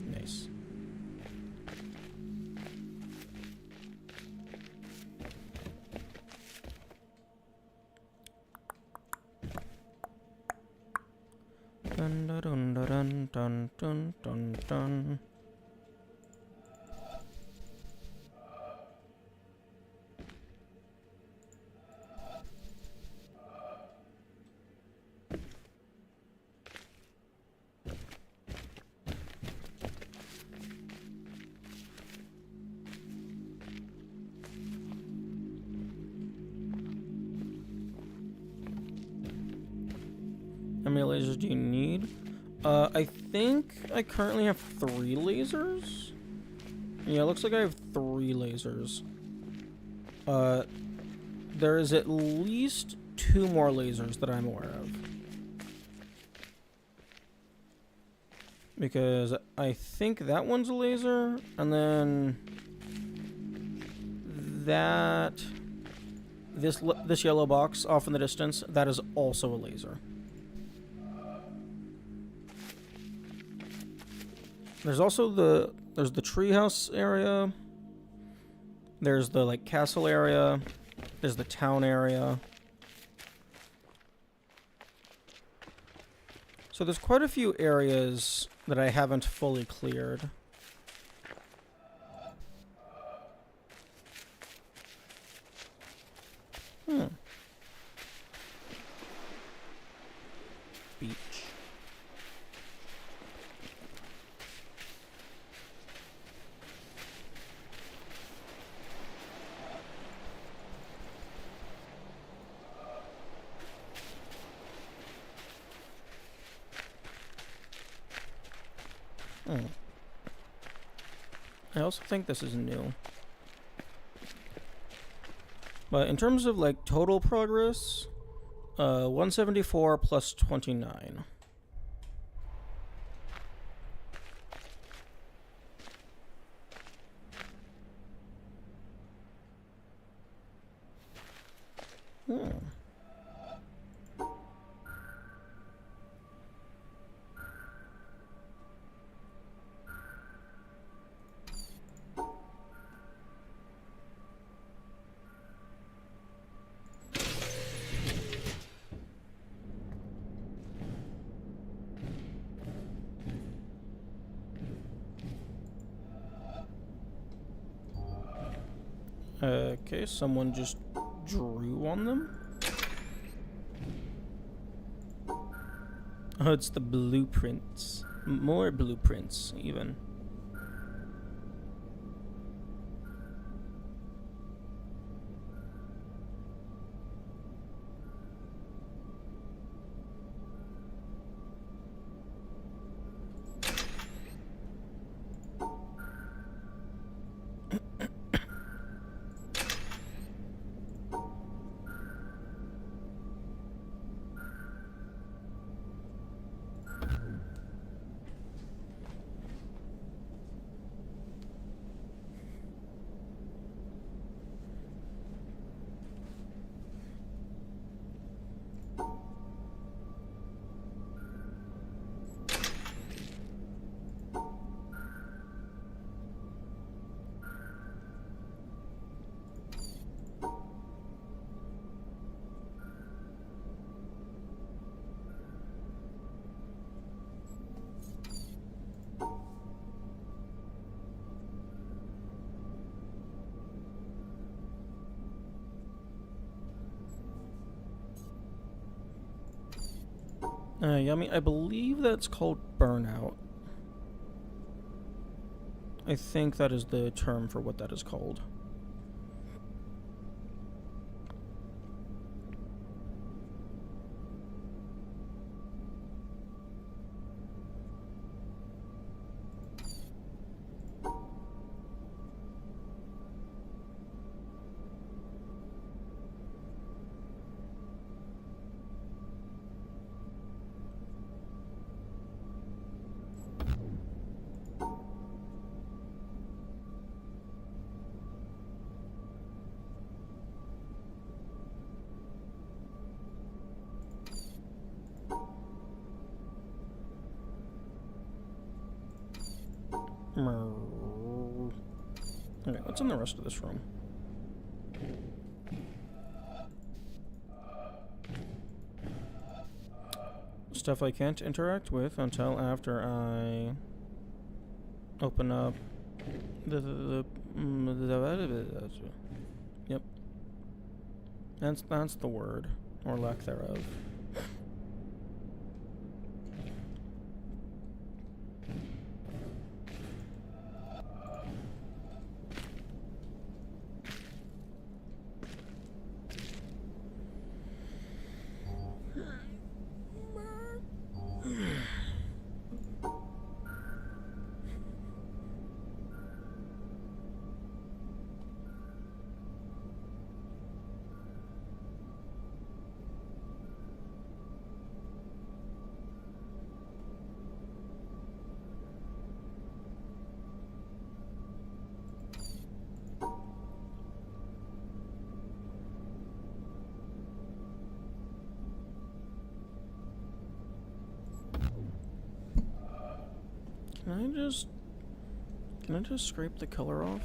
Speaker 1: Nice. Dun dun dun dun dun dun dun dun. How many lasers do you need? I think I currently have 3 lasers. Yeah, it looks like I have 3 lasers. There is at least 2 more lasers that I'm aware of. Because I think that one's a laser, and then that this yellow box off in the distance, that is also a laser. There's also the treehouse area. There's the like castle area. There's the town area. So there's quite a few areas that I haven't fully cleared. Beach. I also think this is new. But in terms of like total progress, 174 plus 29. Okay, someone just drew on them? Oh, it's the blueprints. More blueprints, even. Yummy. I believe that's called burnout. I think that is the term for what that is called. Okay, what's in the rest of this room? Stuff I can't interact with until after I open up the yep. That's the word, or lack thereof. Can I just scrape the color off?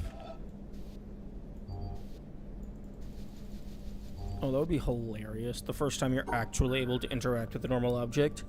Speaker 1: Oh, that would be hilarious. The first time you're actually able to interact with a normal object.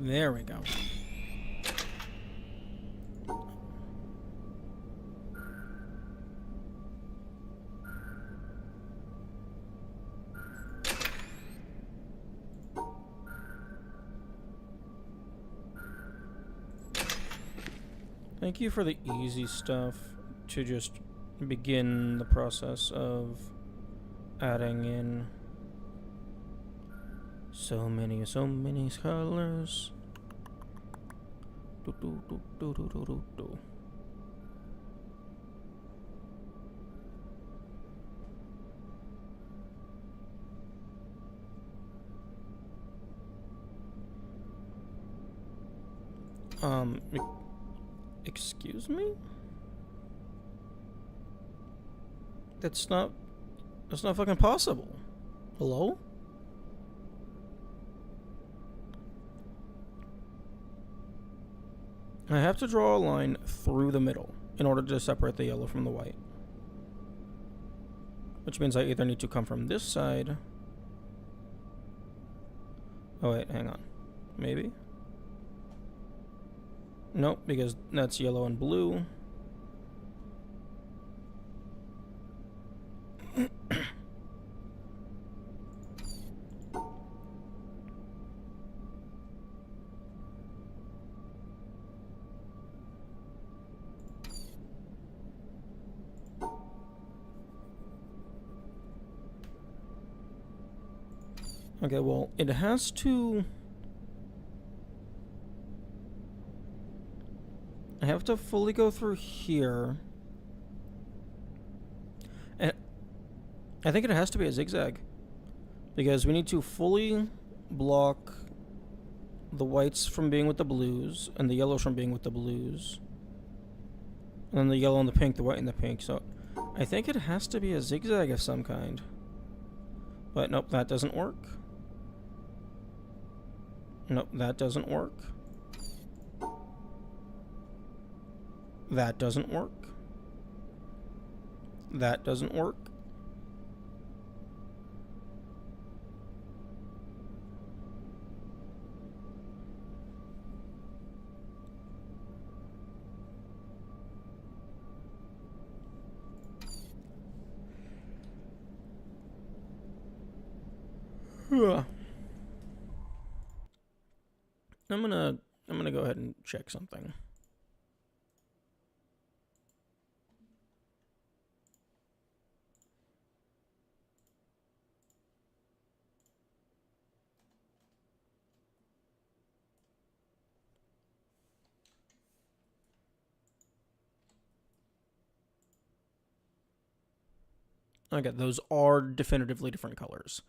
Speaker 1: There we go. Thank you for the easy stuff to just begin the process of adding in so many colors. Do. e- excuse me? That's not fucking possible. Hello? I have to draw a line through the middle in order to separate the yellow from the white. Which means I either need to come from this side. Oh wait, hang on. Maybe? Nope, because that's yellow and blue. Okay, well, it has to... I have to fully go through here. And I think it has to be a zigzag. Because we need to fully block the whites from being with the blues, and the yellows from being with the blues. And then the yellow and the pink, the white and the pink. So I think it has to be a zigzag of some kind. But nope, that doesn't work. Nope, that doesn't work. That doesn't work. That doesn't work. I'm gonna go ahead and check something. Okay, those are definitively different colors.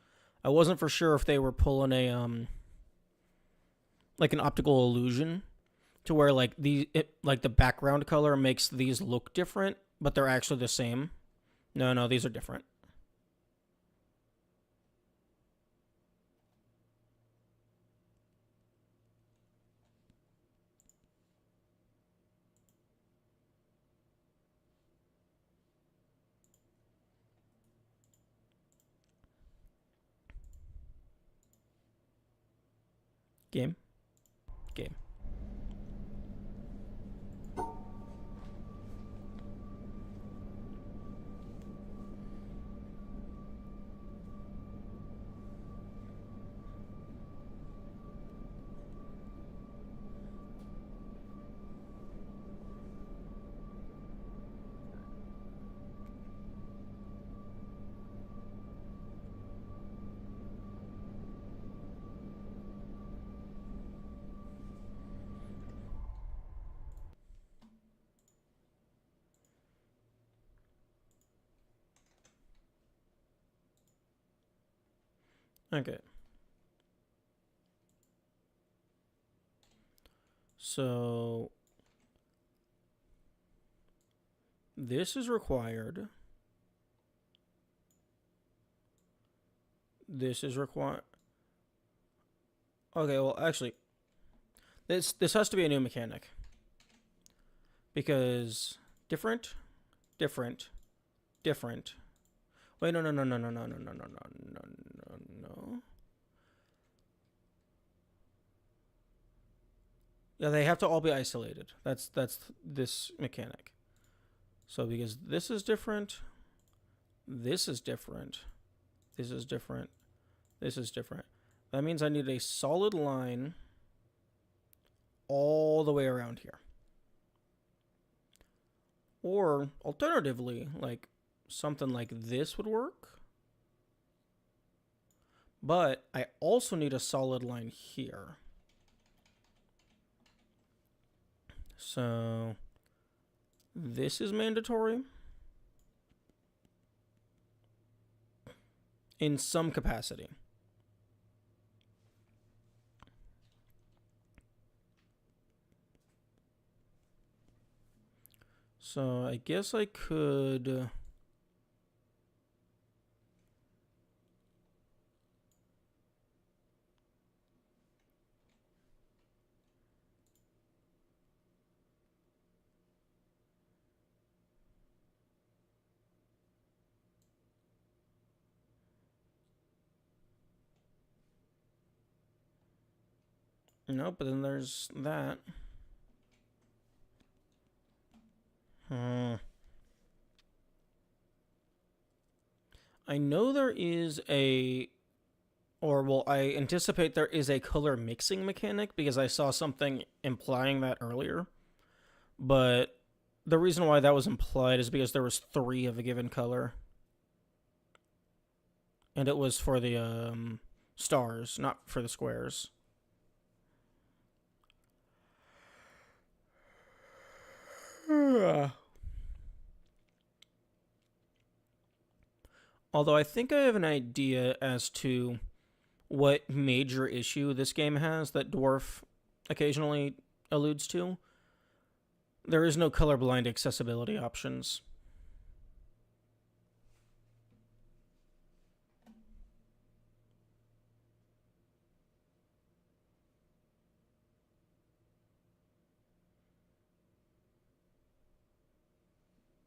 Speaker 1: I wasn't for sure if they were pulling a like an optical illusion to where like like the background color makes these look different, but they're actually the same. No, these are different. Game. Okay. So this is required. This is required. Okay, well actually this has to be a new mechanic. Because different. Wait, no. Yeah, they have to all be isolated. That's this mechanic. So because this is different, this is different, this is different, this is different. That means I need a solid line all the way around here. Or alternatively, like something like this would work. But I also need a solid line here. So this is mandatory in some capacity. So I guess I could... Nope, but then there's that. I know there is I anticipate there is a color mixing mechanic because I saw something implying that earlier. But the reason why that was implied is because there was 3 of a given color. And it was for the stars, not for the squares. Although I think I have an idea as to what major issue this game has that Dwarf occasionally alludes to. There is no colorblind accessibility options.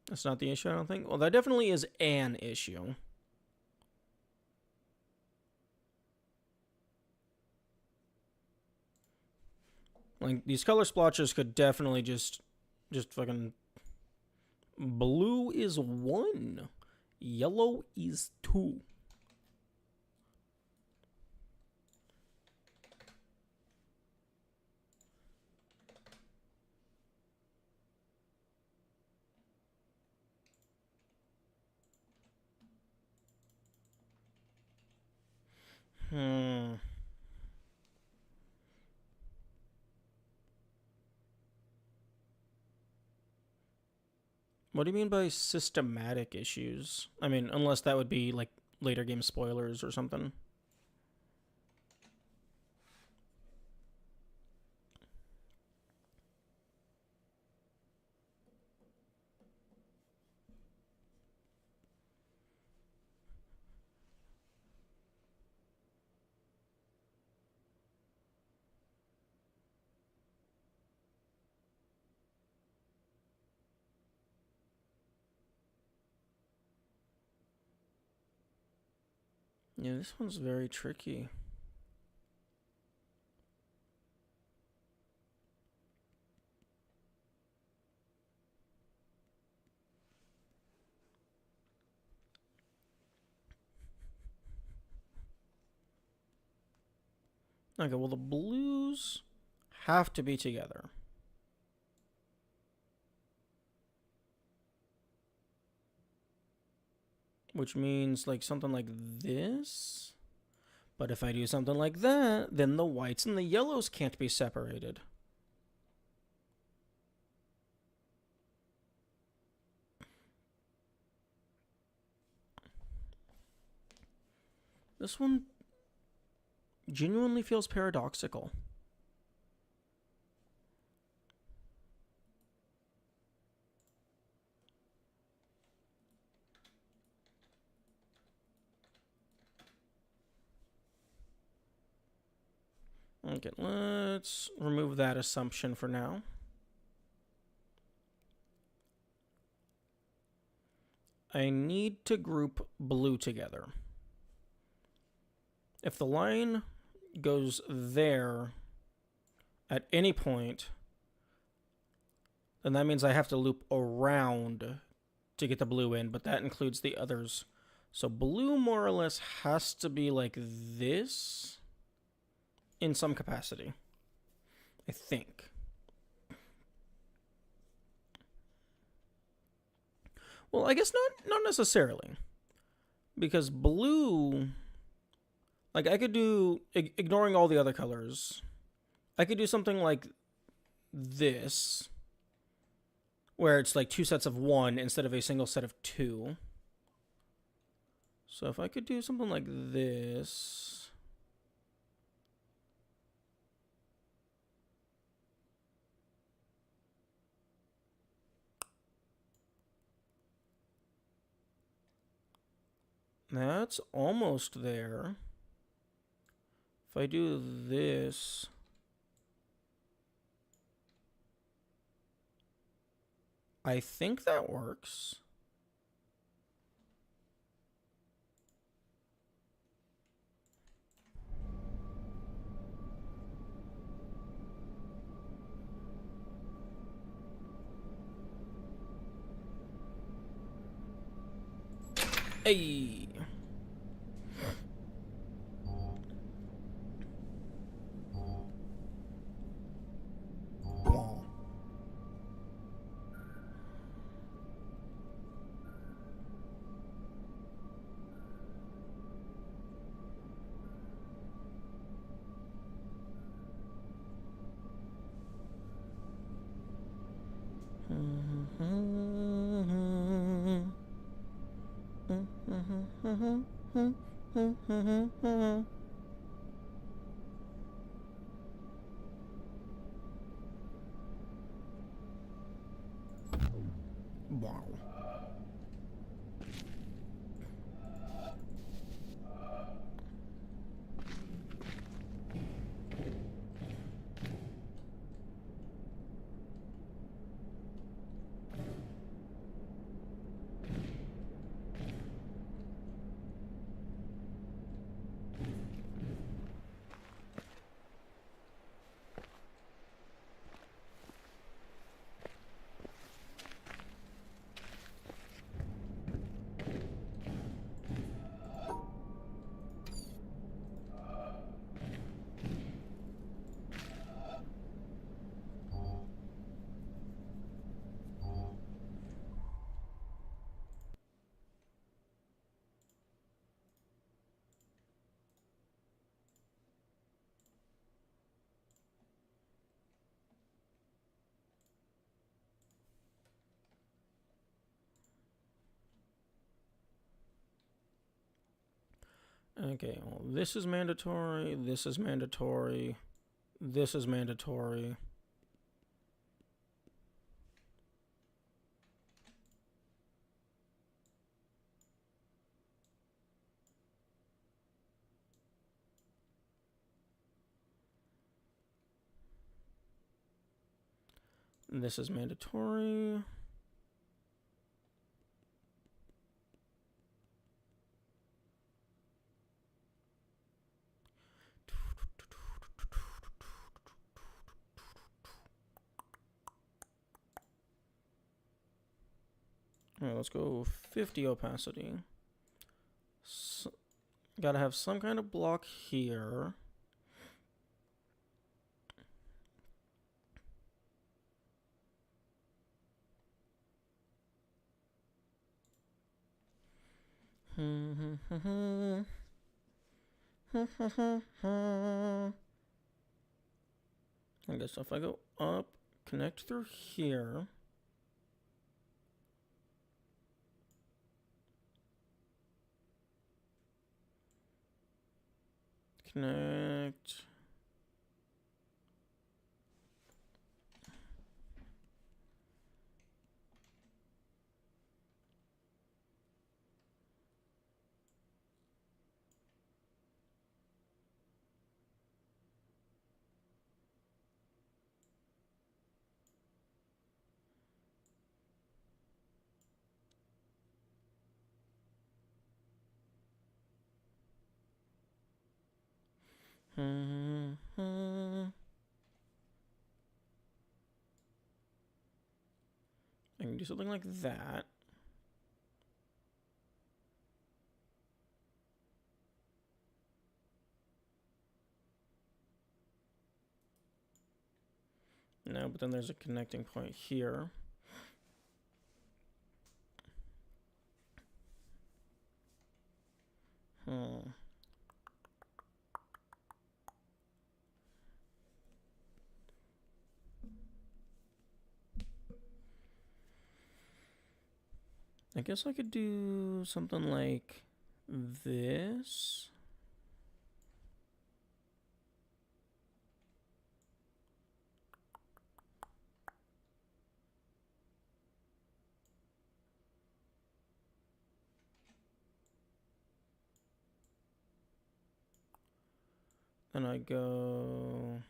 Speaker 1: That's not the issue, I don't think. Well, that definitely is an issue. Like, these color splotches could definitely just fucking... Blue is 1. Yellow is 2. What do you mean by systematic issues? I mean, unless that would be, like, later game spoilers or something. Yeah, this one's very tricky. Okay, well, the blues have to be together. Which means, like, something like this. But if I do something like that, then the whites and the yellows can't be separated. This one genuinely feels paradoxical. Okay, let's remove that assumption for now. I need to group blue together. If the line goes there at any point, then that means I have to loop around to get the blue in, but that includes the others. So blue more or less has to be like this in some capacity, I think. Well, I guess not necessarily. Because blue, like, I could do, ignoring all the other colors, I could do something like this, where it's like 2 sets of 1 instead of a single set of 2. So if I could do something like this... That's almost there. If I do this, I think that works. Hey. Wow. Okay, well, this is mandatory, this is mandatory, this is mandatory. This is mandatory. Alright, let's go 50 opacity. Gotta have some kind of block here. I guess if I go up, connect through here. Connect. I can do something like that. No, but then there's a connecting point here. I guess I could do something like this. Then I go...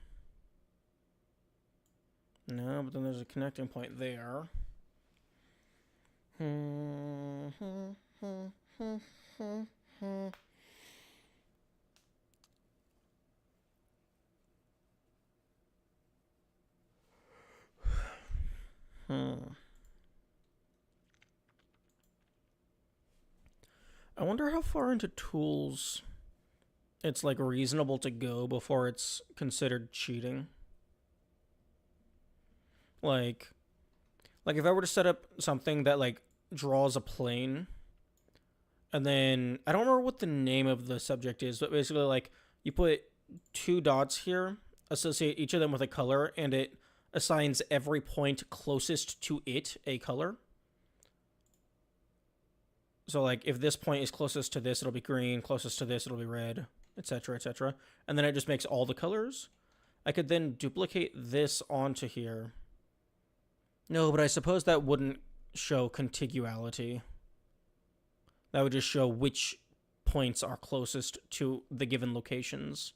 Speaker 1: No, but then there's a connecting point there. I wonder how far into tools it's like reasonable to go before it's considered cheating. Like if I were to set up something that like draws a plane, and then I don't remember what the name of the subject is, but basically like you put 2 dots here, associate each of them with a color, and it assigns every point closest to it a color. So like if this point is closest to this, it'll be green, closest to this, it'll be red, etc., etc. And then it just makes all the colors. I could then duplicate this onto here. No, but I suppose that wouldn't show contiguality. That would just show which points are closest to the given locations.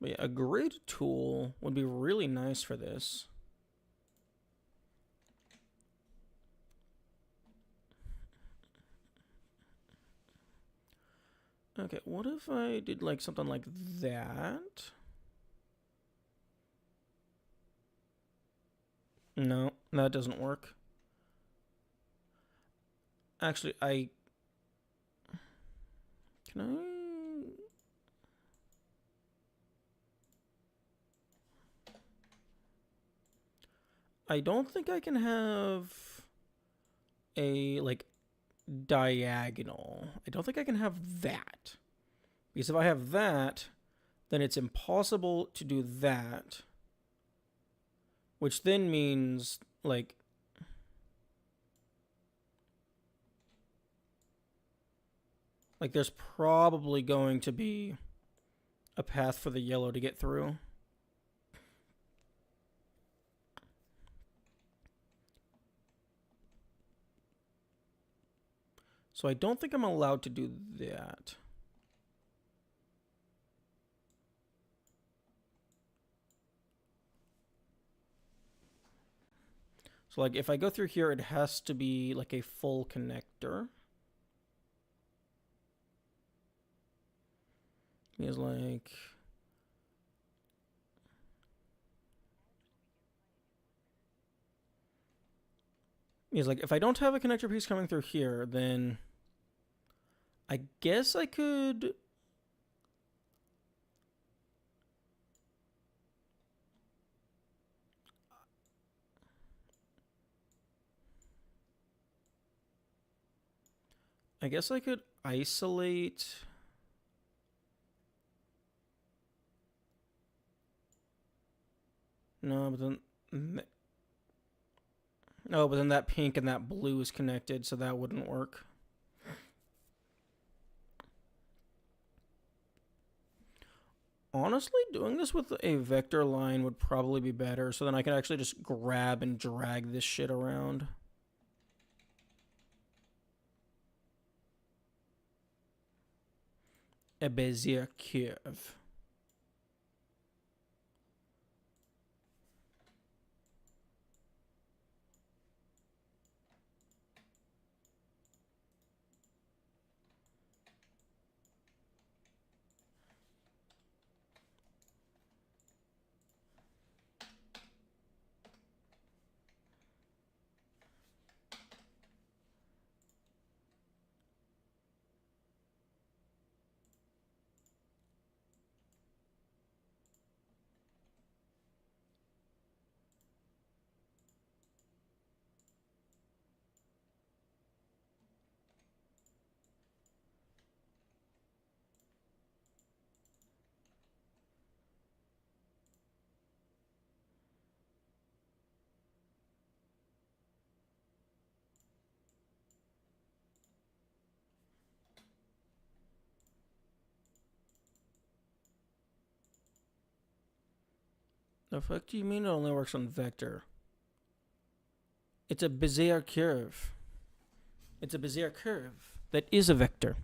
Speaker 1: But yeah, a grid tool would be really nice for this. Okay, what if I did like something like that? No, that doesn't work. Actually, can I don't think I can have a like diagonal. I don't think I can have that. Because if I have that, then it's impossible to do that. Which then means, like... Like, there's probably going to be a path for the yellow to get through. So I don't think I'm allowed to do that. So like if I go through here, it has to be like a full connector. It's like... It's like if I don't have a connector piece coming through here, then I guess I could... I guess I could isolate... No, but then... Oh, but then that pink and that blue is connected, so that wouldn't work. Honestly, doing this with a vector line would probably be better, so then I can actually just grab and drag this shit around. A Bezier curve. The fuck do you mean it only works on vector? It's a Bezier curve. It's a Bezier curve that is a vector.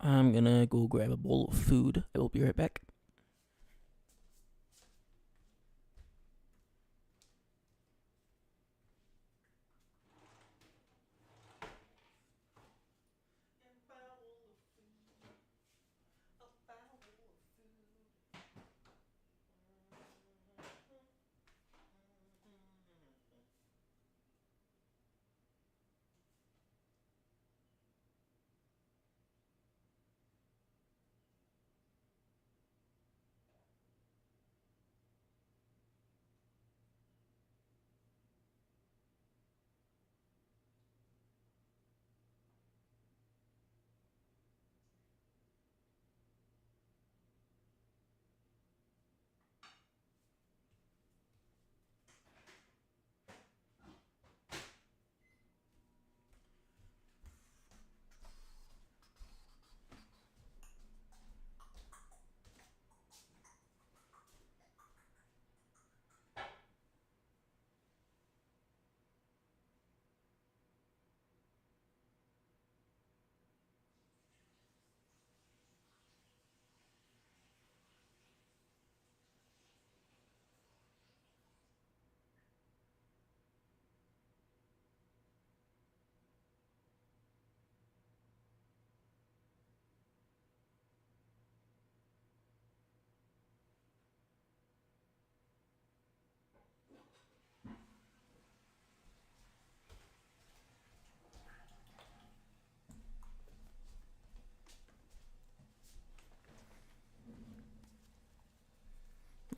Speaker 1: I'm gonna go grab a bowl of food. I will be right back.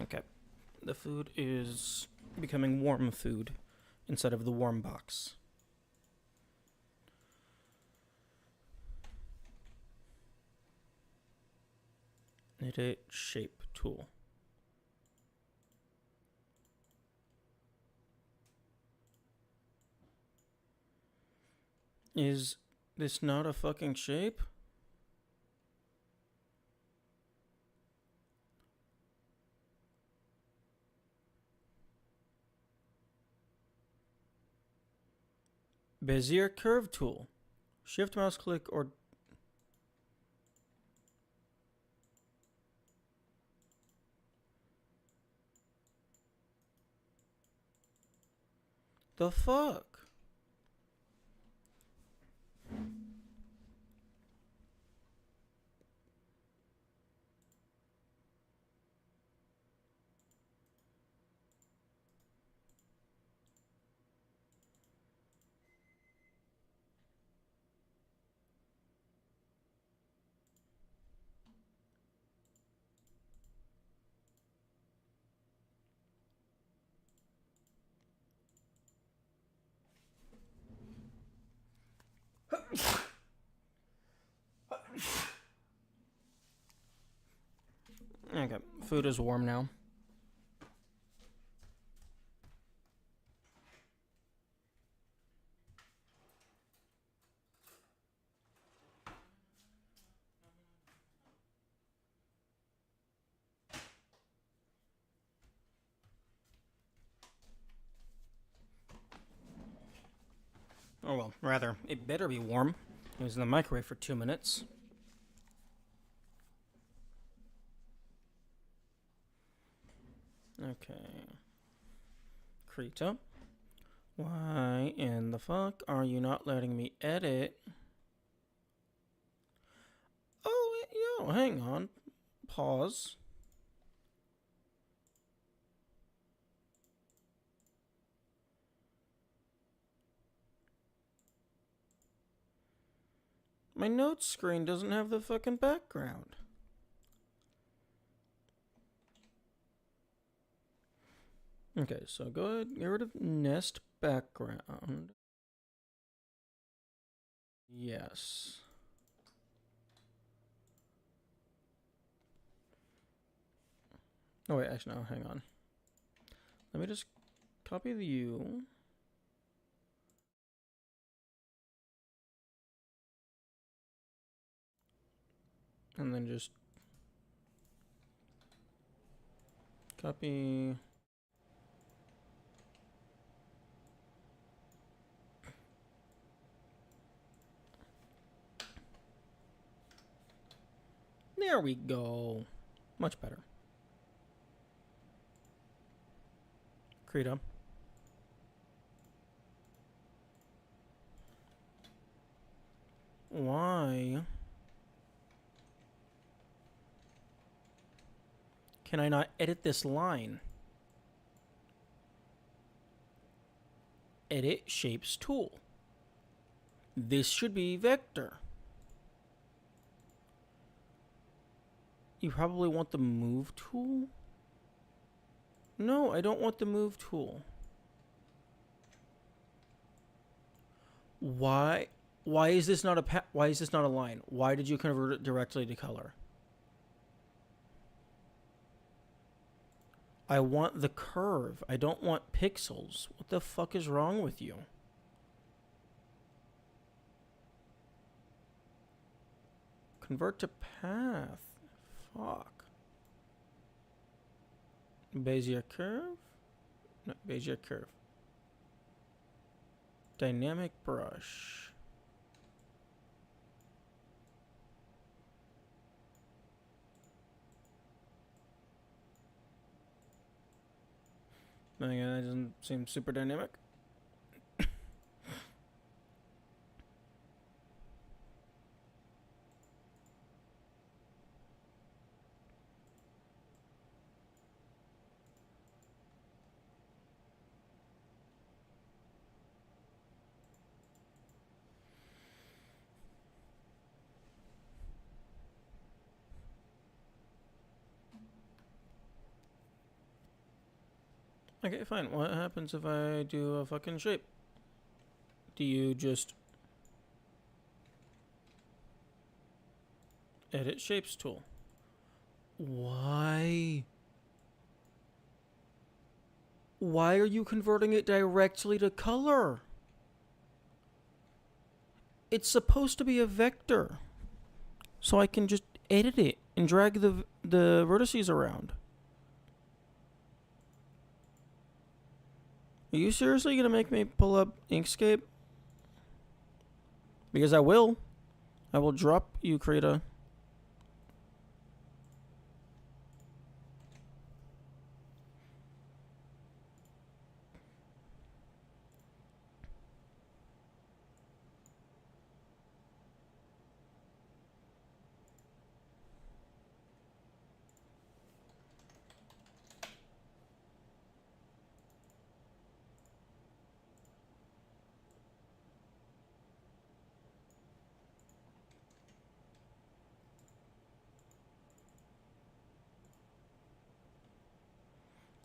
Speaker 1: Okay. The food is becoming warm food instead of the warm box. Edit shape tool. Is this not a fucking shape? Bezier curve tool. Shift mouse click or the fuck? Okay, food is warm now. Oh well, rather, it better be warm. It was in the microwave for 2 minutes. Okay. Krita, why in the fuck are you not letting me edit? Oh, yo, hang on. Pause. My notes screen doesn't have the fucking background. Okay, so go ahead, get rid of nest background. Yes. Oh wait, actually no, hang on. Let me just copy the U. And then just copy. There we go. Much better. Krita. Why can I not edit this line? Edit shapes tool. This should be vector. You probably want the move tool? No, I don't want the move tool. Why is this not why is this not a line? Why did you convert it directly to color? I want the curve. I don't want pixels. What the fuck is wrong with you? Convert to path. Fuck. Bezier curve? No, Bezier curve. Dynamic brush. That doesn't seem super dynamic. Okay, fine. What happens if I do a fucking shape? Do you just edit shapes tool? Why? Why are you converting it directly to color? It's supposed to be a vector. So I can just edit it and drag the vertices around. Are you seriously gonna make me pull up Inkscape? Because I will. I will drop you, Krita.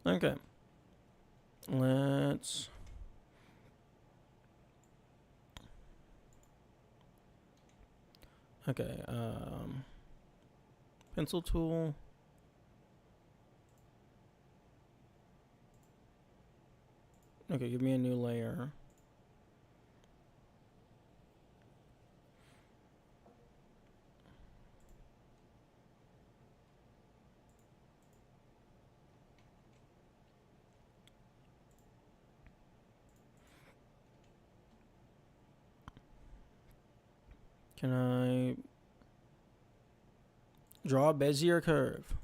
Speaker 1: Okay. Let's... Okay, pencil tool. Okay, give me a new layer. Can I draw a Bezier curve?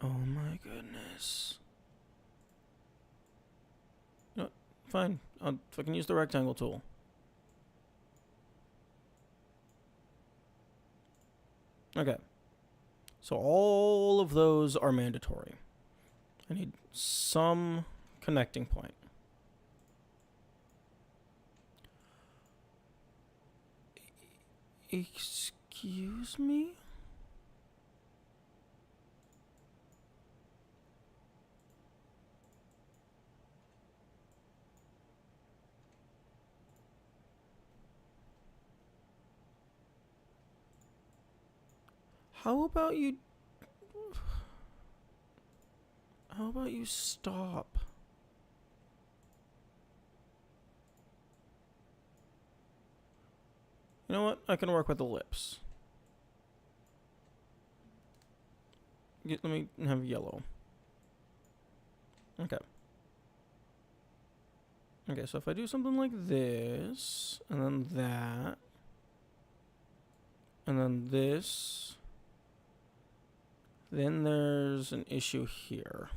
Speaker 1: Oh my goodness. No, fine. I'll fucking use the rectangle tool. Okay. So all of those are mandatory. I need some connecting point. Excuse me? How about you stop? You know what? I can work with the lips. Let me have yellow. Okay. Okay, so if I do something like this, and then that, and then this, then there's an issue here.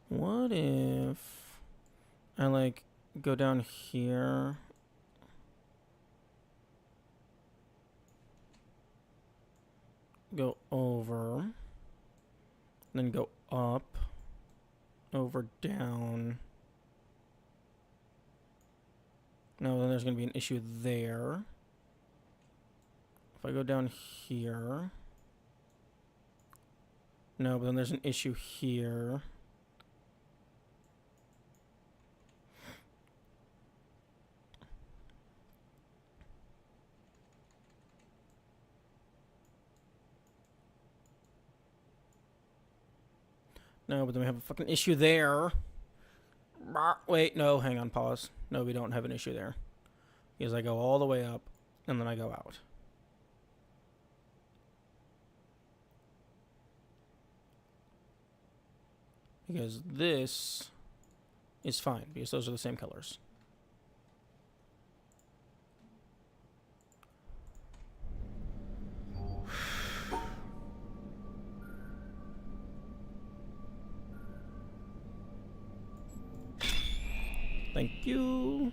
Speaker 1: What if I like go down here, go over, then go up, over, down. Now then there's going to be an issue there. If I go down here, no, but then there's an issue here. No, but then we have a fucking issue there. Wait, no, hang on, pause. No, we don't have an issue there. Because I go all the way up, and then I go out. Because this is fine, because those are the same colors. Thank you.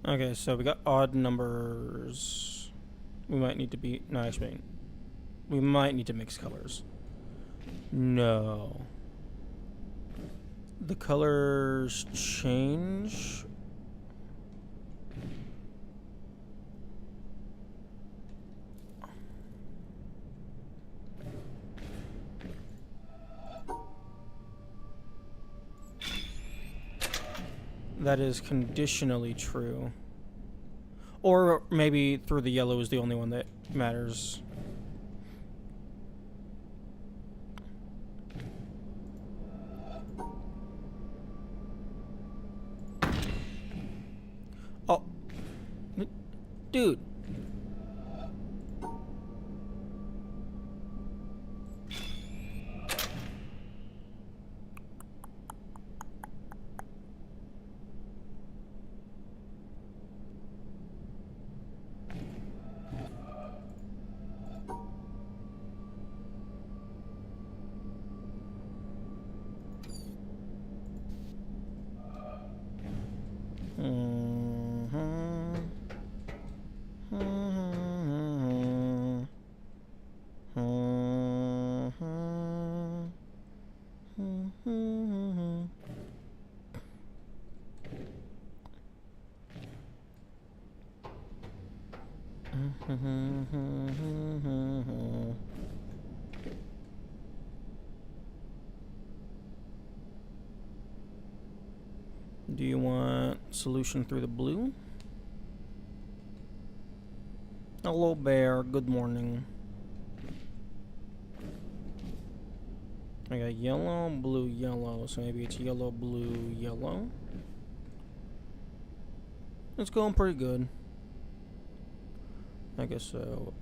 Speaker 1: Okay, so we got odd numbers. We might need to be... No, actually, we might need to mix colors. No. The colors change. That is conditionally true. Or maybe through the yellow is the only one that matters. Oh. Dude. Do you want solution through the blue? Hello, bear. Good morning. I got yellow, blue, yellow. So maybe it's yellow, blue, yellow. It's going pretty good. I guess so.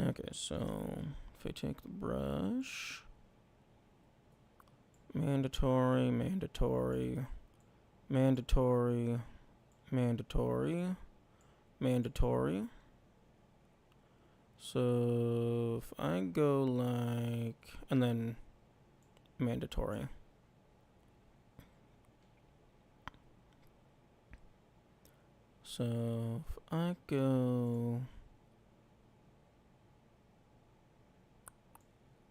Speaker 1: Okay, so if I take the brush, mandatory, mandatory, mandatory, mandatory, mandatory. So if I go like, and then mandatory. So if I go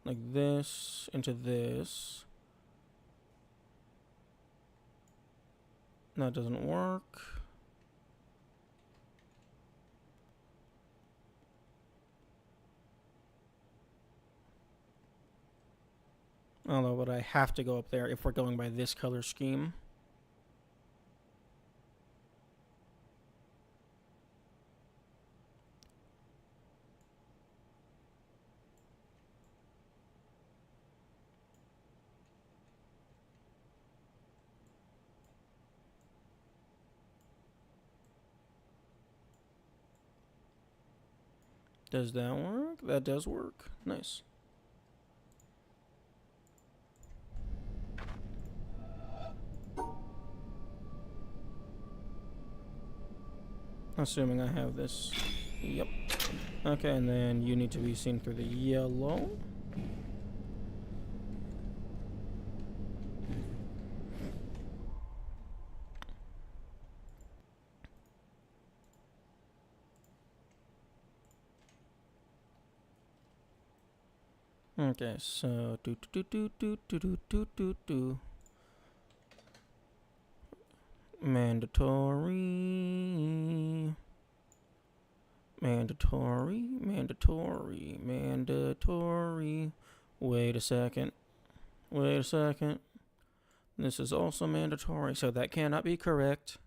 Speaker 1: like this into this, that doesn't work. Although, but I have to go up there if we're going by this color scheme. Does that work? That does work. Nice. Assuming I have this. Yep. Okay, and then you need to be seen through the yellow. Okay, so mandatory, mandatory, mandatory, mandatory. Wait a second. Wait a second. This is also mandatory, so that cannot be correct.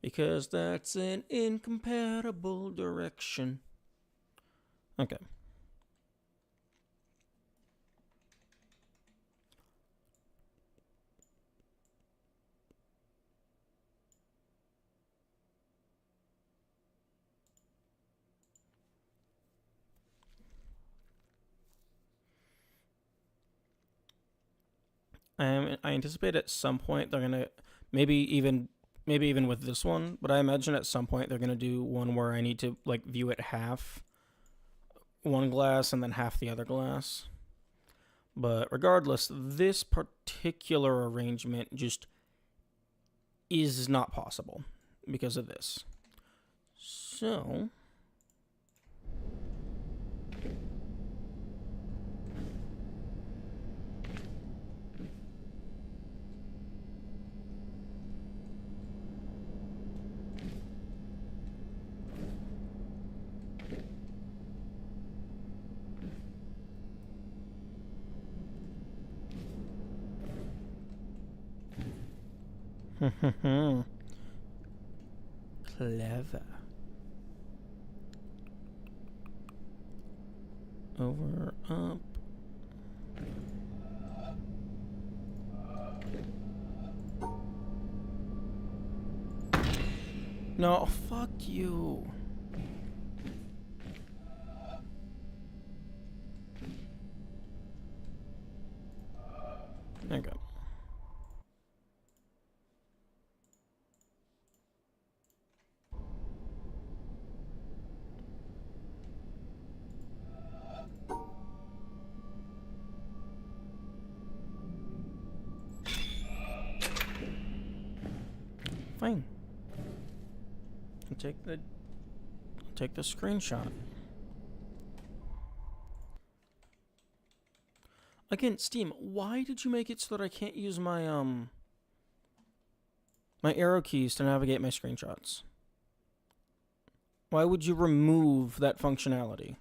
Speaker 1: Because that's an incompatible direction. Okay. I anticipate at some point they're gonna maybe even with this one, but I imagine at some point they're gonna do one where I need to like view it half one glass and then half the other glass. But regardless, this particular arrangement just is not possible because of this. So clever. Over, up. No, fuck you. There you go. Fine. I'll take the screenshot. Again, Steam, why did you make it so that I can't use my my arrow keys to navigate my screenshots? Why would you remove that functionality?